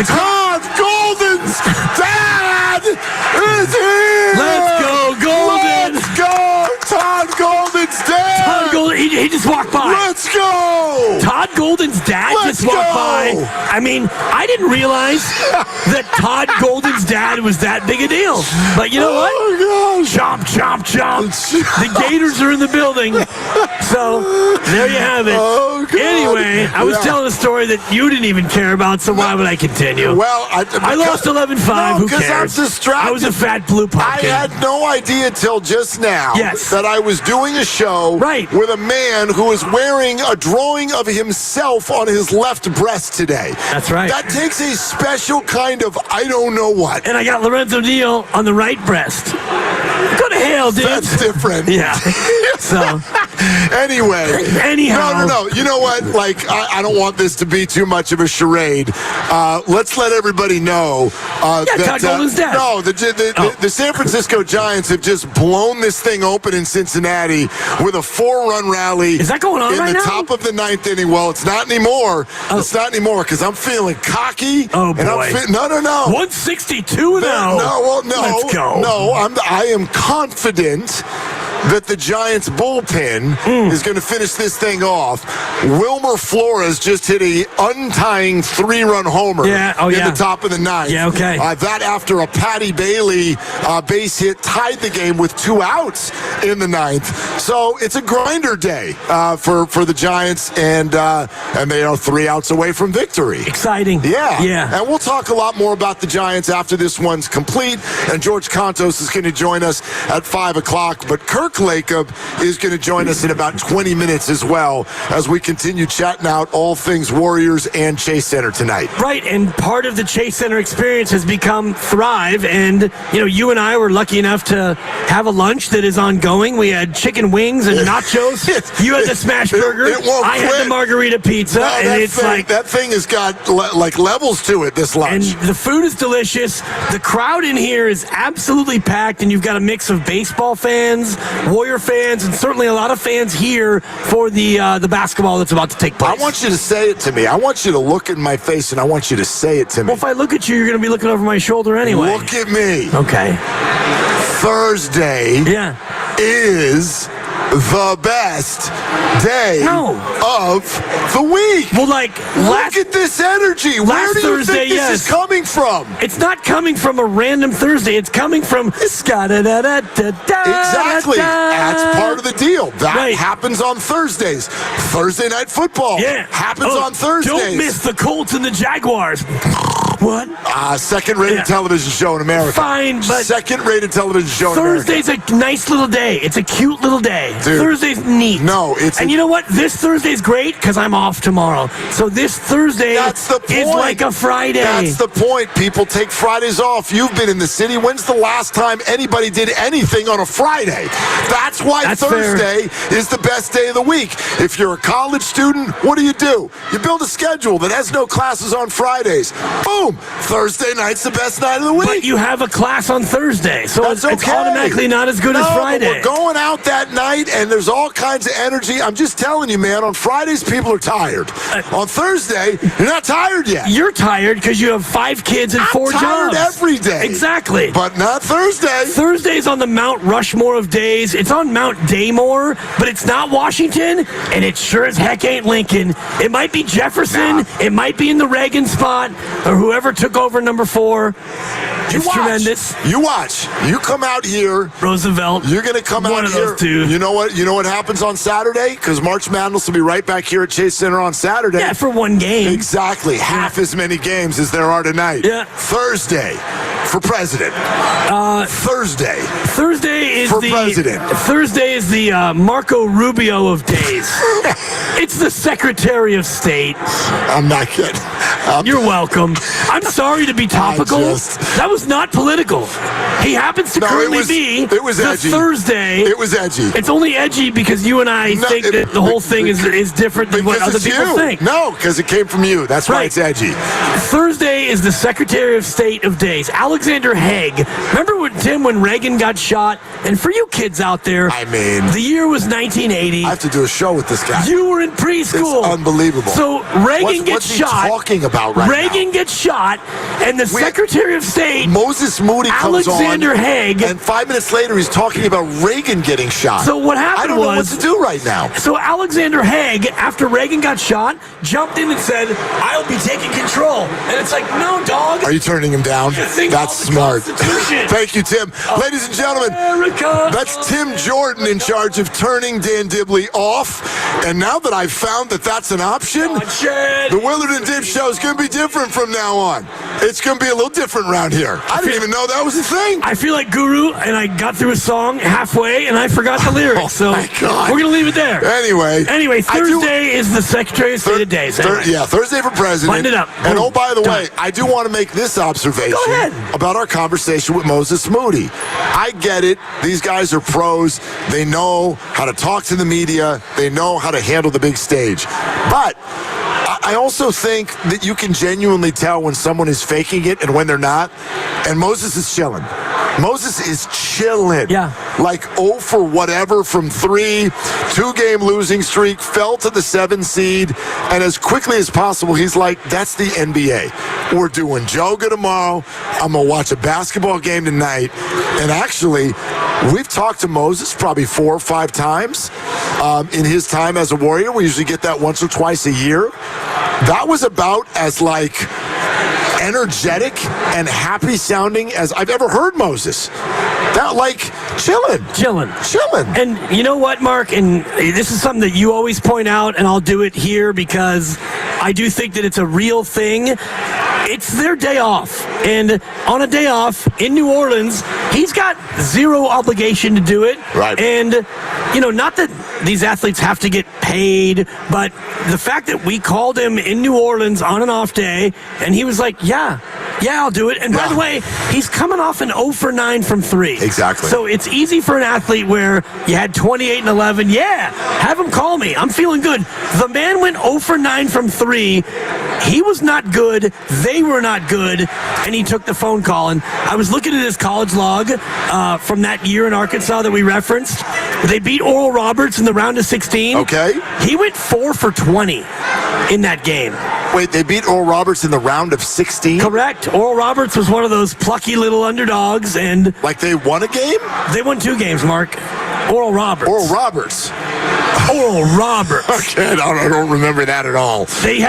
Todd Golden's dad is here.
Let's go, Golden.
Let's go, Todd Golden's dad.
Todd Golden, he just walked by.
Let's go.
Todd Golden's dad just walked by. I mean, I didn't realize that Todd Golden's dad was that big a deal. But you know what?
Oh, gosh.
Chomp, chomp, chomp. The Gators are in the building. So, there you have it.
Oh, God.
Anyway, I was telling a story that you didn't even care about, so why would I continue?
Well,
I lost 11-5. Who cares?
I'm distracted.
I was a fat blue pumpkin.
I had no idea till just now that I was doing a show with a man who is wearing a drawing of himself on his left breast today.
That's right.
That takes a special kind of I don't know what.
And I got Lorenzo Neal on the right breast. Go to hell, dude.
That's different.
Yeah. So.
Anyway.
Anyhow.
No. You know what? Like, I don't want this to be too much of a charade. Let's let everybody know that
Todd Golden's dad.
No, the San Francisco Giants have just blown this thing open in Cincinnati with a 4-run rally.
Is that going on right now?
In the top of the 9th inning. Well, it's not anymore. It's not anymore because I'm feeling cocky.
Oh, boy.
And no.
162 now.
No.
Let's go.
No, I am confident that the Giants bullpen is going to finish this thing off. Wilmer Flores just hit a untying 3-run homer in the top of the 9th.
Yeah, okay.
That after a Patty Bailey base hit tied the game with 2 outs in the 9th. So it's a grinder day for the Giants, and they are 3 outs away from victory.
Exciting.
Yeah. And we'll talk a lot more about the Giants after this one's complete, and George Kontos is going to join us at 5 o'clock. But Kirk Lacob is going to join us in about 20 minutes as well as we continue chatting out all things Warriors and Chase Center tonight.
Right, and part of the Chase Center experience has become Thrive, and you and I were lucky enough to have a lunch that is ongoing. We had chicken wings and nachos. You had the smash burger. I had the margarita pizza, and it's
that thing has got like levels to it. This lunch,
and the food is delicious. The crowd in here is absolutely packed, and you've got a mix of baseball fans, Warrior fans, and certainly a lot of fans here for the basketball that's about to take place.
I want you to say it to me. I want you to look in my face, and I want you to say it to me.
Well, if I look at you, you're going to be looking over my shoulder anyway.
Look at me.
Okay.
Thursday is the best day of the week.
Well,
look at this energy. Where do you think this is coming from?
It's not coming from a random Thursday. It's coming from
exactly. That's part of the deal. That happens on Thursdays. Thursday night football happens on Thursdays.
Don't miss the Colts and the Jaguars. What?
Second-rated television show in America.
Fine, but
second-rated television show in America.
Thursday's a nice little day. It's a cute little day.
Dude,
Thursday's neat.
No, it's
and you know what? This Thursday's great because I'm off tomorrow. So this Thursday is like a Friday.
That's the point. People take Fridays off. You've been in the city. When's the last time anybody did anything on a Friday? That's why Thursday is the best day of the week. If you're a college student, what do? You build a schedule that has no classes on Fridays. Boom! Thursday night's the best night of the week.
But you have a class on Thursday, so it's automatically not as good as Friday.
But we're going out that night, and there's all kinds of energy. I'm just telling you, man, on Fridays, people are tired. On Thursday, you're not tired yet.
You're tired because you have 5 kids and 4 jobs.
I'm tired every day.
Exactly.
But not Thursday.
Thursday's on the Mount Rushmore of days. It's on Mount Daymore, but it's not Washington, and it sure as heck ain't Lincoln. It might be Jefferson. It might be in the Reagan spot, or whoever took over number 4. It's tremendous.
You watch. You come out here.
Roosevelt.
You're going to come out here.
Those two.
You know what happens on Saturday? Because March Madness will be right back here at Chase Center on Saturday.
Yeah, for one game.
Exactly. Half as many games as there are tonight.
Yeah.
Thursday for president. Thursday.
Thursday is
for president.
Thursday is the Marco Rubio of days. It's the Secretary of State.
I'm not kidding.
You're welcome. I'm sorry to be topical. That was not political. He happens to currently be
it was edgy.
Thursday.
It was edgy.
It's only edgy because you and I think that the whole thing is different than what other people think.
No, because it came from you. That's why it's edgy.
Thursday is the Secretary of State of days. Alexander Haig. Remember when Reagan got shot? And for you kids out there,
I mean,
the year was 1980.
I have to do a show with this guy.
You were in preschool.
It's unbelievable.
So Reagan gets shot.
What's he talking about right now?
Reagan gets shot, and the Secretary of State,
Moses Moody, comes
Alexander Haig,
and 5 minutes later he's talking about Reagan getting shot.
So what happened
I don't know what to do right now.
So Alexander Haig, after Reagan got shot, jumped in and said, "I'll be taking control." And it's like, no, dog.
Are you turning him down? That's smart. Thank you, Tim. Ladies and gentlemen, that's Tim Jordan in charge of turning Dan Dibley off. And now that I've found that that's an option, the Willard and Dib show is going to be different from now on. It's going to be a little different around here. I didn't even know that was a thing.
I feel like Guru, and I got through a song halfway, and I forgot the lyrics. So
my God.
We're going to leave it there.
Anyway,
Thursday is the Secretary of State of days.
Thursday for president.
Wind it up.
And by the way, I do want to make this observation about our conversation with Moses Moody. I get it. These guys are pros. They know how to talk to the media. They know how to handle the big stage. But I also think that you can genuinely tell when someone is faking it and when they're not. And Moses is chilling. Moses is chilling.
Yeah.
Like 0 for whatever from 3, 2-game losing streak, fell to the 7 seed, and as quickly as possible, he's like, that's the NBA. We're doing yoga tomorrow. I'm going to watch a basketball game tonight. And actually, we've talked to Moses probably 4 or 5 times in his time as a Warrior. We usually get that once or twice a year. That was about as energetic and happy sounding as I've ever heard Moses. That chilling.
And you know what, Mark? And this is something that you always point out, and I'll do it here because I do think that it's a real thing. It's their day off. And on a day off in New Orleans, he's got zero obligation to do it.
Right.
And, not that these athletes have to get paid, but the fact that we called him in New Orleans on an off day, and he was like, yeah, I'll do it. And by the way, he's coming off an 0 for 9 from 3.
Exactly.
So it's easy for an athlete where you had 28 and 11. Yeah, have him call me. I'm feeling good. The man went 0 for 9 from 3. He was not good. They were not good. And he took the phone call. And I was looking at his college log from that year in Arkansas that we referenced. They beat Oral Roberts in the round of 16.
Okay.
He went 4 for 20 in that game.
Wait, they beat Oral Roberts in the round of 16?
Correct. Oral Roberts was one of those plucky little underdogs. And
like they won a game?
They won 2 games, Mark. Oral Roberts.
Oral Roberts.
Okay,
I don't remember that at all.
They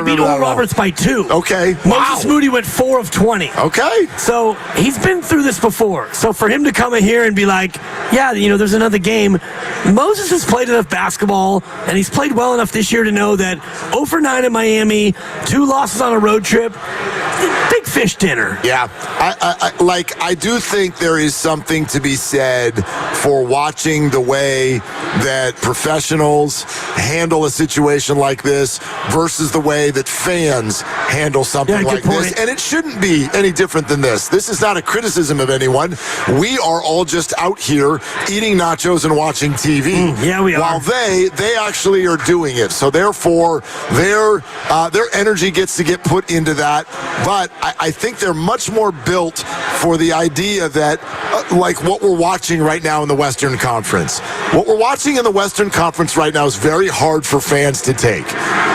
beat Oral Roberts by 2.
Okay.
Moses Moody went 4 of 20.
Okay.
So he's been through this before. So for him to come in here and be like, yeah, there's another game. Moses has played enough basketball, and he's played well enough this year to know that 0 for 9 in Miami, 2 losses on a road trip. big fish dinner.
Yeah. I do think there is something to be said for watching the way that professionals handle a situation like this versus the way that fans handle something like this. And it shouldn't be any different than this. This is not a criticism of anyone. We are all just out here eating nachos and watching TV.
Yeah, we are.
While they actually are doing it. So therefore, their energy gets to get put into that. But I think they're much more built for the idea that, like what we're watching right now in the Western Conference. What we're watching in the Western Conference right now is very hard for fans to take.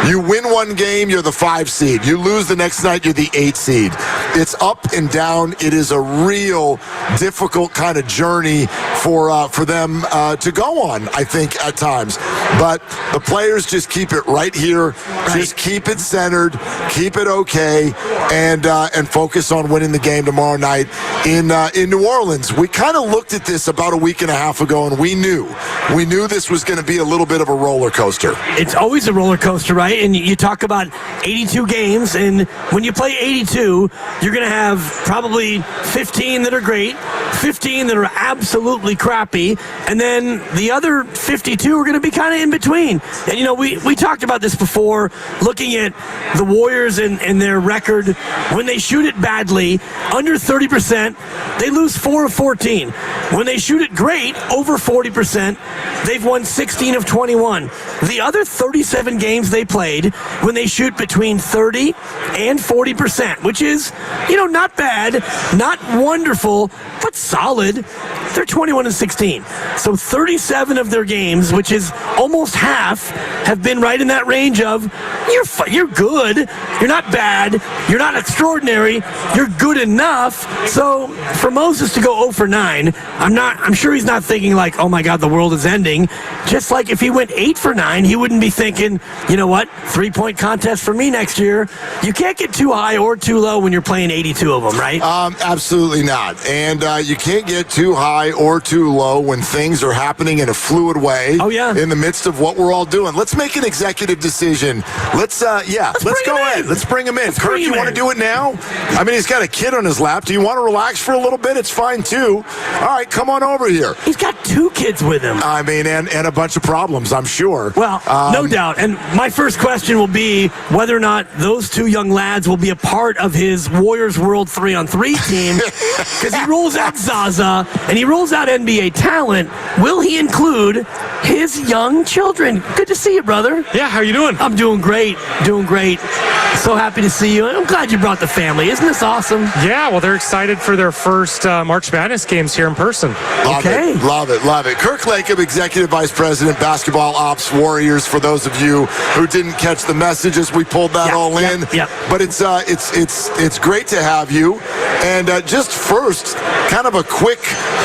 You win one game, you're the 5 seed. You lose the next night, you're the 8 seed. It's up and down. It is a real difficult kind of journey for them to go on, I think, at times. But the players just keep it right here. Just keep it centered, keep it okay, and focus on winning the game tomorrow night in New Orleans. We kind of looked at this about a week and a half ago, and we knew this was going to be a little bit of a roller coaster.
It's always a roller coaster, right? And you talk about 82 games, and when you play 82, you're going to have probably 15 that are great, 15 that are absolutely crappy, and then the other 52 are going to be kind of in between. And, we talked about this before, looking at the Warriors and their record. When they shoot it badly, under 30%, they lose 4 of 14. When they shoot it great, over 40%, they've won 16 of 21. The other 37 games they played, when they shoot between 30 and 40%, which is, not bad, not wonderful, but solid, they're 21 and 16. So 37 of their games, which is almost half, have been right in that range of you're good, you're not bad, you're not extraordinary, you're good enough. So for Moses to go 0 for 9, I'm sure he's not thinking like, oh my God, the world is ending. Just like if he went 8 for 9, he wouldn't be thinking, you know what, 3-point contest for me next year. You can't get too high or too low when you're playing 82 of them, right?
Absolutely not. And you can't get too high or too low when things are happening in a fluid way.
Oh, yeah.
In the midst of what we're all doing. Let's make an executive decision. Let's go ahead. Let's bring him in. Kirk, you want to do it now? I mean, he's got a kid on his lap. Do you want to relax for a little bit? It's fine, too. All right, come on over here.
He's got 2 kids with him.
I mean, and a bunch of problems, I'm sure.
Well, no doubt. And my first question will be whether or not those 2 young lads will be a part of his Warriors World 3-on-3 team. Because he rolls out Zaza and he rolls out NBA talent. Will he include his young children? Good to see you, brother.
Yeah, how you doing?
I'm doing great. So happy to see you. I'm glad you brought the family. Isn't this awesome?
Yeah, well, they're excited for their first March Madness games here in person.
Love it. Kirk Lacob, Executive Vice President, Basketball Ops Warriors, for those of you who didn't catch the messages, we pulled that all in.
Yep.
But it's great to have you. And just first, kind of a quick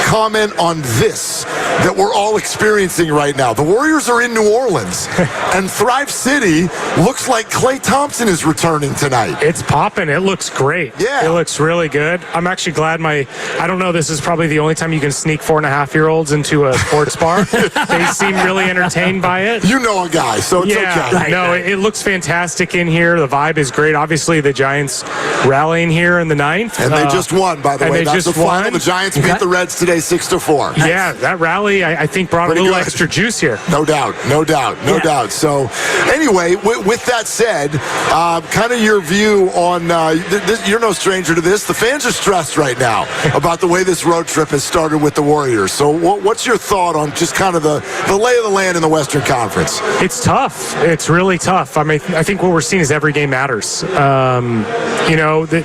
comment on this that we're all experiencing right now. The Warriors are in New Orleans, and Thrive City looks like Klay Thompson is returning tonight.
It's popping. It looks great.
Yeah.
It looks really good. I'm actually glad I don't know, this is probably the only time you can sneak 4.5-year-olds into a sports bar. They seem really entertained by it.
You know a guy, so it's okay.
No, it looks fantastic in here. The vibe is great. Obviously, the Giants rallying here in the 9th.
And they just won, by the way. That's the final. The Giants beat the Reds today 6-4.
Yeah, that rally, I think, brought a little extra juice here.
No doubt. So, anyway, with that said, kind of your view on, you're no stranger to this. The fans are stressed right now about the way this road trip has started with the Warriors. So what's your thought on just kind of the lay of the land in the Western Conference?
It's tough. It's really tough. I mean, I think what we're seeing is every game matters.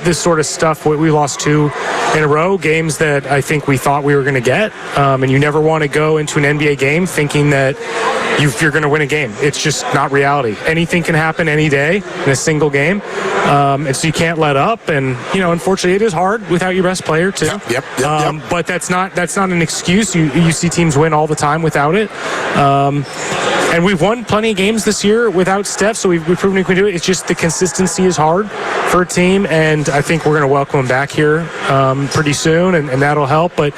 This sort of stuff, we lost 2 in a row, games that I think we thought we were going to get. And you never want to go into an NBA game thinking that you're going to win a game. It's just not reality. Anything can happen any day in a single game. And so you can't let up. And, unfortunately, it is hard without your best player, too.
Yep.
But that's not an excuse. You see teams win all the time without it. And we've won plenty of games this year without Steph, so we've proven we can do it. It's just the consistency is hard for a team, and I think we're going to welcome him back here pretty soon, and that'll help. But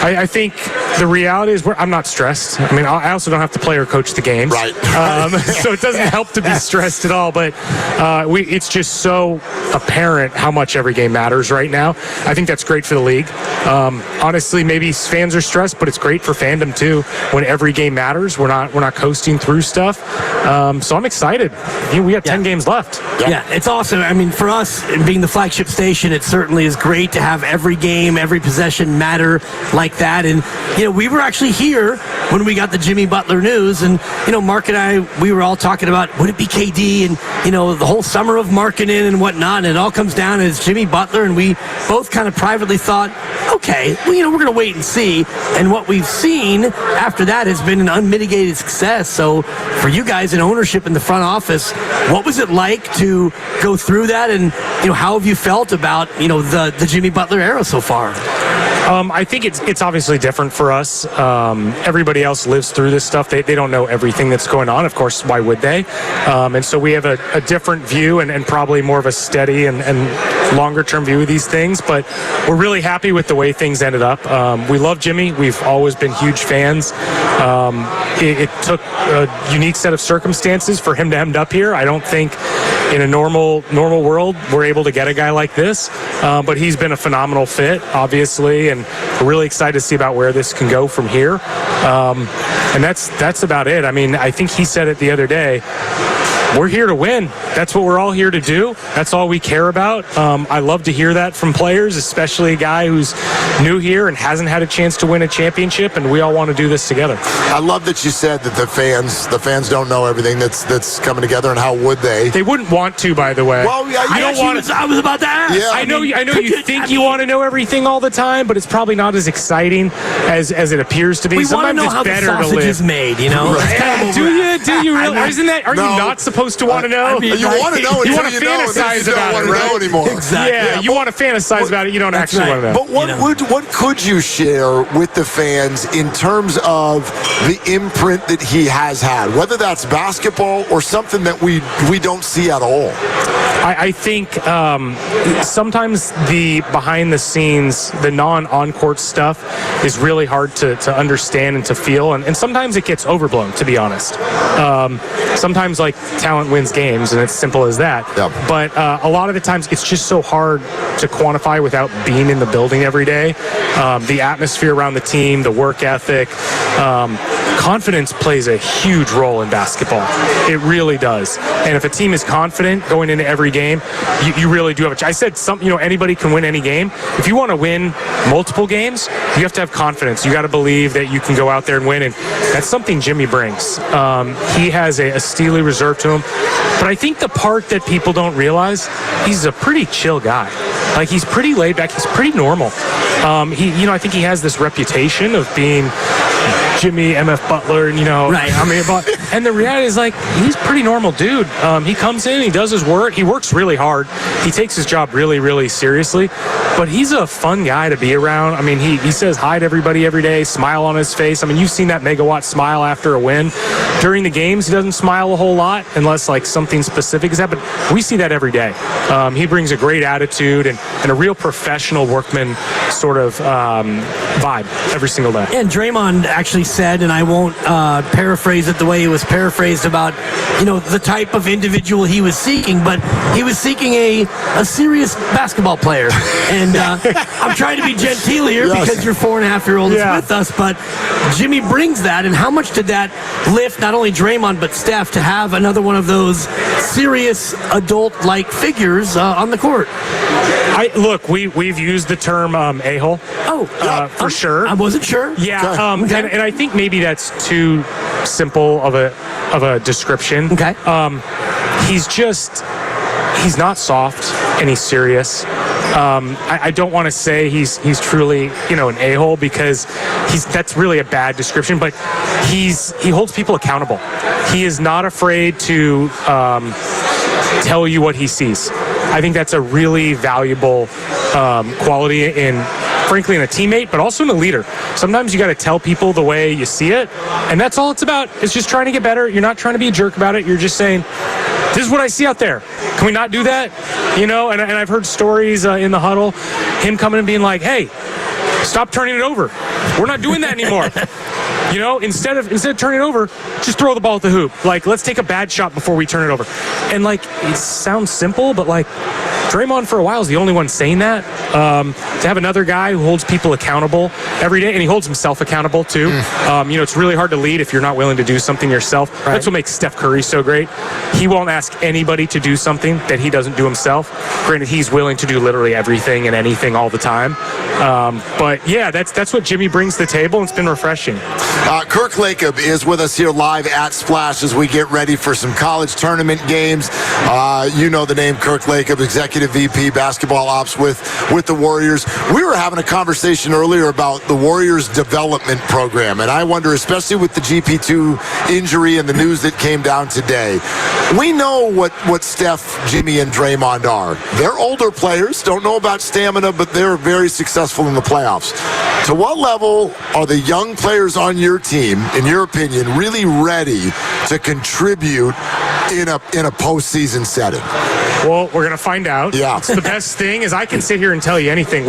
I think the reality is I'm not stressed. I mean, I also don't have to play or coach the games.
Right.
So it doesn't help to be stressed at all. But it's just so apparent how much every game matters right now. I think that's great for the league. Honestly, maybe fans are stressed, but it's great for fandom too. When every game matters, we're not coasting through stuff. So I'm excited. We have 10 games left.
Yeah, it's awesome. I mean, for us, being the flagship station, it certainly is great to have every game, every possession matter like that. And, we were actually here when we got the Jimmy Butler news. And, Mark and I, we were all talking about, would it be KD? And, the whole summer of marketing and whatnot. And it all comes down as Jimmy Butler. And we both kind of privately thought, okay, well, we're going to wait and see. And what we've seen after that has been an unmitigated success. So for you guys in ownership in the front office, what was it like to go through that? And, how have you felt about, the Jimmy Butler era so far?
I think it's obviously different for us. Everybody else lives through this stuff. They don't know everything that's going on. Of course, why would they? And so we have a different view and probably more of a steady and longer-term view of these things. But we're really happy with the way things ended up. We love Jimmy. We've always been huge fans. It took a unique set of circumstances for him to end up here. I don't think in a normal world we're able to get a guy like this. But he's been a phenomenal fit, obviously, and we're really excited to see about where this can go from here. And that's about it. I mean, I think he said it the other day. We're here to win. That's what we're all here to do. That's all we care about. I love to hear that from players, especially a guy who's new here and hasn't had a chance to win a championship, and we all want to do this together.
I love that you said that the fans don't know everything that's coming together, and how would they?
They wouldn't want to, by the way.
Well, yeah,
I was about to ask.
Yeah,
I know you think you want to know everything all the time, but it's probably not as exciting as it appears to be.
We want to know how the sausage is made,
Right. Do you really? Are you not supposed to want to know?
You want to know until
you want to fantasize about it, right?
Anymore.
Exactly.
Yeah, you want to fantasize about it. You don't actually want to know.
But what could you share with the fans in terms of the imprint that he has had, whether that's basketball or something that we don't see at all?
I think sometimes the behind the scenes, the non-on-court stuff is really hard to understand and to feel, and sometimes it gets overblown, to be honest. Sometimes talent wins games, and it's simple as that.
Yep.
But a lot of the times it's just so hard to quantify without being in the building every day. The atmosphere around the team, the work ethic, confidence plays a huge role in basketball. It really does. And if a team is confident going into every game, you really do have I said anybody can win any game. If you want to win multiple games, you have to have confidence. You got to believe that you can go out there and win, and that's something Jimmy brings. He has a steely reserve to him. But I think the part that people don't realize, he's a pretty chill guy. He's pretty laid back. He's pretty normal. I think he has this reputation of being Jimmy MF Butler,
right.
And the reality is he's a pretty normal dude. He comes in, he does his work, he works really hard, he takes his job really, really seriously, but he's a fun guy to be around. He says hi to everybody every day, smile on his face. You've seen that megawatt smile after a win. During the games, he doesn't smile a whole lot unless something specific is happening. We see that every day. He brings a great attitude and a real professional workman sort of vibe every single day.
And Draymond actually said, and I won't paraphrase it the way it was paraphrased about, the type of individual he was seeking, but he was seeking a serious basketball player. And I'm trying to be genteel here because your 4.5-year-old is with us, but Jimmy brings that. And how much did that lift not only Draymond but Steph to have another one of those serious adult-like figures on the court?
We've used the term a-hole. For sure.
I wasn't sure.
Yeah,
okay.
And I think maybe that's too simple of a description.
Okay.
He's not soft and he's serious. I don't want to say he's truly an a-hole because that's really a bad description, but he holds people accountable. He is not afraid to tell you what he sees. I think that's a really valuable quality in frankly, in a teammate, but also in a leader. Sometimes you got to tell people the way you see it, and that's all it's about. It's just trying to get better. You're not trying to be a jerk about it. You're just saying, this is what I see out there. Can we not do that? You know, and I've heard stories in the huddle, him coming and being like, hey, stop turning it over. We're not doing that anymore. You know, instead of turning it over, just throw the ball at the hoop. Like, let's take a bad shot before we turn it over. And, like, it sounds simple, but, like, Draymond for a while is the only one saying that. To have another guy who holds people accountable every day, and he holds himself accountable too. You know, it's really hard to lead if you're not willing to do something yourself. Right. That's what makes Steph Curry so great. He won't ask anybody to do something that he doesn't do himself. Granted, he's willing to do literally everything and anything all the time. But yeah, that's what Jimmy brings to the table, and it's been refreshing.
Kirk Lacob is with us here live at Splash as we get ready for some college tournament games. You know the name Kirk Lacob, Executive VP Basketball Ops with the Warriors. We were having a conversation earlier about the Warriors development program, and I wonder, especially with the GP2 injury and the news that came down today, we know what Steph, Jimmy, and Draymond are. They're older players, don't know about stamina, but they're very successful in the playoffs. To what level are the young players on your team, in your opinion, really ready to contribute in a postseason setting?
Well, we're going to find out.
Yeah.
The best thing is I can sit here and tell you anything.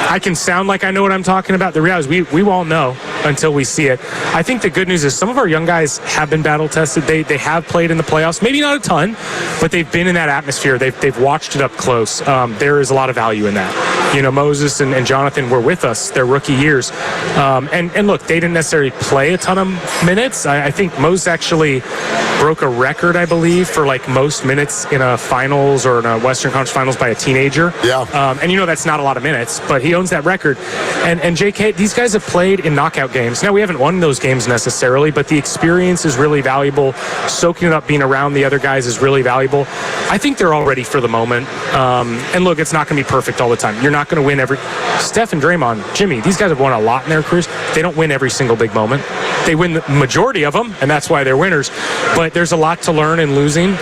I can sound like I know what I'm talking about. The reality is we won't know until we see it. I think the good news is some of our young guys have been battle tested. They have played in the playoffs. Maybe not a ton, but they've been in that atmosphere. They've watched it up close. There is a lot of value in that. You know, Moses and Jonathan were with us their rookie years. And look, they didn't necessarily play a ton of minutes. I think Moses actually broke a record, I believe, for like most minutes in a finals or in a Western Conference Finals by a teenager.
Yeah.
And you know that's not a lot of minutes, but he owns that record. And JK, these guys have played in knockout games. Now, we haven't won those games necessarily, but the experience is really valuable. Soaking it up, being around the other guys is really valuable. I think they're all ready for the moment. And look, it's not going to be perfect all the time. You're not going to win every... Steph and Draymond, Jimmy, these guys have won a lot in their careers. They don't win every single big moment. They win the majority of them, and that's why they're winners. But there's a lot to learn in losing.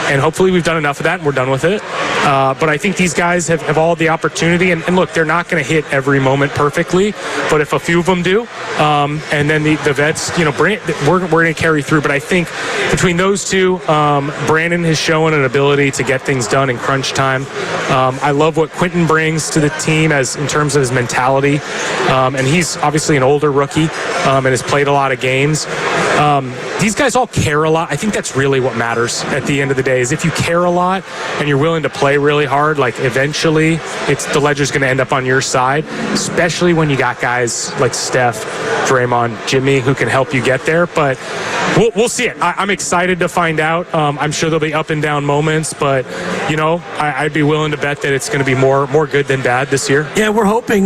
And hopefully we've done enough of that and we're done with it. But I think these guys have all the opportunity. And look, they're not going to hit every moment perfectly. But if a few of them do, and then the vets, you know, we're going to carry through. But I think between those two, Brandon has shown an ability to get things done in crunch time. I love what Quentin brings to the team in terms of his mentality. And he's obviously an older rookie and has played a lot of games. These guys all care a lot. I think that's really what matters at the end of the day, is if you care a lot and you're willing to play really hard, like eventually the ledger's going to end up on your side, especially when you got guys like Steph, Draymond, Jimmy, who can help you get there. But we'll see it. I'm excited to find out. I'm sure there'll be up and down moments, but, you know, I'd be willing to bet that it's going to be more good than bad this year.
Yeah, we're hoping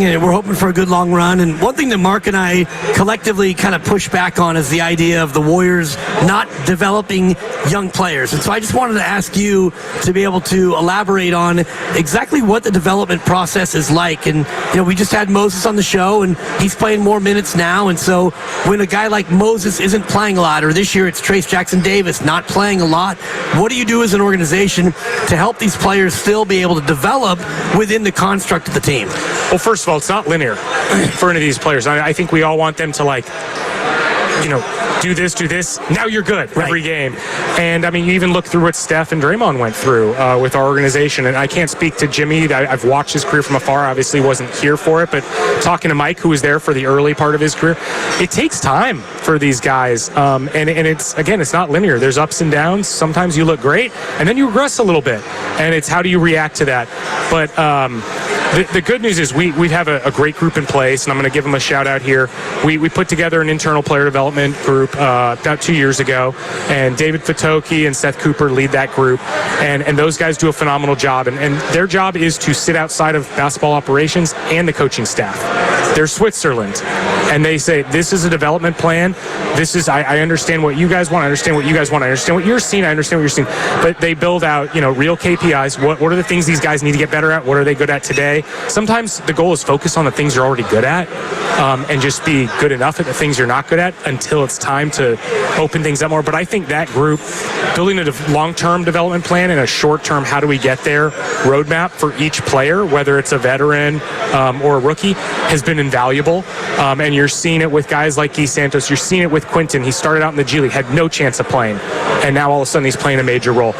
for a good long run. And one thing that Mark and I collectively kind of push back on is the idea of the Warriors not developing young players. And so I just wanted to ask you to be able to elaborate on exactly what the development process is like. And, you know, we just had Moses on the show, and he's playing more minutes now. And so when a guy like Moses isn't playing a lot, or this year it's Trace Jackson-Davis not playing a lot, what do you do as an organization to help these players still be able to develop within the construct of the team?
Well, first of all, it's not linear for any of these players. I think we all want them to, like, you know, do this, now you're good every game. And I mean, you even look through what Steph and Draymond went through with our organization. And I can't speak to Jimmy. I've watched his career from afar, obviously wasn't here for it, but talking to Mike, who was there for the early part of his career, it takes time for these guys. And it's not linear. There's ups and downs. Sometimes you look great and then you regress a little bit. And it's how do you react to that? But the good news is we have a great group in place, and I'm going to give them a shout out here. We put together an internal player development group about 2 years ago, and David Fatoki and Seth Cooper lead that group, and those guys do a phenomenal job, and their job is to sit outside of basketball operations and the coaching staff. They're Switzerland, and they say, this is a development plan. This is, I understand what you guys want. I understand what you guys want. I understand what you're seeing. I understand what you're seeing. But they build out, you know, real KPIs. What are the things these guys need to get better at? What are they good at today? day. Sometimes the goal is focus on the things you're already good at, and just be good enough at the things you're not good at until it's time to open things up more. But I think that group, building a long-term development plan and a short-term how do we get there roadmap for each player, whether it's a veteran or a rookie, has been invaluable. And you're seeing it with guys like Guy Santos. You're seeing it with Quinton. He started out in the G League, had no chance of playing, and now all of a sudden he's playing a major role.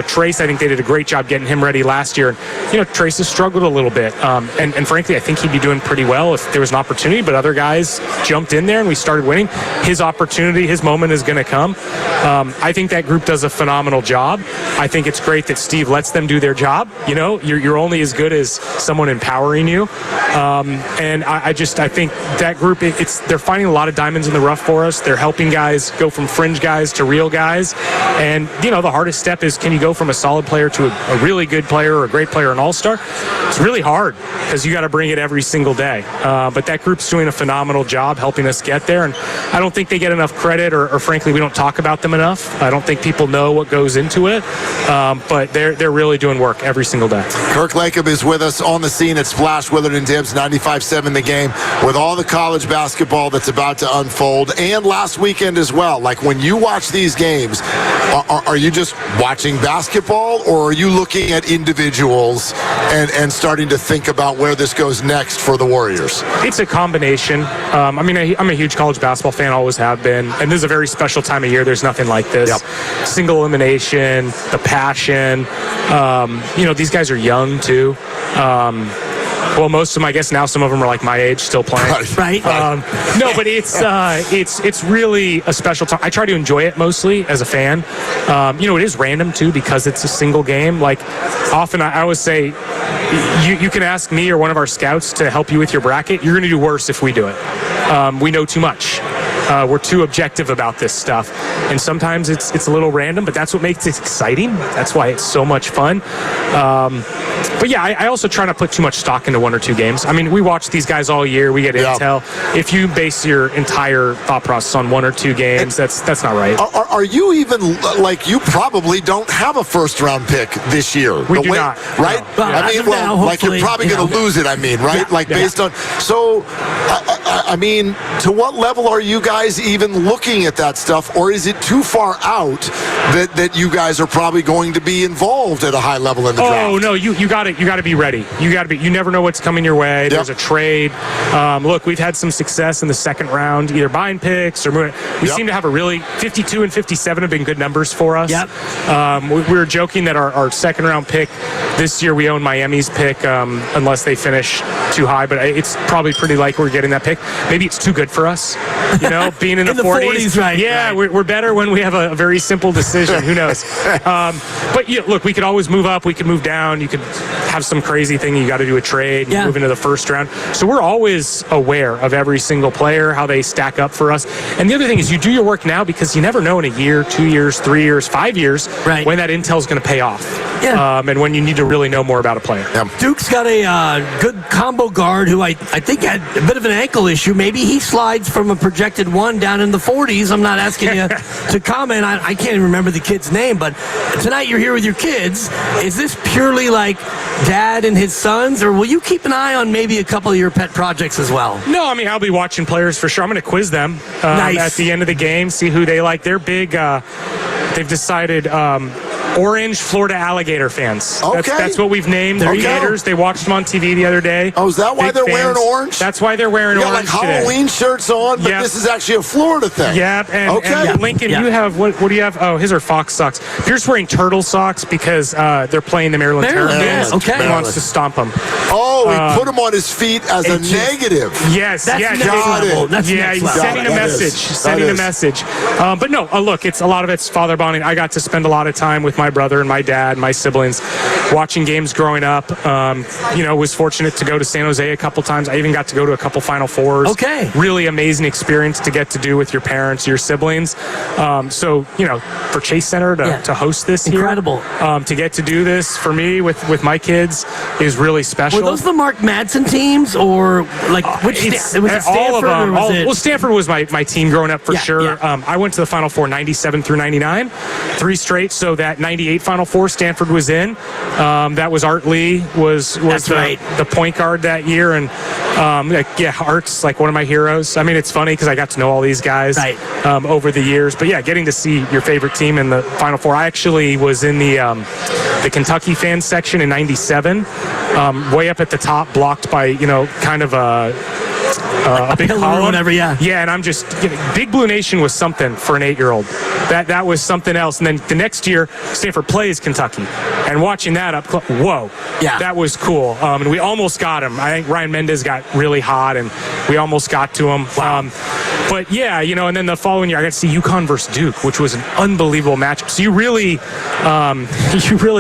Trace, I think they did a great job getting him ready last year. And, Trace has struggled a little bit. And frankly, I think he'd be doing pretty well if there was an opportunity, but other guys jumped in there and we started winning. His opportunity, his moment is going to come. I think that group does a phenomenal job. I think it's great that Steve lets them do their job. You're only as good as someone empowering you. And I think that group, they're finding a lot of diamonds in the rough for us. They're helping guys go from fringe guys to real guys. And, the hardest step is, can you go from a solid player to a really good player or a great player, an all-star? It's really hard because you got to bring it every single day. But that group's doing a phenomenal job helping us get there. And I don't think they get enough credit, or frankly, we don't talk about them enough. I don't think people know what goes into it. But they're really doing work every single day.
Kirk Lacob is with us on the scene at Splash Willard and Dibs 95.7 The Game, with all the college basketball that's about to unfold, and last weekend as well. Like, when you watch these games, are you just watching basketball, or are you looking at individuals and starting to think about where this goes next for the Warriors?
It's a combination. I'm a huge college basketball fan, always have been, and this is a very special time of year. There's nothing like this. Single elimination, the passion. These guys are young too. Well, most of them, I guess now some of them are like my age, still playing.
Right.
No, but it's really a special time. I try to enjoy it mostly as a fan. It is random too because it's a single game. Like, often I always say, you can ask me or one of our scouts to help you with your bracket. You're going to do worse if we do it. We know too much. We're too objective about this stuff. And sometimes it's a little random, but that's what makes it exciting. That's why it's so much fun. But yeah, I also try not to put too much stock into one or two games. We watch these guys all year. We get intel. If you base your entire thought process on one or two games, that's not right.
Are you even, you probably don't have a first-round pick this year.
We do not.
Right?
No.
You're probably going to lose it, right?
Yeah,
based on... So, to what level are you guys even looking at that stuff, or is it too far out that you guys are probably going to be involved at a high level in the draft?
Oh, no, you got to be ready. You never know what's coming your way. There's a trade. Look, we've had some success in the second round, either buying picks or we seem to have a really 52 and 57 have been good numbers for us. We were joking that our second round pick this year, we own Miami's pick unless they finish too high, but it's probably pretty likely we're getting that pick. Maybe it's too good for us, being in the 40s.
Right.
Yeah, right. We're better when we have a very simple decision. Who knows? But look, we could always move up. We could move down. You could have some crazy thing. You got to do a trade. You move into the first round. So we're always aware of every single player, how they stack up for us. And the other thing is you do your work now because you never know in a year, 2 years, 3 years, 5 years when that intel is going to pay off. And when you need to really know more about a player.
Duke's got a good combo guard who I think had a bit of an ankle issue. Maybe he slides from a projected 1 down in the 40s. I'm not asking you to comment. I can't even remember the kid's name, but tonight you're here with your kids. Is this purely like dad and his sons, or will you keep an eye on maybe a couple of your pet projects as well?
No, I'll be watching players for sure. I'm going to quiz them at the end of the game, see who they like. They're big. They've decided orange Florida alligator fans. That's what we've named their Gators. They watched them on TV the other day.
Oh, is that why they're wearing orange?
That's why they're wearing orange.
Like Halloween shirts on, but this is actually a Florida thing.
And Lincoln, you have what do you have? Oh, his are Fox socks. Pierce wearing turtle socks because they're playing the Maryland Terrapins. He wants to stomp them.
Oh, he put them on his feet as a negative.
Yes,
that's next level. That's next level.
Sending a message. Sending a message. But no, look, a lot of it's father bonding. I got to spend a lot of time with my brother and my dad, my siblings, watching games growing up. Was fortunate to go to San Jose a couple times. I even got to go to a couple Final Fours. Really amazing experience to get to do with your parents, your siblings. For Chase Center to host this
incredible.
To get to do this for me with my kids is really special.
Were those the Mark Madsen teams, or which was it Stanford?
All of them.
Well,
Stanford was my team growing up for sure. I went to the Final Four 97 through 99, 3 straight. So that '98 Final Four, Stanford was in. That was Art Lee was the point guard that year, and Art's like one of my heroes. I mean, it's funny because I got to know all these guys over the years. But yeah, getting to see your favorite team in the Final Four. I actually was in the Kentucky fan section in '97, way up at the top, blocked by kind of a big column,
whatever. Yeah,
and I'm just Big Blue Nation was something for an 8-year-old. That was something else. And then the next year, Stanford plays Kentucky, and watching that up close, whoa, that was cool. And we almost got him. I think Ryan Mendez got really hot, and we almost got to him. But yeah, and then the following year I got to see UConn versus Duke, which was an unbelievable matchup. So you really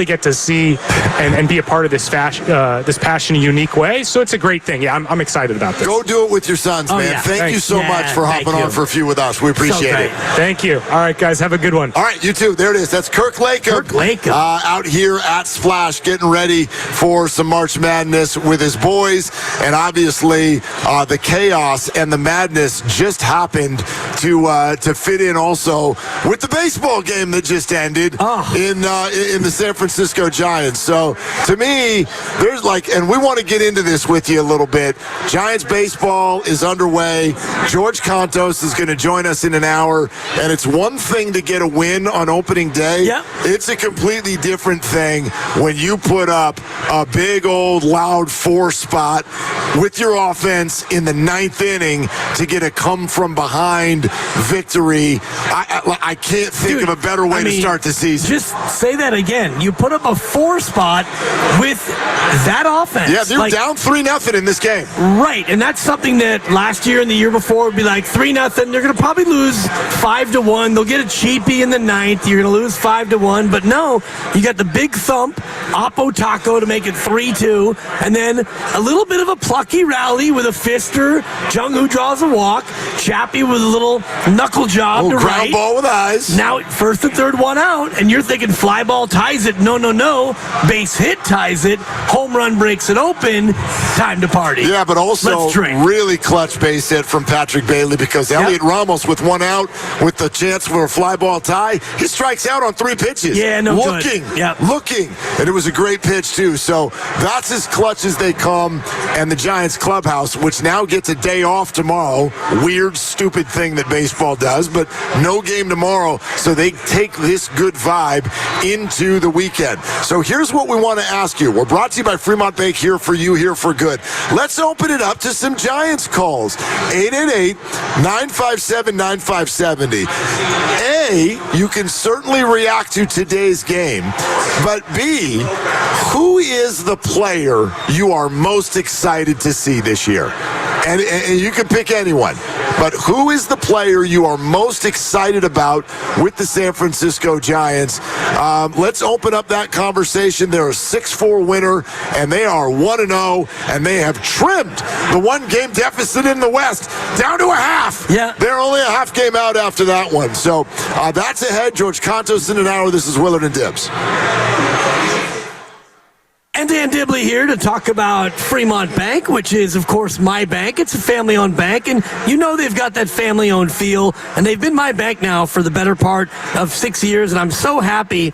get to see and be a part of this passion in a unique way. So it's a great thing. Yeah, I'm excited about this.
Go do it with your sons, man.
Yeah.
Thank you so much for hopping on for a few with us. We appreciate it.
Thank you. All right, guys, have a good one.
All right, you too. There it is. That's Kirk Lacob. Out here at Splash, getting ready for some March Madness with his boys. And obviously, the chaos and the madness just happened to fit in also with the baseball game that just ended in the San Francisco Giants. So to me, there's and we want to get into this with you a little bit. Giants baseball is underway. George Contos is going to join us in an hour, and it's one thing to get a win on opening day.
Yep.
It's a completely different thing when you put up a big old loud 4 spot with your offense in the 9th inning to get a come from behind victory. I can't think of a better way to start the season.
Just say that again. You put up a 4 spot with that offense.
Yeah, they're down 3-0 in this game.
Right, and that's something that last year and the year before would be like 3-0. They're going to probably lose 5-1. They'll get a cheapie in the 9th. You're going to lose 5-1. But no, you got the big thump, Oppo Taco to make it 3-2, and then a little bit of a plucky rally with a fister. Jung-Hoo draws a walk. Chappie with a little knuckle job to
ground ball with eyes.
Now first and third one out, and you're thinking fly ball ties it. No. Base hit ties it. Home run breaks it open. Time to party.
Yeah, but also really clutch base hit from Patrick Bailey because Elliot Ramos with 1 out with the chance for a fly ball tie. He strikes out on 3 pitches.
Yeah,
looking. And it was a great pitch too. So that's as clutch as they come. And the Giants clubhouse, which now gets a day off tomorrow. Weird, stupid thing that baseball does, but no game tomorrow. So they take this good vibe into the weekend. So here's what we want to ask you. We're brought to you by Fremont Bank, here for you, here for good. Let's open it up to some Giants calls. 888-957-9570. A, you can certainly react to today's game, but B, who is the player you are most excited to see this year? And you can pick anyone, but who is the player you are most excited about with the San Francisco Giants? Let's open up that conversation. They're a 6-4 winner, and they are 1-0, and they have trimmed the 1-game deficit in the West down to a half.
Yeah.
They're only a half game out after that one. So that's ahead. George Contos in an hour. This is Willard and Dibbs.
And Dan Dibley here to talk about Fremont Bank, which is, of course, my bank. It's a family-owned bank, and they've got that family-owned feel, and they've been my bank now for the better part of 6 years, and I'm so happy.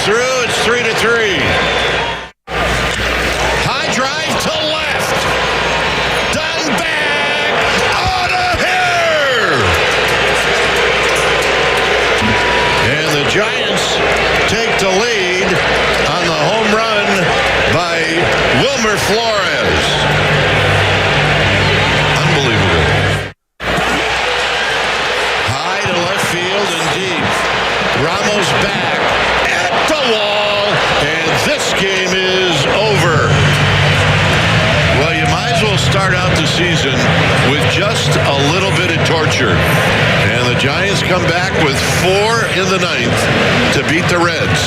through. It's 3-3. High drive to left. Done back. Out of here. And the Giants take the lead on the home run by Wilmer Flores. Unbelievable. High to left field and deep. Ramos back at the wall, and this game is over. Well, you might as well start out the season with just a little bit of torture. And the Giants come back with 4 in the 9th to beat the Reds.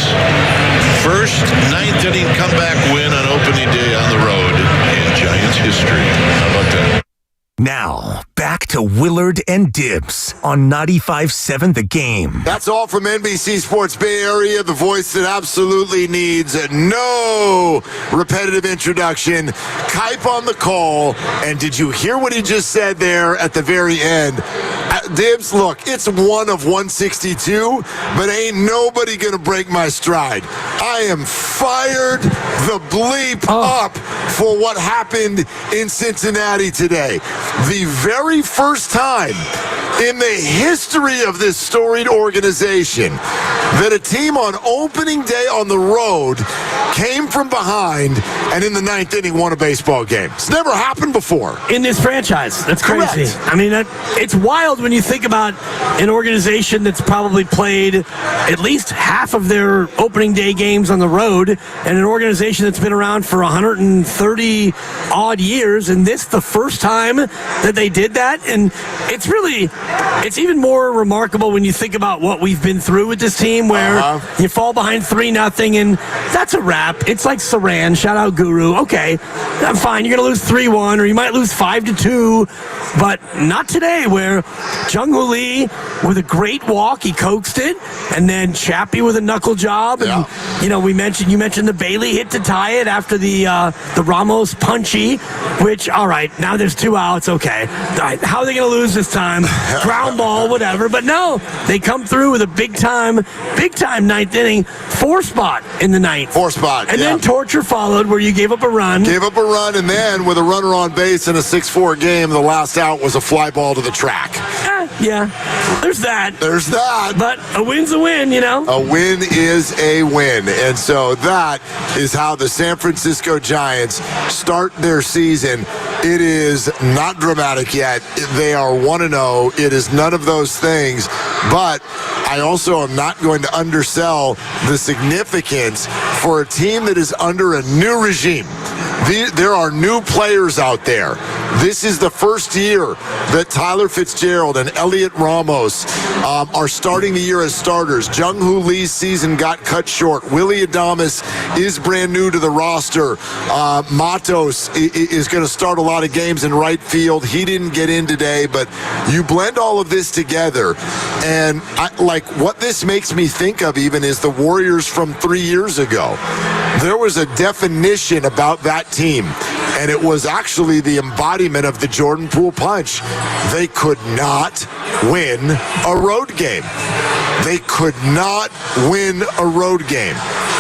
First 9th inning comeback win on opening day on the road in Giants history. How about that?
Now, back to Willard and Dibs on 95.7 The Game.
That's all from NBC Sports Bay Area, the voice that absolutely needs no repetitive introduction. Kipe on the call, and did you hear what he just said there at the very end? Dibs, look, it's 1 of 162, but ain't nobody gonna break my stride. I am fired the bleep up for what happened in Cincinnati today. The very first time in the history of this storied organization that a team on opening day on the road came from behind and in the 9th inning won a baseball game. It's never happened before.
In this franchise. That's crazy.
Correct.
I mean, it's wild when you think about an organization that's probably played at least half of their opening day games on the road and an organization that's been around for 130 odd years, and this the first time that they did that. And it's even more remarkable when you think about what we've been through with this team, where you fall behind 3-0 and that's a wrap. It's like Saran, shout out Guru. Okay, I'm fine. You're going to lose 3-1 or you might lose 5-2, but not today, where Jung-Hoo Lee with a great walk, he coaxed it, and then Chappie with a knuckle job. And you mentioned the Bailey hit to tie it after the Ramos punchy, which, all right, now there's 2 outs. Okay, all right, how are they going to lose this time? Ground ball, whatever. But no, they come through with a big time 9th inning, 4 spot in the 9th.
4 spot,
and then torture followed, where you gave up a run.
And then with a runner on base in a 6-4 game, the last out was a fly ball to the track.
Yeah, there's that. But a win's a win, you know?
A win is a win. And so that is how the San Francisco Giants start their season. It is not dramatic yet. They are 1-0. It is none of those things. But I also am not going to undersell the significance for a team that is under a new regime. There are new players out there. This is the first year that Tyler Fitzgerald and Elliot Ramos are starting the year as starters. Jung-Hoo Lee's season got cut short. Willie Adames is brand new to the roster. Matos is going to start a lot of games in right field. He didn't get in today, but you blend all of this together, and what this makes me think of even is the Warriors from 3 years ago. There was a definition about that team, and it was actually the embodiment of the Jordan Poole punch. They could not win a road game. They could not win a road game.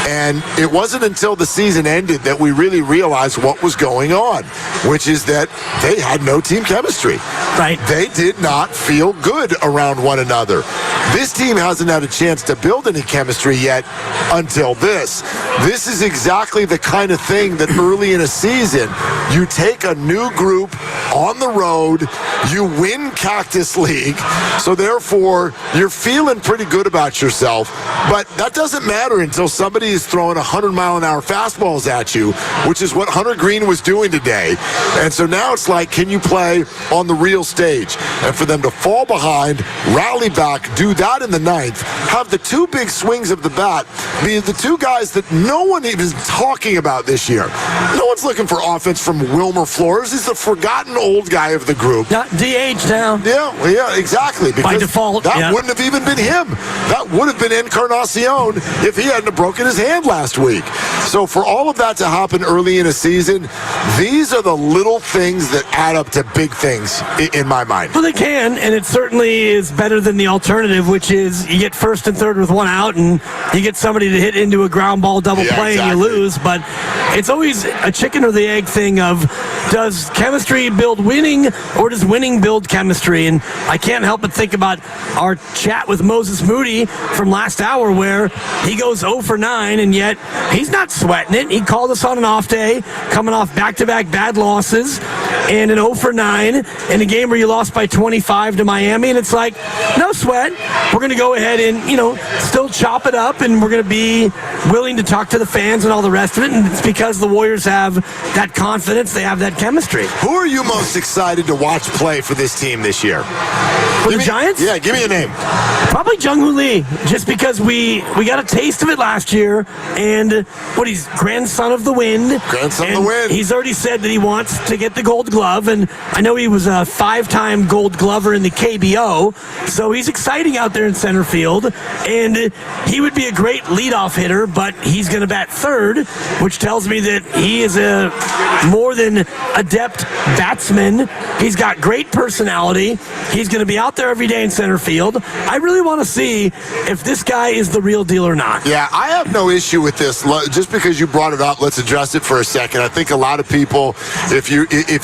And it wasn't until the season ended that we really realized what was going on, which is that they had no team chemistry.
Right.
They did not feel good around one another. This team hasn't had a chance to build any chemistry yet until this. This is exactly the kind of thing that early in a season, you take a new group on the road, you win Cactus League, so therefore you're feeling pretty good about yourself. But that doesn't matter until somebody is throwing 100-mile-an-hour fastballs at you, which is what Hunter Green was doing today. And so now it's like, can you play on the real stage? And for them to fall behind, rally back, do that in the 9th, have the 2 big swings of the bat be the 2 guys that no one even is talking about this year. No one's looking for offense from Wilmer Flores. He's the forgotten old guy of the group.
Not DH now.
Yeah, exactly. Because
by default,
that wouldn't have even been him. That would have been Encarnacion if he hadn't broken his hand last week. So for all of that to happen early in a season, these are the little things that add up to big things in my mind.
Well, they can, and it certainly is better than the alternative, which is you get first and third with one out, and you get somebody to hit into a ground ball double play and you lose. But it's always a chicken or the egg thing of, does chemistry build winning, or does winning build chemistry? And I can't help but think about our chat with Moses Moody from last hour, where he goes 0 for 9, and yet he's not sweating it. He called us on an off day, coming off back-to-back bad losses, and an 0 for 9 in a game where you lost by 25 to Miami, and it's like, no sweat. We're going to go ahead and, still chop it up, and we're going to be willing to talk to the fans and all the rest of it, and it's because the Warriors have that confidence, they have that chemistry.
Who are you most excited to watch play for this team this year?
For the Giants?
Yeah, give me a name.
Probably Jung-Hoo Lee, just because we got a taste of it last year, and he's grandson of the wind.
Grandson of the wind.
He's already said that he wants to get the gold glove, and I know he was a 5-time gold glover in the KBO, so he's exciting out there in center field, and he would be a great leadoff hitter, but he's going to bat third, which tells me that he is a more than adept batsman. He's got great personality. He's going to be out there every day in center field. I really want to see if this guy is the real deal or not.
Yeah, I have no issue with this. Just because you brought it up, let's address it for a second. I think a lot of people, if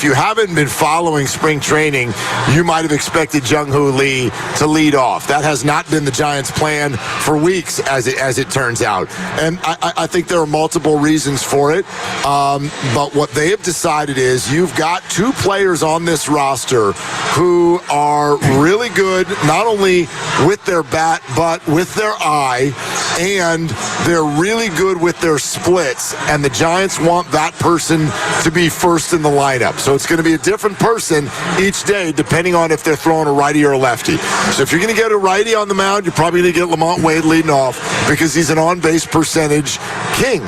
you haven't been following spring training, you might have expected Jung-Hoo Lee to lead off. That has not been the Giants' plan for weeks, as it turns out. And I think there are multiple reasons for it. But what they have decided is you've got two players on this roster who are really good, not only with their bat, but with their eye, and they're really good with their splits, and the Giants want that person to be first in the lineup. So it's going to be a different person each day, depending on if they're throwing a righty or a lefty. So if you're going to get a righty on the mound, you're probably going to get Lamont Wade leading off because he's an on-base percentage king.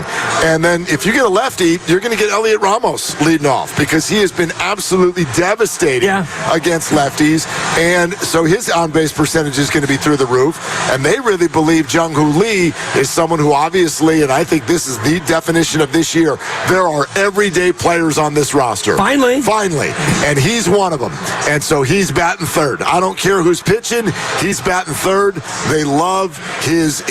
And then if you get a lefty, you're going to get Elliot Ramos leading off because he has been absolutely devastating against lefties. And so his on-base percentage is going to be through the roof. And they really believe Jung-Hoo Lee is someone who obviously, and I think this is the definition of this year, there are everyday players on this roster.
Finally.
And he's one of them. And so he's batting third. I don't care who's pitching. He's batting third. They love his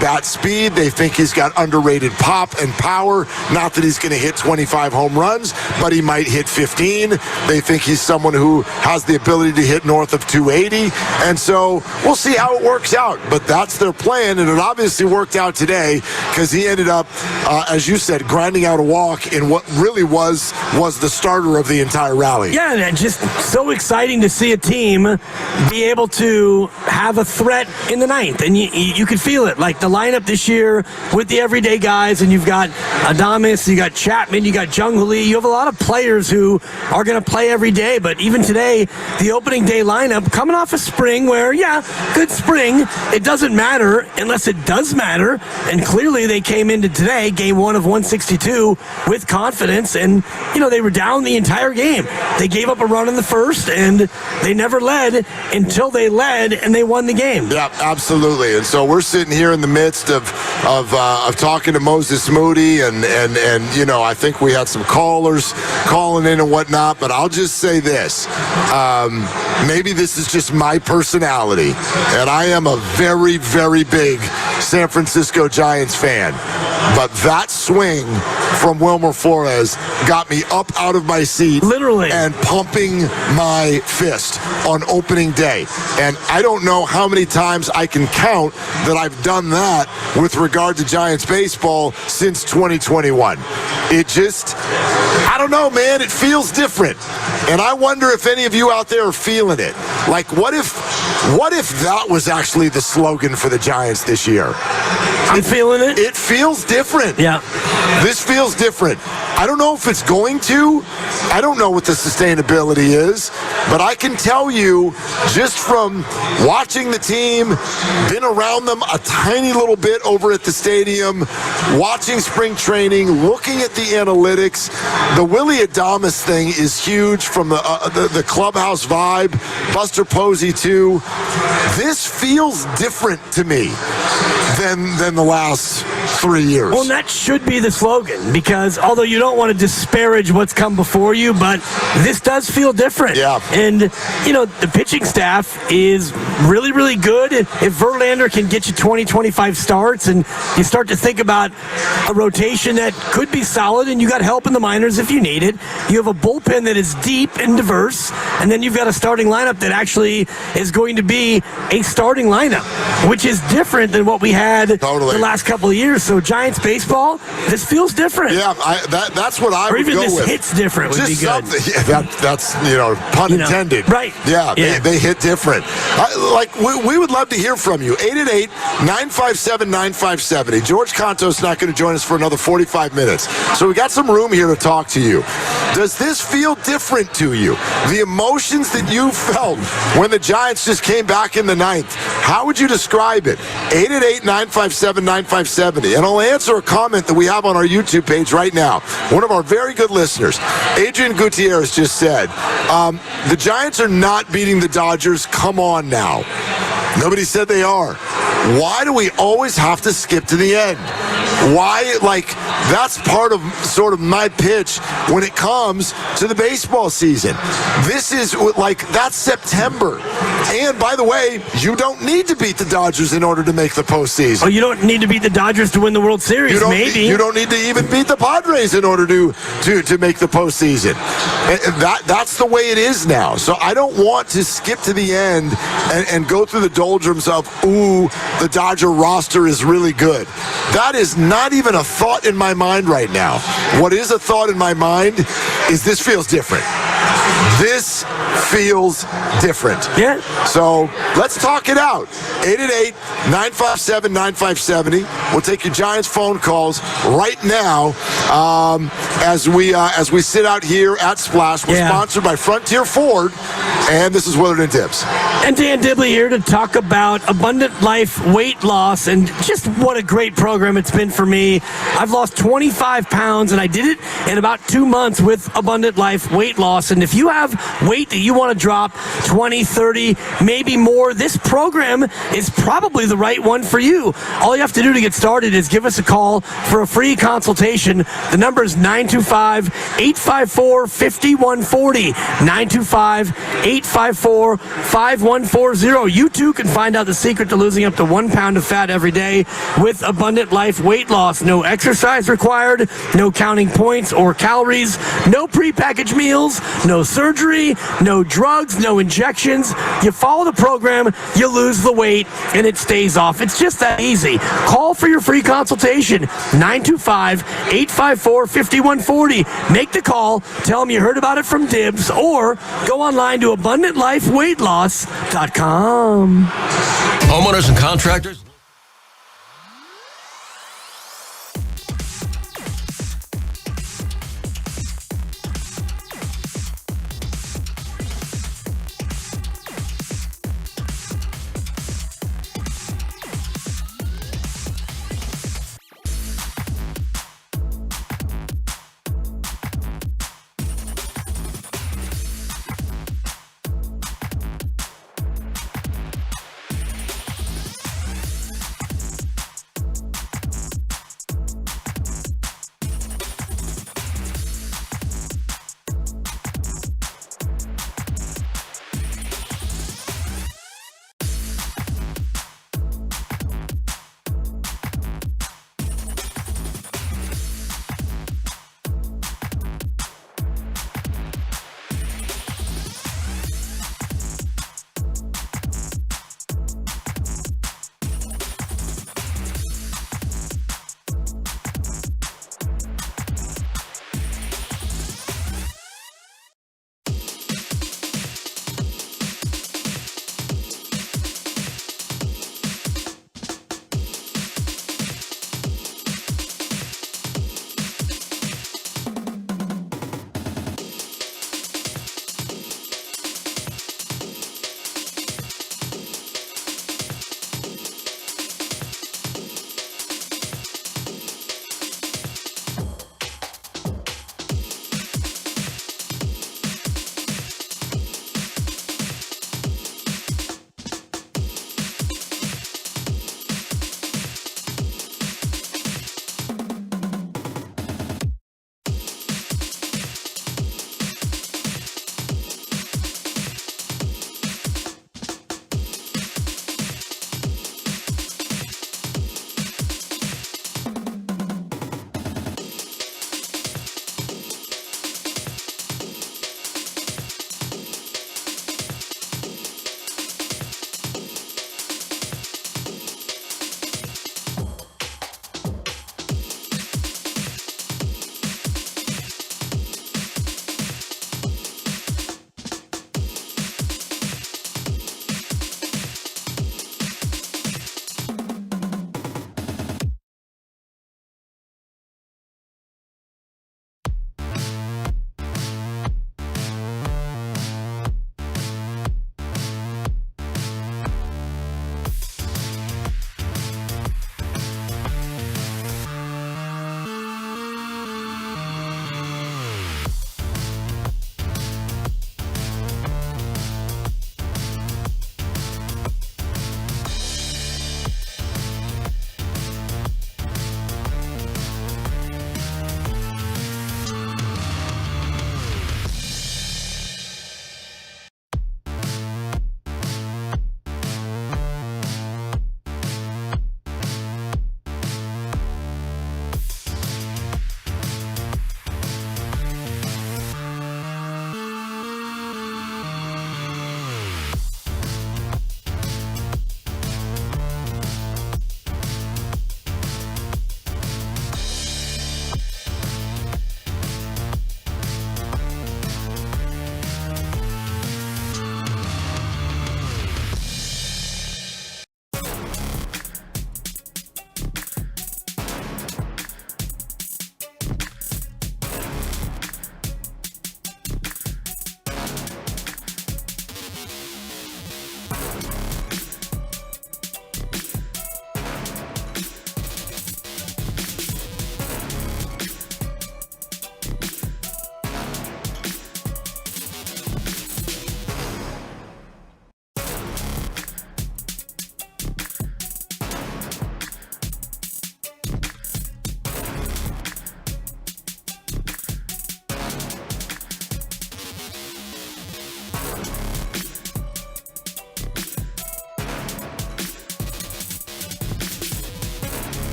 bat speed. They think he's got underrated pop and power. Not that he's going to hit 25 home runs, but he might hit 15. They think he's someone who has the ability to hit north of 280. And so we'll see how it works out. But that's their plan, and it obviously worked out today because he ended up, as you said, grinding out a walk in what really was the starter of the entire rally.
Yeah, and just so exciting to see a team be able to have a threat in the ninth. And you could feel it. Like the lineup this year with the everyday guys, and you've got Adames, you got Chapman, you got Jung-Hoo Lee. You have a lot of players who are going to play every day. But even today, the opening day lineup coming off a spring where, good spring. It doesn't matter unless it does matter. And clearly they came into today, game 1 of 162, with confidence. And, they were down the entire game. They gave up a run in the first, and they never led until they led, and they won the game.
Yeah, absolutely. And so we're sitting here in the midst of talking to Moses Moody, and I think we had some callers calling in and whatnot, but I'll just say this. Maybe this is just my personality, and I am a very, very big San Francisco Giants fan, but that swing from Wilmer Flores got me up out of my seat,
literally,
and pumping my fist on opening day. And I don't know how many times I can count that I've done that with regard to Giants baseball since 2021. It just, I don't know, man. It feels different. And I wonder if any of you out there are feeling it. Like, what if that was actually the slogan for the Giants this year?
I'm feeling it.
It feels different.
Yeah.
This feels different. I don't know if it's going to. I don't know what the sustainability is. But I can tell you, just from watching the team, been around them a tiny little bit over at the stadium, watching spring training, looking at the analytics, the Willie Adames thing is huge from the clubhouse vibe, Buster Posey too. This feels different to me than the last 3 years.
Well, that should be the slogan, because although you don't want to disparage what's come before you, but this does feel different.
Yeah.
And, the pitching staff is really, really good. If Verlander can get you 20, 25 starts, and you start to think about a rotation that could be solid, and you got help in the minors if you need it. You have a bullpen that is deep and diverse, and then you've got a starting lineup that actually is going to be a starting lineup, which is different than what we had the last couple of years. So Giants baseball, this feels different.
Yeah, that's what I
or
would
even
go
this
with.
hits different would
Just
be good.
Yeah, that's pun intended.
Right.
Yeah, they hit different. We would love to hear from you. 888-957-9570. George Conto's not going to join us for another 45 minutes. So we got some room here to talk to you. Does this feel different to you? The emotions that you felt when the Giants just came back in the ninth, how would you describe it? 888-957-9570. And I'll answer a comment that we have on our YouTube page right now. One of our very good listeners, Adrian Gutierrez, just said, the Giants are not beating the Dodgers. Come on now. Nobody said they are. Why do we always have to skip to the end? Why, that's part of sort of my pitch when it comes to the baseball season. This is that's September. And by the way, you don't need to beat the Dodgers in order to make the postseason.
Oh, you don't need to beat the Dodgers to win the World Series,
you
maybe.
You don't need to even beat the Padres in order to make the postseason. And that's the way it is now. So I don't want to skip to the end and go through the doldrums of, the Dodger roster is really good. That is not even a thought in my mind right now. What is a thought in my mind is this feels different. This feels different.
Yeah.
So let's talk it out. 888-957-9570. We'll take your Giants phone calls right now as we sit out here at Splash. We're sponsored by Frontier Ford, and this is Willard and Tibbs.
And Dan Dibley here to talk about Abundant Life weight loss and just what a great program it's been for me. I've lost 25 pounds, and I did it in about 2 months with Abundant Life weight loss. And if you have weight that you want to drop 20, 30, maybe more, this program is probably the right one for you. All you have to do to get started is give us a call for a free consultation. The number is 925-854-5140. 925-854-5140. You too can find out the secret to losing up to 1 pound of fat every day with Abundant Life weight loss. No exercise required, no counting points or calories, no prepackaged meals, no surgery, no drugs, no injections. You follow the program, you lose the weight, and it stays off. It's just that easy. Call for your free consultation, 925-854-5140. Make the call, tell them you heard about it from Dibs, or go online to AbundantLifeWeightLoss.com.
Homeowners and contractors.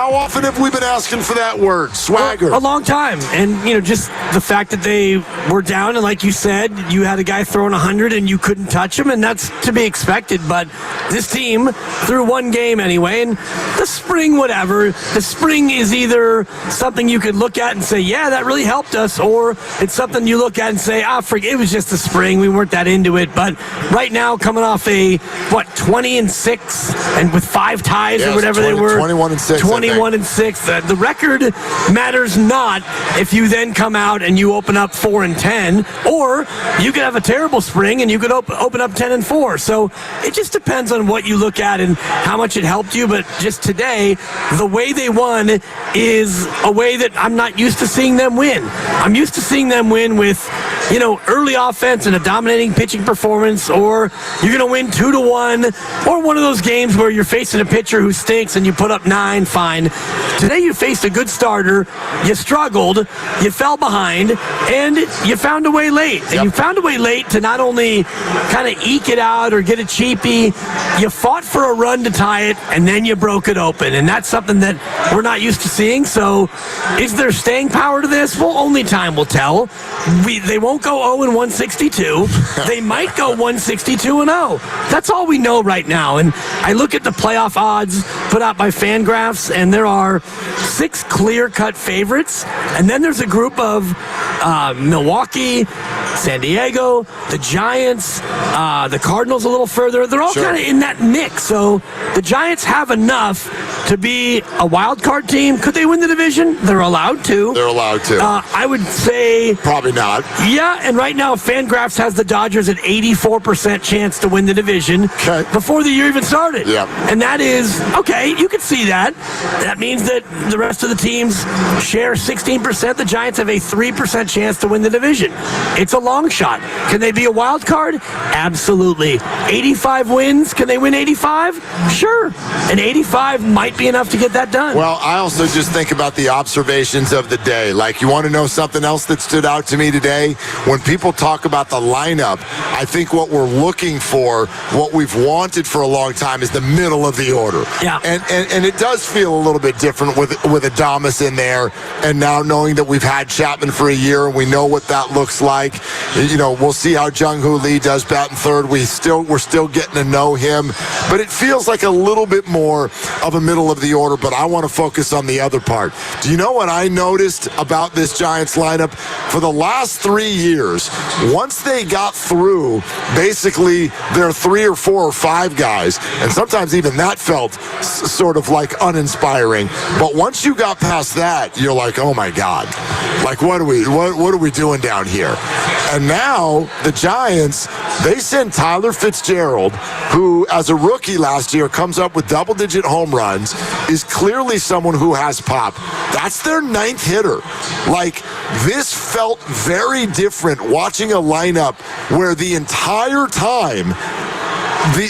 How often have we been asking for that word, swagger?
A long time. And, just the fact that they were down, and like you said, you had a guy throwing 100 and you couldn't touch him, and that's to be expected. But this team threw one game anyway, and the spring, whatever. The spring is either something you could look at and say, yeah, that really helped us, or it's something you look at and say, it was just the spring. We weren't that into it. But right now, coming off 20-6 and with 5 ties or whatever they were.
21-6.
21-6. The record matters not if you then come out and you open up 4-10, or you could have a terrible spring and you could open up 10-4. So it just depends on what you look at and how much it helped you. But just today, the way they won is a way that I'm not used to seeing them win. I'm used to seeing them win with, early offense and a dominating pitching performance, or you're going to win 2-1, or one of those games where you're facing a pitcher who stinks and you put up 9, fine. Today you faced a good starter, you struggled, you fell behind, and you found a way late. And you found a way late to not only kind of eke it out or get a cheapie, you fought for a run to tie it, and then you broke it open. And that's something that we're not used to seeing. So is there staying power to this? Well, only time will tell. They won't go 0-162. They might go 162-0. That's all we know right now. And I look at the playoff odds put out by Fangraphs, and there are 6 clear-cut favorites. And then there's a group of Milwaukee, San Diego, the Giants, the Cardinals a little further. They're all kind of in that mix. So the Giants have enough to be a wild card team. Could they win the division? They're allowed to.
They're allowed to.
I would say
probably not.
Yeah, and right now Fangraphs has the Dodgers at 84% chance to win the division before the year even started.
Yeah.
And that is, okay, you can see that. That means that the rest of the teams share 16%. The Giants have a 3% chance to win the division. It's a long shot. Can they be a wild card? Absolutely. 85 wins. Can they win 85? Sure. And 85 might be enough to get that done.
Well, I also just think about the observations of the day. Like, you want to know something else that stood out to me today? When people talk about the lineup, I think what we're looking for, what we've wanted for a long time, is the middle of the order.
Yeah.
And it does feel a little bit different with Adames in there, and now knowing that we've had Chapman for a year and we know what that looks like. We'll see how Jung-Hoo Lee does batting third. We're still getting to know him, but it feels like a little bit more of a middle of the order. But I want to focus on the other part. Do you know what I noticed about this Giants lineup? For the last 3 years, once they got through basically their 3 or 4 or 5 guys, and sometimes even that felt sort of like uninspiring, but once you got past that, you're like, oh my God, like what are we doing down here? And now the Giants, they send Tyler Fitzgerald, who as a rookie last year comes up with double-digit home runs, is clearly someone who has pop. That's their 9th hitter. Like, this felt very different watching a lineup where the entire time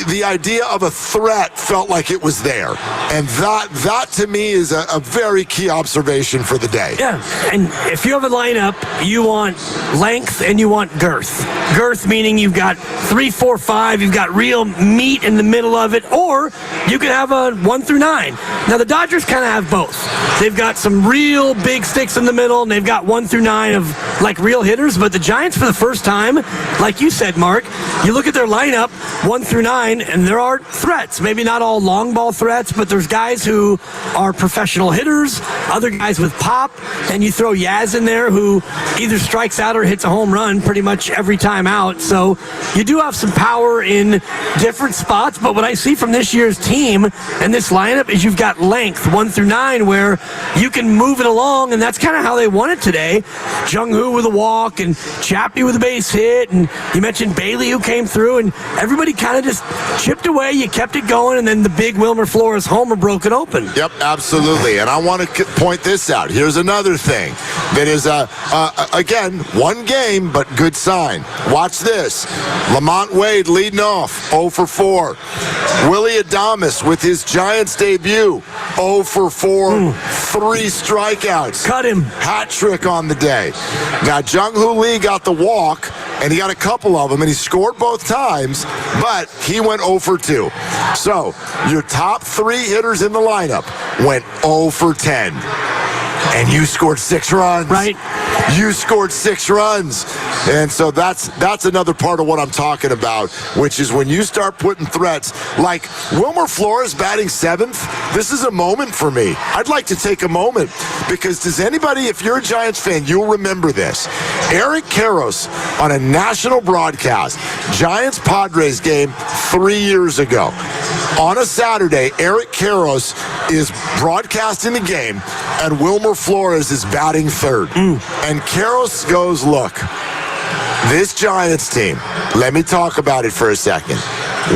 the idea of a threat felt like it was there. And that to me is a very key observation for the day.
Yeah, and if you have a lineup, you want length and you want girth. Girth meaning you've got 3, 4, 5, you've got real meat in the middle of it, or you could have a 1 through 9. Now the Dodgers kind of have both. They've got some real big sticks in the middle, and they've got 1 through 9 of like real hitters, but the Giants for the first time, like you said, Mark, you look at their lineup, 1 through 9, and there are threats. Maybe not all long ball threats, but there's guys who are professional hitters, other guys with pop, and you throw Yaz in there who either strikes out or hits a home run pretty much every time out. So you do have some power in different spots, but what I see from this year's team and this lineup is you've got length 1 through 9 where you can move it along, and that's kind of how they won it today. Jung-Hoo with a walk and Chappie with a base hit, and you mentioned Bailey who came through, and everybody kind of just chipped away. You kept it going, and then the big Wilmer Flores homer broke it open.
Yep, absolutely. And I want to point this out. Here's another thing that is, again, one game, but good sign. Watch this. Lamont Wade leading off, 0 for 4. Willie Adames with his Giants debut, 0 for 4, 3 strikeouts.
Cut him.
Hat trick on the day. Now, Jung-Hoo Lee got the walk, and he got a couple of them, and he scored both times, but he went 0 for 2. So your top 3 hitters in the lineup went 0 for 10. And you scored 6 runs.
Right.
You scored 6 runs. And so that's another part of what I'm talking about, which is when you start putting threats, like Wilmer Flores batting 7th, this is a moment for me. I'd like to take a moment, because does anybody, if you're a Giants fan, you'll remember this. Eric Karros on a national broadcast, Giants-Padres game 3 years ago. On a Saturday, Eric Karros is broadcasting the game, and Wilmer Flores is batting 3rd. And Karros goes, look, this Giants team, let me talk about it for a second.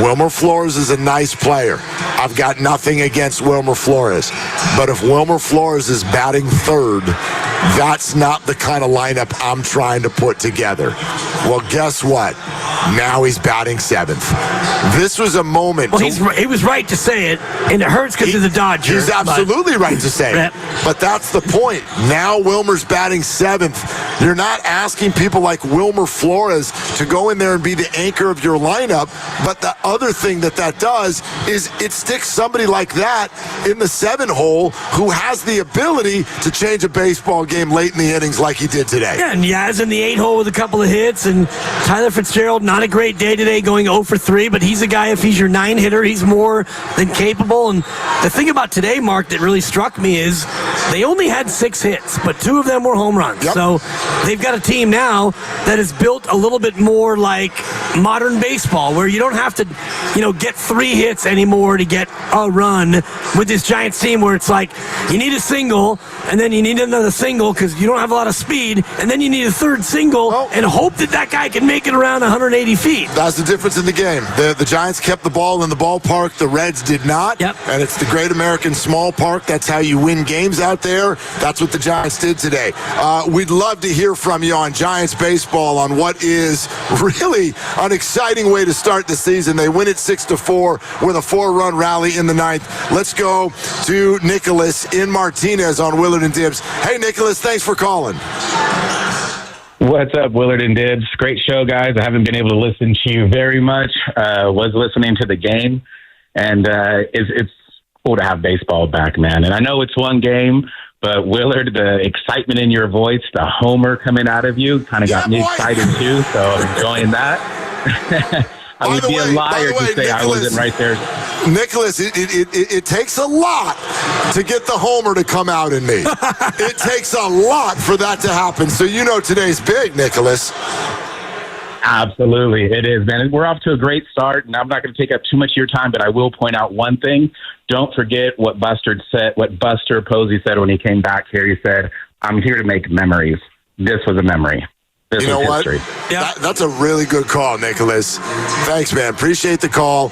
Wilmer Flores is a nice player. I've got nothing against Wilmer Flores. But if Wilmer Flores is batting 3rd, that's not the kind of lineup I'm trying to put together. Well, guess what? Now he's batting 7th. This was a moment.
Well, he was right to say it, and it hurts because he's a Dodger.
He's absolutely right to say it. But that's the point. Now Wilmer's batting 7th. You're not asking people like Wilmer Flores to go in there and be the anchor of your lineup. But the other thing that does is it sticks somebody like that in the 7 hole who has the ability to change a baseball game late in the innings like he did today.
Yeah, and Yaz in the 8 hole with a couple of hits, and Tyler Fitzgerald, not a great day today, going 0 for 3, but he's a guy, if he's your 9 hitter, he's more than capable. And the thing about today, Mark, that really struck me is they only had 6 hits, but 2 of them were home runs. Yep. So they've got a team now that is built a little bit more like modern baseball, where you don't have to, get 3 hits anymore to get a run with this Giants team, where it's like you need a single, and then you need another single because you don't have a lot of speed, and then you need a 3rd single and hope that guy can make it around 180 feet.
That's the difference in the game. The Giants kept the ball in the ballpark. The Reds did not.
Yep.
And it's the Great American Small Park. That's how you win games out there. That's what the Giants did today. We'd love to hear from you on Giants baseball, on what is really an exciting way to start the season. They win it 6-4 with a 4-run rally in the 9th. Let's go to Nicholas in Martinez on Willard and Dibbs. Hey, Nicholas, thanks for calling.
What's up, Willard and Dibbs? Great show, guys. I haven't been able to listen to you very much. Was listening to the game, and it's cool to have baseball back, man. And I know it's one game, but Willard, the excitement in your voice, the homer coming out of you kind of got me excited too, so I'm enjoying that. I would be a liar to say I wasn't right there.
Nicholas, it takes a lot to get the homer to come out in me. It takes a lot for that to happen. So today's big, Nicholas.
Absolutely, it is, man. We're off to a great start, and I'm not going to take up too much of your time, but I will point out one thing. Don't forget what Buster Posey said when he came back here. He said, "I'm here to make memories." This was a memory. This
you know what?
Yeah.
That's a really good call, Nicholas. Thanks, man. Appreciate the call.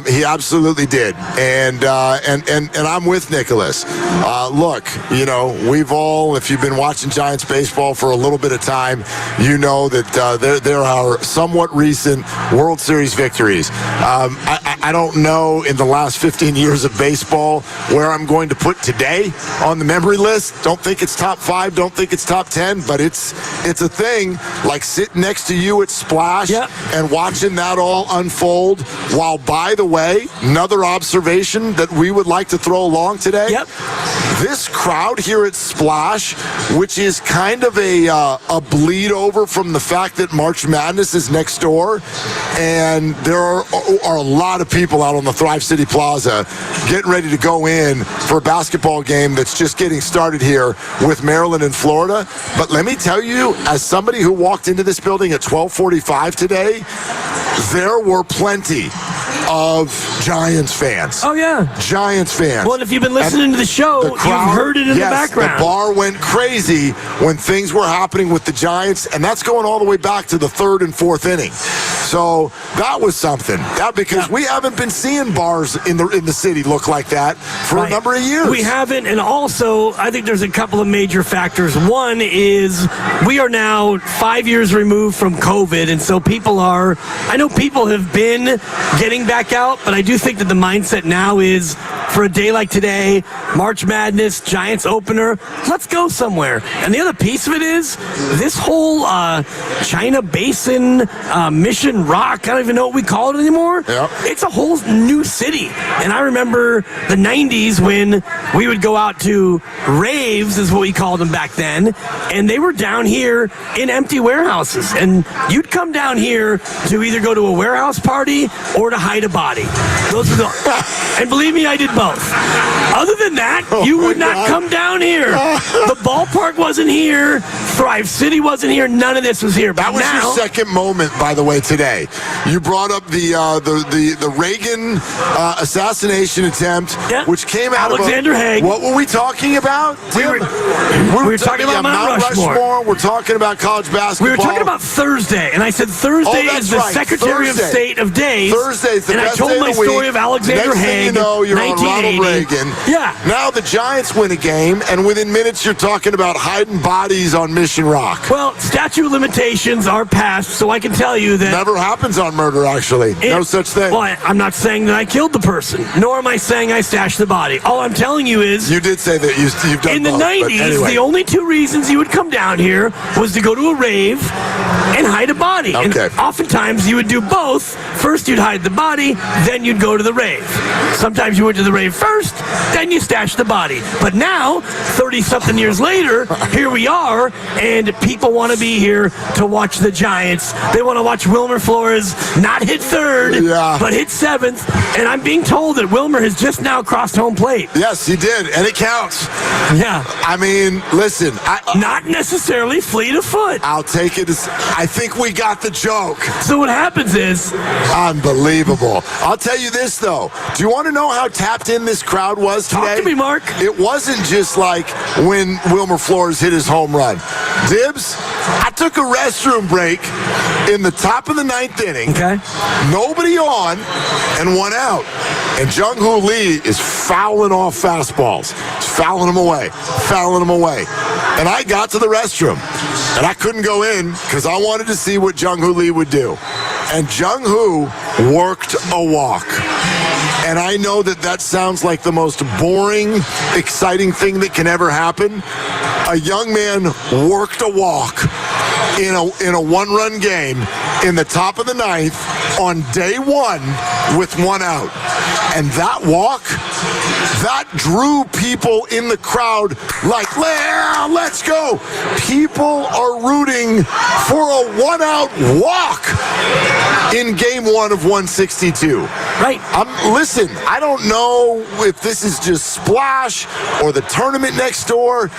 He absolutely did, and I'm with Nicholas. Look, we've all, if you've been watching Giants baseball for a little bit of time, you know that there are somewhat recent World Series victories. I don't know in the last 15 years of baseball where I'm going to put today on the memory list. Don't think it's top 5. Don't think it's top 10, but it's a thing. Like sitting next to you at Splash and watching that all unfold. While, by the way, another observation that we would like to throw along today.
Yep.
This crowd here at Splash, which is kind of a bleed over from the fact that March Madness is next door, and there are a lot of people out on the Thrive City Plaza getting ready to go in for a basketball game that's just getting started here with Maryland and Florida. But let me tell you, as somebody who walked into this building at 12:45 today, there were plenty of Giants fans.
Oh, yeah.
Giants fans.
Well, if you've been listening to the show, you've heard it in the background.
The bar went crazy when things were happening with the Giants, and that's going all the way back to the 3rd and 4th inning. So that was something. Because we haven't been seeing bars in the city look like that for a number of years.
We haven't, and also I think there's a couple of major factors. One is we are now 5 years removed from COVID, and so I know people have been getting back out, but I do think that the mindset now is for a day like today, March Madness, Giants opener. Let's go somewhere. And the other piece of it is this whole China Basin, Mission Rock, I don't even know what we call it anymore.
Yep.
It's a whole new city. And I remember the 90s when we would go out to raves, is what we called them back then, and they were down here in empty warehouses. And you'd come down here to either go to a warehouse party or to hide a body. Those are and believe me, I did both. Other than that, you would not come down here. The ballpark wasn't here. Thrive City wasn't here. None of this was here. But
that was your second moment, by the way, today. You brought up the Reagan assassination attempt, which came out
Alexander
of
Haig.
What were we talking about?
We were talking about Mount Rushmore.
We're talking about college basketball.
We were talking about Thursday, and I said Thursday is the Secretary of State of days.
Thursday's the best
day of the week. And I told my story of Alexander Haig.
Next thing you know, you're on Ronald Reagan.
Yeah.
Now the Giants win a game, and within minutes you're talking about hiding bodies on Mission Rock.
Well, statute of limitations are passed, so I can tell you that
never happens on murder. Actually, no such thing.
Well, I'm not saying that I killed the person, nor am I saying I stashed the body. All I'm telling you is
you did say that you've done
in the
both,
90s.
Anyway.
The only two reasons you would come down here was to go to a rave and hide a body.
Okay.
And oftentimes you would do both. First you'd hide the body, then you'd go to the rave. Sometimes you went to the rave first, then you stashed the body. But now, 30-something years later, here we are, and people want to be here to watch the Giants. They want to watch Wilmer Flores not hit third, but hit seventh. And I'm being told that Wilmer has just now crossed home plate.
Yes, he did, and it counts.
Yeah.
I mean, listen.
Not necessarily fleet of foot.
I'll take it as I think we got the joke.
So what happens is
unbelievable. I'll tell you this, though. Do you want to know how tapped in this crowd was today?
Talk to me, Mark.
It wasn't just like when Wilmer Flores hit his home run. Dibs, I took a restroom break in the top of the ninth inning.
Okay.
Nobody on and one out. And Jung-Hoo Lee is fouling off fastballs. He's fouling them away. And I got to the restroom. And I couldn't go in because I wanted to see what Jung-Hoo Lee would do. And Jung-Hoo worked a walk. And I know that sounds like the most boring, exciting thing that can ever happen. A young man worked a walk in a one-run game in the top of the ninth on day one with one out. And that walk, that drew people in the crowd like, yeah, let's go. People are rooting for a one-out walk in game one of 162.
Right.
Listen, I don't know if this is just Splash or the tournament next door.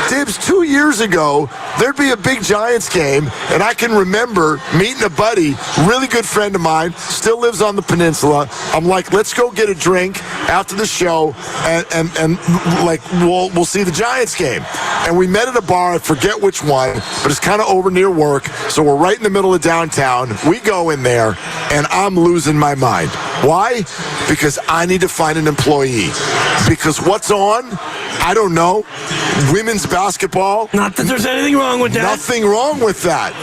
Dibs, 2 years ago, there'd be a big Giants game, and I can remember meeting a buddy, really good friend of mine, still lives on the peninsula. I'm like, let's go get a drink after the show, and like we'll see the Giants game. And we met at a bar, I forget which one, but it's kind of over near work, so we're right in the middle of downtown. We go in there, and I'm losing my mind. Why? Because I need to find an employee. Because what's on? I don't know. Women's basketball.
Not that there's anything wrong with that.
Nothing wrong with that.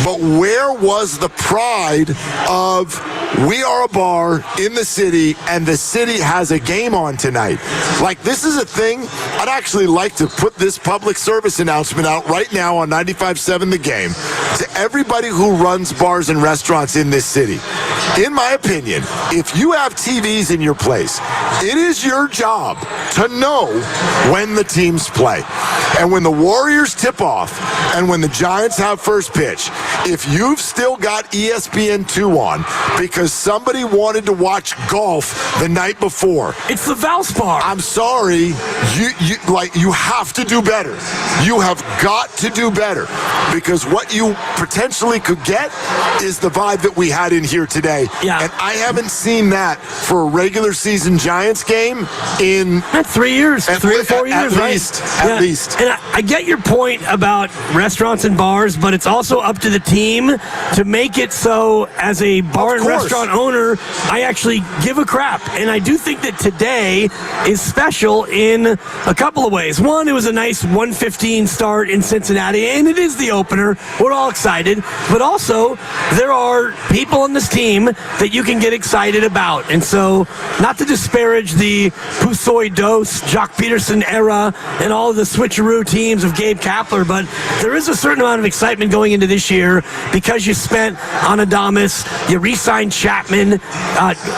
But where was the pride of we are a bar in the city and the city has a game on tonight? Like, this is a thing. I'd actually like to put this public service announcement out right now on 95.7 The Game to everybody who runs bars and restaurants in this city. In my opinion, if you have TVs in your place, it is your job to know when the teams play. And when the Warriors tip off and when the Giants have first pitch, if you've still got ESPN2 on because somebody wanted to watch golf the night before.
It's the Valspar.
I'm sorry. You have to do better. You have got to do better because what you potentially could get is the vibe that we had in here today.
Yeah.
And I haven't seen that for a regular season Giants game in
3 years, 3 or 4 years,
at least.
And I get your point about restaurants and bars, but it's also up to the team to make it so as a bar and restaurant owner, I actually give a crap. And I do think that today is special in a couple of ways. One, it was a nice 1:15 start in Cincinnati, and it is the opener. We're all excited. But also, there are people on this team that you can get excited about. And so, not to disparage the Pusoy Dose, Jock Peterson era, and all of the switcheroo teams of Gabe Kapler, but there is a certain amount of excitement going into this year because you spent on Adames, you re-signed Chapman.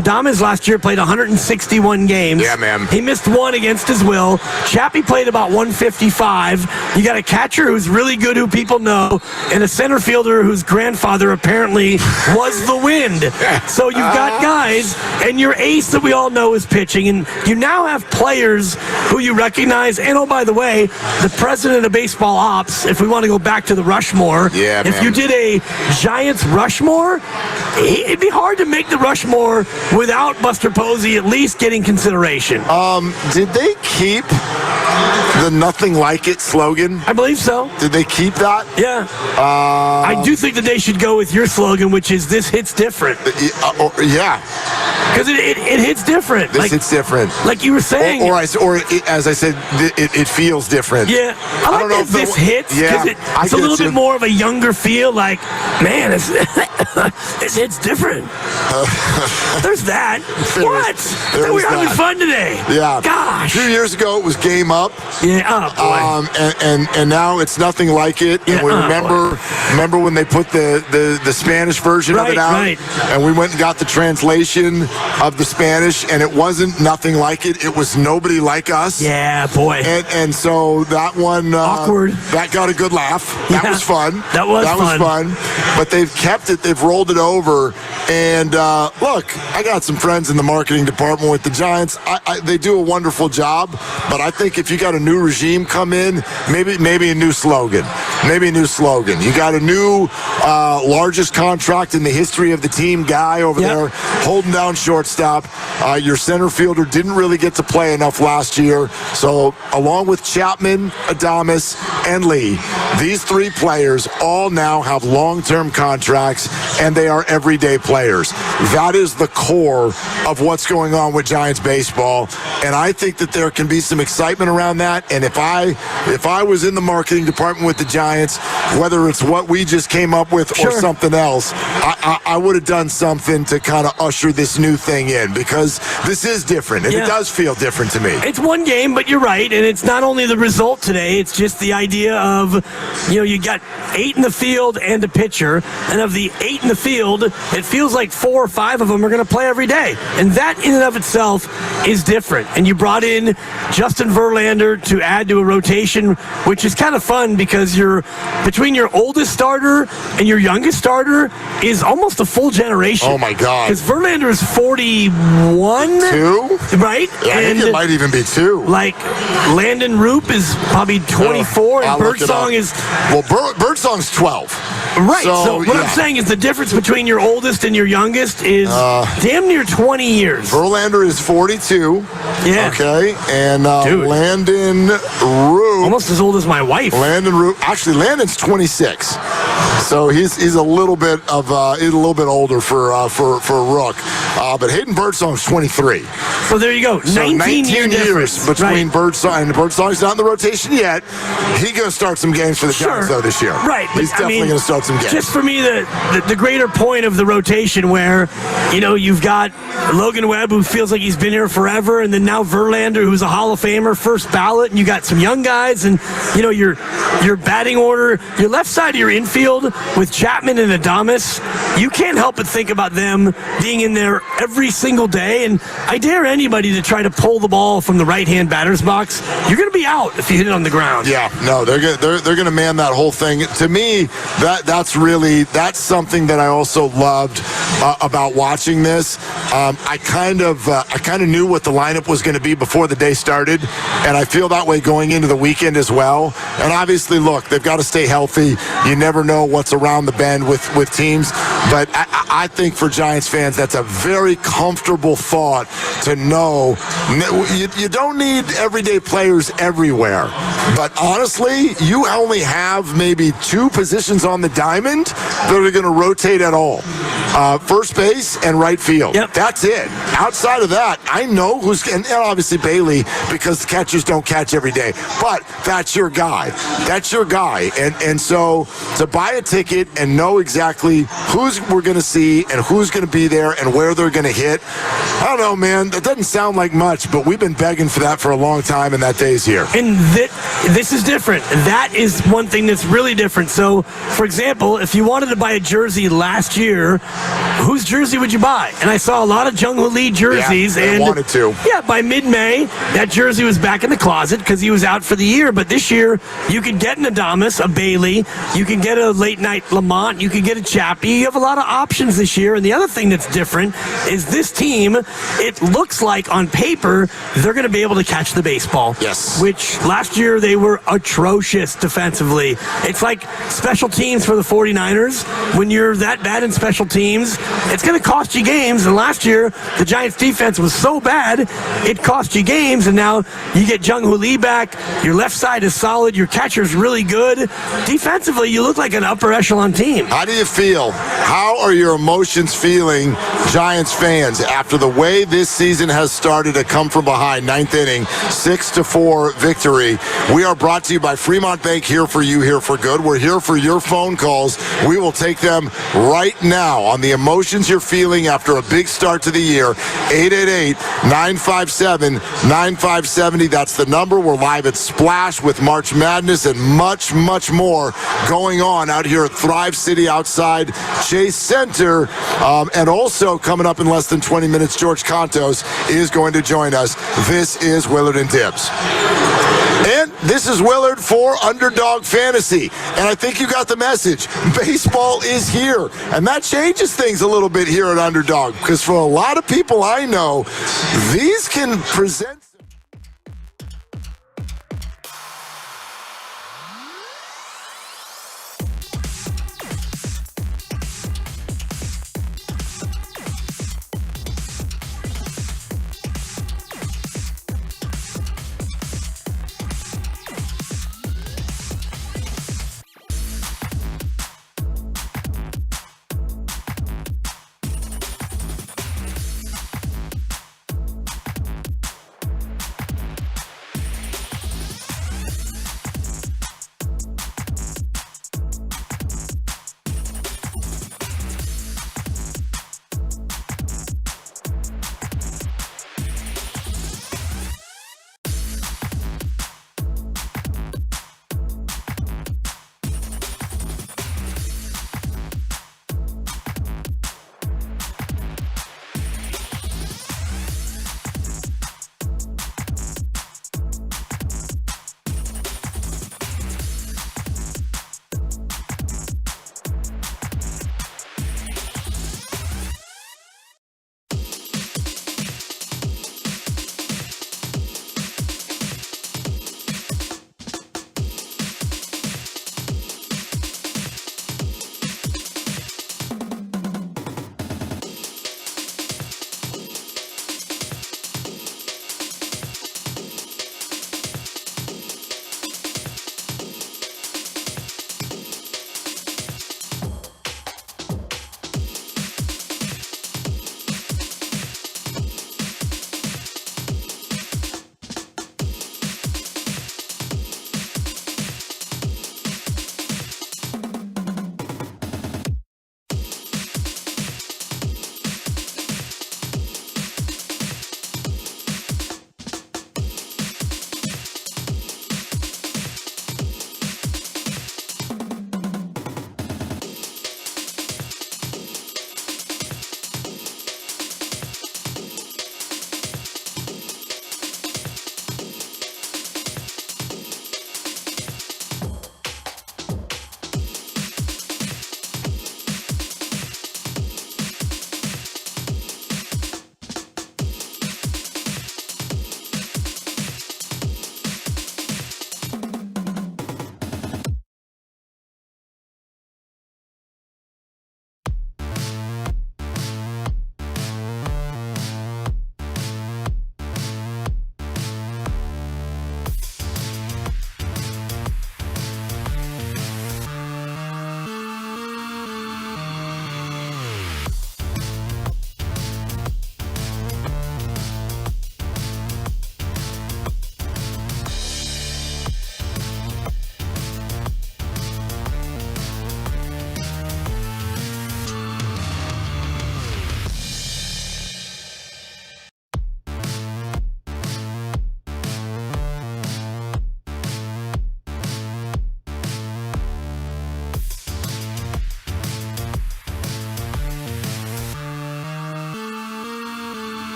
Adames last year played 161 games.
Yeah, man.
He missed one against his will. Chappie played about 155. You got a catcher who's really good, who people know, and a center fielder whose grandfather apparently was the Wind. So you've got guys, and your ace that we all know is pitching, and you now have players who you recognize. And, oh, by the way, the president of baseball ops, if we want to go back to the Rushmore, if you did a Giants Rushmore, it'd be hard to make the Rushmore without Buster Posey at least getting consideration.
Did they keep the "Nothing Like It" slogan?
I believe so.
Did they keep that?
Yeah. I do think that they should go with your slogan, which is "This hits different."
Yeah.
Because it hits different.
This hits different.
Like you were saying.
Or as I said, it feels different.
Yeah. I like that this hits.
Yeah.
It's a little bit more of a younger feel. Like, man, this hits different. There's that. What? I thought we were having fun today.
Yeah.
Gosh.
2 years ago, it was Game Up.
Yeah. Oh, boy.
And now it's Nothing Like It.
Yeah,
and we remember when they put the Spanish version of it out.
Right.
And we went and got the translation of the Spanish, and it wasn't Nothing Like It. It was Nobody Like Us.
Yeah, boy.
And so that one
awkward.
That got a good laugh. That was fun.
That was
fun. But they've kept it. They've rolled it over. And look, I got some friends in the marketing department with the Giants. They do a wonderful job. But I think if you got a new regime come in, maybe a new slogan. Maybe a new slogan. You got a new largest contract in the history of the team guy over there holding down shortstop. Your center fielder didn't really get to play enough last year. So along with Chapman, Adames, and Lee, these three players all now have long-term contracts, and they are everyday players. That is the core of what's going on with Giants baseball, and I think that there can be some excitement around that. And if I was in the marketing department with the Giants, whether it's what we just came up with or something else, I would have done something to kind of usher this new thing in, because this is different, and it does feel different to me.
It's one game, but you're right, and it's not only the result today, it's just the idea of, you got 8 in the field and a pitcher, and of the 8 in the field, it feels like 4 or 5 of them are going to play every day, and that in and of itself is different. And you brought in Justin Verlander to add to a rotation, which is kind of fun because between your oldest starter and your youngest starter is almost a full generation.
Oh my God!
Because Verlander is 41,
2,
right?
Yeah,
and
I think it might even be 2.
Like Landon Roop is probably 24, and Birdsong is
Birdsong's 12.
Right. So what I'm saying is the difference between your oldest and your youngest is damn near 20 years.
Verlander is 42.
Yeah.
Okay. And Landon Roop,
almost as old as my wife.
Actually, Landon's 26. So he's a little bit older for a Rook. But Hayden Birdsong's 23.
So there you go.
So
19 years
between Birdsong, and Birdsong's not in the rotation yet. He's going to start some games for the Giants though this year.
Right.
He's definitely going to start some games.
Just for me, the greater point of the rotation where, you've got Logan Webb, who feels like he's been here forever, and then now Verlander, who's a Hall of Famer, first ballot, and you got some young guys, and your batting order, your left side of your infield with Chapman and Adames, you can't help but think about them being in there every single day. And I dare anybody to try to pull the ball from the right-hand batter's box. You're going to be out if you hit it on the ground.
Yeah, no, they're going to man that whole thing. To me, that's something that I also loved about watching this. I kind of knew what the lineup was going to be before the day started, and I feel that way going into the weekend as well. And obviously, obviously, look, they've got to stay healthy. You never know what's around the bend with teams. But I think for Giants fans, that's a very comfortable thought to know. You don't need everyday players everywhere. But honestly, you only have maybe 2 positions on the diamond that are going to rotate at all. First base and right field.
Yep.
That's it. Outside of that, I know who's, and obviously Bailey, because the catchers don't catch every day. But that's your guy. That's your guy. And so to buy a ticket and know exactly who's we're going to see and who's going to be there and where they're going to hit, I don't know, man. That doesn't sound like much, but we've been begging for that for a long time, and that day's here.
And this is different. That is one thing that's really different. So, for example, if you wanted to buy a jersey last year, whose jersey would you buy? And I saw a lot of Jung-Hoo Lee jerseys.
Yeah,
and
I wanted to.
Yeah, by mid-May, that jersey was back in the closet because he was out for the year. But this year, you could get an Adames, a Bailey, you can get a late-night Lamont, you can get a Chappie. You have a lot of options this year. And the other thing that's different is this team, it looks like on paper, they're going to be able to catch the baseball.
Yes.
Which last year they were atrocious defensively. It's like special teams for the 49ers. When you're that bad in special teams, it's going to cost you games. And last year, the Giants' defense was so bad, it cost you games. And now you get Jung-Hoo Lee back. Your left side is solid. Your catcher's really good. Defensively, you look like an upper echelon team.
How do you feel? How are your emotions feeling, Giants fans, after the way this season has started to come from behind, 9th inning, 6-4 victory? We are brought to you by Fremont Bank, here for you, here for good. We're here for your phone calls. We will take them right now on the emotions you're feeling after a big start to the year. 888-957-9570. That's the number. We're live at Splash with March Madness and much, much more going on out here at Thrive City outside Chase Center. And also coming up in less than 20 minutes, George Contos is going to join us. This is Willard and Tibbs. And this is Willard for Underdog Fantasy. And I think you got the message. Baseball is here. And that changes things a little bit here at Underdog. Because for a lot of people I know, these can present...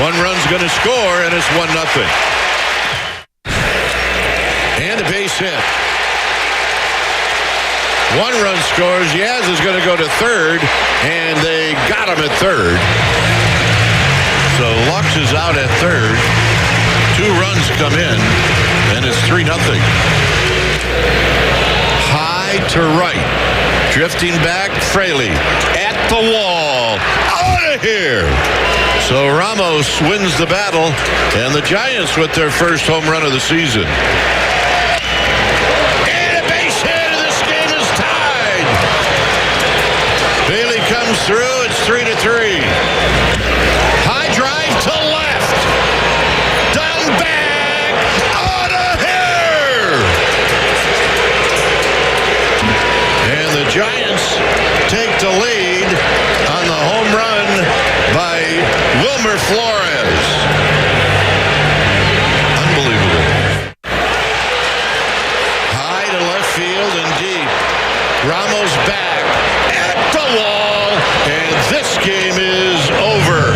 One run's going to score, and it's 1-0. And a base hit. One run scores. Yaz is going to go to third, and they got him at third. So Lux is out at third. 2 runs come in, and it's 3-0. High to right. Drifting back, Fraley. At the wall. Out of here. So Ramos wins the battle, and the Giants with their first home run of the season. And a base hit, and this game is tied. Bailey comes through, it's 3-3. High drive to left. Down back, out of here. And the Giants take the lead on the home run by Wilmer Flores. Unbelievable. High to left field and deep. Ramos back at the wall, and this game is over.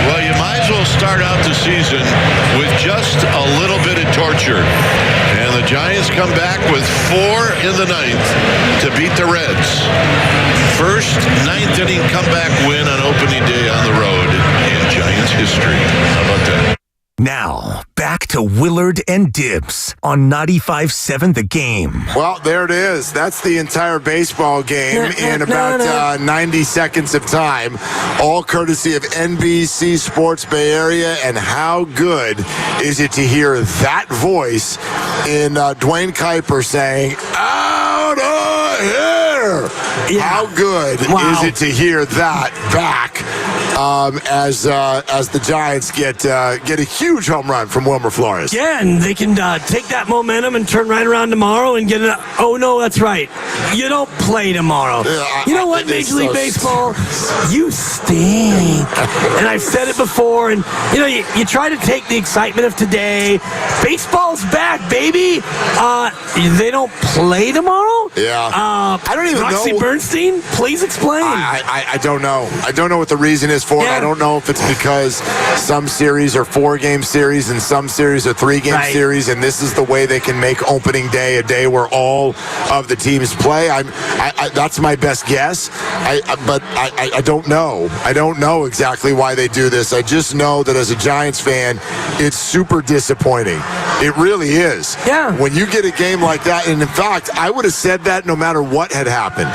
Well, you might as well start out the season with just a little bit of torture. And the Giants come back with 4 in the 9th to beat the Reds. First 9th inning comeback win on opening day on the road in Giants history. How about that?
Now, back to Willard and Dibbs on 95.7 The Game.
Well, there it is. That's the entire baseball game in about 90 seconds of time. All courtesy of NBC Sports Bay Area. And how good is it to hear that voice in Dwayne Kuiper saying, "Out of here!" Yeah. How good is it to hear that back as the Giants get a huge home run from Wilmer Flores?
Yeah, and they can take that momentum and turn right around tomorrow and get it. Oh no, that's right. You don't play tomorrow. You know what, Major League Baseball? You stink. And I've said it before. And you know, you try to take the excitement of today. Baseball's back, baby. They don't play tomorrow.
Yeah.
I
don't even
Roxy
know.
Bernstein, please explain.
I don't know. I don't know what the reason is for it. I don't know if it's because some series are 4-game series and some series are 3-game series, and this is the way they can make opening day a day where all of the teams play. That's my best guess. But I don't know. I don't know exactly why they do this. I just know that as a Giants fan, it's super disappointing. It really is.
Yeah.
When you get a game like that, and in fact, I would have said that no matter what had happened.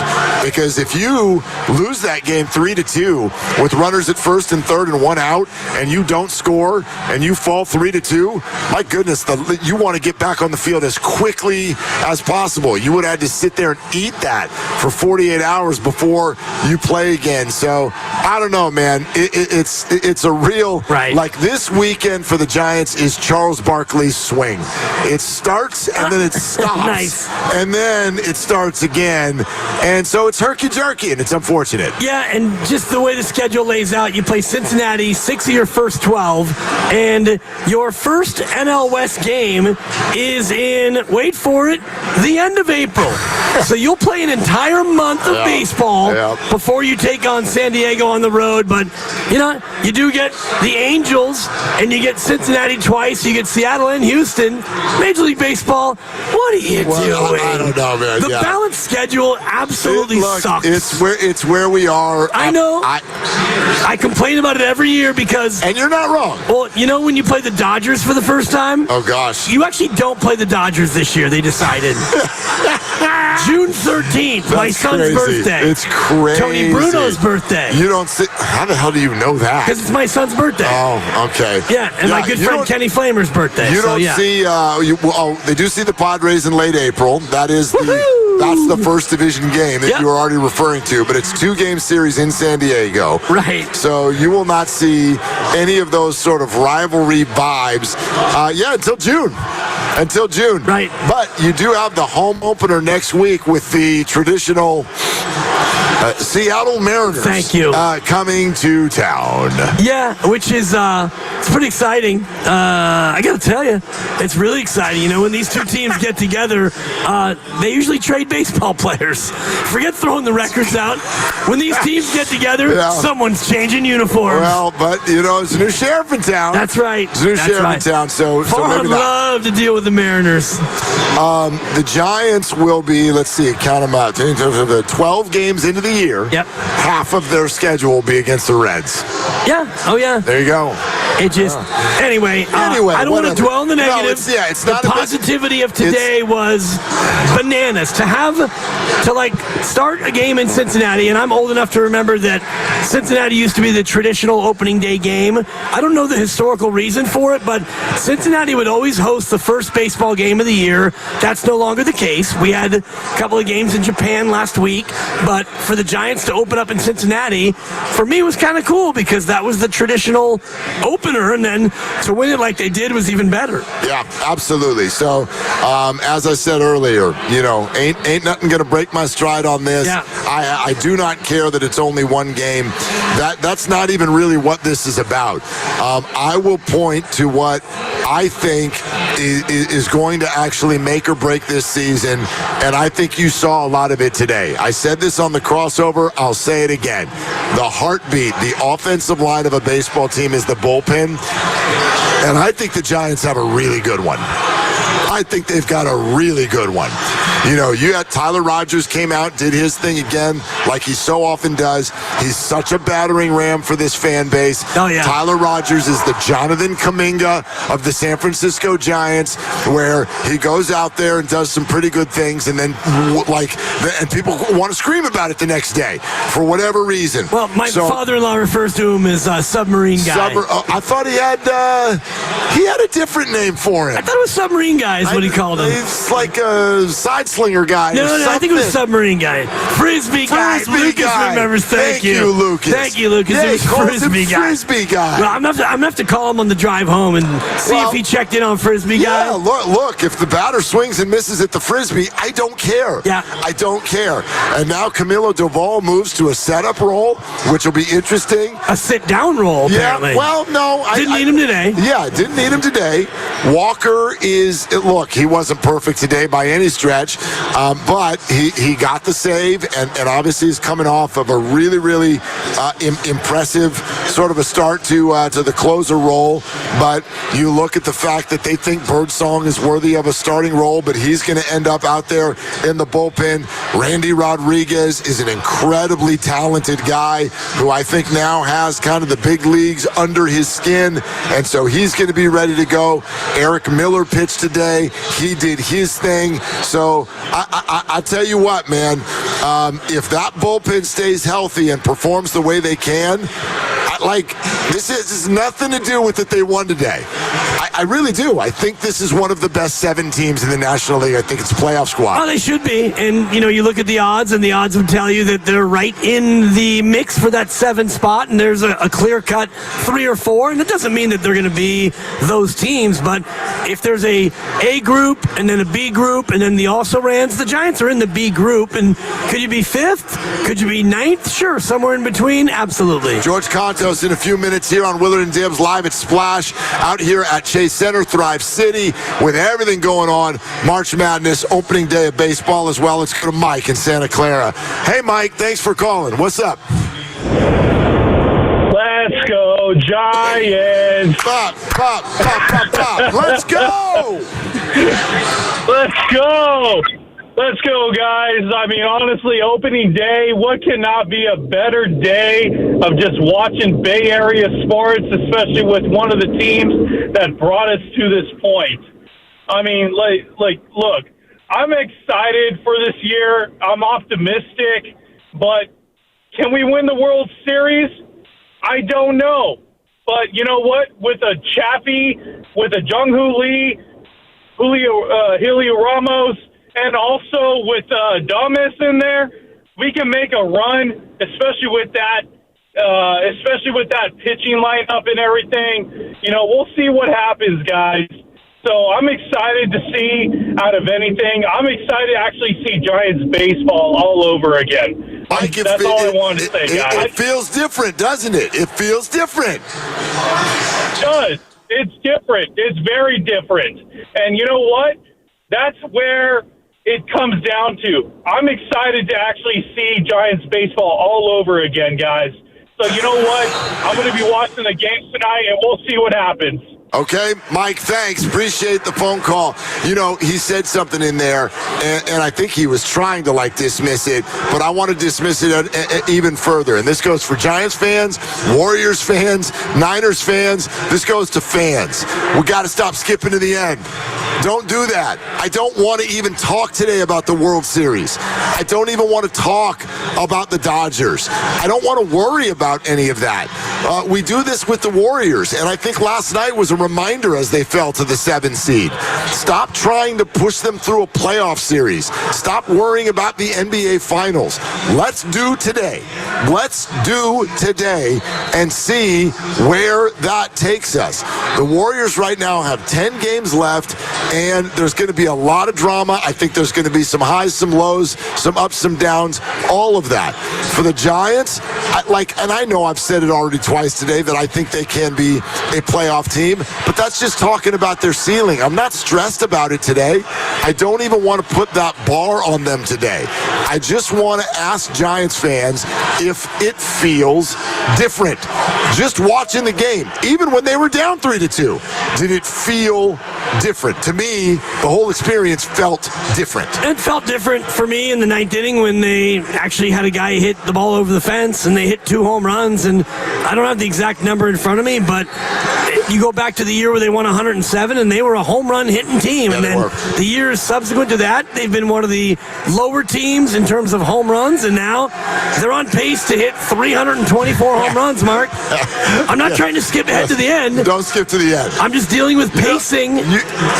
Because if you lose that game 3-2 with runners at first and third and one out, and you don't score and you fall 3-2, my goodness, you want to get back on the field as quickly as possible. You would have had to sit there and eat that for 48 hours before you play again. So I don't know, man. It's a real, like this weekend for the Giants is Charles Barkley's swing. It starts and then it stops.
Nice.
And then it starts again. And so it's herky-jerky, and it's unfortunate.
Yeah, and just the way the schedule lays out, you play Cincinnati 6 of your first 12, and your first NL West game is in, wait for it, the end of April. So you'll play an entire month of baseball before you take on San Diego on the road. But, you know, you do get the Angels, and you get Cincinnati twice. You get Seattle and Houston. Major League Baseball, what are you doing?
I don't know, man.
The balanced schedule absolutely sucks.
It's where we are.
I know. I complain about it every year because...
And you're not wrong.
Well, you know when you play the Dodgers for the first time?
Oh, gosh.
You actually don't play the Dodgers this year, they decided. June 13th, my son's birthday.
It's crazy.
Tony Bruno's birthday.
You don't see... How the hell do you know that?
Because it's my son's birthday.
Oh, okay.
Yeah, and my good friend Kenny Flamer's birthday.
You don't see... they do see the Padres in late April. That's the first division game that you were already referring to, but it's 2-game series in San Diego.
Right.
So you will not see any of those sort of rivalry vibes, until June. Until June.
Right.
But you do have the home opener next week with the traditional Seattle Mariners.
Thank you.
Coming to town.
Yeah, which is it's pretty exciting. I got to tell you, it's really exciting. You know, when these two teams get together, they usually trade baseball players. Forget throwing the records out. When these teams get together, someone's changing uniforms.
Well, but, you know, it's a new sheriff in town.
That's right.
It's a new sheriff in town, so maybe not.
Love to deal with the Mariners.
The Giants will be, let's see, count them out. In terms of the 12 games into the year, half of their schedule will be against the Reds.
Yeah. Oh, yeah.
There you go.
It just, anyway, I don't want to dwell on the negative.
No, it's not
the positivity of today was bananas. To start a game in Cincinnati, and I'm old enough to remember that Cincinnati used to be the traditional opening day game. I don't know the historical reason for it, but Cincinnati would always host the first baseball game of the year. That's no longer the case. We had a couple of games in Japan last week, but for the Giants to open up in Cincinnati, for me, was kind of cool because that was the traditional opener, and then to win it like they did was even better.
Yeah, absolutely. So, as I said earlier, you know, ain't nothing going to break my stride on this.
Yeah.
I do not care that it's only one game. That's not even really what this is about. I will point to what I think is going to actually make or break this season, and I think you saw a lot of it today. I said this on the crossover. I'll say it again. The heartbeat, the offensive line of a baseball team is the bullpen, and I think the Giants have a really good one. I think they've got a really good one. You know, you had Tyler Rogers came out, did his thing again, like he so often does. He's such a battering ram for this fan base.
Oh, yeah.
Tyler Rogers is the Jonathan Kuminga of the San Francisco Giants, where he goes out there and does some pretty good things, and then and people want to scream about it the next day for whatever reason.
Well, my father-in-law refers to him as Submarine Guy.
I thought he had a different name for him.
I thought it was Submarine Guy is what he called him.
It's like a side slinger guy.
No, I think it was Submarine Guy. Frisbee guy. Lucas remembers. Thank you,
Lucas.
Thank you, Lucas.
Yeah,
it was Frisbee guy.
Frisbee guy.
Well, I'm gonna have to call him on the drive home and see if he checked in on Frisbee guy.
Yeah, look, if the batter swings and misses at the Frisbee, I don't care.
Yeah.
I don't care. And now Camilo Doval moves to a setup role, which will be interesting.
A sit-down role, apparently.
Yeah, well, no.
Didn't need him today.
Yeah, didn't need him today. Walker look, he wasn't perfect today by any stretch, but he got the save, and obviously he's coming off of a really, really impressive sort of a start to the closer role. But you look at the fact that they think Birdsong is worthy of a starting role, but he's going to end up out there in the bullpen. Randy Rodriguez is an incredibly talented guy who I think now has kind of the big leagues under his skin, and so he's going to be ready to go. Eric Miller pitched today. He did his thing. So I tell you what, man. If that bullpen stays healthy and performs the way they can, this has nothing to do with that they won today. I really do. I think this is one of the best 7 teams in the National League. I think it's a playoff squad.
Oh, they should be. And, you look at the odds, and the odds would tell you that they're right in the mix for that 7 spot, and there's a clear-cut 3 or 4. And it doesn't mean that they're going to be those teams, but if there's a group and then a B group and then the also-rans, the Giants are in the B group. And could you be 5th? Could you be 9th? Sure, somewhere in between. Absolutely.
George Contos in a few minutes here on Willard and Dibs live at Splash out here at Chase Center, Thrive City, with everything going on. March Madness, opening day of baseball as well. Let's go to Mike in Santa Clara. Hey, Mike, thanks for calling. What's up?
Let's go, Giants!
Pop. Let's go!
Let's go! Let's go, guys. I mean, honestly, opening day, what cannot be a better day of just watching Bay Area sports, especially with one of the teams that brought us to this point. I mean, look, I'm excited for this year. I'm optimistic, but can we win the World Series? I don't know. But you know what? With a Chappie, with a Jung-Hoo Lee, Julio Ramos, and also with Dumas in there, we can make a run, especially with that pitching lineup and everything. We'll see what happens, guys. So I'm excited to see out of anything. I'm excied to actually see Giants baseball all over again.
Mike,
that's all I wanted to say, guys.
It feels different, doesn't it? It feels different.
It does. It's different. It's very different. And you know what? That's where it comes down to. I'm excited to actually see Giants baseball all over again, guys. So you know what? I'm going to be watching the game tonight, and we'll see what happens.
Okay, Mike, thanks. Appreciate the phone call. He said something in there, and I think he was trying to, dismiss it, but I want to dismiss it even further. And this goes for Giants fans, Warriors fans, Niners fans. This goes to fans. We got to stop skipping to the end. Don't do that. I don't want to even talk today about the World Series. I don't even want to talk about the Dodgers. I don't want to worry about any of that. We do this with the Warriors, and I think last night was a reminder as they fell to the 7th seed. Stop trying to push them through a playoff series. Stop worrying about the NBA Finals. Let's do today. Let's do today and see where that takes us. The Warriors right now have 10 games left, and there's going to be a lot of drama. I think there's going to be some highs, some lows, some ups, some downs, all of that. For the Giants, and I know I've said it already twice today that I think they can be a playoff team, but that's just talking about their ceiling. I'm not stressed about it today. I don't even want to put that bar on them today. I just want to ask Giants fans if it feels different. Just watching the game, even when they were down 3-2, did it feel different? To me, the whole experience felt different.
It felt different for me in the 9th inning when they actually had a guy hit the ball over the fence and they hit 2 home runs. And I don't have the exact number in front of me, but you go back to the year where they won 107 and they were a home run hitting team. And then the years subsequent to that, they've been one of the lower teams in terms of home runs. And now they're on pace to hit 324 home runs, Mark. I'm not trying to skip ahead to the end.
Don't skip to the end.
I'm just dealing with pacing.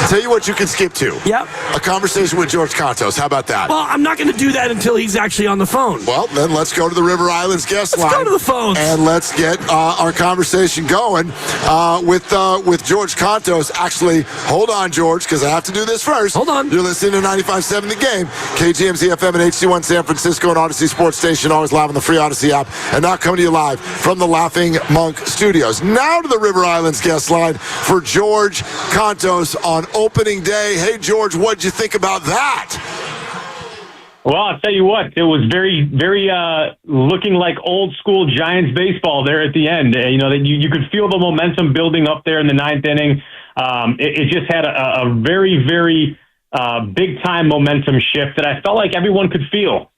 Tell you what you can skip to.
Yep.
A conversation with George Contos. How about that?
Well, I'm not going to do that until he's actually on the phone.
Well, then let's go to the River Islands guest line.
Let's go to the phones.
And let's get our conversation going with George Contos. Actually, hold on, George, because I have to do this first.
Hold on.
You're listening to 95.7 The Game, KGMZ FM and HD1 San Francisco and Odyssey Sports Station, always live on the free Odyssey app, and now coming to you live from the Laughing Monk Studios. Now to the River Islands guest line for George Contos on opening day. Hey, George, what'd you think about that?
Well, I'll tell you what, it was very, very looking like old school Giants baseball there at the end. You could feel the momentum building up there in the 9th inning. It just had a very, very big time momentum shift that I felt like everyone could feel.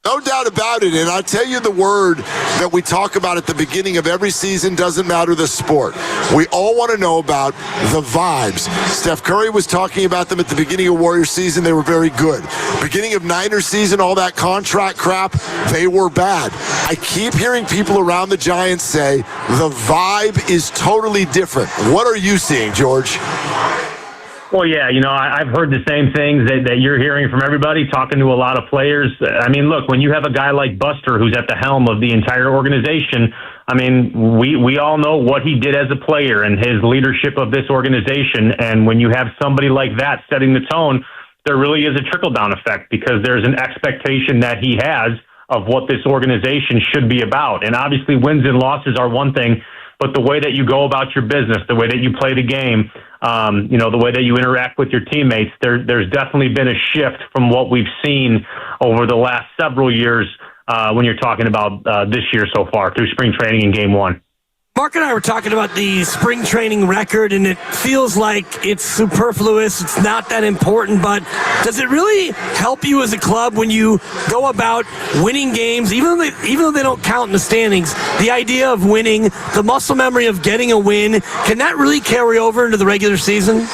No doubt about it. And I'll tell you the word that we talk about at the beginning of every season, doesn't matter the sport. We all want to know about the vibes. Steph Curry was talking about them at the beginning of Warriors season. They were very good. Beginning of Niners season, all that contract crap, they were bad. I keep hearing people around the Giants say the vibe is totally different. What are you seeing, George?
Well, yeah, I've heard the same things that you're hearing from everybody, talking to a lot of players. I mean, look, when you have a guy like Buster who's at the helm of the entire organization, I mean, we all know what he did as a player and his leadership of this organization. And when you have somebody like that setting the tone, there really is a trickle-down effect because there's an expectation that he has of what this organization should be about. And obviously wins and losses are one thing, but the way that you go about your business, the way that you play the game, the way that you interact with your teammates, there's definitely been a shift from what we've seen over the last several years when you're talking about this year so far through spring training in game one.
Mark and I were talking about the spring training record, and it feels like it's superfluous. It's not that important, but does it really help you as a club when you go about winning games, even though they don't count in the standings? The idea of winning, the muscle memory of getting a win, can that really carry over into the regular season?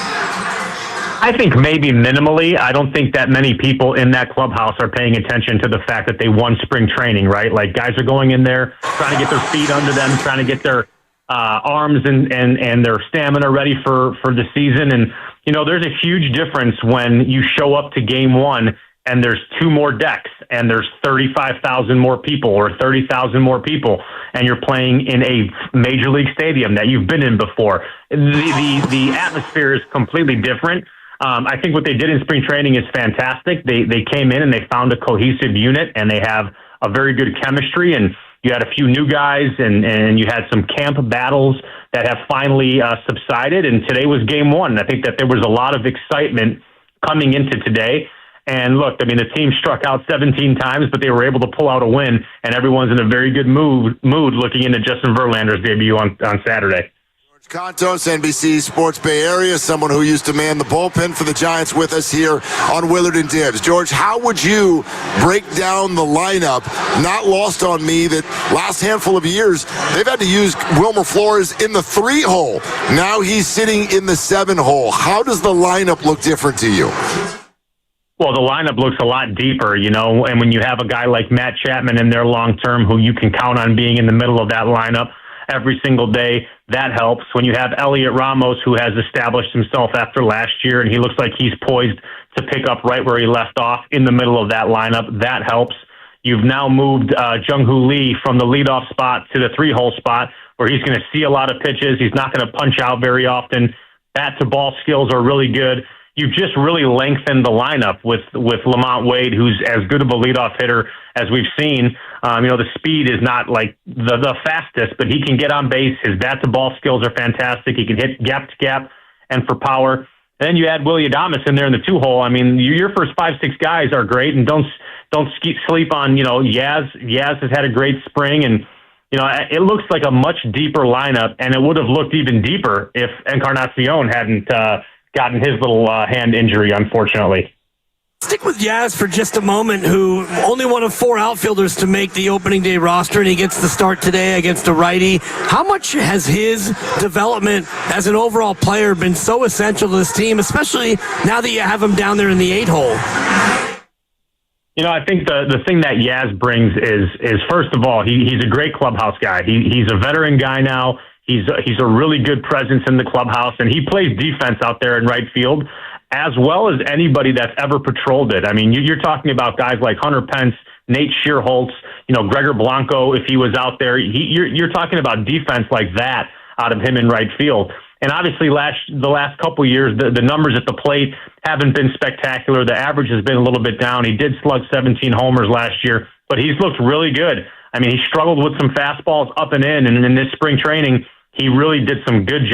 I think maybe minimally. I don't think that many people in that clubhouse are paying attention to the fact that they won spring training, right? Like guys are going in there trying to get their feet under them, trying to get their arms and their stamina ready for the season. And, there's a huge difference when you show up to game one and there's 2 more decks and there's 35,000 more people or 30,000 more people and you're playing in a major league stadium that you've been in before. The atmosphere is completely different. I think what they did in spring training is fantastic. They came in and they found a cohesive unit and they have a very good chemistry, and you had a few new guys and you had some camp battles that have finally subsided, and today was game one. I think that there was a lot of excitement coming into today. And look, I mean, the team struck out 17 times, but they were able to pull out a win, and everyone's in a very good mood looking into Justin Verlander's debut on Saturday.
Contos, NBC Sports Bay Area, someone who used to man the bullpen for the Giants with us here on Willard and Dibs. George, how would you break down the lineup? Not lost on me that last handful of years, they've had to use Wilmer Flores in the 3 hole. Now he's sitting in the 7 hole. How does the lineup look different to you?
Well, the lineup looks a lot deeper, and when you have a guy like Matt Chapman in there long-term who you can count on being in the middle of that lineup every single day, that helps. When you have Elliot Ramos, who has established himself after last year, and he looks like he's poised to pick up right where he left off in the middle of that lineup, that helps. You've now moved Jung-Hoo Lee from the leadoff spot to the 3-hole spot, where he's going to see a lot of pitches. He's not going to punch out very often. Bat-to-ball skills are really good. You've just really lengthened the lineup with Lamont Wade, who's as good of a leadoff hitter as we've seen. The speed is not like the fastest, but he can get on base. His bat-to-ball skills are fantastic. He can hit gap-to-gap and for power. And then you add Willie Adames in there in the 2-hole. I mean, your first 5-6 guys are great, and don't sleep on, Yaz. Yaz has had a great spring, and, it looks like a much deeper lineup, and it would have looked even deeper if Encarnacion hadn't gotten his little hand injury, unfortunately.
Stick with Yaz for just a moment, who only one of 4 outfielders to make the opening day roster, and he gets the start today against a righty. How much has his development as an overall player been so essential to this team, especially now that you have him down there in the 8-hole?
I think the thing that Yaz brings is first of all, he's a great clubhouse guy. He's a veteran guy now. He's a really good presence in the clubhouse, and he plays defense out there in right field as well as anybody that's ever patrolled it. I mean, you're talking about guys like Hunter Pence, Nate Shearholtz, Gregor Blanco, if he was out there. You're talking about defense like that out of him in right field. And obviously the last couple of years, the numbers at the plate haven't been spectacular. The average has been a little bit down. He did slug 17 homers last year, but he's looked really good. I mean, he struggled with some fastballs up and in this spring training, he really did a good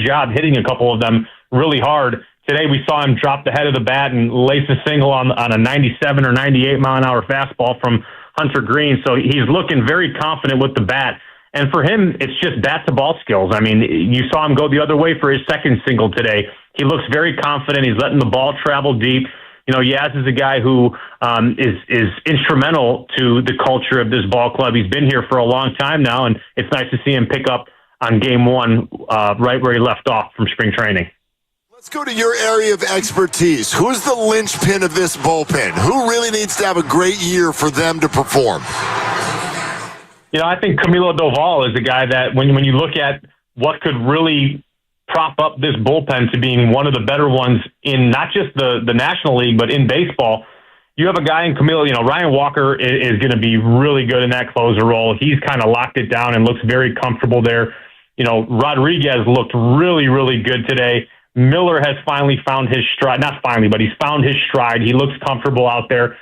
job hitting a couple of them really hard. Today we saw him drop the head of the bat and lace a single on a 97 or 98 mile an hour fastball from Hunter Green. So he's looking very confident with the bat. And for him, it's just bat-to-ball skills. I mean, you saw him go the other way for his second single today. He looks very confident. He's letting the ball travel deep. Yaz is a guy who is instrumental to the culture of this ball club. He's been here for a long time now, and it's nice to see him pick up on game one right where he left off from spring training.
Let's go to your area of expertise. Who's the linchpin of this bullpen? Who really needs to have a great year for them to perform?
I think Camilo Doval is a guy that when you look at what could really prop up this bullpen to being one of the better ones in not just the National League, but in baseball, you have a guy in Camilo. Ryan Walker is going to be really good in that closer role. He's kind of locked it down and looks very comfortable there. Rodriguez looked really, really good today. Miller has finally found his stride. Not finally, but he's found his stride. He looks comfortable out there.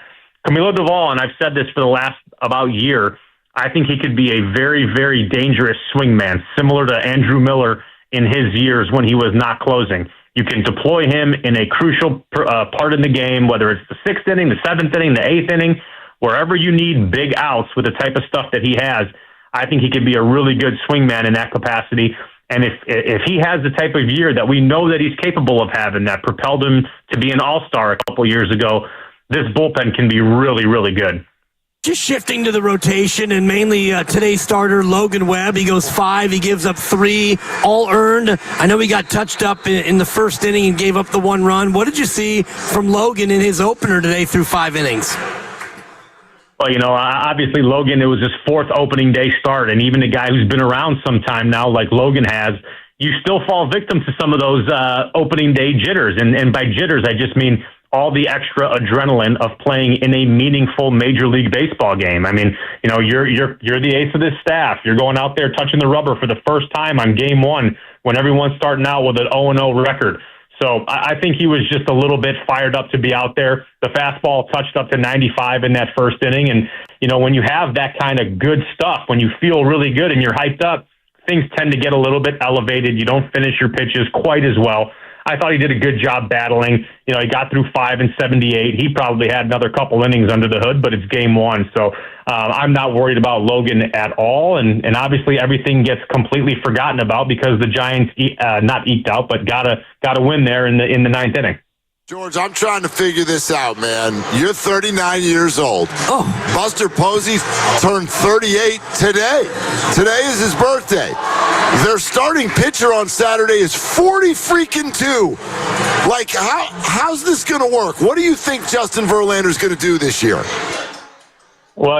Camilo Doval, and I've said this for the last about year, I think he could be a very, very dangerous swingman, similar to Andrew Miller in his years when he was not closing. You can deploy him in a crucial part in the game, whether it's the 6th inning, the 7th inning, the 8th inning, wherever you need big outs with the type of stuff that he has. I think he could be a really good swingman in that capacity. And if he has the type of year that we know that he's capable of having, that propelled him to be an all-star a couple years ago, this bullpen can be really, really good.
Just shifting to the rotation, and mainly today's starter, Logan Webb. He goes 5. He gives up 3, all earned. I know he got touched up in the first inning and gave up the 1 run. What did you see from Logan in his opener today through 5 innings?
Well, obviously Logan, it was his 4th opening day start, and even a guy who's been around some time now, like Logan has, you still fall victim to some of those opening day jitters. And by jitters, I just mean all the extra adrenaline of playing in a meaningful Major League Baseball game. I mean, you're the ace of this staff. You're going out there touching the rubber for the first time on game 1 when everyone's starting out with an 0-0 record. So I think he was just a little bit fired up to be out there. The fastball touched up to 95 in that first inning. And, when you have that kind of good stuff, when you feel really good and you're hyped up, things tend to get a little bit elevated. You don't finish your pitches quite as well. I thought he did a good job battling. He got through 5 and 78. He probably had another couple innings under the hood, but it's game 1. So I'm not worried about Logan at all. And obviously everything gets completely forgotten about because the Giants not eked out, but got a win there in the 9th inning.
George, I'm trying to figure this out, man. You're 39 years old.
Oh.
Buster Posey turned 38 today. Today is his birthday. Their starting pitcher on Saturday is 40-2. Like, how's this going to work? What do you think Justin Verlander's going to do this year?
Well,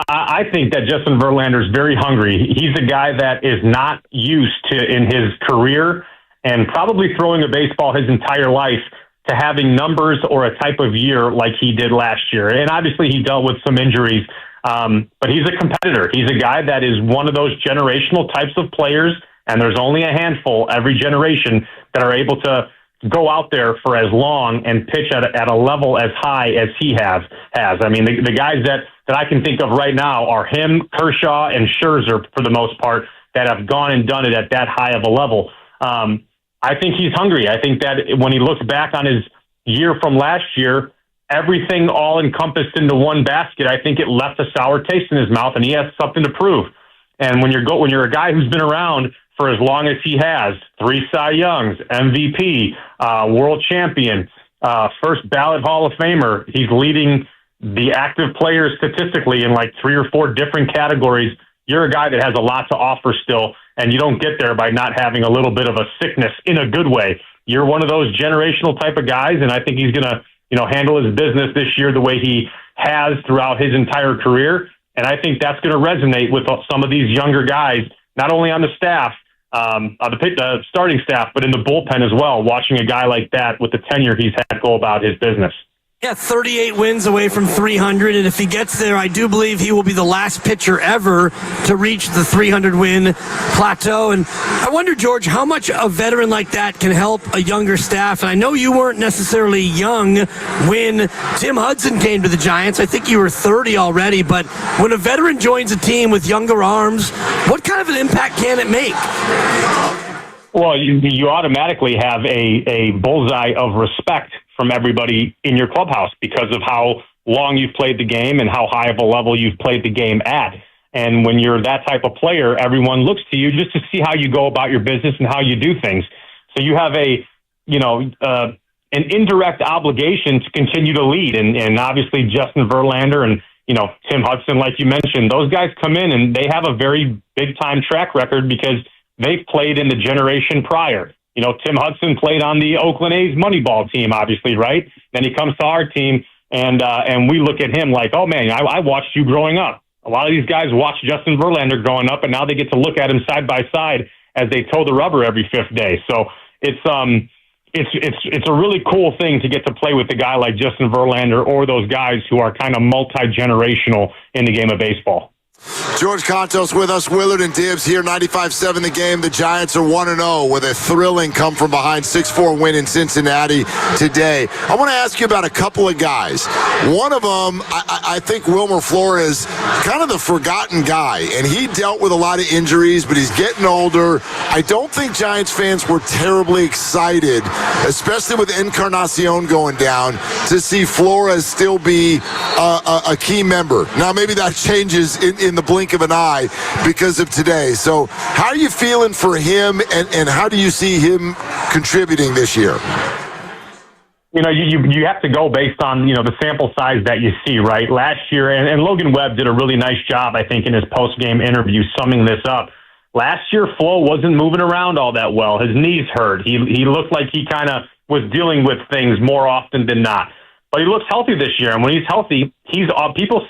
I think that Justin Verlander is very hungry. He's a guy that is not used to, in his career and probably throwing a baseball his entire life, to having numbers or a type of year like he did last year. And obviously he dealt with some injuries, but he's a competitor. He's a guy that is one of those generational types of players, and there's only a handful every generation that are able to go out there for as long and pitch at a level as high as he has. I mean, the guys that I can think of right now are him, Kershaw, and Scherzer for the most part that have gone and done it at that high of a level. I think he's hungry. I think that when he looks back on his year from last year, everything all encompassed into one basket, I think it left a sour taste in his mouth, and he has something to prove. And when you're a guy who's been around for as long as he has, 3 Cy Youngs, MVP, world champion, first ballot Hall of Famer, he's leading the active players statistically in like 3 or 4 different categories. You're a guy that has a lot to offer still, and you don't get there by not having a little bit of a sickness in a good way. You're one of those generational type of guys, and I think he's going to, handle his business this year the way he has throughout his entire career. And I think that's going to resonate with some of these younger guys, not only on the staff, the starting staff, but in the bullpen as well, watching a guy like that with the tenure he's had go about his business.
Yeah, 38 wins away from 300, and if he gets there, I do believe he will be the last pitcher ever to reach the 300-win plateau. And I wonder, George, how much a veteran like that can help a younger staff. And I know you weren't necessarily young when Tim Hudson came to the Giants. I think you were 30 already, but when a veteran joins a team with younger arms, what kind of an impact can it make?
Well, you automatically have a bullseye of respect from everybody in your clubhouse because of how long you've played the game and how high of a level you've played the game at. And when you're that type of player, everyone looks to you just to see how you go about your business and how you do things. So you have an indirect obligation to continue to lead. And obviously Justin Verlander and, Tim Hudson, like you mentioned, those guys come in and they have a very big-time track record because they've played in the generation prior. Tim Hudson played on the Oakland A's Moneyball team, obviously, right? Then he comes to our team, and we look at him like, oh, man, I watched you growing up. A lot of these guys watched Justin Verlander growing up, and now they get to look at him side by side as they toe the rubber every fifth day. So it's a really cool thing to get to play with a guy like Justin Verlander or those guys who are kind of multi-generational in the game of baseball.
George Contos with us, Willard and Dibbs here, 95-7 The Game. The Giants are 1-0 with a thrilling come-from-behind 6-4 win in Cincinnati today. I want to ask you about a couple of guys. One of them, I think Wilmer Flores, kind of the forgotten guy, and he dealt with a lot of injuries, but he's getting older. I don't think Giants fans were terribly excited, especially with Encarnacion going down, to see Flores still be a key member. Now, maybe that changes in the blink of an eye because of today. So how are you feeling for him, and how do you see him contributing this year?
You have to go based on, the sample size that you see, right? Last year, and Logan Webb did a really nice job, I think, in his post-game interview summing this up. Last year, Flo wasn't moving around all that well. His knees hurt. He looked like he kind of was dealing with things more often than not. But he looks healthy this year, and when he's healthy, people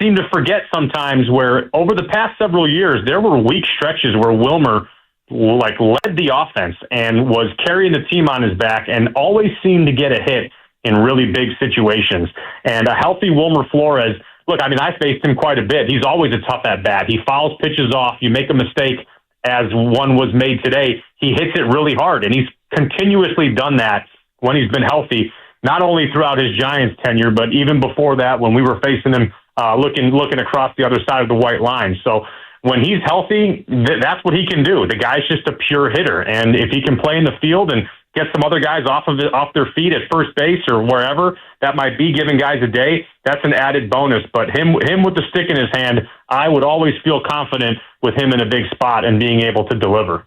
seem to forget sometimes where over the past several years, there were weak stretches where Wilmer led the offense and was carrying the team on his back and always seemed to get a hit in really big situations. And a healthy Wilmer Flores, I faced him quite a bit. He's always a tough at bat. He fouls pitches off. You make a mistake, as one was made today, he hits it really hard. And he's continuously done that when he's been healthy, not only throughout his Giants tenure, but even before that when we were facing him looking across the other side of the white line. So when he's healthy, that's what he can do. The guy's just a pure hitter. And if he can play in the field and get some other guys off their feet at first base or wherever that might be, giving guys a day, that's an added bonus. But him with the stick in his hand, I would always feel confident with him in a big spot and being able to deliver.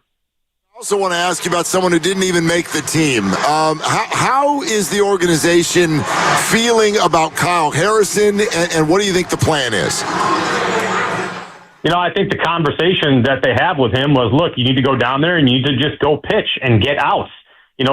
I also want to ask you about someone who didn't even make the team. How is the organization feeling about Kyle Harrison, and what do you think the plan is?
I think the conversation that they have with him was, look, you need to go down there and you need to just go pitch and get outs.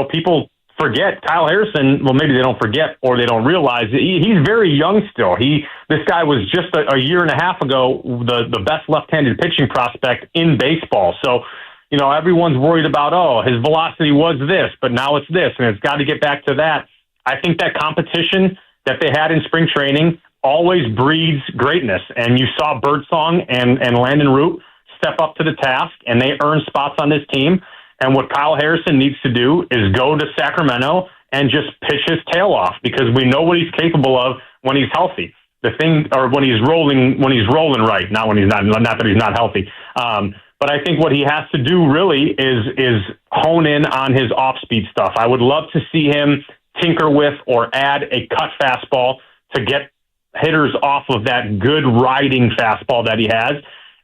People forget Kyle Harrison. Well, maybe they don't forget or they don't realize he's very young still. This guy was just a year and a half ago the best left-handed pitching prospect in baseball. So, everyone's worried about, his velocity was this, but now it's this, and it's got to get back to that. I think that competition that they had in spring training always breeds greatness. And you saw Birdsong and Landon Root step up to the task, and they earn spots on this team. And what Kyle Harrison needs to do is go to Sacramento and just pitch his tail off, because we know what he's capable of when he's healthy. When he's rolling right, not when he's not that he's not healthy. But I think what he has to do really is hone in on his off-speed stuff. I would love to see him tinker with or add a cut fastball to get hitters off of that good riding fastball that he has.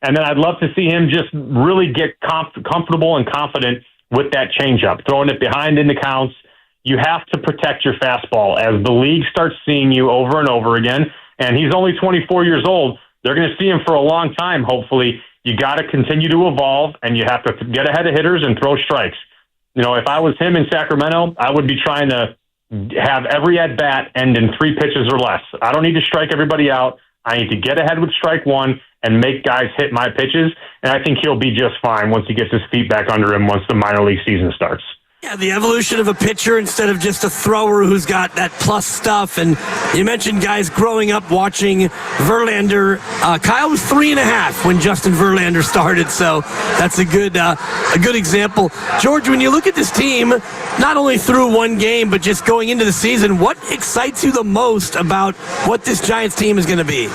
And then I'd love to see him just really get comfortable and confident with that changeup, throwing it behind in the counts. You have to protect your fastball as the league starts seeing you over and over again. And he's only 24 years old. They're going to see him for a long time, hopefully. You got to continue to evolve, and you have to get ahead of hitters and throw strikes. If I was him in Sacramento, I would be trying to have every at-bat end in 3 pitches or less. I don't need to strike everybody out. I need to get ahead with strike one and make guys hit my pitches, and I think he'll be just fine once he gets his feet back under him once the minor league season starts.
Yeah, the evolution of a pitcher instead of just a thrower who's got that plus stuff. And you mentioned guys growing up watching Verlander. Kyle was 3.5 when Justin Verlander started, so that's a good example. George, when you look at this team, not only through one game, but just going into the season, what excites you the most about what this Giants team is going to be?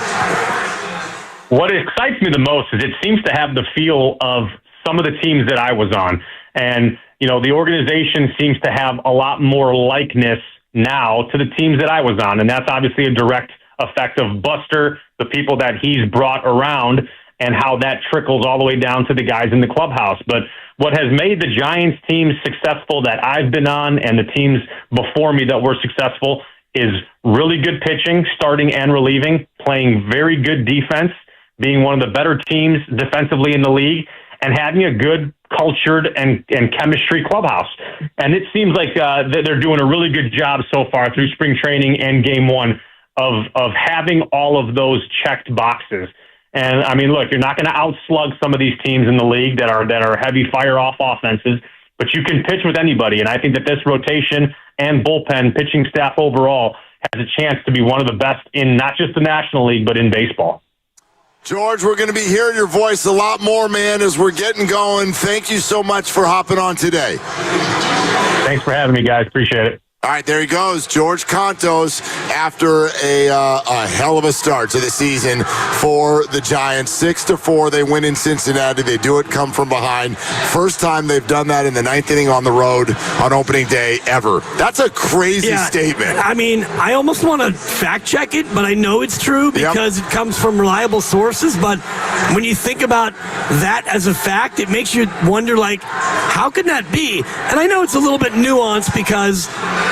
What excites me the most is it seems to have the feel of some of the teams that I was on. And the organization seems to have a lot more likeness now to the teams that I was on. And that's obviously a direct effect of Buster, the people that he's brought around, and how that trickles all the way down to the guys in the clubhouse. But what has made the Giants teams successful that I've been on and the teams before me that were successful is really good pitching, starting and relieving, playing very good defense, being one of the better teams defensively in the league, and having a good cultured and chemistry clubhouse. And it seems like they're doing a really good job so far through spring training and game one of having all of those checked boxes. And I mean, look, you're not going to outslug some of these teams in the league that are heavy fire off offenses, but you can pitch with anybody. And I think that this rotation and bullpen pitching staff overall has a chance to be one of the best in not just the National League, but in baseball.
George, we're going to be hearing your voice a lot more, man, as we're getting going. Thank you so much for hopping on today.
Thanks for having me, guys. Appreciate it.
All right, there he goes, George Contos, after a hell of a start to the season for the Giants. 6-4, they win in Cincinnati. They do it come from behind. First time they've done that in the ninth inning on the road on opening day ever. That's a crazy statement.
I mean, I almost want to fact check it, but I know it's true because it comes from reliable sources. But when you think about that as a fact, it makes you wonder, like, how can that be? And I know it's a little bit nuanced because,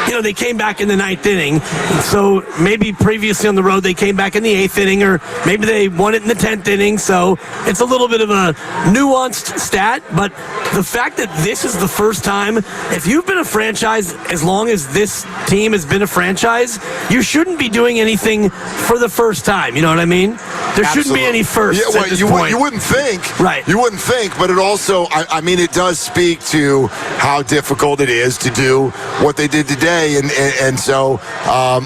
you know, they came back in the ninth inning. So maybe previously on the road they came back in the eighth inning, or maybe they won it in the 10th inning. So it's a little bit of a nuanced stat. But the fact that this is the first time, if you've been a franchise as long as this team has been a franchise, you shouldn't be doing anything for the first time. You know what I mean? There shouldn't be any firsts at this point.
You wouldn't think.
Right.
You wouldn't think, but it also, I mean, it does speak to how difficult it is to do what they did today. And so,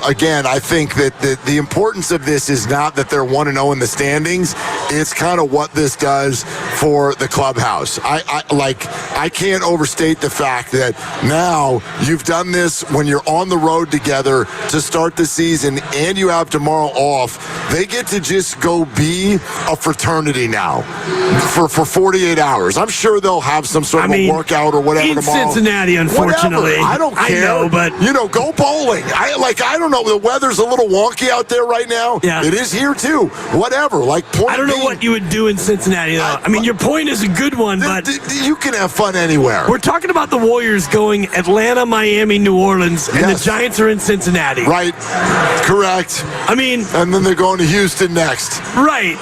again, I think that the importance of this is not that they're 1-0 in the standings. It's kind of what this does for the clubhouse. I can't overstate the fact that now you've done this when you're on the road together to start the season and you have tomorrow off. They get to just go be a fraternity now for 48 hours. I'm sure they'll have some sort of a workout or whatever
in
tomorrow.
Cincinnati, unfortunately.
Whatever. I don't care.
I know, but
go bowling. I don't know. The weather's a little wonky out there right now.
Yeah.
It is here too. Whatever.
I don't know what you would do in Cincinnati, though. I mean, your point is a good one, but
you can have fun anywhere.
We're talking about the Warriors going Atlanta, Miami, New Orleans, and the Giants are in Cincinnati.
Right. Correct.
I mean,
and then they're going to Houston next.
Right.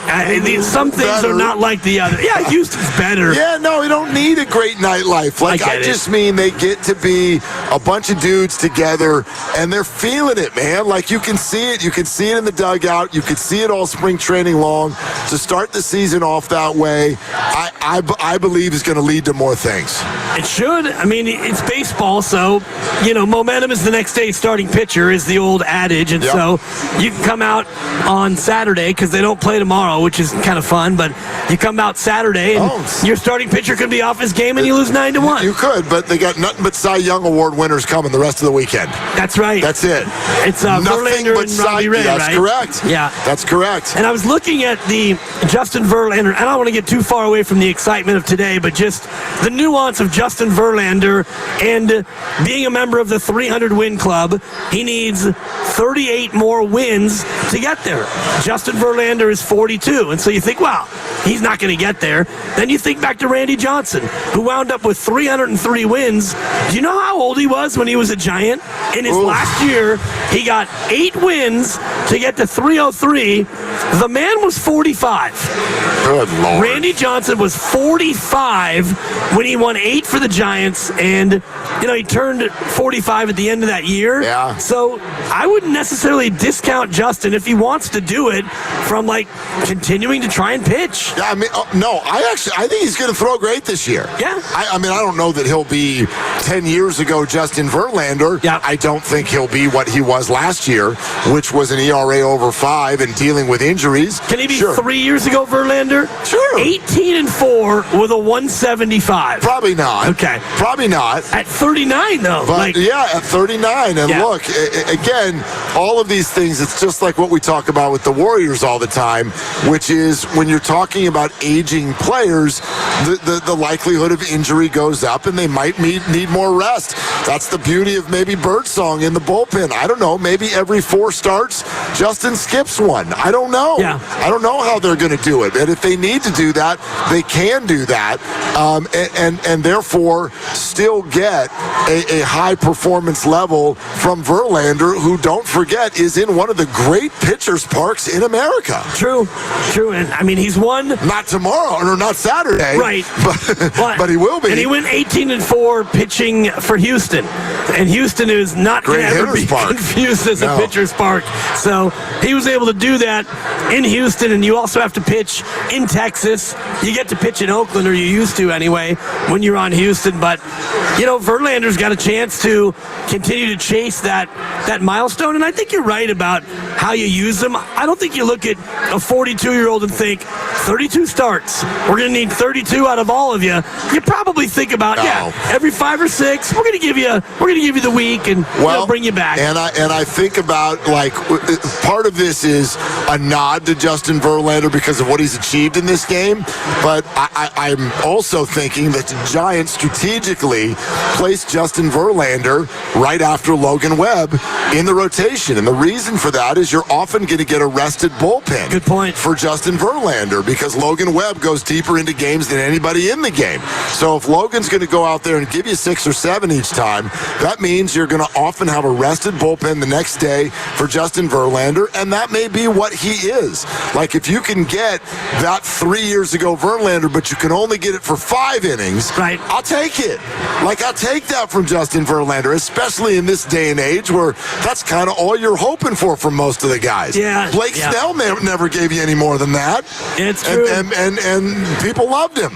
Some things are not like the other. Yeah, Houston's better.
Yeah, no, you don't need a great nightlife. I just mean they get to be a bunch of dudes together, and they're feeling it, man. Like, you can see it. You can see it in the dugout. You can see it all spring training long. To start the season off that way, I believe is going to lead to more things.
It should. I mean, it's baseball, so, momentum is the next day's starting pitcher is the old adage, and so you can come out on Saturday because they don't play tomorrow, which is kind of fun, but you come out Saturday and your starting pitcher could be off his game and you lose 9-1.
You could, but they got nothing but Cy Young Award winners coming the rest of the weekend.
That's right.
That's it.
It's
nothing
Verlander
but
and Robbie Ray,
That's
right?
correct.
Yeah.
That's correct.
And I was looking at the Justin Verlander, and I don't want to get too far away from the excitement of today, but just the nuance of Justin Verlander and being a member of the 300-win club. He needs 38 more wins to get there. Justin Verlander is 42, and so you think, wow, he's not going to get there. Then you think back to Randy Johnson, who wound up with 303 wins. Do you know how old he was when he was a Giant? In his last year, he got 8 wins to get to 303. The man was 45.
Good Lord.
Randy Johnson was 45 when he won 8 for the Giants, and he turned 45 at the end of that year.
Yeah.
So I wouldn't necessarily discount Justin if he wants to do it from continuing to try and pitch.
Yeah, I mean, no, I think he's going to throw great this year.
Yeah.
I mean, I don't know that he'll be 10 years ago Justin Verlander.
Yeah.
I don't think he'll be what he was last year, which was an ERA over 5 and dealing with injuries.
Can he be 3 years ago Verlander?
Sure.
18-4 with a 175.
Probably not.
Okay.
Probably not.
At 39, though.
But at 39. And look, again, all of these things, it's just like what we talk about with the Warriors all the time, which is when you're talking about aging players, the likelihood of injury goes up and they might need more rest. That's the beauty of maybe Birdsong in the bullpen. I don't know. Maybe every 4 starts, Justin skips one. I don't know.
Yeah.
I don't know how they're going to do it. And if they need to do that, they can do that. And therefore still get a high performance level from Verlander, who, don't forget, is in one of the great pitchers' parks in America.
True. And I mean, he's won.
Not tomorrow, or not Saturday.
Right.
But he will be.
And he went 18-4 pitching for Houston. And Houston is not going to ever be confused as a pitcher's park. So he was able to do that in Houston, and you also have to pitch in Texas. You get to pitch in Oakland, or you used to anyway, when you're on Houston. But, Verlander's got a chance to continue to chase that milestone. And I think you're right about how you use them. I don't think you look at a 42-year-old and think, 32 starts. We're going to need 32 out of all of you. You probably think about, every 5 or 6, we're going to give you the week and we'll bring you back.
And I think about, part of this is a nod to Justin Verlander because of what he's achieved in this game, but I'm also thinking that the Giants strategically placed Justin Verlander right after Logan Webb in the rotation. And the reason for that is you're often going to get a rested bullpen.
Good point.
For Justin Verlander, because Logan Webb goes deeper into games than anybody in the game. So if Logan's going to go out there and give you 6 or 7 each time, that means you're going to often have a rested bullpen the next day for Justin Verlander, and that may be what he is. Like, if you can get that 3 years ago Verlander, but you can only get it for 5 innings,
right?
I'll take it. I'll take that from Justin Verlander, especially in this day and age where that's kind of all you're hoping for from most of the guys.
Yeah.
Blake Snell never gave you any more than that.
It's true.
And people loved him.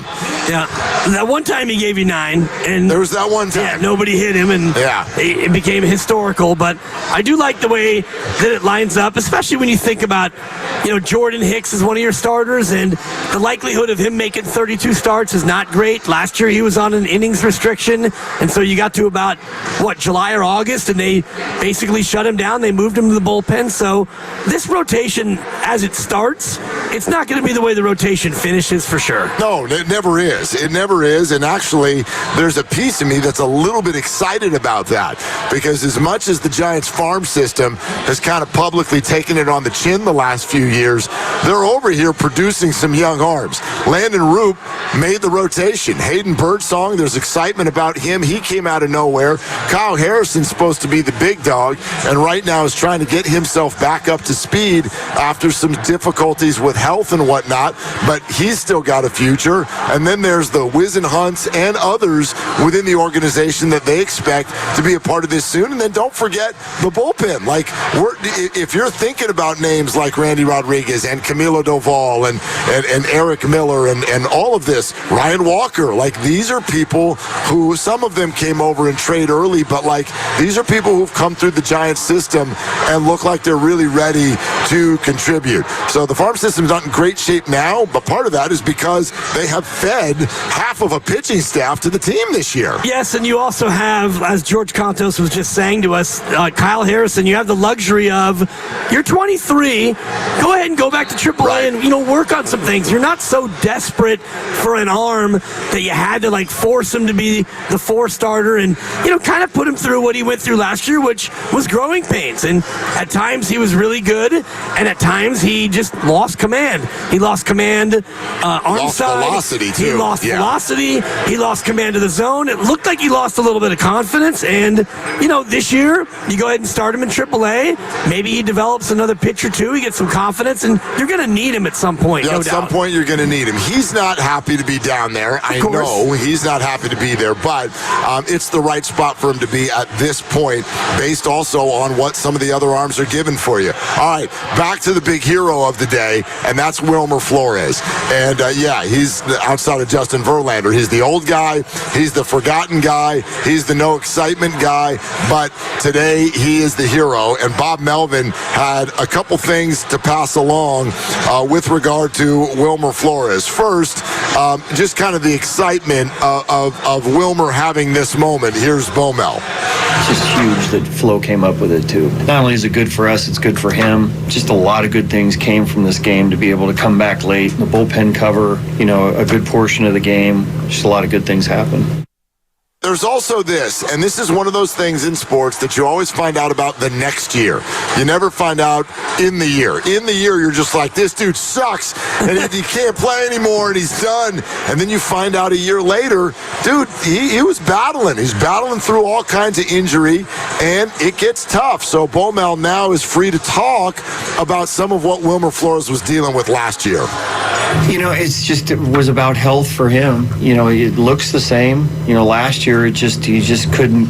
Yeah. That one time he gave you 9. And
there was that one time.
Yeah, nobody hit him, and it became historical. But I do like the way that it lines up, especially when you think about, Jordan Hicks is one of your starters, and the likelihood of him making 32 starts is not great. Last year he was on an innings restriction, and so you got to about, July or August, and they basically shut him down. They moved him to the bullpen. So this rotation, as it starts, it's not going to be the way the rotation finishes for sure.
No, it never is. It never is. And actually, there's a piece of me that's a little bit excited about that, because as much as the Giants farm system has kind of publicly taken it on the chin the last few years, they're over here producing some young arms. Landon Roop made the rotation. Hayden Birdsong, there's excitement about him. He came out of nowhere. Kyle Harrison's supposed to be the big dog, and right now is trying to get himself back up to speed after some difficulties with health and whatnot, but he's still got a future. And then there's the Wisenhunts and others within the organization that they expect to be a part of this soon. And then don't forget the bullpen. If you're thinking about names like Randy Rodriguez and Camilo Doval and Eric Miller and all of this, Ryan Walker, these are people who, some of them came over and trade early, but these are people who've come through the Giants system and look like they're really ready to contribute. So the farm system's not in great shape now, but part of that is because they have fed half of a pitching staff to the team this year.
Yes, and you also have, as George Contos was just saying to us, Kyle Harrison, you have the luxury of, you're 23, go ahead and go back to AAA and, work on some things. You're not so desperate for an arm that you had to, force him to be the 4 starter and, kind of put him through what he went through last year, which was growing pains. And at times he was really good, and at times he just lost command. He lost command on side.
Velocity, too.
He lost velocity. He lost command of the zone. It looked like he lost a little bit of confidence. And, this year, you go ahead and start him in AAA. Maybe he develops another pitch or 2. He gets some confidence, and you're going to need him at some point, no doubt.
At some point, you're going to need him. He's not happy to be down there. I know he's not happy to be there, but it's the right spot for him to be at this point, based also on what some of the other arms are given for you. All right, back to the big hero of the day, and that's Wilmer Flores. And he's outside of Justin Verlander. He's the old guy. He's the forgotten guy. He's the no excitement guy. But today, he is the hero. And Bob Melvin had a couple things to pass along with regard to Wilmer Flores. First, just kind of the excitement of Wilmer having this moment. Here's Bomel.
It's just huge that Flo came up with it, too. Not only is it good for us, it's good for him. Just a lot of good things came from this game to be able to come back late. The bullpen cover, a good portion of the game. Just a lot of good things happen.
There's also this, and this is one of those things in sports that you always find out about the next year. You never find out in the year. In the year, you're just like, this dude sucks, and he can't play anymore, and he's done. And then you find out a year later, dude, he was battling. He's battling through all kinds of injury, and it gets tough. So Bomel now is free to talk about some of what Wilmer Flores was dealing with last year.
It was about health for him. It looks the same. Last year he just couldn't,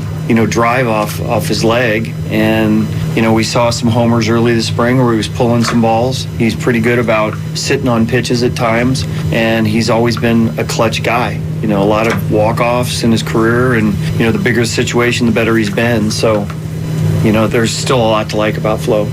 drive off his leg. And, we saw some homers early this spring where he was pulling some balls. He's pretty good about sitting on pitches at times, and he's always been a clutch guy. A lot of walk-offs in his career, and, the bigger the situation, the better he's been. So, there's still a lot to like about Flo.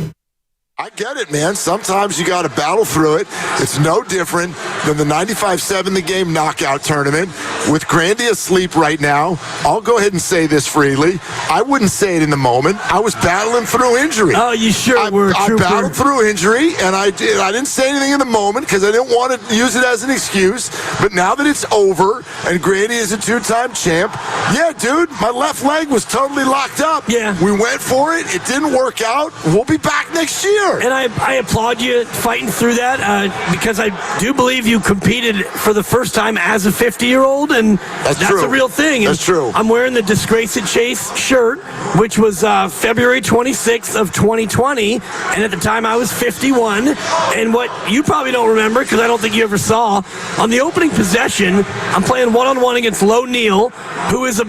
I get it, man. Sometimes you got to battle through it. It's no different than the 95-7 The Game knockout tournament. With Grandy asleep right now, I'll go ahead and say this freely. I wouldn't say it in the moment. I was battling through injury.
Oh, you sure were, Trooper.
I battled through injury, and I didn't say anything in the moment because I didn't want to use it as an excuse. But now that it's over and Grandy is a two-time champ, yeah, dude, my left leg was totally locked up.
Yeah.
We went for it. It didn't work out. We'll be back next year.
And I applaud you fighting through that because I do believe you competed for the first time as a 50-year-old, and that's a real thing.
That's true.
I'm wearing the Disgrace at Chase shirt, which was February 26th of 2020, and at the time I was 51. And what you probably don't remember, because I don't think you ever saw, on the opening possession, I'm playing one-on-one against Lo Neal, who is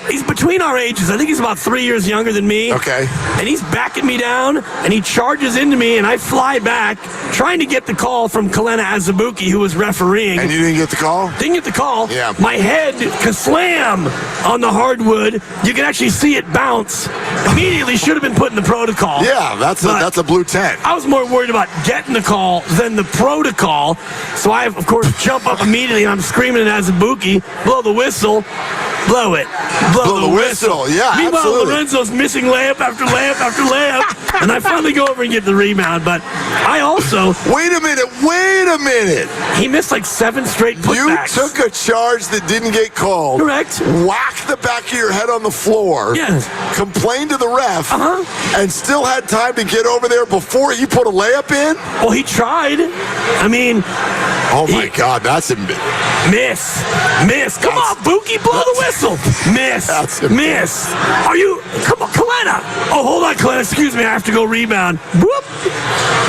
he's between our ages. I think he's about 3 years younger than me.
Okay.
And he's backing me down, and he charges into me, and I fly back, trying to get the call from Kalena Azubuike, who was refereeing.
And you didn't get the call?
Didn't get the call.
Yeah.
My head ka-slam on the hardwood. You can actually see it bounce. Immediately should have been put in the protocol.
Yeah, that's a blue tent.
I was more worried about getting the call than the protocol. So I, of course, jump up immediately, and I'm screaming at Azubuike, blow the whistle. Blow it. Blow the whistle.
Yeah,
Meanwhile,
absolutely.
Lorenzo's missing layup after layup after layup. And I finally go over and get the rebound. But I also...
Wait a minute.
He missed like 7 straight putbacks.
You took a charge that didn't get called.
Correct.
Whacked the back of your head on the floor.
Yes.
Complained to the ref. And still had time to get over there before he put a layup in?
Well, he tried. I mean...
Oh, my God. That's a...
Miss. Come on, Buki, blow the whistle. Miss. Are you... Come on, Kalena. Oh, hold on, Kalena. Excuse me. I have to go rebound. Whoop.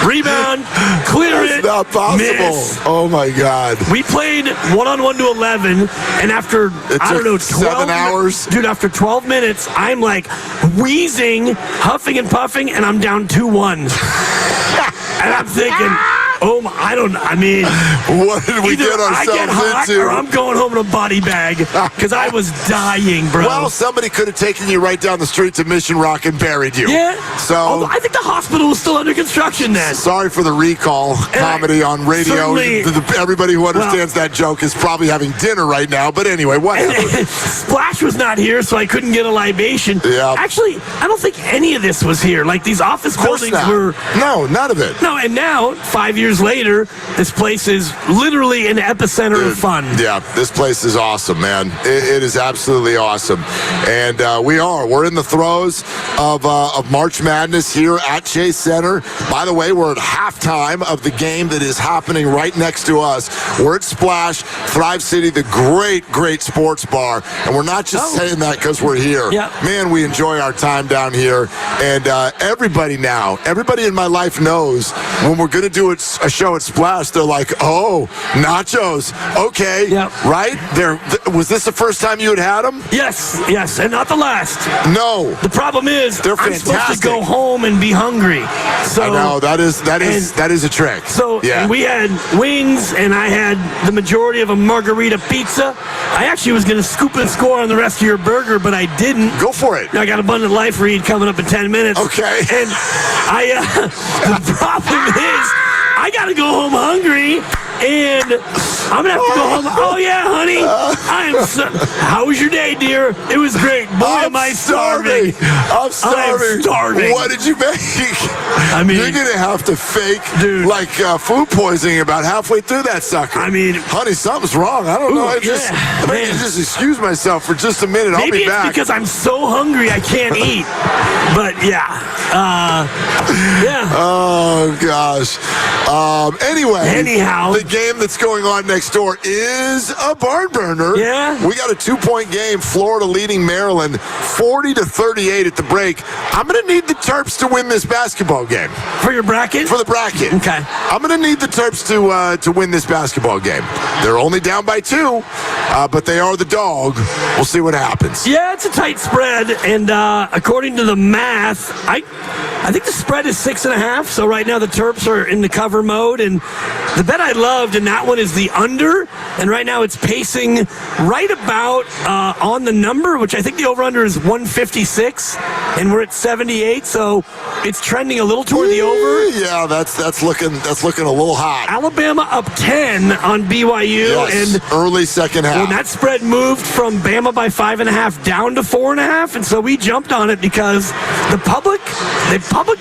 Rebound. Clear it.
That's not possible.
Miss.
Oh, my God.
We played 1-on-1 to 11, and after,
7 hours.
Dude, after 12 minutes, I'm like wheezing, huffing and puffing, and I'm down 2-1. And I'm thinking...
what did we get ourselves
I get hot
into?
or I'm going home in a body bag because I was dying, bro.
Well, somebody could have taken you right down the street to Mission Rock and buried you.
Yeah.
So
although I think the hospital was still under construction then.
Sorry for the recall comedy on radio. Everybody who understands that joke is probably having dinner right now. But anyway, whatever.
Splash was not here, so I couldn't get a libation.
Yeah.
Actually, I don't think any of this was here. Like these office buildings were.
No, none of it.
No, and now 5 years later, this place is literally an epicenter of fun.
Yeah, this place is awesome, man. It is absolutely awesome. And we're in the throes of March Madness here at Chase Center. By the way, we're at halftime of the game that is happening right next to us. We're at Splash, Thrive City, the great sports bar. And we're not just saying that because we're here.
Yeah.
Man, we enjoy our time down here. And everybody in my life knows when we're going to do a show at Splash, they're like, oh, nachos. Okay.
Yep.
Right? Was this the first time you had them?
Yes, and not the last.
No.
The problem is,
they're
I'm
fantastic.
supposed to go home and be hungry. So
I know, that is a trick.
So
yeah.
We had wings, and I had the majority of a margarita pizza. I actually was going to scoop and score on the rest of your burger, but I didn't.
Go for it.
I got Abundant Life read coming up in 10 minutes.
Okay.
And the problem is, I got to go home hungry. And I'm going to have to go home. Oh, yeah, honey. How was your day, dear? It was great. Boy, am I starving.
I'm starving.
I'm starving.
What did you make?
I mean,
you're going to have to fake food poisoning about halfway through that sucker.
I mean,
honey, something's wrong. I don't know. I just excuse myself for just a minute. I'll be back.
Maybe it's because I'm so hungry I can't eat. But yeah.
Oh gosh.
Anyhow,
the game that's going on next door is a barn burner.
Yeah.
We got a 2-point game. Florida leading Maryland 40-38 at the break. I'm going to need the Terps to win this basketball game.
For your bracket?
For the bracket.
Okay.
I'm going to need the Terps to win this basketball game. They're only down by 2, but they are the dog. We'll see what happens.
Yeah, it's a tight spread, and according to the math, I think the spread is 6.5. So right now the Terps are in the cover mode, and the bet I loved in that one is the under, and right now it's pacing right about on the number, which I think the over/under is 156, and we're at 78, so it's trending a little toward the over.
Yeah, that's looking a little hot.
Alabama up 10 on BYU,
and early second half.
When that spread moved from Bama by 5.5 down to 4.5, and so we jumped on it because the public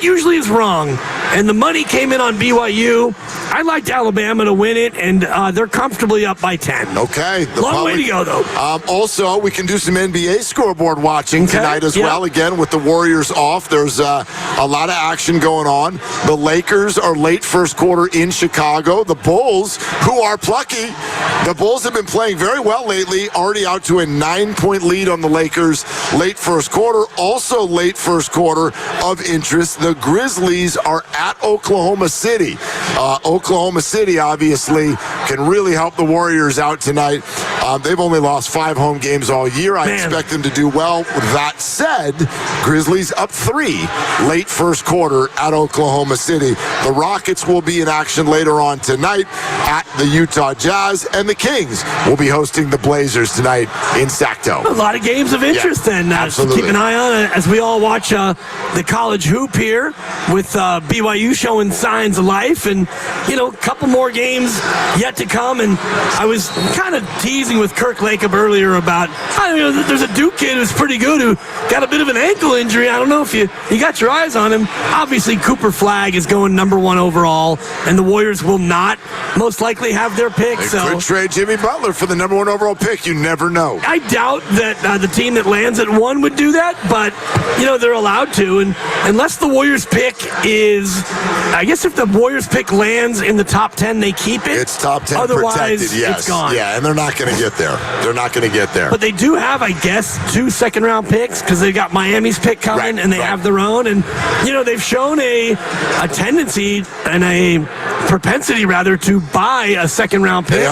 usually is wrong, and the money came in on BYU. I liked Alabama to win it, and they're comfortably up by 10.
Okay.
Long way to go, though.
Also, we can do some NBA scoreboard watching tonight as well. Again, with the Warriors off, there's a lot of action going on. The Lakers are late first quarter in Chicago. The Bulls, who are plucky, the Bulls have been playing very well lately, already out to a 9-point lead on the Lakers late first quarter. Also late first quarter of interest, the Grizzlies are at Oklahoma City. Oklahoma City, obviously, can really help the Warriors out tonight. They've only lost 5 home games all year. I expect them to do well. With that said, Grizzlies up 3 late first quarter at Oklahoma City. The Rockets will be in action later on tonight at the Utah Jazz, and the Kings will be hosting the Blazers tonight in Sacto.
A lot of games of interest then.
Absolutely.
Keep an eye on it as we all watch the college hoop here with BYU showing signs of life, and a couple more games yet to come. And I was kind of teasing with Kirk Lacob earlier about there's a Duke kid who's pretty good who got a bit of an ankle injury. I don't know if you got your eyes on him. Obviously, Cooper Flagg is going number 1 overall, and the Warriors will not most likely have their pick.
They could trade Jimmy Butler for the number 1 overall pick. You never know.
I doubt that the team that lands at 1 would do that, but they're allowed to. And unless the Warriors pick is, I guess if the Warriors pick lands in the top 10, they keep it.
It's top 10
Otherwise,
protected. Yes,
it's gone.
Yeah, and they're not going to get there.
But they do have, I guess, 2 second-round picks because they've got Miami's pick coming, and they have their own. And they've shown a tendency and a propensity rather to buy a second-round pick.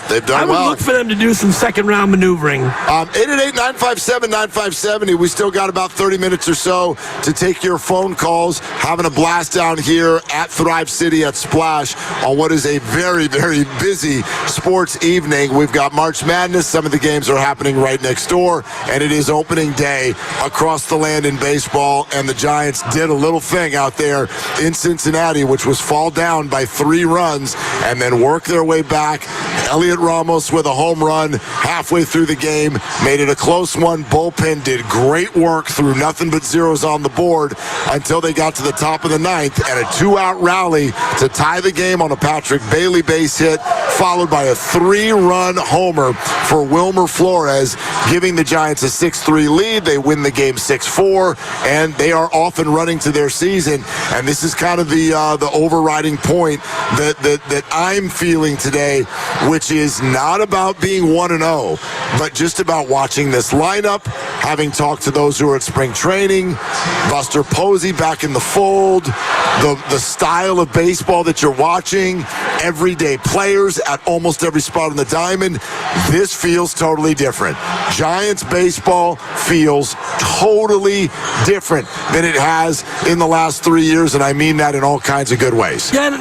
They've done
I would
well.
look for them to do some second-round maneuvering.
888-957-9570. We still got about 30 minutes or so to take your phone calls. Having a blast down here at Thrive City at Splash on what is a very, very busy sports evening. We've got March Madness. Some of the games are happening right next door, and it is opening day across the land in baseball, and the Giants did a little thing out there in Cincinnati, which was fall down by 3 runs and then work their way back. Elliot Ramos with a home run halfway through the game, made it a close one. Bullpen did great work, threw nothing but zeros on the board until they got to the top of the 9th, and a 2-out rally to tie the game on a Patrick Bailey base hit, followed by a 3-run homer for Wilmer Flores, giving the Giants a 6-3 lead. They win the game 6-4, and they are off and running to their season. And this is kind of the overriding point that I'm feeling today, which is not about being 1-0, but just about watching this lineup, having talked to those who are at spring training, Buster Posey back in the fold, the style of baseball that you're watching, everyday players at almost every spot on the diamond. This feels totally different. Giants baseball feels totally different than it has in the last 3 years, and I mean that in all kinds of good ways.
Yeah,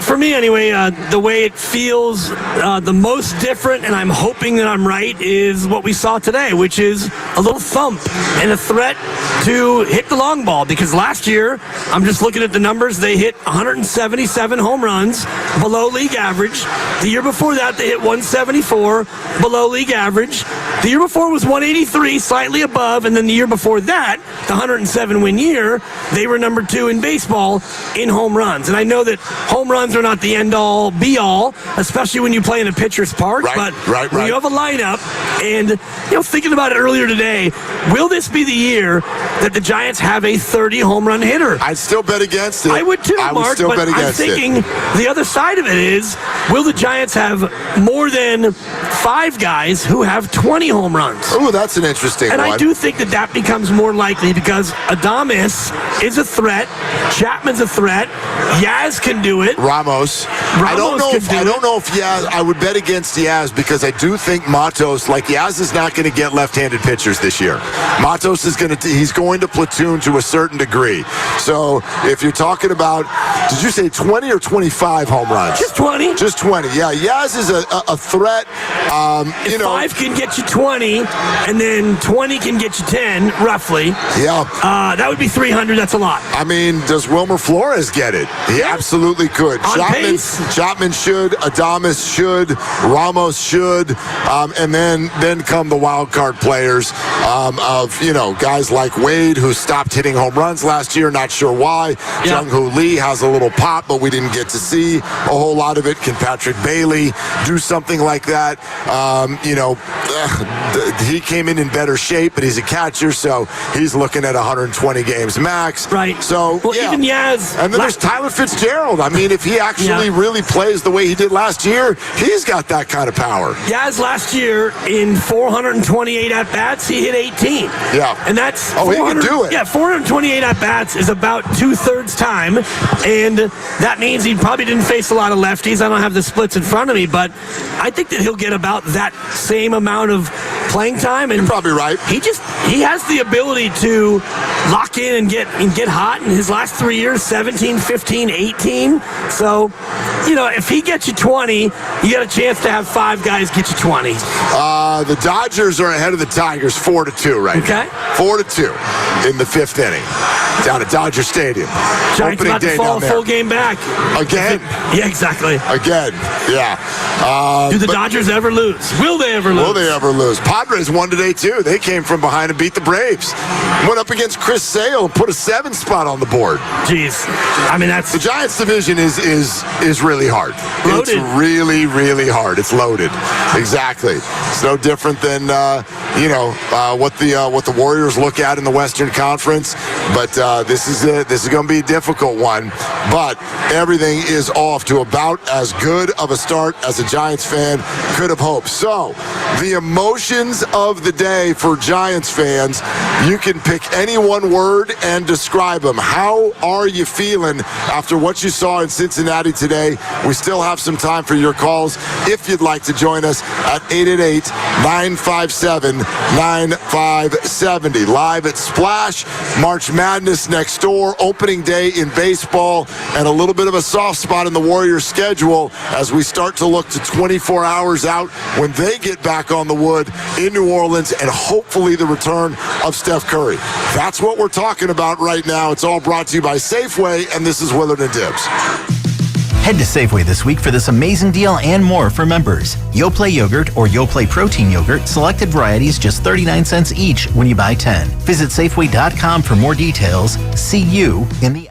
for me anyway, the way it feels the most different, and I'm hoping that I'm right, is what we saw today, which is a little thump and a threat to hit the long ball, because last year, I'm just looking at the numbers, they hit 177 home runs, below league average. The year before that, they hit 174, below league average. The year before was 183, slightly above, and then the year before that, the 107-win year, they were number 2 in baseball in home runs. And I know that home runs are not the end-all, be-all, especially when you play in a pitcher's park, but when you have a lineup, and thinking about it earlier today, will this be the year that the Giants have a 30-home run hitter?
I'd still bet against it.
I would too, Mark, but I'm thinking the other side of it is, will the Giants have more than 5 guys who have 20 home runs?
Oh, that's an interesting one.
And I do think that becomes more likely, because Adames is a threat, Chapman's a threat, Yaz can do it.
Ramos I don't know if Yaz, I would bet against Yaz, because I do think Matos, like Yaz is not going to get left-handed pitchers this year. Matos is he's going to platoon to a certain degree. So if you're talking about, did you say 20 or 25 home runs?
Just 20.
Just 20. Yeah, Yaz is a threat.
If 5 can get you 20, and then 20 can get you 10, roughly.
Yeah.
That would be 300. That's a lot.
I mean, does Wilmer Flores get it? He absolutely could. Chapman should. Adames should. Ramos should. And then come the wild card players of guys like Wade, who stopped hitting home runs last year. Not sure why. Jung-Hoo Lee has a little pop, but we didn't get to see a whole lot of it. Can Patrick Bailey do something like that? He came in better shape, but he's a catcher, so he's looking at 120 games max.
Right.
So,
even Yaz.
And then there's Tyler Fitzgerald. I mean, if he actually really plays the way he did last year, he's got that kind of power.
Yaz last year, in 428 at-bats, he hit 18.
Yeah.
And that's...
he can do it.
Yeah, 428 at-bats is about 2/3 time, and that means he probably didn't face a lot of lefties. I don't have the splits in front of me, but I think that he'll get about that same amount of playing time. And
you're probably right.
He has the ability to lock in and get hot. In his last 3 years, 17, 15, 18. So, if he gets you 20, you got a chance to have 5 guys get you 20.
The Dodgers are ahead of the Tigers 4-2 right now. 4-2 in the 5th inning down at Dodger Stadium.
Giants
Opening
about
day
to fall
down there.
full game back.
Again?
Yeah, exactly.
Again, yeah.
Do the Dodgers ever lose? Will they ever lose?
Will they ever lose? Padres won today, too. They came from behind and beat the Braves. Went up against Chris Sale and put a 7 spot on the board.
Jeez. I mean, that's...
The Giants division is really hard.
Loaded.
It's really, really hard. It's loaded. Exactly. It's no different than, what the Warriors look at in the Western Conference. But this is going to be a difficult one. But everything is off to about as good of a start as a Giants fan could have hoped. So, the emotions of the day for Giants fans, you can pick any one word and describe them. How are you feeling after what you saw in Cincinnati today? We still have some time for your calls if you'd like to join us at 888-957-9570. Live at Splash, March Madness next door, opening day in baseball, and a little bit of a soft spot in the Warriors' schedule as we start to look to 24 hours out when they get back on the wood in New Orleans, and hopefully the return of Steph Curry. That's what we're talking about right now. It's all brought to you by Safeway, and this is Willard and Dibs.
Head to Safeway this week for this amazing deal and more for members. Yoplait yogurt or Yoplait protein yogurt, selected varieties just 39 cents each when you buy 10. Visit Safeway.com for more details. See you in the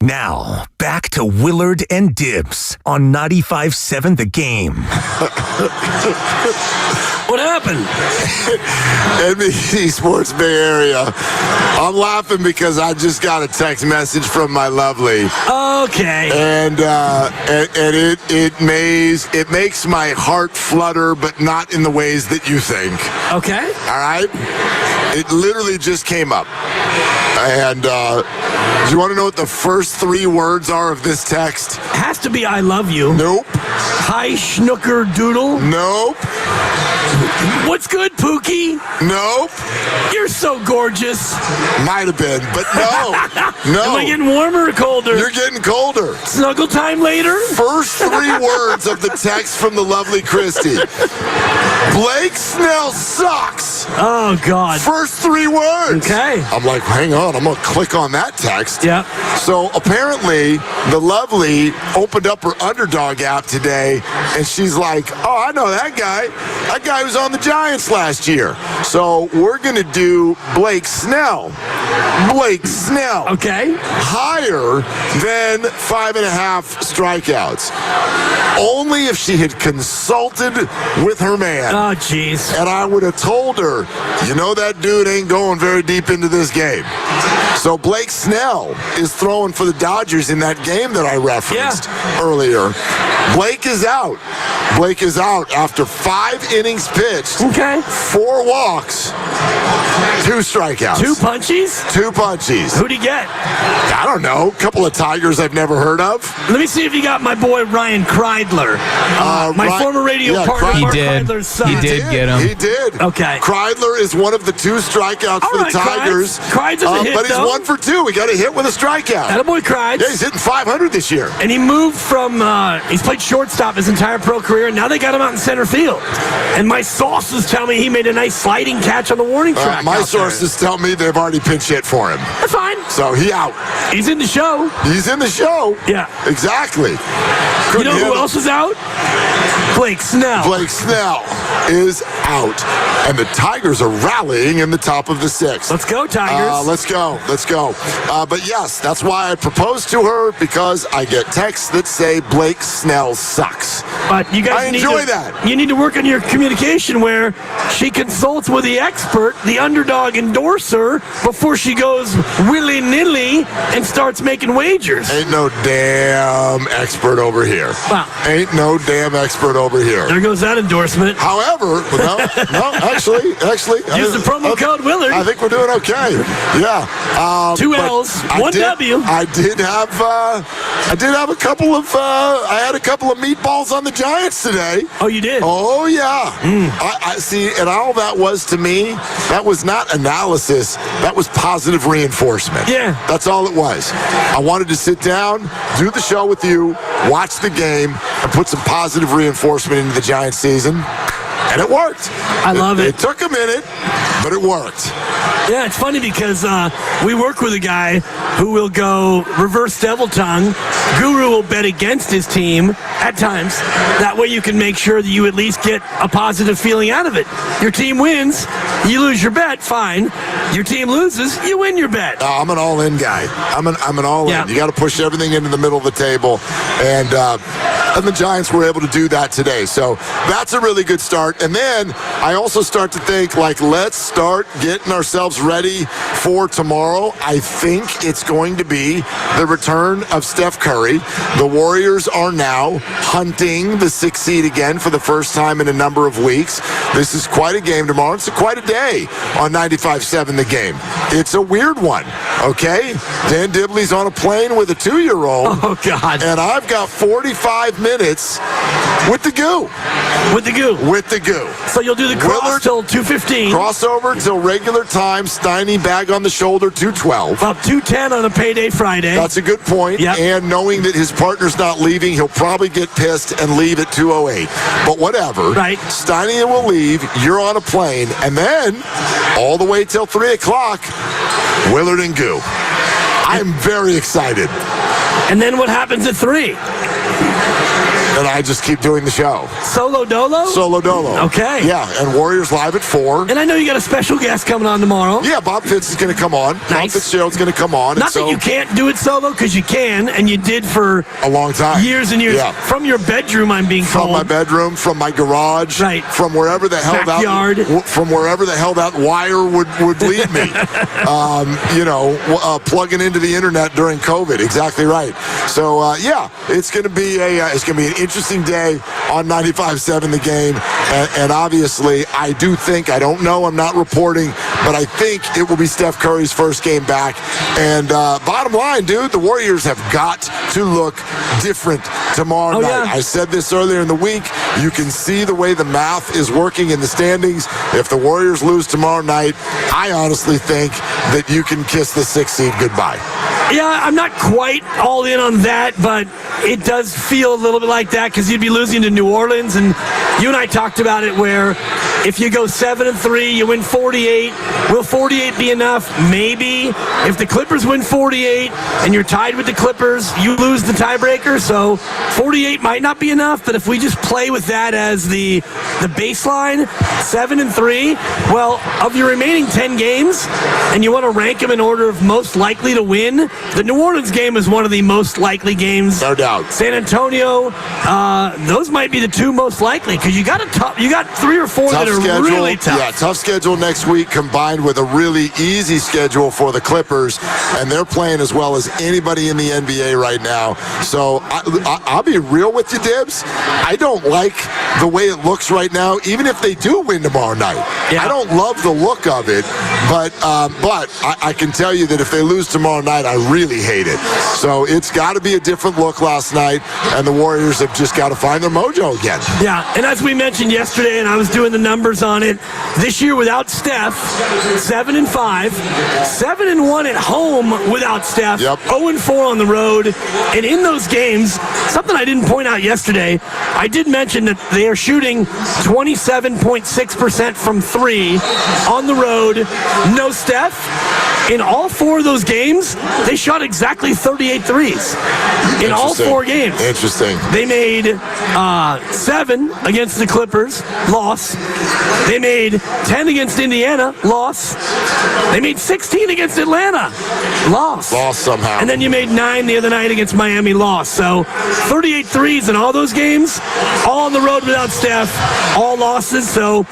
Now, back to Willard and Dibs on 95.7 The Game.
What happened?
NBC Sports Bay Area. I'm laughing because I just got a text message from my lovely.
Okay.
And it makes my heart flutter, but not in the ways that you think.
Okay.
All right? It literally just came up. And do you want to know what the first 3 words are of this text?
Has to be I love you.
Nope.
Hi, Schnooker Doodle.
Nope.
What's good, Pookie?
Nope.
You're so gorgeous.
Might have been, but no. No.
Am I getting warmer or colder?
You're getting colder.
Snuggle time later?
First 3 words of the text from the lovely Christy. Blake Snell sucks.
Oh, God.
First 3 words.
Okay.
I'm like, hang on. I'm going to click on that text.
Yeah.
So apparently, the lovely opened up her Underdog app today, and she's like, oh, I know that guy. That guy was on the Giants last year. So we're going to do Blake Snell. Blake Snell.
Okay.
Higher than 5.5 strikeouts. Only if she had consulted with her man.
Oh, jeez.
And I would have told her, you know that dude ain't going very deep into this game. So Blake Snell is throwing for the Dodgers in that game that I referenced earlier. Blake is out. Blake is out after 5 innings pitched.
Okay.
4 walks. 2 strikeouts.
2 punchies?
2 punchies.
Who'd he get?
I don't know. A couple of Tigers I've never heard of.
Let me see if you got my boy Ryan Kreidler. My former radio partner, Mark Kreidler's son.
He did get him.
He did.
Okay.
Kreidler is one of the 2 strikeouts for the Tigers.
Kreid's a hit,
but he's
though.
1 for 2. He got a hit with a strikeout.
Attaboy Kreid's.
Yeah, he's hitting 500 this year.
And he moved from, he's played shortstop his entire pro career, and now they got him out in center field. And my sources tell me he made a nice sliding catch on the warning track.
My sources tell me they've already pinch hit for him.
That's fine.
So he out.
He's in the show.
He's in the show.
Yeah.
Exactly.
You know who else is out? Blake Snell.
Blake Snell is out. And the Tigers are rallying in the top of the 6th.
Let's go, Tigers.
Let's go. Let's go. But yes, that's why I proposed to her, because I get texts that say Blake Snell sucks.
But you guys
enjoy that.
You need to work on your communication where she consults with the expert, the Underdog endorser, before she goes willy-nilly and starts making wagers.
Ain't no damn expert over here.
Wow.
Ain't no damn expert over here.
There goes that endorsement.
However, no, actually.
Use the promo code Willard.
I think we're doing okay. Yeah.
2 L's, 1 W.
I did have a couple of meatballs on the Giants today.
Oh, you did?
Oh, yeah. I see, and all that was to me, that was not analysis. That was positive reinforcement.
Yeah.
That's all it was. I wanted to sit down, do the show with you, watch the game, and put some positive reinforcement into the Giants season. And it worked.
I love it.
It took a minute, but it worked.
Yeah, it's funny because we work with a guy who will go reverse devil tongue. Guru will bet against his team at times. That way you can make sure that you at least get a positive feeling out of it. Your team wins, you lose your bet, fine. Your team loses, you win your bet.
I'm an all-in guy. I'm an all-in. You got to push everything into the middle of the table. And the Giants were able to do that today. So that's a really good start. And then I also start to think, like, let's start getting ourselves ready for tomorrow. I think it's going to be the return of Steph Curry. The Warriors are now hunting the 6th seed again for the first time in a number of weeks. This is quite a game tomorrow. It's quite a day on 95.7 The Game. It's a weird one, okay? Dan Dibley's on a plane with a 2-year-old.
Oh, God.
And I've got 45 minutes with the goo.
With the goo.
With the goo.
So you'll do the cross till 2:15.
Crossover till regular time. Steiny bag on the shoulder, 2:12.
About 2:10 on a payday Friday.
That's a good point.
Yep.
And knowing that his partner's not leaving, he'll probably get pissed and leave at 2:08. But whatever.
Right.
Steiny will leave. You're on a plane. And then, all the way till 3 o'clock, Willard and Goo. I am very excited.
And then what happens at 3?
and I just keep doing the show.
Solo Dolo?
Solo Dolo.
Okay.
Yeah, and Warriors live at 4.
And I know you got a special guest coming on tomorrow.
Yeah, Bob Fitz is going to come on.
Nice.
Bob Fitzgerald's going to come on.
Not that you can't do it solo, because you can, and you did for
a long time.
Years and years.
Yeah.
From your bedroom, I'm being told.
From my bedroom, from my garage,
right.
From wherever the hell from wherever the hell that wire would lead me. Plugging into the internet during COVID. Exactly right. So it's going to be an interesting day on 95.7 The Game, and obviously I don't know, I'm not reporting, but I think it will be Steph Curry's first game back. And bottom line, dude, the Warriors have got to look different tomorrow night. Yeah. I said this earlier in the week. You can see the way the math is working in the standings. If the Warriors lose tomorrow night, I honestly think that you can kiss the 6th seed goodbye.
Yeah, I'm not quite all in on that, but it does feel a little bit like that, because you'd be losing to New Orleans, and you and I talked about it, where if you go 7-3, you win 48. Will 48 be enough? Maybe. If the Clippers win 48 and you're tied with the Clippers, you lose the tiebreaker. So 48 might not be enough, but if we just play with that as the baseline, 7-3, well, of your remaining 10 games, and you want to rank them in order of most likely to win, the New Orleans game is one of the most likely games.
No doubt.
San Antonio, those might be the two most likely, because you got 3 or 4 that are
schedule,
really tough.
Yeah, tough schedule next week combined with a really easy schedule for the Clippers, and they're playing as well as anybody in the NBA right now. So I'll be real with you, Dibs. I don't like the way it looks right now, even if they do win tomorrow night. Yeah. I don't love the look of it, but I can tell you that if they lose tomorrow night, I really hate it. So it's got to be a different look last night, and the Warriors have just got to find their mojo again.
Yeah, and as we mentioned yesterday, and I was doing the numbers on it, this year without Steph, 7-5, 7-1 at home without Steph, 0-4 on the road, and in those games, something I didn't point out yesterday, I did mention that they are shooting 27.6% from 3 on the road, no Steph. In all 4 of those games, they shot exactly 38 threes. In all 4 games.
Interesting.
They made 7 against the Clippers, loss. They made 10 against Indiana, loss. They made 16 against Atlanta, loss.
Lost somehow.
And then you made 9 the other night against Miami, loss. So 38 threes in all those games, all on the road without Steph, all losses. So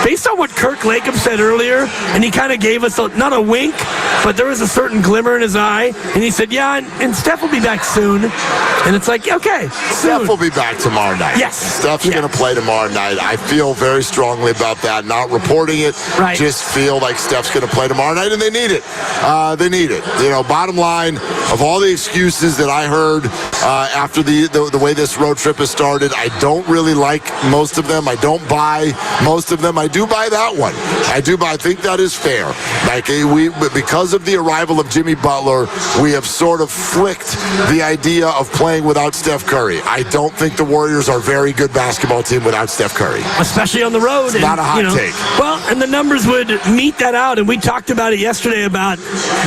based on what Kirk Lacob said earlier, and he kind of gave us not a wink, but there was a certain glimmer in his eye, and he said, yeah, and Steph will be back soon. And it's like, okay, soon.
Steph will be back tomorrow night.
Yes.
Steph's going to play tomorrow night. I feel very strongly about that. Not reporting it, just feel like Steph's going to play tomorrow night, and they need it. They need it. Bottom line, of all the excuses that I heard after the way this road trip has started, I don't really like most of them. I don't buy most of them. I do buy that one. I think that is fair. Like because of the arrival of Jimmy Butler, we have sort of flicked the idea of playing without Steph Curry. I don't think the Warriors are a very good basketball team without Steph Curry.
Especially on the road.
It's not a hot take.
Well, and the numbers would meet that out, and we talked about it yesterday about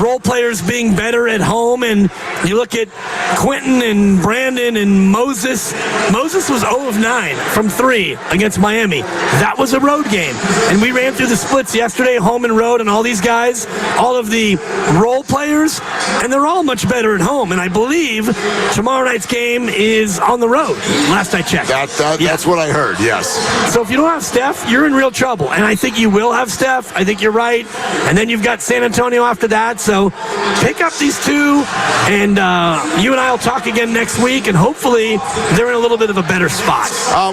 role players being better at home, and you look at Quentin and Brandon and Moses. Moses was 0 of 9 from 3 against Miami. That was a road game, and we ran through the splits yesterday, home and road, and all these guys, all of the role players, and they're all much better at home. And I believe tomorrow night's game is on the road, last I checked.
That's what I heard, yes.
So if you don't have Steph, you're in real trouble. And I think you will have Steph. I think you're right. And then you've got San Antonio after that. So pick up these 2, and you and I will talk again next week, and hopefully they're in a little bit of a better spot.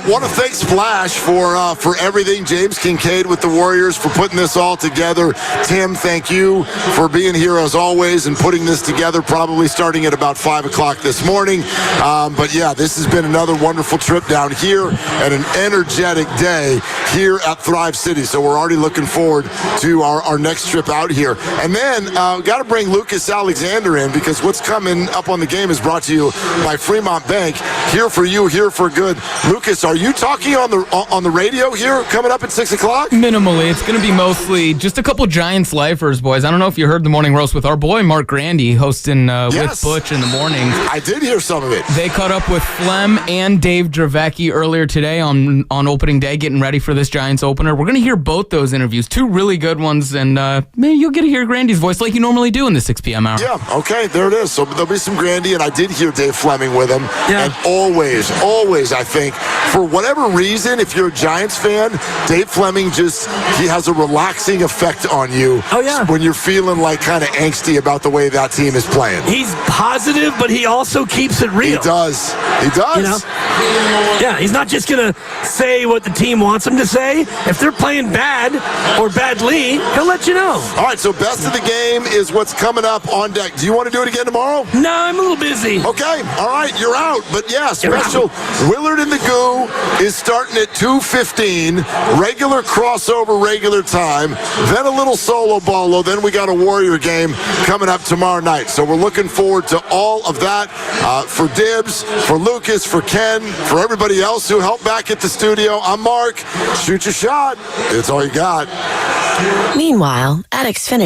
Want to thank Splash for everything. James Kincaid with the Warriors for putting this all together. Tim, thank you for being here as always and putting this together, probably starting at about 5 o'clock this morning. But yeah, this has been another wonderful trip down here and an energetic day here at Thrive City. So we're already looking forward to our next trip out here. And then got to bring Lucas Alexander in, because what's coming up on the game is brought to you by Fremont Bank. Here for you, here for good. Lucas, are you talking on the radio here coming up at 6 o'clock?
Minimally. It's going to be mostly just a couple Giants lifers, boys. I don't know if you heard the morning roast with our boy Mark Grant. Grandy hosting with Butch in the morning.
I did hear some of it.
They caught up with Flem and Dave Dravecki earlier today on opening day, getting ready for this Giants opener. We're going to hear both those interviews, two really good ones, and maybe you'll get to hear Grandy's voice like you normally do in the 6 p.m. hour.
Yeah, okay, there it is. So there'll be some Grandy, and I did hear Dave Fleming with him. Yeah. And always, I think, for whatever reason, if you're a Giants fan, Dave Fleming he has a relaxing effect on you.
Oh, yeah.
When you're feeling like kind of angsty about the way that team is playing.
He's positive, but he also keeps it real.
He does.
You know? Yeah, he's not just going to say what the team wants him to say. If they're playing bad or badly, he'll let you know.
All right, so best of the game is what's coming up on deck. Do you want to do it again tomorrow?
No, I'm a little busy.
Okay, all right, you're out. But yeah, special Willard and the Goo is starting at 2:15. Regular crossover, regular time. Then a little solo bolo. Then we got a Warrior game coming up tomorrow night. So we're looking forward to all of that for Dibs, for Lucas, for Ken, for everybody else who helped back at the studio. I'm Mark. Shoot your shot. It's all you got.
Meanwhile, at Xfinity.